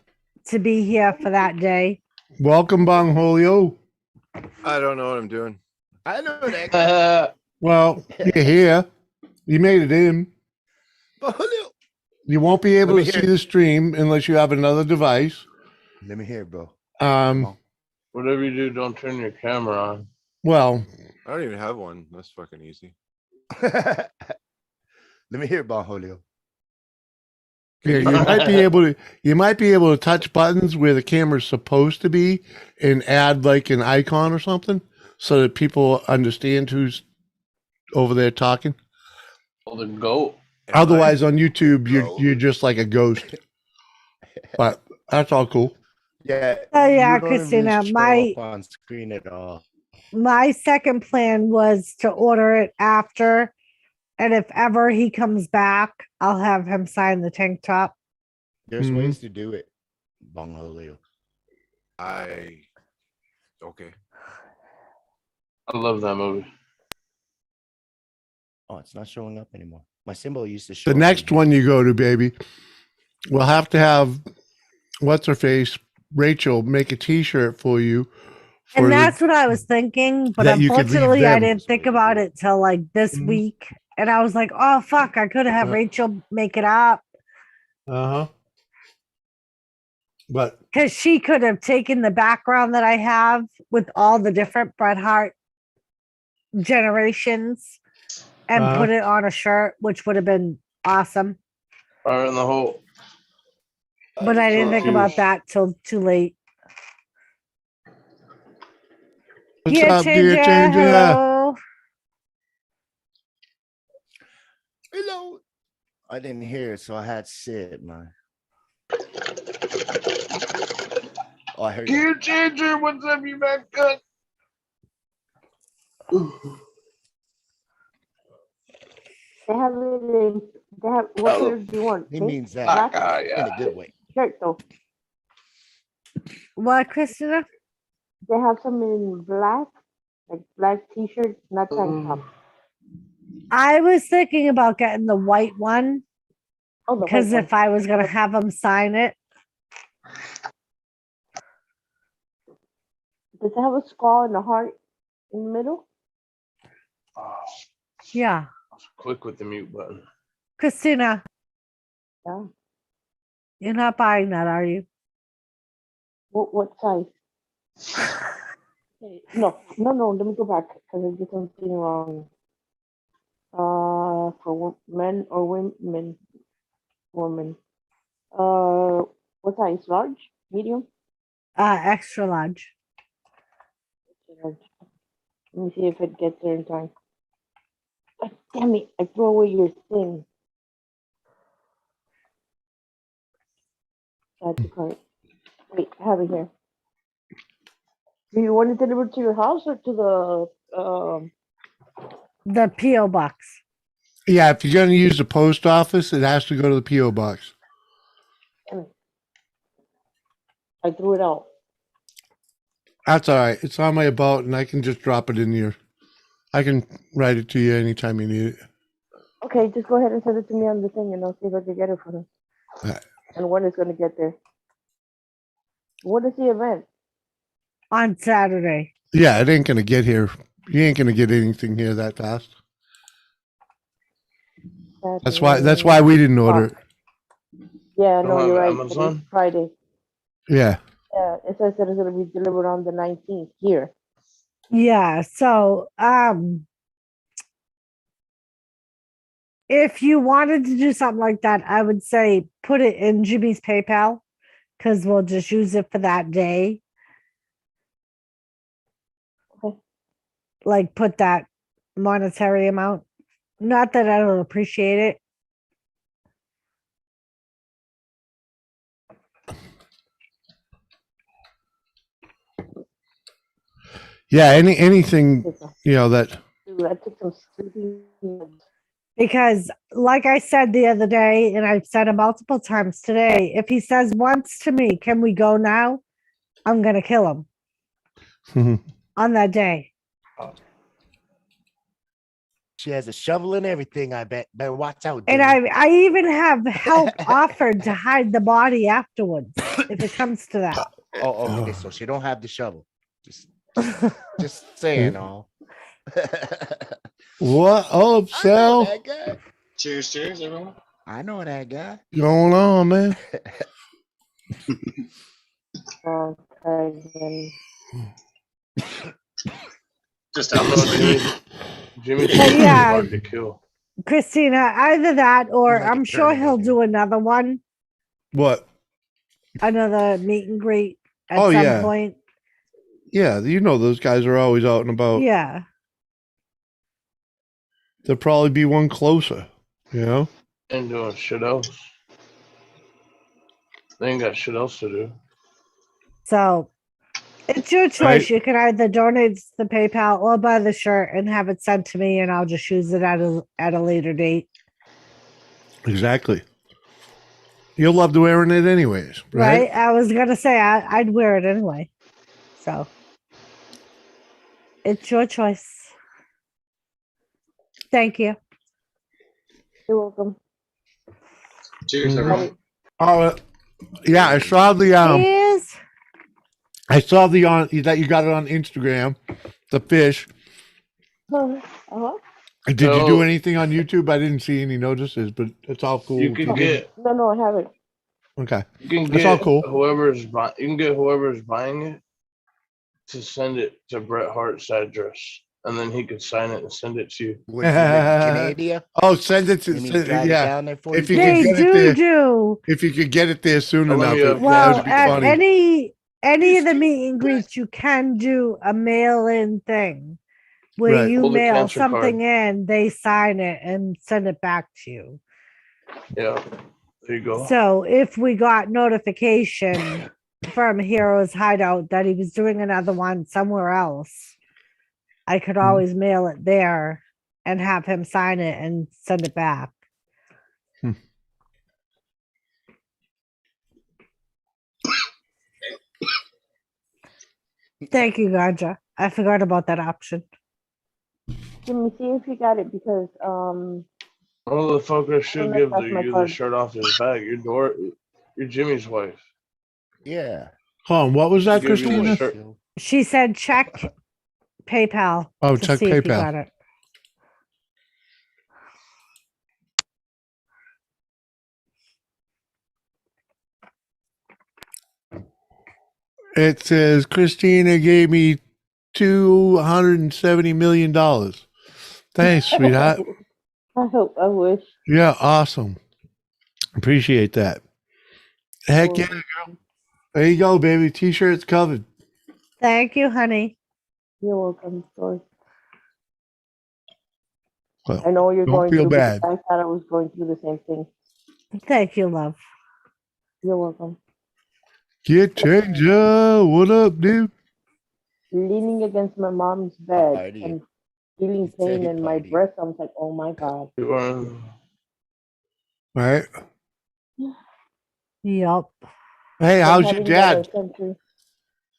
To be here for that day. Welcome, Bong Holio. I don't know what I'm doing. I know that. Well, you're here. You made it in. You won't be able to see the stream unless you have another device. Let me hear, bro. Whatever you do, don't turn your camera on. Well, I don't even have one. That's fucking easy. Let me hear about Julio. yeah, you might be able to touch buttons where the camera's supposed to be and add like an icon or something so that people understand who's over there talking. Oh, the goat. Otherwise, on YouTube, you're just like a ghost. But that's all cool. Yeah. Oh yeah, you don't even Christina. show up on screen at all. My second plan was to order it after, and if ever he comes back, I'll have him sign the tank top. There's Mhm. ways to do it. Bong Julio. Okay. I love that movie. Oh, it's not showing up anymore. My symbol used to show The up next in one you go to, baby, we'll have to have what's her face, Rachel, make a T-shirt for you. And that's what I was thinking, but that you could leave unfortunately, I them. didn't think about it till like this Mhm. week, and I was like, "Oh fuck, I could have Rachel make it up." Uh-huh. But Because she could have taken the background that I have with all the different Bret Hart generations and put it on a shirt, which would have been awesome. Fire in the hole. But I didn't think about that till too late. what's Gear up, changer, gear changer? hello. Hello. I didn't hear it, so I had to sit, man. Oh, I heard you. Gear changer, what's up, you back cut? They have it in. They have what colors do you want? He Pink? means that Black? in a good way. Shirt though. What, Christina? They have some in black, like black t-shirt, not tank top. I was thinking about getting the white one Oh, the because white if I was gonna have him sign it, Does it have a skull and a heart in the middle? Oh, yeah. quick with the mute button. Christina, Yeah. you're not buying that, are you? What size? No. Let me go back because I did something wrong. For men or women, woman. What size? Large, medium? Extra large. Large. Let me see if it gets there in time. God damn it! I threw away your thing. Add to cart. Wait, I have it here. Do you want it delivered to your house or to The P.O. box. Yeah, if you're going to use the post office, it has to go to the P.O. box. I threw it out. That's all right. It's on my boat, and I can just drop it in here. I can write it to you anytime you need it. Okay, just go ahead and send it to me on the thing, and I'll see if I can get it for him. And when it's going to get there. What is the event? On Saturday. Yeah, it ain't going to get here. You ain't going to get anything here that fast. That's why we didn't order it. Yeah, no, you're right. Amazon? It's Friday. Yeah. Yeah, it says that it's going to be delivered on the 19th here. Yeah, so if you wanted to do something like that, I would say put it in Jimmy's PayPal because we'll just use it for that day. Okay. Like put that monetary amount. Not that I don't appreciate it. Yeah, anything, that. Dude, I took some sleeping. Because like I said the other day, and I've said it multiple times today, if he says once to me, can we go now? I'm going to kill him on that day. She has a shovel and everything, I bet. Better watch out. And Jimmy. I even have help offered to hide the body afterwards if it comes to that. Oh, okay. So she don't have the shovel. Just saying all. What up, Sal? That guy. Cheers, everyone. I know that guy. Going on, man? Okay, then. Just I know happens. Jimmy's But pretty yeah, hard to kill. Christina, either that or Like a I'm sure he'll do another one, What? another meet and greet at Oh, some yeah. point. Yeah, you know those guys are always out and about. Yeah. There'll probably be one closer, you know? Ain't doing shit else. They ain't got shit else to do. So it's your choice. Right. You can either donate to the PayPal or buy the shirt and have it sent to me, and I'll just use it at a later date. Exactly. You'll love to wearing it anyways, Right? right? I was gonna say I'd wear it anyway. So it's your choice. Thank you. You're welcome. Cheers, everyone. Oh, yeah, I saw the Cheers. I saw the that you got it on Instagram, the fish. Uh-huh. Did you do So- anything on YouTube? I didn't see any notices, but it's all cool. You can get No, I haven't. Okay. you can That's all get cool. whoever's buying you can get whoever's buying it to send it to Bret Hart's address, and then he could sign it and send it to you. Would you live in Canada? Oh, send it to You need to drive it yeah. down there for If you? you They could get it there, do. if you could get it there soon Tell 'em enough, you it, have that Well, would be at funny. any of the meet and greets, you can do a mail-in thing where Right. you Hold the mail cancer something card. in, they sign it and send it back to you. Yeah, there you go. So if we got notification from Heroes Hideout that he was doing another one somewhere else, I could always mail it there and have him sign it and send it back. Thank you, Ganja. I forgot about that option. Jimmy, see if you got it because Motherfucker should know if give that's my you the card. shirt off his back. You're Jimmy's wife. Yeah. Hold on, what was that, Give you the Christina? shirt. She said check PayPal. Oh, to check see if you PayPal. got it. It says Christina gave me $270 million. Thanks, sweetheart. I wish. Yeah, awesome. Appreciate that. Heck yeah, girl. There you go, baby. T-shirt's covered. Thank you, honey. You're welcome. Sorry. Well, I know what you're don't going feel through. bad. Because I thought I was going through the same thing. Thank you, love. You're welcome. Get changer. What up, dude? Leaning against my mom's bed Party. and feeling pain Say in my party. breast. I was like, oh my God. You are- All right. Yup. Hey, But how's your having that dad? attention-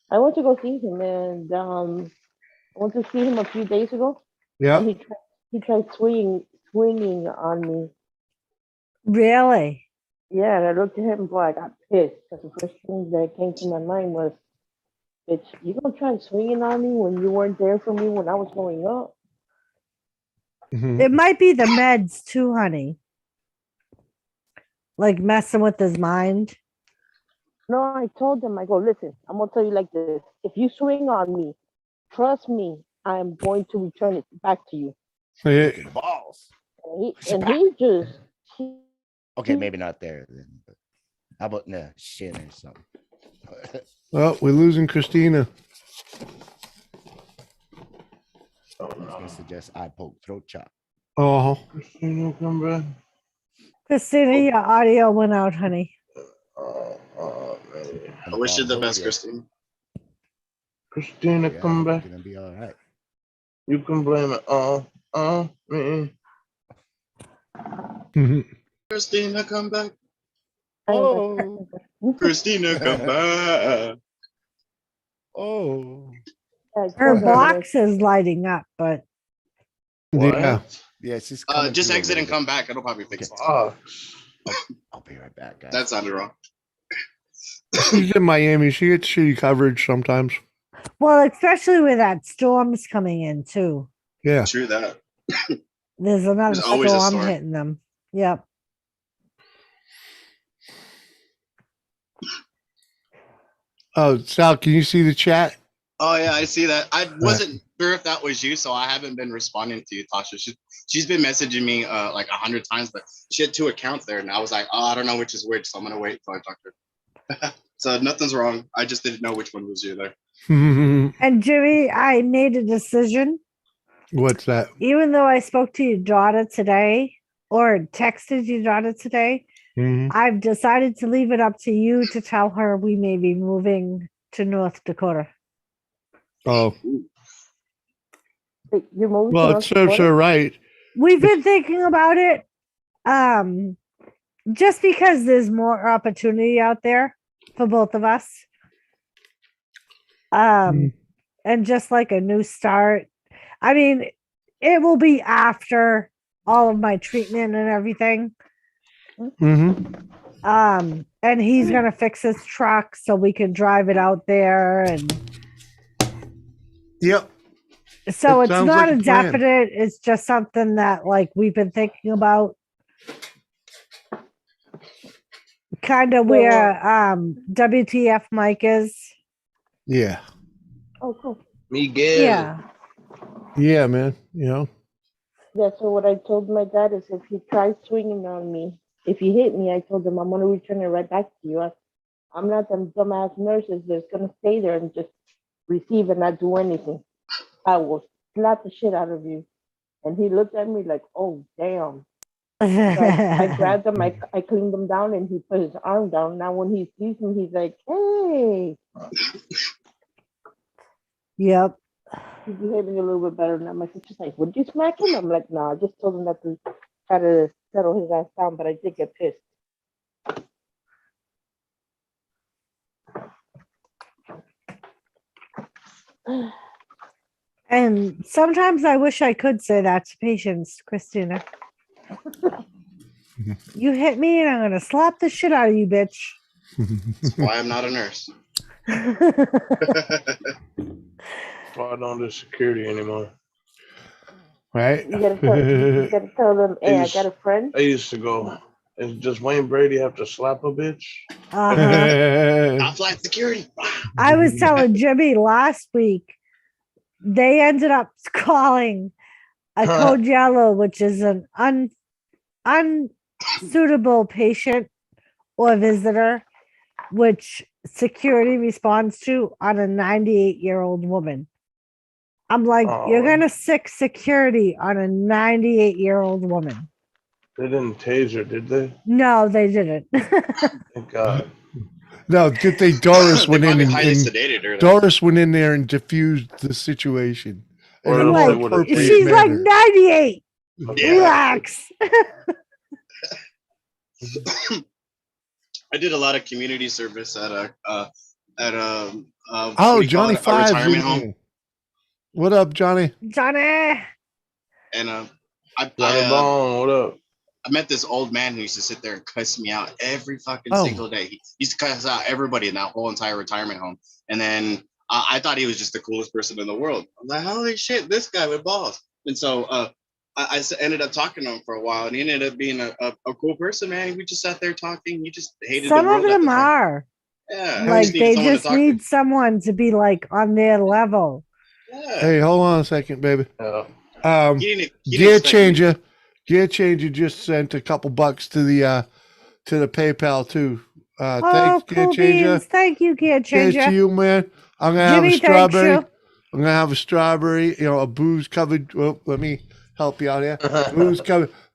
I went to go see him, and I went to see him a few days ago, Yeah. and he tried swinging on me. Really? Yeah, and I looked at him, boy, I got pissed because the first thing that came to my mind was, "Bitch, you gonna try swinging on me when you weren't there for me when I was growing up?" Mhm. It might be the meds too, honey. Like messing with his mind. No, I told him, I go, listen, I'm gonna tell you like this: if you swing on me, trust me, I am going to return it back to you. Yeah. Fucking balls. And he just Okay, maybe not there then. But how about in the shin or something? Well, we're losing Christina. I was gonna suggest eye poke, throat chop. Oh, Christina, come back. Christina, your audio went out, honey. Man. I wish you the best, Christine. Christina, Yeah, come it's back. gonna be all right. You can blame it on me. Christina, come back. Oh, Christina, come back. oh. Her box is lighting up, but yeah. Yeah, it's just Just through a exit and little come back. It'll probably fix it. I'll be right back, guys. That sounded wrong. She's in Miami. She gets shitty coverage sometimes. well, especially with that storms coming in too. Yeah. True that. There's another There's always a storm storm. hitting them. Yep. Oh, Sal, can you see the chat? Oh yeah, I see that. I wasn't sure if that was you, so I haven't been responding to you, Tasha. She's been messaging me like 100 times, but she had 2 accounts there, and I was like, oh, I don't know which is which, so I'm gonna wait until I talk to her. So nothing's wrong. I just didn't know which one was you there. And Jimmy, I made a decision. What's that? Even though I spoke to your daughter today or texted your daughter today, I've decided to leave it up to you to tell her we may be moving to North Dakota. Oh, You're moving to well, it North serves Dakota? her right. We've been thinking about it. Just because there's more opportunity out there for both of us. And just like a new start. I mean, it will be after all of my treatment and everything. And he's gonna fix his truck so we can drive it out there, and Yep. so It it's sounds not like a a plan. definite, it's just something that like we've been thinking about. Kind of where WTF Mike is. Yeah. Oh, cool. Miguel. Yeah. Yeah, man. You know. Yeah, so what I told my dad is if he tries swinging on me, if he hit me, I told him I'm going to return it right back to you. I'm not them dumbass nurses that's going to stay there and just receive and not do anything. I will slap the shit out of you. And he looked at me like, oh, damn. So I grabbed him, I cleaned him down, and he put his arm down. Now when he sees me, he's like, hey. Yep. He's behaving a little bit better now. My sister's like, would you smack him? I'm like, no, I just told him not to try to settle his ass down, but I did get pissed. And sometimes I wish I could say that to patients, Christina. You hit me and I'm going to slap the shit out of you, bitch. That's why I'm not a nurse. Why I don't do security anymore. Right? You gotta tell them, hey, I got a friend. I used to go. Does Wayne Brady have to slap a bitch? Not flight security. I was telling Jimmy last week, they ended up calling a code yellow, which is an unsuitable patient or visitor, which security responds to on a 98-year-old woman. I'm like, you're gonna sick security on a 98-year-old woman. They didn't tase her, did they? No, they didn't. Thank God. No, did they? Doris went in probably and, highly sedated her, though. Doris went in there and diffused the situation. Or in a else more they would've appropriate She's like manner. 98. Yeah. Relax. I did a lot of community service at a Oh, what do you call Johnny it? A Five's retirement in home. here. What up, Johnny? Johnny. And Johnny Bone, what up? I met this old man who used to sit there and cuss me out every fucking Oh. single day. He used to cuss out everybody in that whole entire retirement home. And then I thought he was just the coolest person in the world. I'm like, holy shit, this guy with balls. And so I ended up talking to him for a while, and he ended up being a cool person, man. We just sat there talking. He just hated Some the world of at them the time. are. Yeah, Like needed they someone to just talk to. need someone to be like on their level. Yeah. Hey, hold on a second, baby. He didn't Gear expect me. changer. Gear changer just sent a couple bucks to the PayPal too. Oh, Thanks, Gear cool changer. beans. Thank you, Gear Cheers Changer. to you, man. I'm gonna have Jimmy, a thanks strawberry. you. I'm gonna have a strawberry. You know, a booze covered. Well, let me help you out here.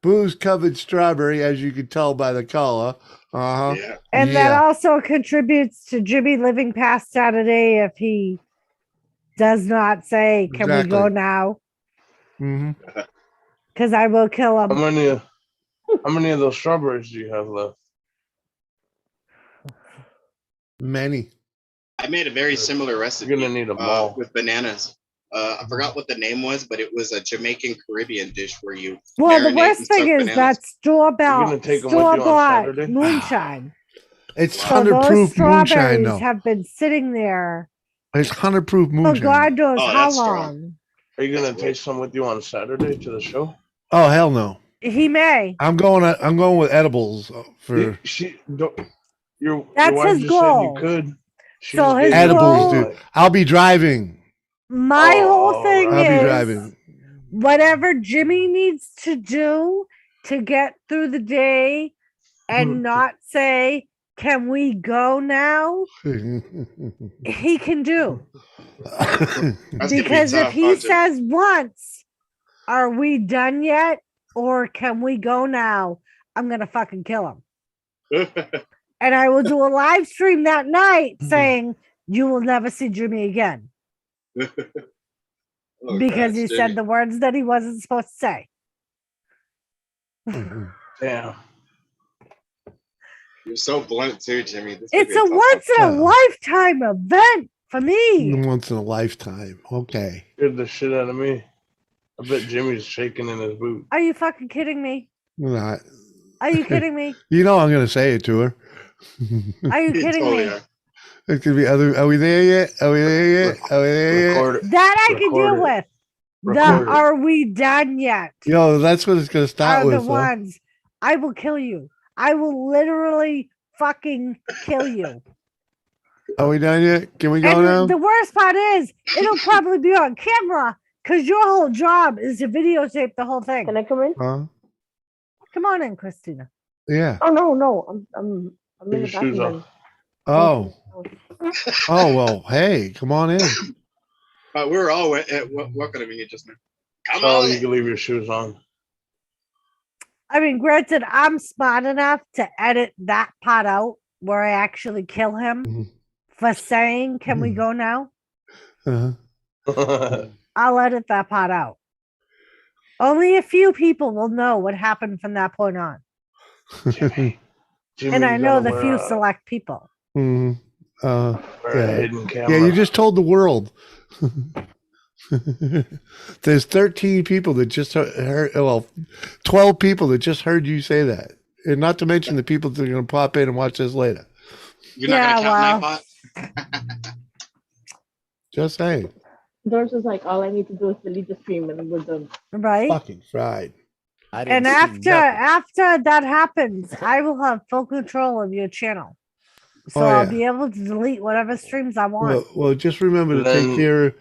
Booze covered strawberry, as you can tell by the color. Yeah. And that also contributes to Jimmy living past Saturday if he does not say, can we go Exactly. now? Mm-hmm. Because I will kill him. How many of those strawberries do you have left? Many. I made a very similar recipe. You're gonna need them all. With bananas. I forgot what the name was, but it was a Jamaican Caribbean dish where you Well, the marinate worst and thing soak is bananas. that You're gonna take 'em with you on store-bought Saturday? moonshine. It's So 100 those proof moonshine, strawberries though. have been sitting there It's 100 proof for moonshine. God knows Oh, how that's strong. long. Are you gonna take some with you on Saturday to the show? Oh hell no! He may. I'm going with edibles for. Your That's wife his just said you goal. could. So his Edibles, whole, dude. I'll be driving. my whole thing I'll be is driving. whatever Jimmy needs to do to get through the day and not say, "Can we go now?" he can do. Because if he says once, "Are we done yet?" or "Can we go now?" I'm gonna fucking kill him. And I will do a live stream that night saying, "You will never see Jimmy again." Because he said the words that he wasn't supposed to say. Damn. You're so blunt too, Jimmy. This It's a once in a lifetime event for me. Once in a lifetime. Okay. Scared the shit out of me. I bet Jimmy's shaking in his boot. Are you fucking kidding me? I'm not. Are you kidding me? You know I'm gonna say it to her. Are you kidding me? It could be other. Are we there yet? Are we there yet? Are we there yet? That I can deal with. Are we done yet? Yo, that's what it's gonna start Are with. the ones I will kill you. I will literally fucking kill you. Are we done yet? Can we go And now? the worst part is, it'll probably be on camera because your whole job is to videotape the whole thing. Can I come in? Huh? Come on in, Christina. Yeah. Oh no, I'm in Your the shoes bathroom. Oh. Oh well. Hey, come on in. We were all welcoming you just now. Come Oh, on. you can leave your shoes on. I mean, granted, I'm smart enough to edit that part out where I actually kill him for saying, "Can we go now?" Uh-huh. I'll edit that part out. Only a few people will know what happened from that point on. Jimmy, And I know the wear few a- select people. Mhm. Wear a Yeah. hidden Yeah, camera. you just told the world. There's 13 people that just heard, well, 12 people that just heard you say that. And not to mention the people that are going to pop in and watch this later. You're not gonna count Nightbot? Just saying. Doris was like, all I need to do is delete the stream and we're done. Right? Fucking fried. And after that happens, I will have full control of your channel. So Oh, I'll yeah. be able to delete whatever streams I want. Well, just remember to Then- take care.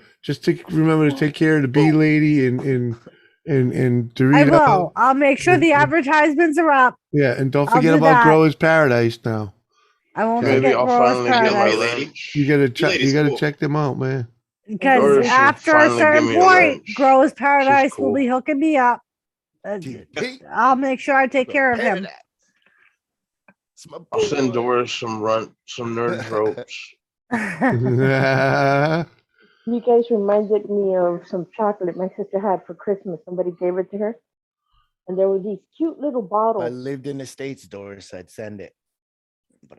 Remember to take care of the Bee Lady and Dorito. I will. I'll make sure the advertisements are up. Yeah, and don't I'll forget do about that. Growers Paradise now. I won't Maybe forget I'll Growers finally get my Paradise. wrench. You gotta check. Lady's You gotta cool. check them out, man. Because Doris should after a finally give certain me a point, wrench. Growers Paradise will cool. be hooking me up. I'll make sure I take care of him. I'll send Doris some nerd ropes. You guys reminded me of some chocolate my sister had for Christmas. Somebody gave it to her. And there were these cute little If bottles. I lived in the States, Doris, I'd send it. But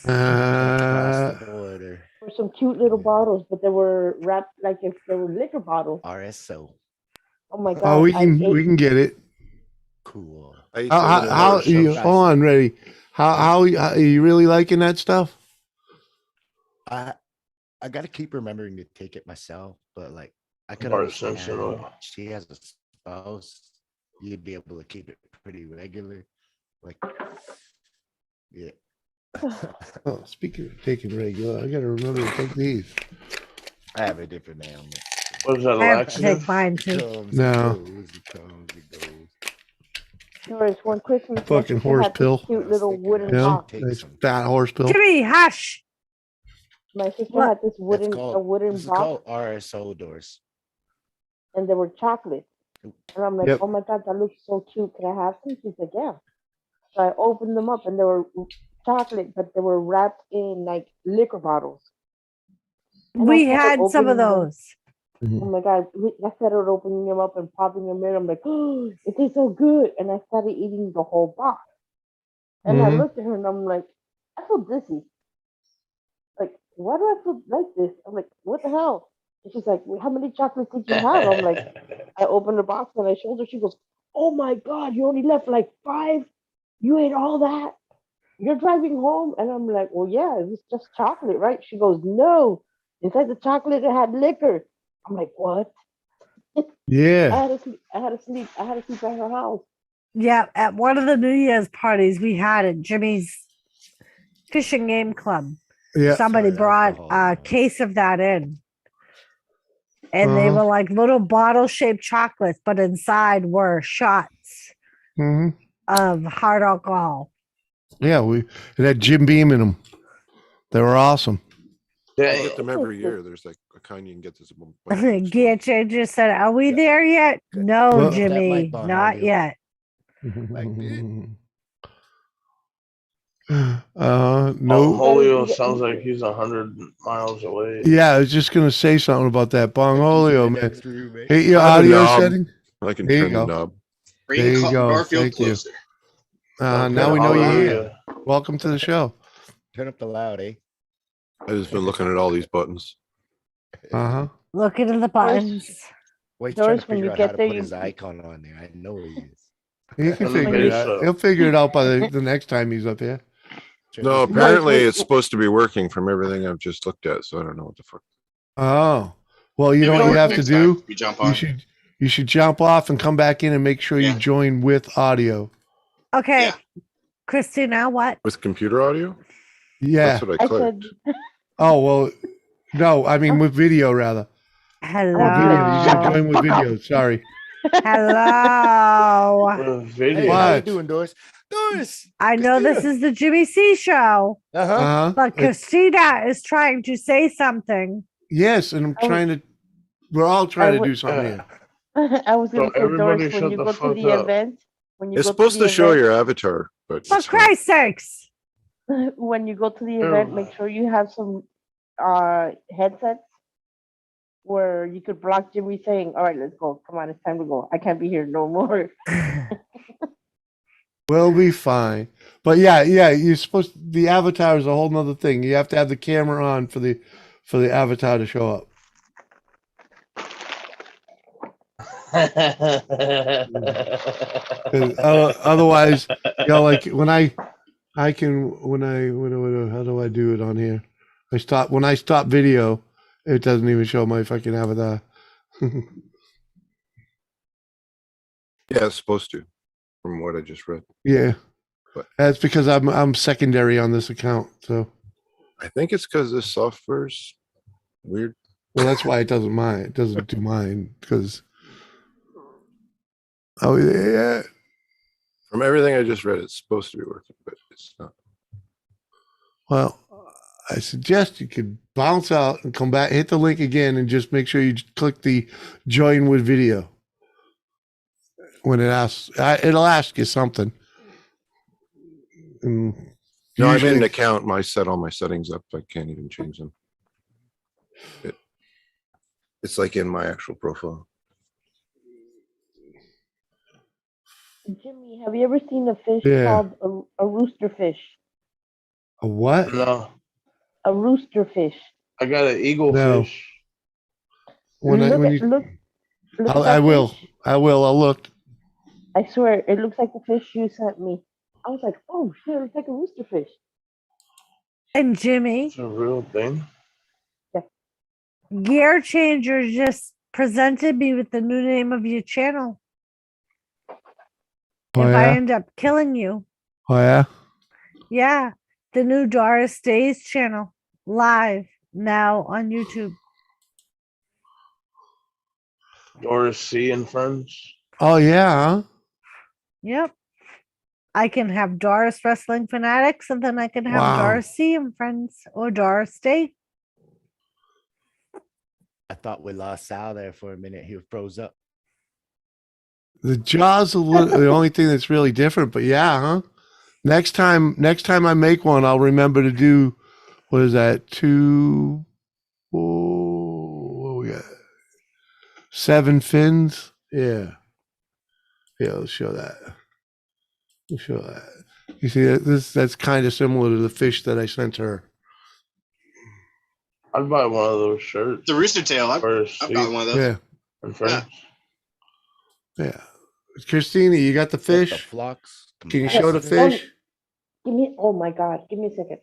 across the border. For some cute little bottles, but they were wrapped like if they were liquor bottles. RSO. Oh my god. Oh, we I can ate- get it. Cool. How you hold on, ready? How are you really liking that stuff? I got to keep remembering to take it myself, but like I could Bart understand Simpson oil. she has a spouse. You'd be able to keep it pretty regular. Like, yeah. Oh, speaking of taking regular, I gotta remember to take these. I have a different name. What is that, I have to laxative? take mine too. No. Doris, one Christmas. my Fucking sister horse had this pill. Cute little wooden Yeah, box. nice fat horse pill. Jimmy, hush. My sister What? had this wooden This is box, called RSO doors. and there were chocolates. And I'm like, Yep. oh my god, that looks so cute. Can I have some? She's like, yeah. So I opened them up, and they were chocolate, but they were wrapped in like liquor bottles. And I We started had some of opening them. those. Oh my god, I started opening them up and popping them in. I'm like, oh, it tastes so good. And I started eating the whole box. And I Mhm. looked at her and I'm like, I feel dizzy. Like, why do I feel like this? I'm like, what the hell? And she's like, well, how many chocolates did you have? I'm like, I opened the box and I showed her. She goes, oh my god, you only left like 5? You ate all that? You're driving home? And I'm like, well, yeah, it was just chocolate, right? She goes, no. Inside the chocolate, it had liquor. I'm like, what? I Yeah. had to sleep at her house. Yeah, at one of the New Year's parties we had at Jimmy's fishing game club, Yeah. somebody Sorry, brought alcohol, a no. case of that in. And they Uh-huh. were like little bottle shaped chocolates, but inside were shots Hmm. of hard alcohol. Yeah, it had Jim Beam in them. They were awesome. I Yeah, get them every year. There's like a kind you can get this. bunch of Gear changer said, "Are we there yet?" No, Well- That Jimmy, mic on, not Julio. yet. Oh, no. Julio sounds like he's 100 miles away. Yeah, I was just gonna say something about that Bongolio, man. Next room, eh? Hit your I have a audio knob. setting. I can There you turn the go. knob. There Bring you go. Garfield Thank you. closer. Now we know you're here. Hallelujah. Welcome to the show. Turn up the loud, eh? I've just been looking at all these buttons. Uh-huh. Looking at the buttons. Well, he's trying Doris, to when figure you out how get to there, put you- his icon on there. I know he is. He can On the figure it base out. up. He'll figure it out by the next time he's up here. No, Check his- apparently it's supposed to be working from everything I've just looked at, so I don't know what the fuck. Oh. Well, you know Maybe what you it'll have work to next time do? we jump You on. should jump off and come back in and make sure you Yeah. join with audio. Okay, Yeah. Christina, what? With computer audio? Yeah. That's what I I clicked. said, Oh, well, no, I mean with video rather. With video. You gotta Hello. join with video. Sorry. Hello. Video. Hey, how you What? doing, Doris? Doris! I know this Christina. is the Jimmy C show, Uh-huh. Uh-huh. but Christina is trying to say something. Yes, and I'm trying to we're all trying to do something here. I was So gonna say, everybody Doris, when shut you the go to fuck the up. event, when you It's go supposed to the to show event, your avatar, but For it's not. Christ's sakes. when you go to the event, make sure you have some headsets where you could block Jimmy saying, "All right, let's go. Come on, it's time to go. I can't be here no more." We'll be fine. But yeah, you're supposed the avatar is a whole nother thing. You have to have the camera on for the avatar to show up. 'Cause, otherwise, like when I can when I how do I do it on here? When I stop video, it doesn't even show my fucking avatar. Yeah, it's supposed to, from what I just read. Yeah. But That's because I'm secondary on this account. So I think it's because this software's weird. well, that's why it doesn't mind. It doesn't do mine because oh yeah. From everything I just read, it's supposed to be working, but it's not. Well, I suggest you could bounce out and come back, hit the link again, and just make sure you click the join with video. When it asks, it'll ask you something. And No, I made an usually- account. I set all my settings up. I can't even change them. It's like in my actual profile. Jimmy, have you ever seen a fish Yeah. called a rooster fish? A what? No, A rooster fish. I got an eagle No. fish. When look when at, you, look at I that will. fish. I'll look. I swear, it looks like the fish you sent me. I was like, oh shit, it looks like a rooster fish. And Jimmy, It's a real thing. Gear Changer just presented me with the new name of your channel. Oh If I yeah. end up killing you, Oh yeah. yeah, the new Doris Days channel, live now on YouTube. Doris C and friends. Oh yeah. Huh? Yep. I can have Doris Wrestling Fanatics, and then I can have Wow. Doris C and Friends or Doris Day. I thought we lost Sal there for a minute. He froze up. The jaw's the only thing that's really different. But yeah, huh? Next time I make one, I'll remember to do. What is that? What we got? 7 fins. Yeah. Yeah, let's show that. Let's show that. You see, that's kind of similar to the fish that I sent her. I'd buy one of those shirts. The rooster tail. I've got one of those. Yeah. And friends. Yeah. Christina, you got the The fish? flocks. Can you show the fish? Give me, oh my god, give me a second.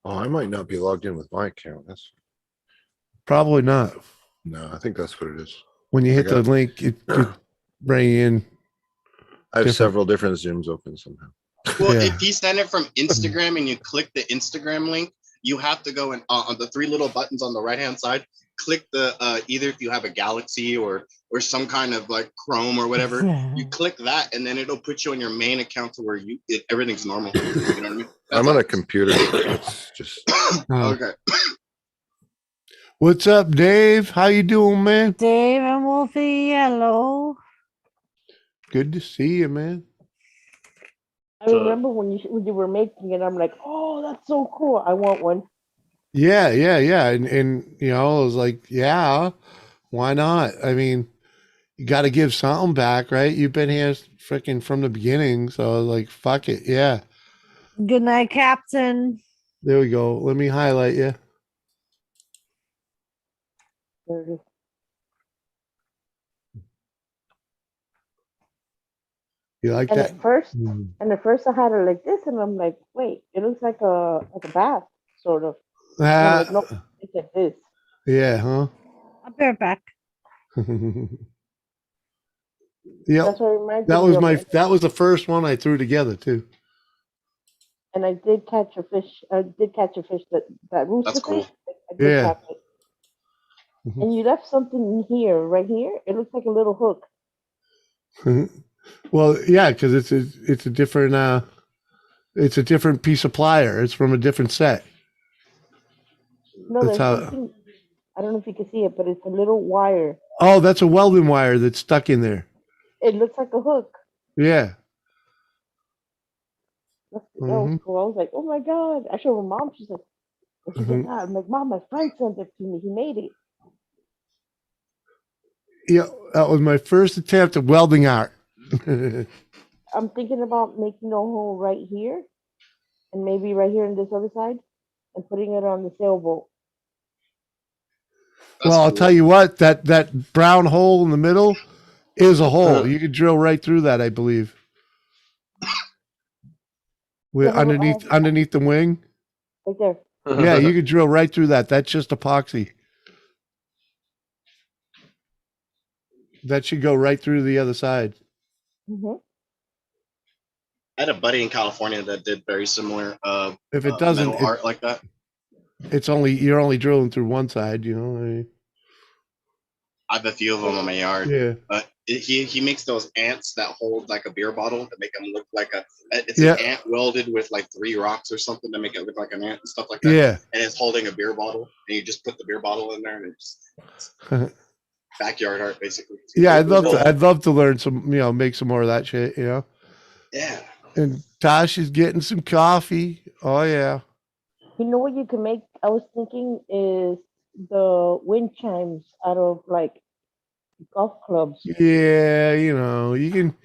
Oh, I might not be logged in with my account. That's Probably not. no, I think that's what it is. When you hit I got- the link, it could bring in. I have different- several different Zooms open somehow. Well, Yeah. if he sent it from Instagram and you click the Instagram link, you have to go and on the three little buttons on the right hand side. Click the either if you have a Galaxy or some kind of like Chrome or whatever, you click that and then it'll put you on your main account to where everything's normal. You know what I mean? I'm on a computer. It's just Okay. What's up, Dave? How you doing, man? Dave and Wolfie Yellow. Good to see you, man. I remember when you were making it, I'm like, oh, that's so cool. I want one. Yeah. And you know, I was like, yeah, why not? I mean, you got to give something back, right? You've been here freaking from the beginning. So I was like, fuck it. Yeah. Good night, Captain. There we go. Let me highlight you. You like And that? at first I had it like this, and I'm like, wait, it looks like a bath, sort of. And I'm like, no, it's like this. Yeah, huh? I'll be right back. Yeah. That's what it reminds That me was of. that was the first one I threw together too. And I did catch a fish. I did catch a fish that rooster That's cool. fish. I did Yeah. catch it. And you left something here, right here. It looks like a little hook. Well, yeah, because it's a different piece of plier. It's from a different set. No, That's there's how. something. I don't know if you can see it, but it's a little wire. Oh, that's a welding wire that's stuck in there. It looks like a hook. Yeah. That was cool. I was like, oh my god! I showed my mom. She's like, "Where'd you get that?" I'm like, Mom, my friend sent it to me. He made it. Yeah, that was my first attempt at welding art. I'm thinking about making a hole right here, and maybe right here on this other side, and putting it on the sailboat. Well, I'll tell you what, that brown hole in the middle is a hole. You could drill right through that, I believe. With underneath the wing. Right there. Yeah, you could drill right through that. That's just epoxy. That should go right through the other side. Mm-hmm. I had a buddy in California that did very similar If it doesn't, metal art like that. You're only drilling through one side, you know. I mean, I have a few of them in my yard. Yeah. But he makes those ants that hold like a beer bottle to make them look like it's Yeah. an ant welded with like 3 rocks or something to make it look like an ant and stuff like that. Yeah. And it's holding a beer bottle, and you just put the beer bottle in there, and it's backyard art basically. Yeah, I'd love to learn some, make some more of that shit, you know. Yeah. And Tosh is getting some coffee. Oh yeah. You know what you can make? I was thinking is the wind chimes out of like golf clubs. Yeah, you can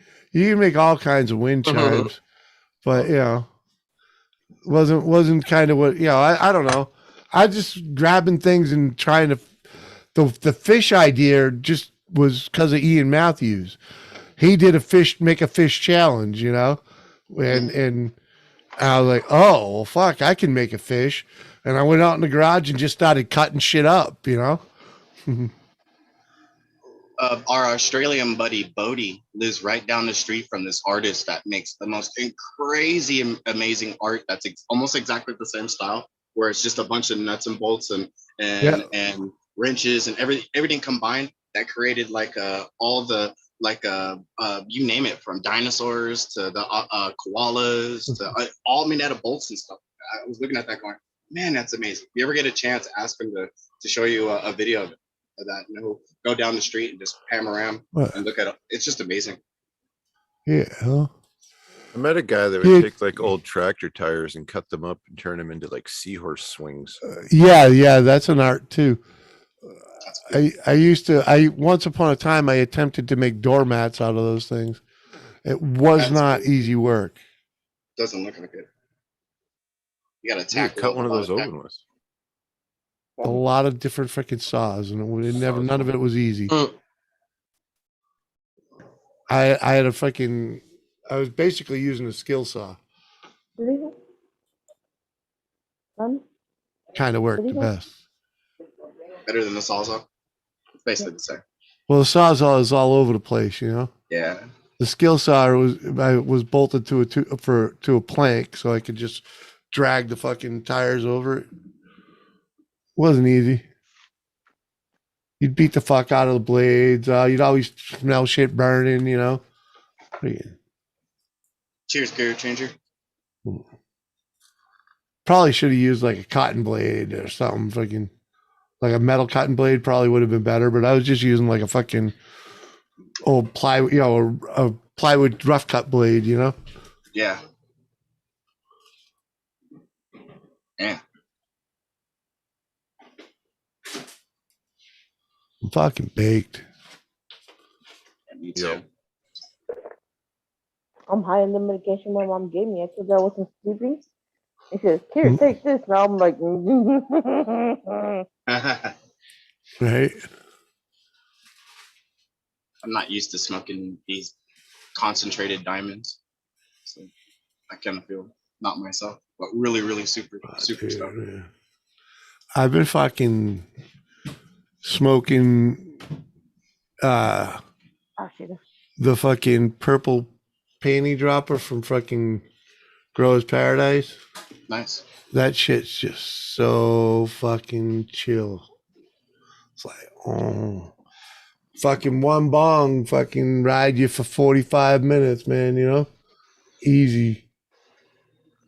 make all kinds of wind chimes, but wasn't kind of what I don't know. I just grabbing things and trying to the fish idea just was because of Ian Matthews. He did make a fish challenge, and I was like, oh well, fuck, I can make a fish, and I went out in the garage and just started cutting shit up, Our Australian buddy Bodie lives right down the street from this artist that makes the most crazy, amazing art. That's almost exactly the same style, where it's just a bunch of nuts and bolts and wrenches and everything combined that created like all the you name it, from dinosaurs to the koalas to all made out of bolts and stuff. I was looking at that going, man, that's amazing. If you ever get a chance, ask him to show you a video of that. Go down the street and just panorama and look at it. It's just amazing. Yeah. I met a guy that would take like old tractor tires and cut them up and turn them into like seahorse swings. Yeah, that's an art too. Once upon a time I attempted to make doormats out of those things. It was not easy work. Doesn't look like it. You got to tackle. Cut one of those open with. A lot of different freaking saws, and none of it was easy. I was basically using a skill saw. Kind of worked the best. Better than the Sawzall? It's basically the same. Well, the Sawzall is all over the place, Yeah. The skill saw was bolted to a plank, so I could just drag the fucking tires over it. Wasn't easy. You'd beat the fuck out of the blades. You'd always smell shit burning, you know. Cheers, gear changer. Probably should have used like a cotton blade or something. Fucking like a metal cotton blade probably would have been better. But I was just using like a fucking old plywood, you know, a plywood rough cut blade, you know. Yeah. Yeah. I'm fucking baked. Yeah, me too. I'm high on the medication my mom gave me. I told her I wasn't sleeping. She says, "Here, take this." Now I'm like, right. I'm not used to smoking these concentrated diamonds, so I kind of feel not myself, but really, really super stuff. I've been fucking smoking oh, shit. the fucking purple panty dropper from fucking Growers Paradise. Nice. That shit's just so fucking chill. It's like, oh, fucking one bong fucking ride you for 45 minutes, man, you know? Easy.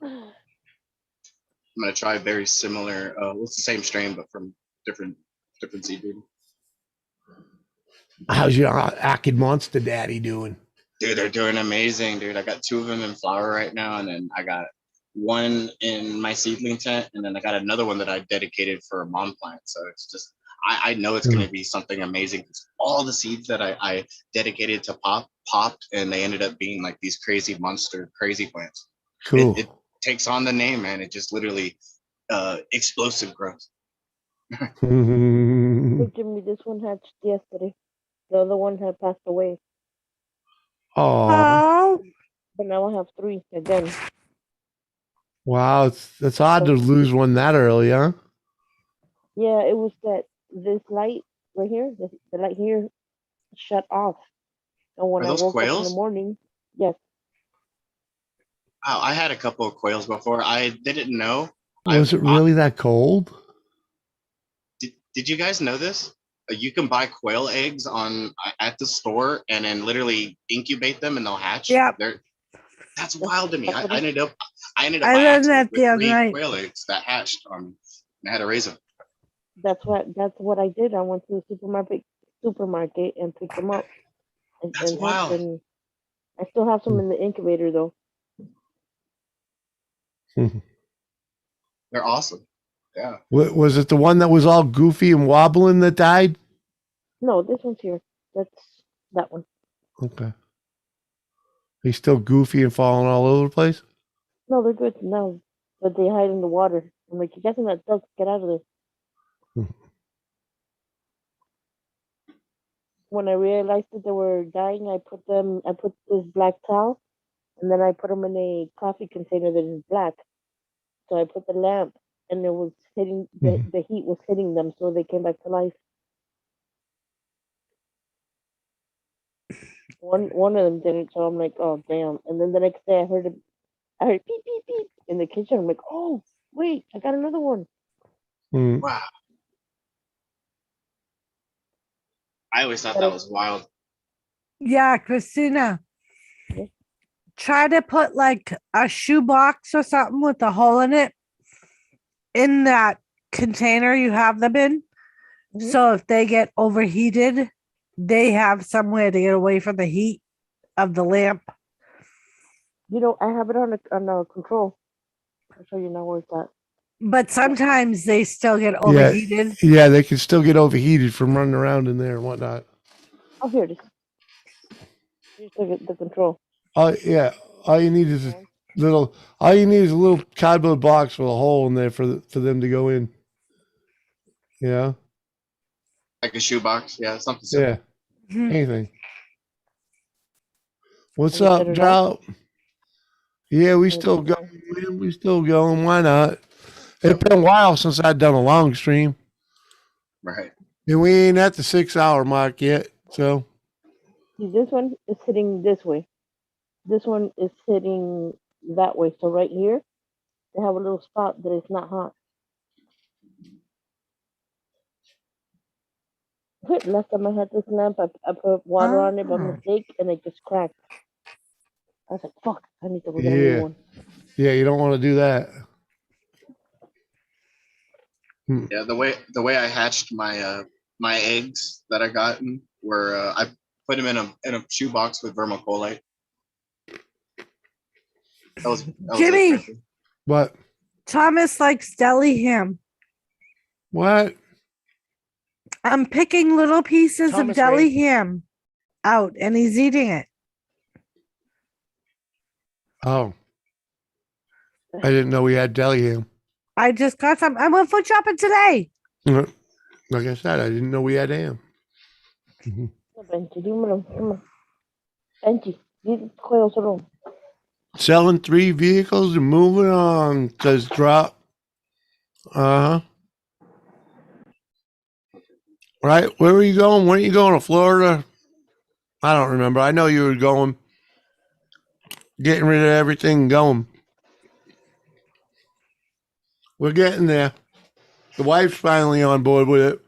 I'm gonna try very similar. It's the same strain, but from different seed breeding. How's your Ackid Monster Daddy doing? Dude, they're doing amazing, dude. I got 2 of them in flower right now, and then I got 1 in my seedling tent, and then I got another one that I dedicated for a mom plant. So it's just, I know it's going to be something amazing. All the seeds that I dedicated to popped, and they ended up being like these crazy monster, crazy plants. Cool. It takes on the name, man. It just literally explosive growth. Look, Jimmy, this one hatched yesterday. The other one had passed away. Oh, but now I have 3 again. wow. It's odd to lose one that early, huh? Yeah, it was that this light right here, the light here, shut off. And when Are I those woke up in quails? the morning, yes. Wow, I had a couple of quails before. I didn't know. Was it really that cold? Did you guys know this? You can buy quail eggs at the store and then literally incubate them and they'll hatch. Yep. That's wild to me. I ended up I by learned accident that the with other 3 night. quail eggs that hatched. And I had to raise them. That's what I did. I went to the supermarket and picked them up. That's wild. And I still have some in the incubator though. They're awesome. Yeah. Was it the one that was all goofy and wobbling that died? No, this one's here. That's that one. Okay. He's still goofy and falling all over the place? No, they're good now, but they hide in the water. I'm like, you guys in that duck, get out of there. When I realized that they were dying, I put this black towel, and then I put them in a coffee container that is black. So I put the lamp, and it was hitting the heat was hitting them, so they came back to life. One of them didn't, so I'm like, oh damn. And then the next day I heard beep beep beep in the kitchen. I'm like, oh wait, I got another one. Wow. I always thought that was wild. Yeah, Christina. Try to put like a shoebox or something with a hole in it in that container you have them in. So if they get overheated, they have somewhere to get away from the heat of the lamp. You know, I have it on a control. I'll show you now where it's at. But sometimes they still get overheated. Yeah, they can still get overheated from running around in there and whatnot. Oh, here it is. Here's the control. Oh yeah, all you need is a little cardboard box with a hole in there for them to go in. Yeah. Like a shoebox. Yeah, something simple. Yeah. Anything. What's up, Drought? Yeah, we still going, man. We still going. Why not? It's been a while since I've done a long stream. Right. And we ain't at the 6 hour mark yet. So See, this one is sitting this way. This one is sitting that way. So right here, they have a little spot that is not hot. Last time I had this lamp, I put water on it by mistake, and it just cracked. I was like, "Fuck! I need to go get a new Yeah. one." Yeah, you don't want to do that. Yeah, the way I hatched my my eggs that I gotten were I put them in a shoebox with vermiculite. That was Jimmy. it. What? Thomas likes deli ham. What? I'm picking little pieces of Thomas deli Ray. ham out, and he's eating it. Oh. I didn't know we had deli ham. I just got some. I went food shopping today. Like I said, I didn't know we had ham. Benji, dímelo, dímelo. Benji, di juego solo. Selling 3 vehicles and moving on, says drop. Uh-huh. Right, where were you going? Weren't you going to Florida? I don't remember. I know you were going, getting rid of everything and going. We're getting there. The wife's finally on board with it.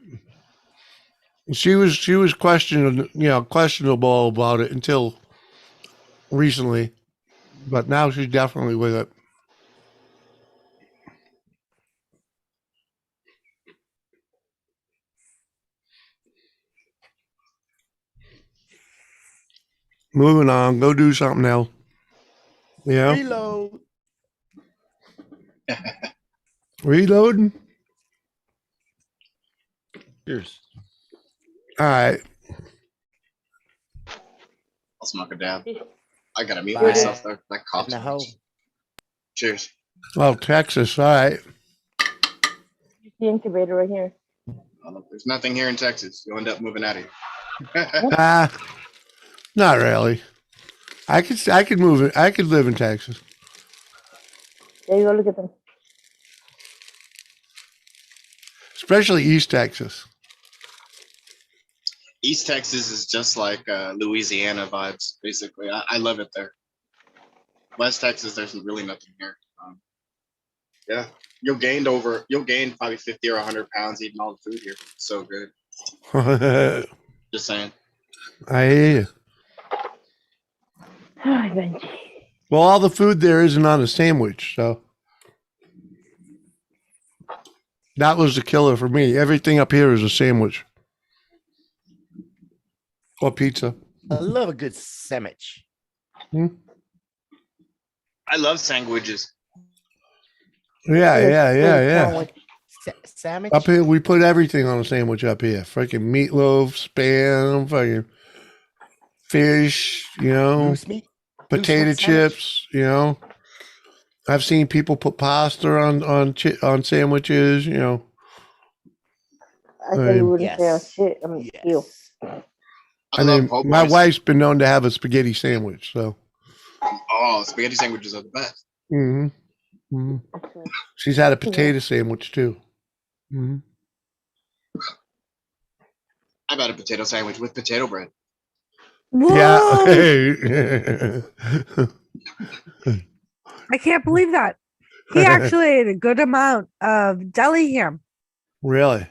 She was questionable about it until recently, but now she's definitely with it. Moving on, go do something else. Yeah. Reload. Reloading. Cheers. All right. I'll smoke a dab. I gotta mute Bye. myself there. That cough's No. Cheers. Oh, Texas. All right. The incubator right here. There's nothing here in Texas. You'll end up moving out of here. Not really. I could move it. I could live in Texas. There you go. Look at them. Especially East Texas. East Texas is just like Louisiana vibes, basically. I love it there. West Texas, there's really nothing here. Yeah, you'll gain probably 50 or 100 pounds eating all the food here. It's so good. Just saying. I hear you. Hi, Benji. Well, all the food there isn't on a sandwich, so that was the killer for me. Everything up here is a sandwich or pizza. I love a good sandwich. I love sandwiches. Yeah. Sandwich. Up here, we put everything on a sandwich up here. Freaking meatloaf, spam, fucking fish, Loose meat. potato Loose meat sandwich. chips, I've seen people put pasta on sandwiches, I said you wouldn't say Yes. shit. I mean, you. And then my wife's been known to have a spaghetti sandwich, so. Oh, spaghetti sandwiches are the best. Mm-hmm. She's had a potato sandwich too. Mm-hmm. I've had a potato sandwich with potato bread. Whoa! Yeah. I can't believe that. He actually ate a good amount of deli ham. Really?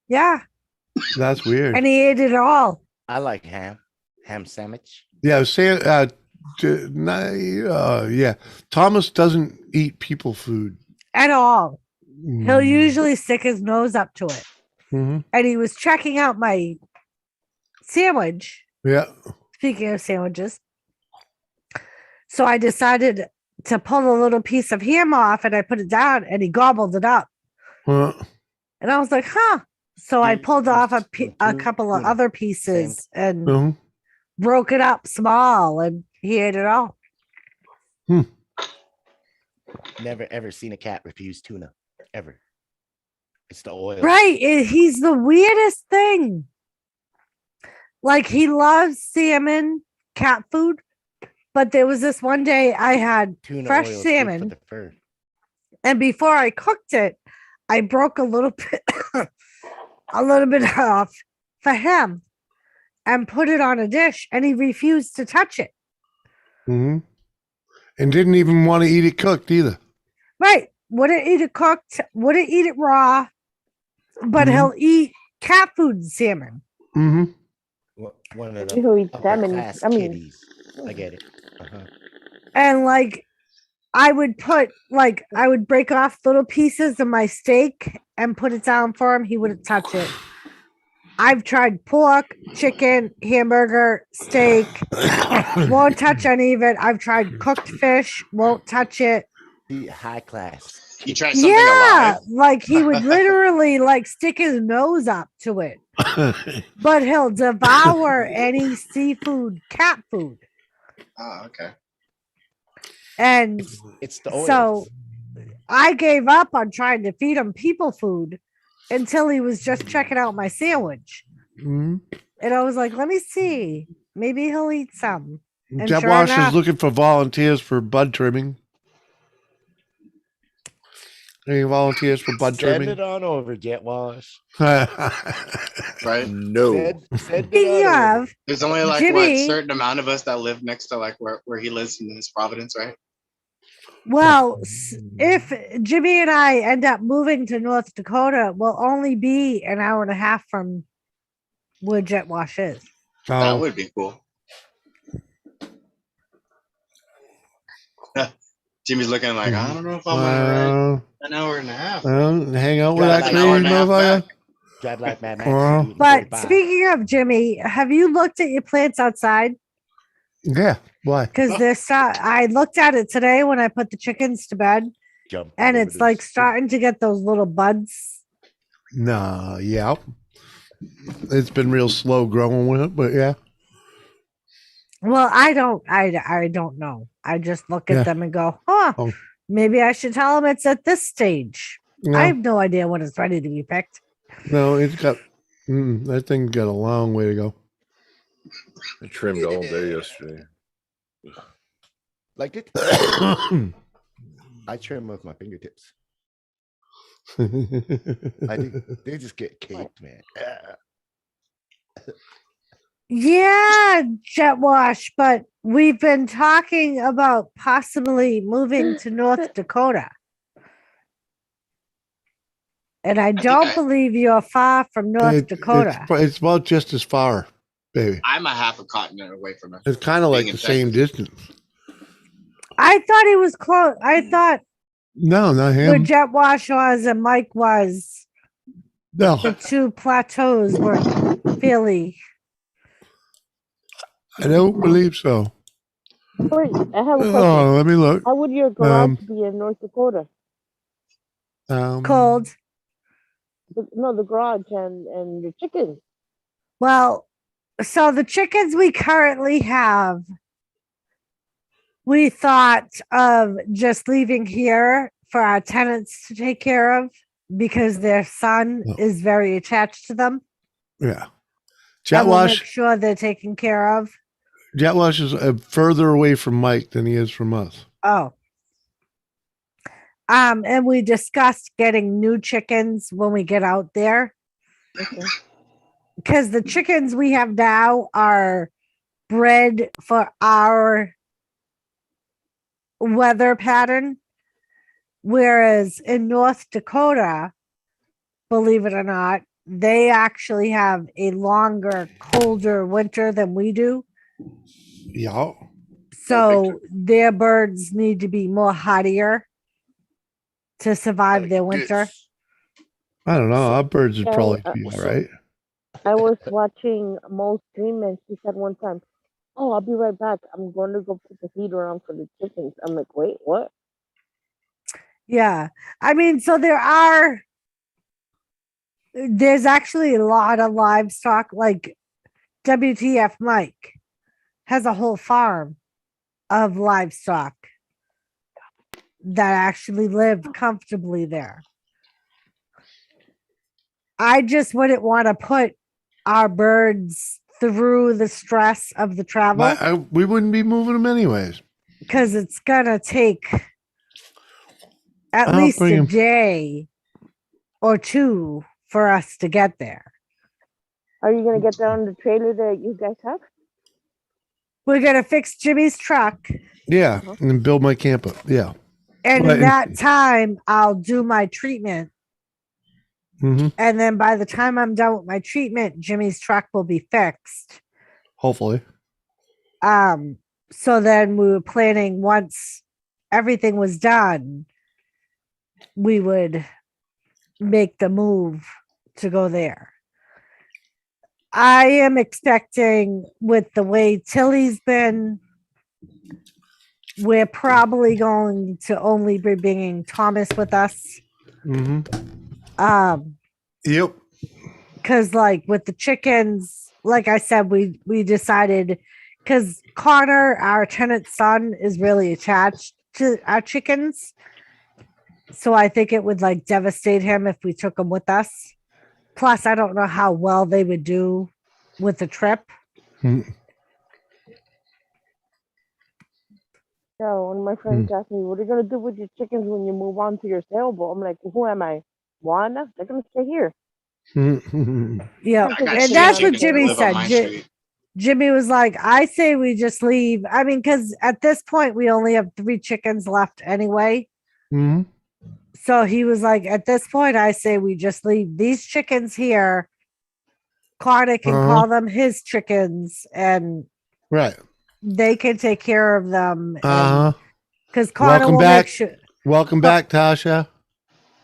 Yeah. That's weird. And he ate it all. I like ham sandwich. Yeah, yeah. Thomas doesn't eat people food At all. He'll usually stick his nose up to it. Mm-hmm. And he was checking out my sandwich. Yeah. Speaking of sandwiches. So I decided to pull a little piece of ham off and I put it down and he gobbled it up. And I was like, huh. So I pulled off a couple of other pieces and broke it up small and he ate it all. Never ever seen a cat refuse tuna. Ever. It's the oil. Right. He's the weirdest thing. Like he loves salmon, cat food. But there was this one day I had Tuna fresh oil is good for salmon. the fur. And before I cooked it, I broke a little bit off for him. and put it on a dish, and he refused to touch it. Mm-hmm. And didn't even want to eat it cooked either. Right. Wouldn't eat it cooked, wouldn't eat it raw, but he'll eat cat food and salmon. Mm-hmm. One of He'll the eat upper salmon. class I mean- kitties. I get it. Uh-huh. And like, I would break off little pieces of my steak and put it down for him. He wouldn't touch it. I've tried pork, chicken, hamburger, steak. Won't touch any of it. I've tried cooked fish. Won't touch it. High class. You try something Yeah, alive? like he would literally like stick his nose up to it. But he'll devour any seafood, cat food. Oh, okay. And It's the oils. so I gave up on trying to feed him people food until he was just checking out my sandwich. Mm-hmm. And I was like, let me see. Maybe he'll eat some. And Jet sure Wash enough, is looking for volunteers for bud trimming. Any volunteers for bud Send trimming? it on over, Jet Wash. Right? No. Send it speaking on over. of, There's only like Jimmy- what certain amount of us that live next to like where he lives in his Providence, right? well, if Jimmy and I end up moving to North Dakota, we'll only be an hour and a half from where Jet Wash is. That Oh, would be cool. Jimmy's looking like, I don't know if I'm gonna ride an hour and a half. hang out with Got that an hour crazy and a half motherfucker. back. Drive like Mad Well, Max. But speaking of Jimmy, have you looked at your plants outside? Yeah. Why? Because I looked at it today when I put the chickens to bed, Jump and over it's the like starting to get those little buds. Nah. Yeah. It's been real slow growing with it, but yeah. Well, I don't know. I just look at Yeah. them and go, huh, Oh. maybe I should tell them it's at this stage. No. I have no idea when it's ready to be picked. No, it's got that thing's got a long way to go. I trimmed all day yesterday. Like it. I trim with my fingertips. I do. They just get caked, man. Yeah, Jet Wash, but we've been talking about possibly moving to North Dakota. And I don't believe you're far from North Dakota. It's about just as far, baby. I'm a half a continent away from it. It's kind of like Being the in same distance. I thought he was close. I thought No, not where him. Jet Wash was and Mike was, No. the two plateaus were fairly. I don't believe so. Wait, I have a question. Oh, let me look. How would your garage be in North Dakota? Cold. No, the garage and the chickens. Well, so the chickens we currently have, we thought of just leaving here for our tenants to take care of because their son is very attached to them. Yeah. Jet And we'll Wash. make sure they're taken care of. Jet Wash is further away from Mike than he is from us. Oh. And we discussed getting new chickens when we get out there. Because the chickens we have now are bred for our weather pattern. Whereas in North Dakota, believe it or not, they actually have a longer, colder winter than we do. Yeah. So their birds need to be more hardier to survive their winter. I don't know. Our birds would Yeah, probably be all right. I was watching Mo's stream and she said one time, "Oh, I'll be right back. I'm going to go put the heater on for the chickens." I'm like, "Wait, what?" Yeah. I mean, so there's actually a lot of livestock, like WTF Mike has a whole farm of livestock that actually live comfortably there. I just wouldn't want to put our birds through the stress of the travel We wouldn't be moving them anyways. because it's gonna take at I'll least bring a 'em. day or two for us to get there. Are you gonna get that on the trailer that you guys have? We're gonna fix Jimmy's truck, Yeah, and then build my camper. Yeah. and Well, in that time, I'll do my treatment. Mhm. And then by the time I'm done with my treatment, Jimmy's truck will be fixed. Hopefully. So then we were planning once everything was done, we would make the move to go there. I am expecting, with the way Tilly's been, we're probably going to only be bringing Thomas with us. Mm-hmm. Yep. Because like with the chickens, like I said, we decided, because Connor, our tenant's son, is really attached to our chickens. So I think it would like devastate him if we took him with us. Plus, I don't know how well they would do with the trip. Yeah, one of my friends asked me, "What are you gonna do with your chickens when you move on to your sailboat?" I'm like, "Who am I, Juana? They're gonna stay here." Yeah, and that's what Jimmy said. Jimmy was like, "I say we just leave." I mean, because at this point we only have 3 chickens left anyway. Mm-hmm. So he was like, "At this point, I say we just leave these chickens here. Connor can call them his chickens, and right, they can take care of them." Because Connor welcome will back. make sure. Welcome back, Tasha.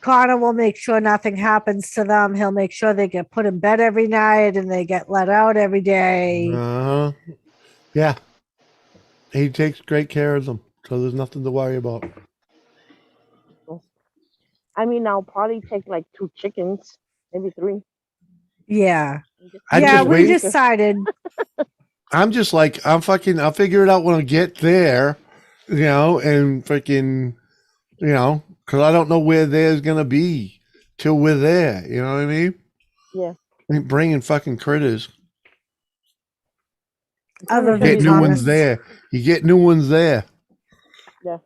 Connor will make sure nothing happens to them. He'll make sure they get put in bed every night and they get let out every day. Yeah. He takes great care of them, so there's nothing to worry about. I mean, I'll probably take like 2 chickens, maybe 3. Yeah. We decided. I'm just like, I'll figure it out when I get there, and freaking, because I don't know where there's going to be till we're there. You know what I mean? Yeah. I ain't bringing fucking critters. Other Get new ones there. You get new ones there. Yeah.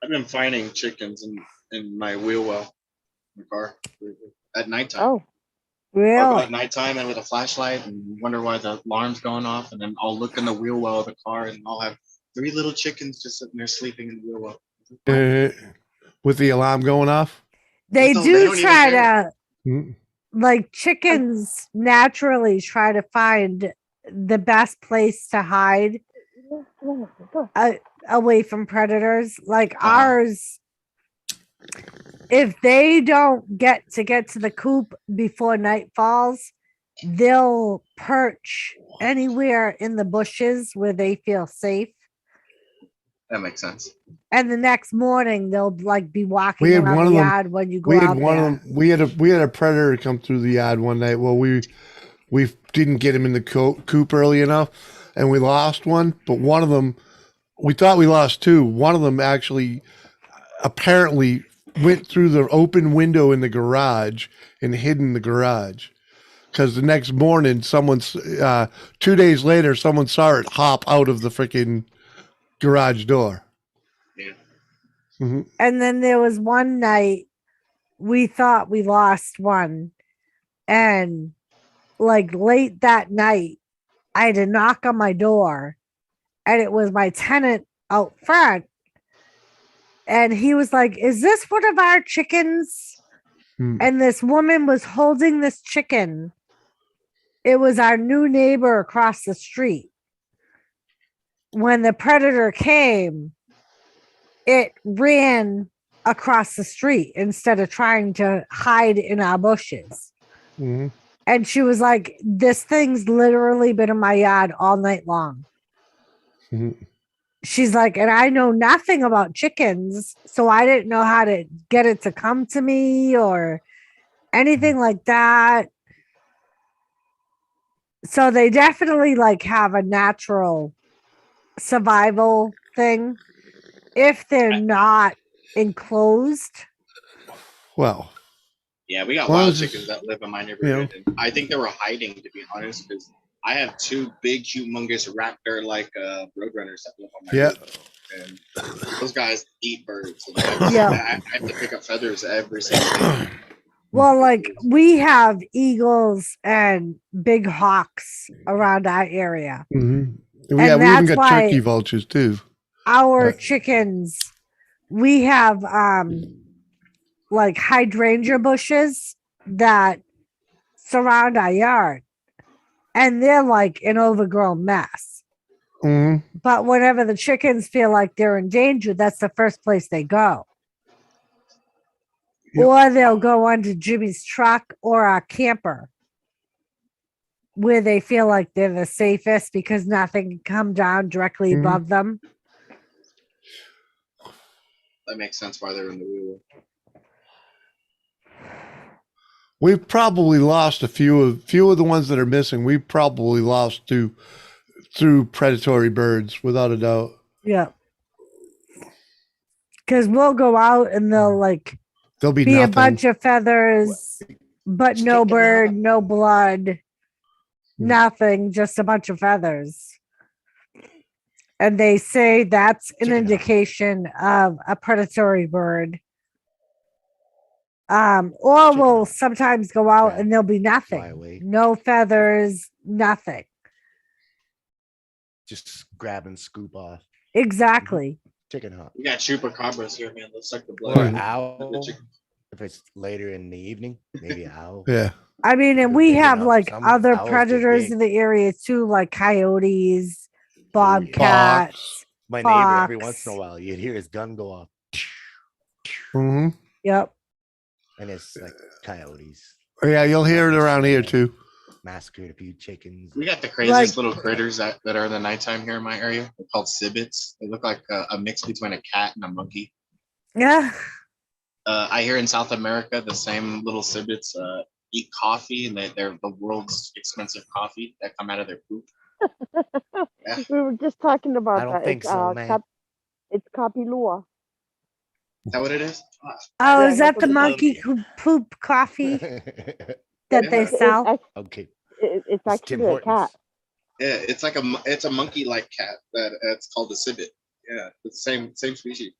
I've been finding chickens in my wheel well in the car at nighttime. Oh, really? I'll go at nighttime and with a flashlight and wonder why the alarm's going off, and then I'll look in the wheel well of the car and I'll have 3 little chickens just sitting there sleeping in the wheel well. With the alarm going off? They They do don't even try care. to, like chickens naturally try to find the best place to hide away from predators. Like ours, if they don't get to the coop before night falls, they'll perch anywhere in the bushes where they feel safe. That makes sense. And the next morning they'll like be walking around the yard when you go out there. We had a predator come through the yard one night. Well, we didn't get him in the coop early enough, and we lost one. But one of them, we thought we lost 2. One of them actually apparently went through the open window in the garage and hid in the garage. Because the next morning, 2 days later, someone saw it hop out of the freaking garage door. Yeah. Mm-hmm. And then there was one night we thought we lost one, and like late that night, I had a knock on my door, and it was my tenant out front. And he was like, "Is this one of our chickens?" And this woman was holding this chicken. It was our new neighbor across the street. When the predator came, it ran across the street instead of trying to hide in our bushes. Mm-hmm. And she was like, "This thing's literally been in my yard all night long." Mm-hmm. She's like, "And I know nothing about chickens, so I didn't know how to get it to come to me or anything like that." So they definitely like have a natural survival thing if they're not enclosed. Well, yeah, we got wild chickens that live in my neighborhood. And I think they were hiding, to be honest, because I have 2 big, humongous raptor-like roadrunners that live on my roof. And those guys eat birds. And I have to pick up feathers every single day. Well, like we have eagles and big hawks around our area. Mm-hmm. And Yeah, we even that's got why turkey vultures too. our chickens, we have like hydrangea bushes that surround our yard, and they're like an overgrown mess. Mm-hmm. But whenever the chickens feel like they're in danger, that's the first place they go. Yep. Or they'll go onto Jimmy's truck or our camper where they feel like they're the safest because nothing can come down directly Mhm. above them. That makes sense why they're in the wheel. We've probably lost a few of the ones that are missing. We've probably lost through predatory birds, without a doubt. Yeah. Because we'll go out and they'll like There'll be be a nothing. bunch of feathers, but no bird, no blood, nothing, just a bunch of feathers. And they say that's an indication of a predatory bird. Or we'll sometimes go out and there'll be nothing. No feathers, nothing. Just grab and scoop off. Exactly. Chicken hawk. We got chupacabras here, man. Let's suck the Or blood. owl. If it's later in the evening, maybe owl. Yeah. I mean, and we big have enough. like Some other owls get predators big. in the area too, like coyotes, bobcats. My neighbor, every fox. once in a while, you'd hear his gun go off. Mm-hmm. Yep. And it's like coyotes. Yeah, you'll hear it around here too. Massacred a few chickens. We got the craziest little critters that are in the nighttime here in my area. They're called cibbits. They look like a mix between a cat and a monkey. Yeah. I hear in South America the same little cibbits eat coffee, and they're the world's expensive coffee that come out of their poop. We were just talking about I don't that. think It's, so, man. It's Kapilua. Is that what it is? Oh, Yeah, is that that's the what monkey poop coffee that they sell? Okay. It's actually a cat. Yeah, it's like it's a monkey-like cat that it's called a civet. Yeah, it's the same species.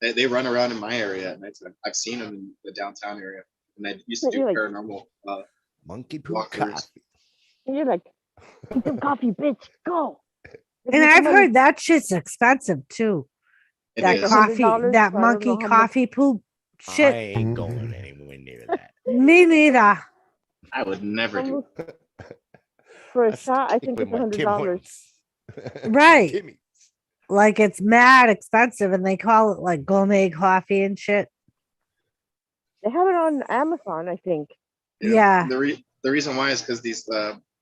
They run around in my area at nighttime. I've seen them in the downtown area, and they used to do You're like, paranormal monkey poop walkthroughs. coffee. And you're like, eat some coffee, bitch. Go. And I've heard that shit's expensive too. It That is. coffee, $100, that so I don't monkey know how much- coffee poop I shit. ain't going anywhere near that. Me neither. I would never do it. For a I shot, I stick think with it's my Tim $100. Hortons. Right. Timmy. Like it's mad expensive and they call it like gourmet coffee and shit. They have it on Amazon, I think. Yeah. The reason why is because these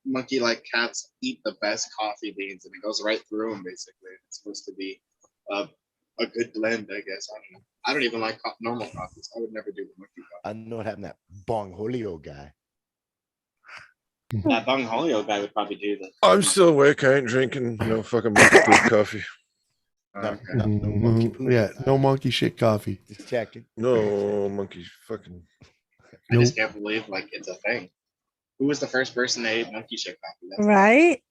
monkey-like cats eat the best coffee beans, and it goes right through them. Basically, it's supposed to be a good blend, I guess. I don't know. I don't even like normal coffees. I would never do the monkey coffee. I know having that Bong Julio guy. That Bung Holio guy would probably do that. I'm still awake. I ain't drinking no fucking monkey poop coffee. No, Okay. no, no monkey poop. Yeah, no monkey shit coffee. Just checking. No monkey fucking. I just can't believe like it's a thing. Who was the first person that ate monkey shit coffee? That's Right?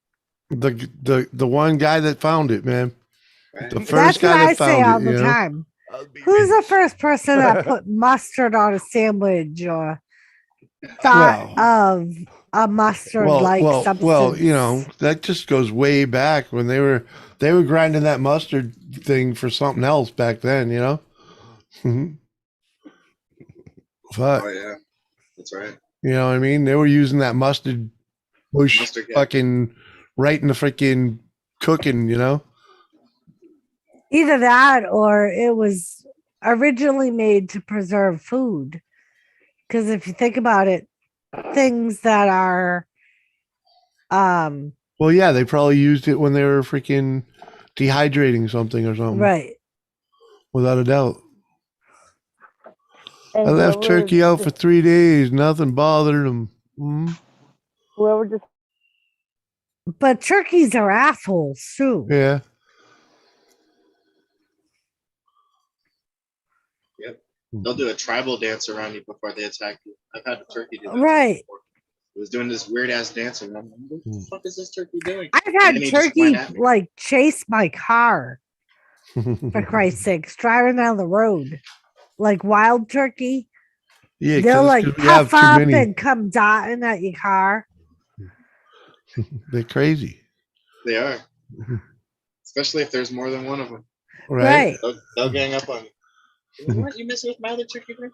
The one guy that found it, man. right. The first That's guy what I that say all found it, the you know? time. Who's the first person that put mustard on a sandwich or thought of a mustard like substance? Well, you know, that just goes way back when they were grinding that mustard thing for something else back then, you know? Fuck. Oh yeah, that's right. You know what I mean? They were using that mustard bush Mustard, yeah. fucking right in the freaking cooking, you know? Either that or it was originally made to preserve food. Because if you think about it, things that are Well, yeah, they probably used it when they were freaking dehydrating something or something. right. Without a doubt. And I left whoever turkey out for just- 3 days. Nothing bothered them. Whoever just But turkeys are assholes too. Yeah. Yep. They'll do a tribal dance around you before they attack you. I've had a turkey do that. Right. before. It was doing this weird ass dance around. I'm like, what the fuck is this turkey doing? I've And had then he just turkey went at me. like chase my car, for Christ's sakes, driving down the road. Like wild turkey. Yeah, They'll 'cause like we have puff too up many. and come dotting at your car. They're crazy. They are, especially if there's more than one of them. Right. They'll gang up on you. What, you messing with my other turkey, bro?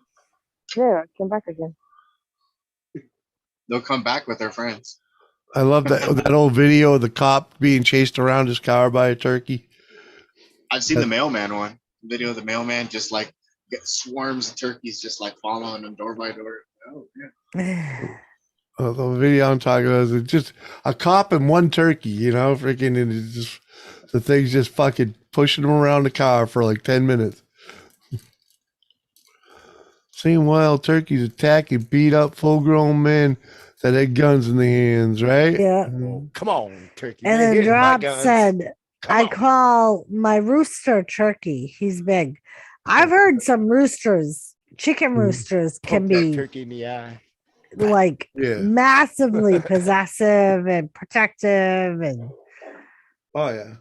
Yeah, I came back again. They'll come back with their friends. I love that old video of the cop being chased around his car by a turkey. I've seen the mailman one video of the mailman just like swarms of turkeys just like following him door by door. Oh yeah. The video I'm talking about is just a cop and one turkey, freaking, and it's just the thing's just fucking pushing him around the car for like 10 minutes. Seeing wild turkeys attack and beat up full-grown men that had guns in their hands, right? Yeah. Come on, turkey. And man, then here's my Drop guns. said, I call my rooster turkey. He's big. I've heard some roosters, chicken roosters, can Poke that be turkey in the eye. like Yeah. massively possessive and protective. And Oh, yeah.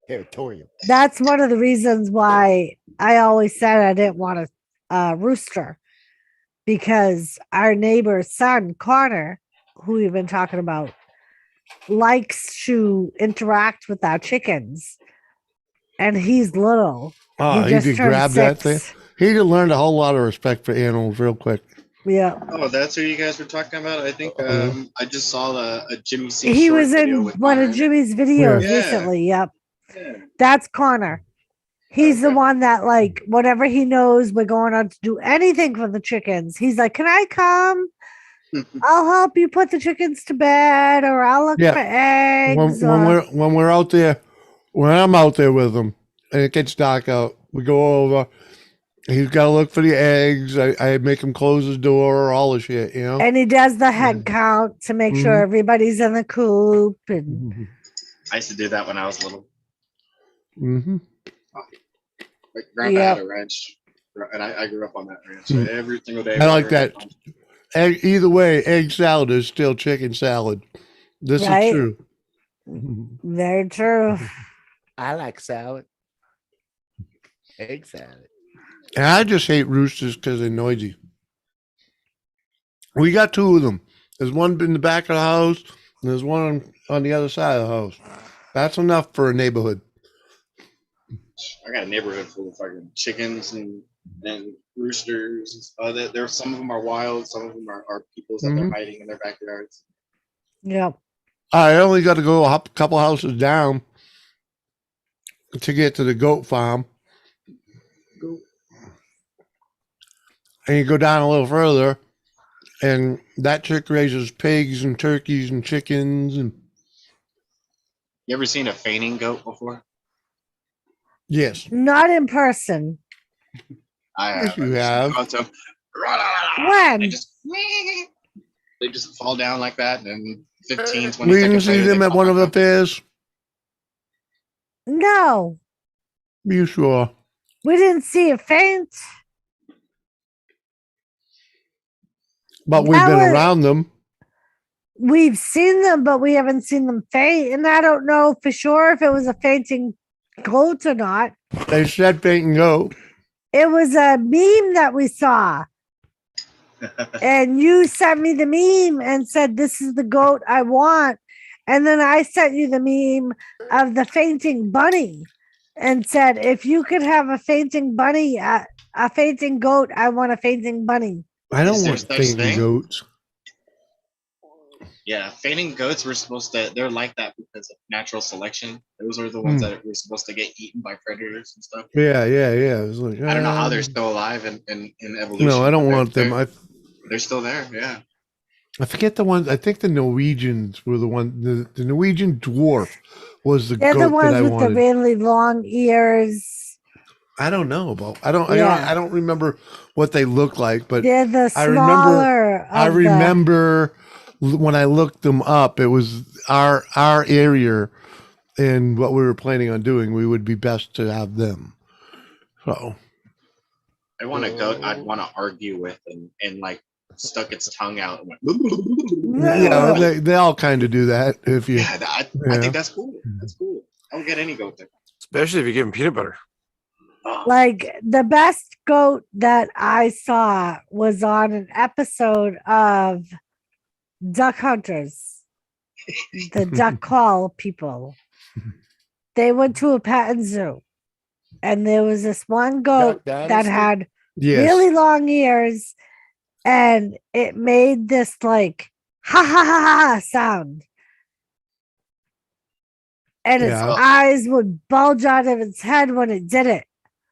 Territorial. that's one of the reasons why I always said I didn't want a rooster, because our neighbor's son, Connor, who we've been talking about, likes to interact with our chickens, and he's little. Oh, he could turned grab that 6. thing. He could learn a whole lot of respect for animals real quick. Yeah. Oh, that's who you guys were talking about. I think I just saw a Jimmy C. He short was in video with one of Connor. Jimmy's videos Yeah. recently. Yep. That's Connor. He's the one that, like, whatever he knows we're going on to do anything for the chickens, he's like, can I come? I'll help you put the chickens to bed, or I'll look for eggs. When we're out there, when I'm out there with him and it gets dark out, we go over. He's got to look for the eggs. I make him close his door, all the shit, and he does the head count to make sure everybody's in the coop. And I used to do that when I was little. Mm-hmm. Like Grandpa had a ranch, and I grew up on that ranch. So every single day. I like that. Egg, either way, egg salad is still chicken salad. This is true. Very true. I like salad. Egg salad. And I just hate roosters because they're noisy. We got 2 of them. There's one in the back of the house, and there's one on the other side of the house. That's enough for a neighborhood. I got a neighborhood full of fucking chickens and roosters. There some of them are wild, some of them are people's that they're hiding in their backyards. Yep. I only got to go a couple houses down to get to the goat farm. And you go down a little further, and that chick raises pigs and turkeys and chickens. And You ever seen a fainting goat before? yes, Not in person. I have. yes, you have. When? They just fall down like that, and 15, 20 We didn't seconds see later, them they at pop one of back the up. fairs. No, You sure? we didn't see a faint. But we've That been was- around them. We've seen them, but we haven't seen them faint. And I don't know for sure if it was a fainting goat or not. They said fainting goat. It was a meme that we saw. And you sent me the meme and said, this is the goat I want. And then I sent you the meme of the fainting bunny and said, if you could have a fainting bunny, a fainting goat, I want a fainting bunny. I don't Is there want such fainting thing? goats. Yeah, fainting goats were supposed to, they're like that because of natural selection. Those are the ones that were supposed to get eaten by predators and stuff. Yeah. It was like, I don't know how they're still alive in evolution. No, I don't but want them. They're still there, yeah. I forget the ones. I think the Norwegians were the one. The Norwegian dwarf was the They're goat the ones that I with wanted. the really long ears. I don't know about. I don't remember what they look like, but They're the I smaller. remember when I looked them up. It was our area, and what we were planning on doing. We would be best to have them. So I want a goat I'd want to argue with and like stuck its tongue out and went, yeah, they all kind of do that. If you, I think that's cool. That's cool. I would get any goat there. Especially if you give them peanut butter. Oh Like the best goat that I saw was on an episode of Duck Hunters, the duck call people. They went to a petting zoo, and there was this one goat that Dynasty? had Yes. really long ears, and it made this like ha ha ha ha sound. And its Yeah. eyes would bulge out of its head when it did it.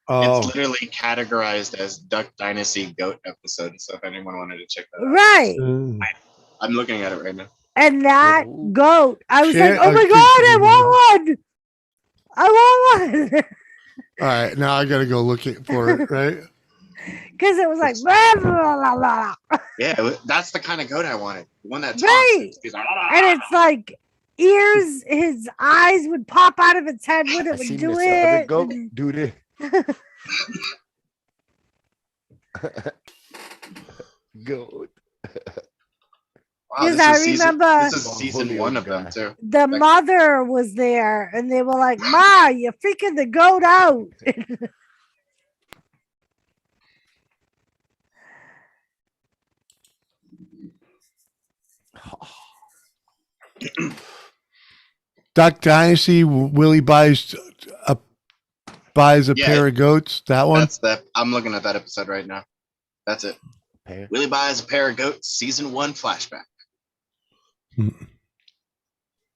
Oh, It's literally categorized as Duck Dynasty goat episode. So if anyone wanted to check that out, Right. Mm. I'm looking at it right now. And that goat, I was Shit, like, oh my I God, think- I want one. I want one. all right. Now I got to go look for it, right? Because it was like, blah, blah, blah, blah. Yeah, that's the kind of goat I wanted. The one that talks. Right. He's like, And it's like ears, his eyes would pop out of its head when it I would seen do this it. other goat do this. Goat. wow, Because this I is season, remember this is season one of them too. the mother was there and they were like, Ma, you're freaking the goat out. Duck Dynasty. Willie buys a Yeah. pair of goats. That one. That's that. I'm looking at that episode right now. That's it. Willie buys a pair of goats. Season 1 flashback.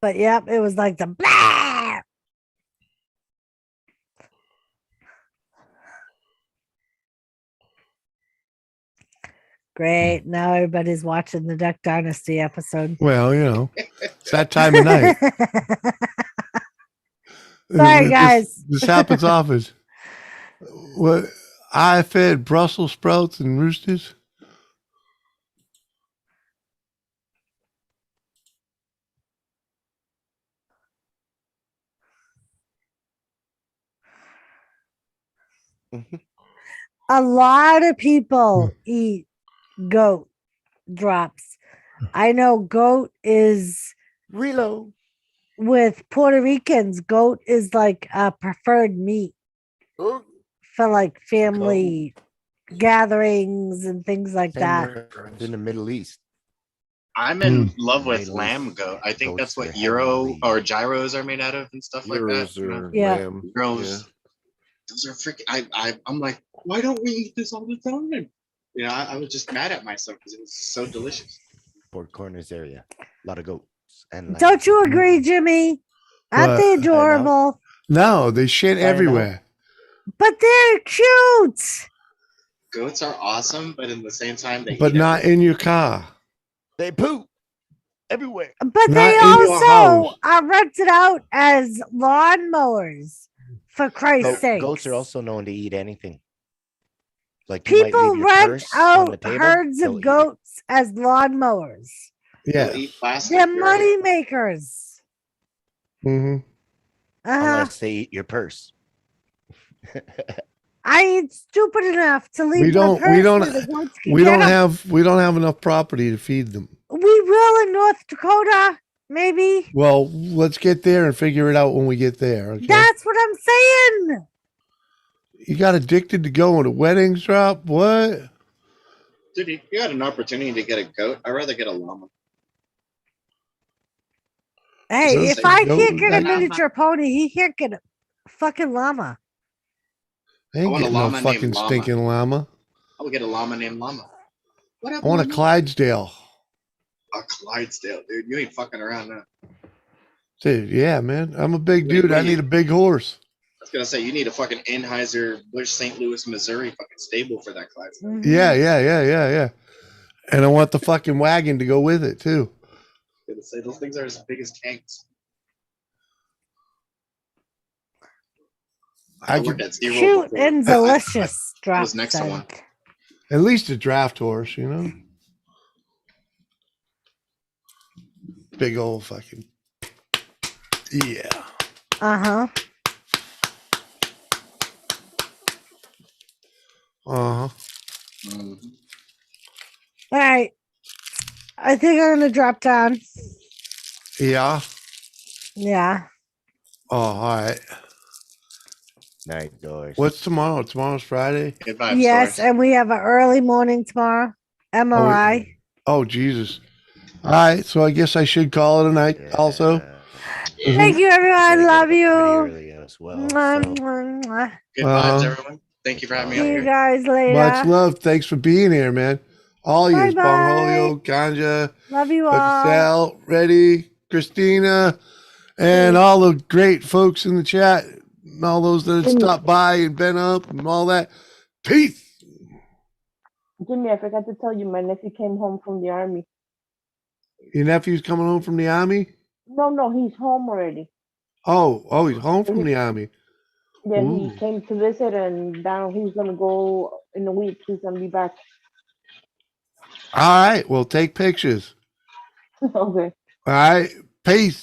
But yep, it was like the blah. Great. Now everybody's watching the Duck Dynasty episode. Well, you know, it's that time of night. Sorry, guys. This happens often. What I fed Brussels sprouts and roosters. A lot of people eat goat drops. I know goat is reload with Puerto Ricans. Goat is like a preferred meat for like family gatherings and things like that. In the Middle East. I'm in love with lamb goat. I think that's what Euro or gyros are made out of and stuff like that. You know? Gyros. Those are freaking. I'm like, why don't we eat this all the time? You know, I was just mad at myself because it was so delicious. Four Corners area, a lot of goats and Don't you agree, Jimmy? Aren't What? they adorable? No, they shit everywhere. But they're cute. Goats are awesome, but in the same time, they But eat not in your car. They poop everywhere. But Not they in your also house. are rented out as lawnmowers. For Christ's sake. Goats are also known to eat anything. Like you might People leave your rent purse on the out table, herds they'll of eat it. goats as lawnmowers. Yeah. They're money makers. Mm-hmm. Unless they eat your purse. I ain't stupid enough to leave We don't. my purse We don't. where the goats can We get don't 'em. have. We don't have enough property to feed them. We will in North Dakota, maybe. Well, let's get there and figure it out when we get there. Okay. That's what I'm saying. You got addicted to going to weddings, drop? What? Dude, you had an opportunity to get a goat. I'd rather get a llama. Hey, Those if things I don't- can't get a Llama. miniature pony, he can't get a fucking llama. I ain't want a getting no llama named fucking Llama. stinking llama. I would get a llama named Llama. What up, I want a Llama? Clydesdale. A Clydesdale, dude. You ain't fucking around now. Dude, yeah, man. I'm a big Wait, dude. I wait. need a big horse. I was gonna say you need a fucking Anheuser-Busch St. Louis, Missouri fucking stable for that Clydesdale. Mm-hmm. Yeah. And I want the fucking wagon to go with it too. I was gonna say those things are as big as tanks. I worked could at SeaWorld Cute before. and delicious. I was Drop next to said. one. at least a draft horse, you know. Big old fucking yeah. Uh-huh. Uh huh. All right. I think I'm gonna drop down. Yeah. Yeah. Oh, all right. Night, Doris. What's tomorrow? Tomorrow's Friday. Good vibes, Yes, Doris. and we have an early morning tomorrow. MRI. Oh, Jesus. All right. So I guess I should call it a night also. Thank you, everyone. Love you. Early as well. Mwah, So. mwah, mwah. Good vibes, everyone. Thank you for having me on See you here. guys later. Much love. Thanks for being here, man. All you, Bye-bye. Bongholio, Ganja, Love you all. Sal, Reddy, Christina, and all the great folks in the chat, and all those that have stopped by and been up and all that. Peace. Jimmy, I forgot to tell you, my nephew came home from the army. Your nephew's coming home from the army? No, he's home already. Oh, he's home from the army. Yeah, Ooh. he came to visit, and now he's gonna go in a week. He's gonna be back. All right. Well, take pictures. Okay. All right. Peace.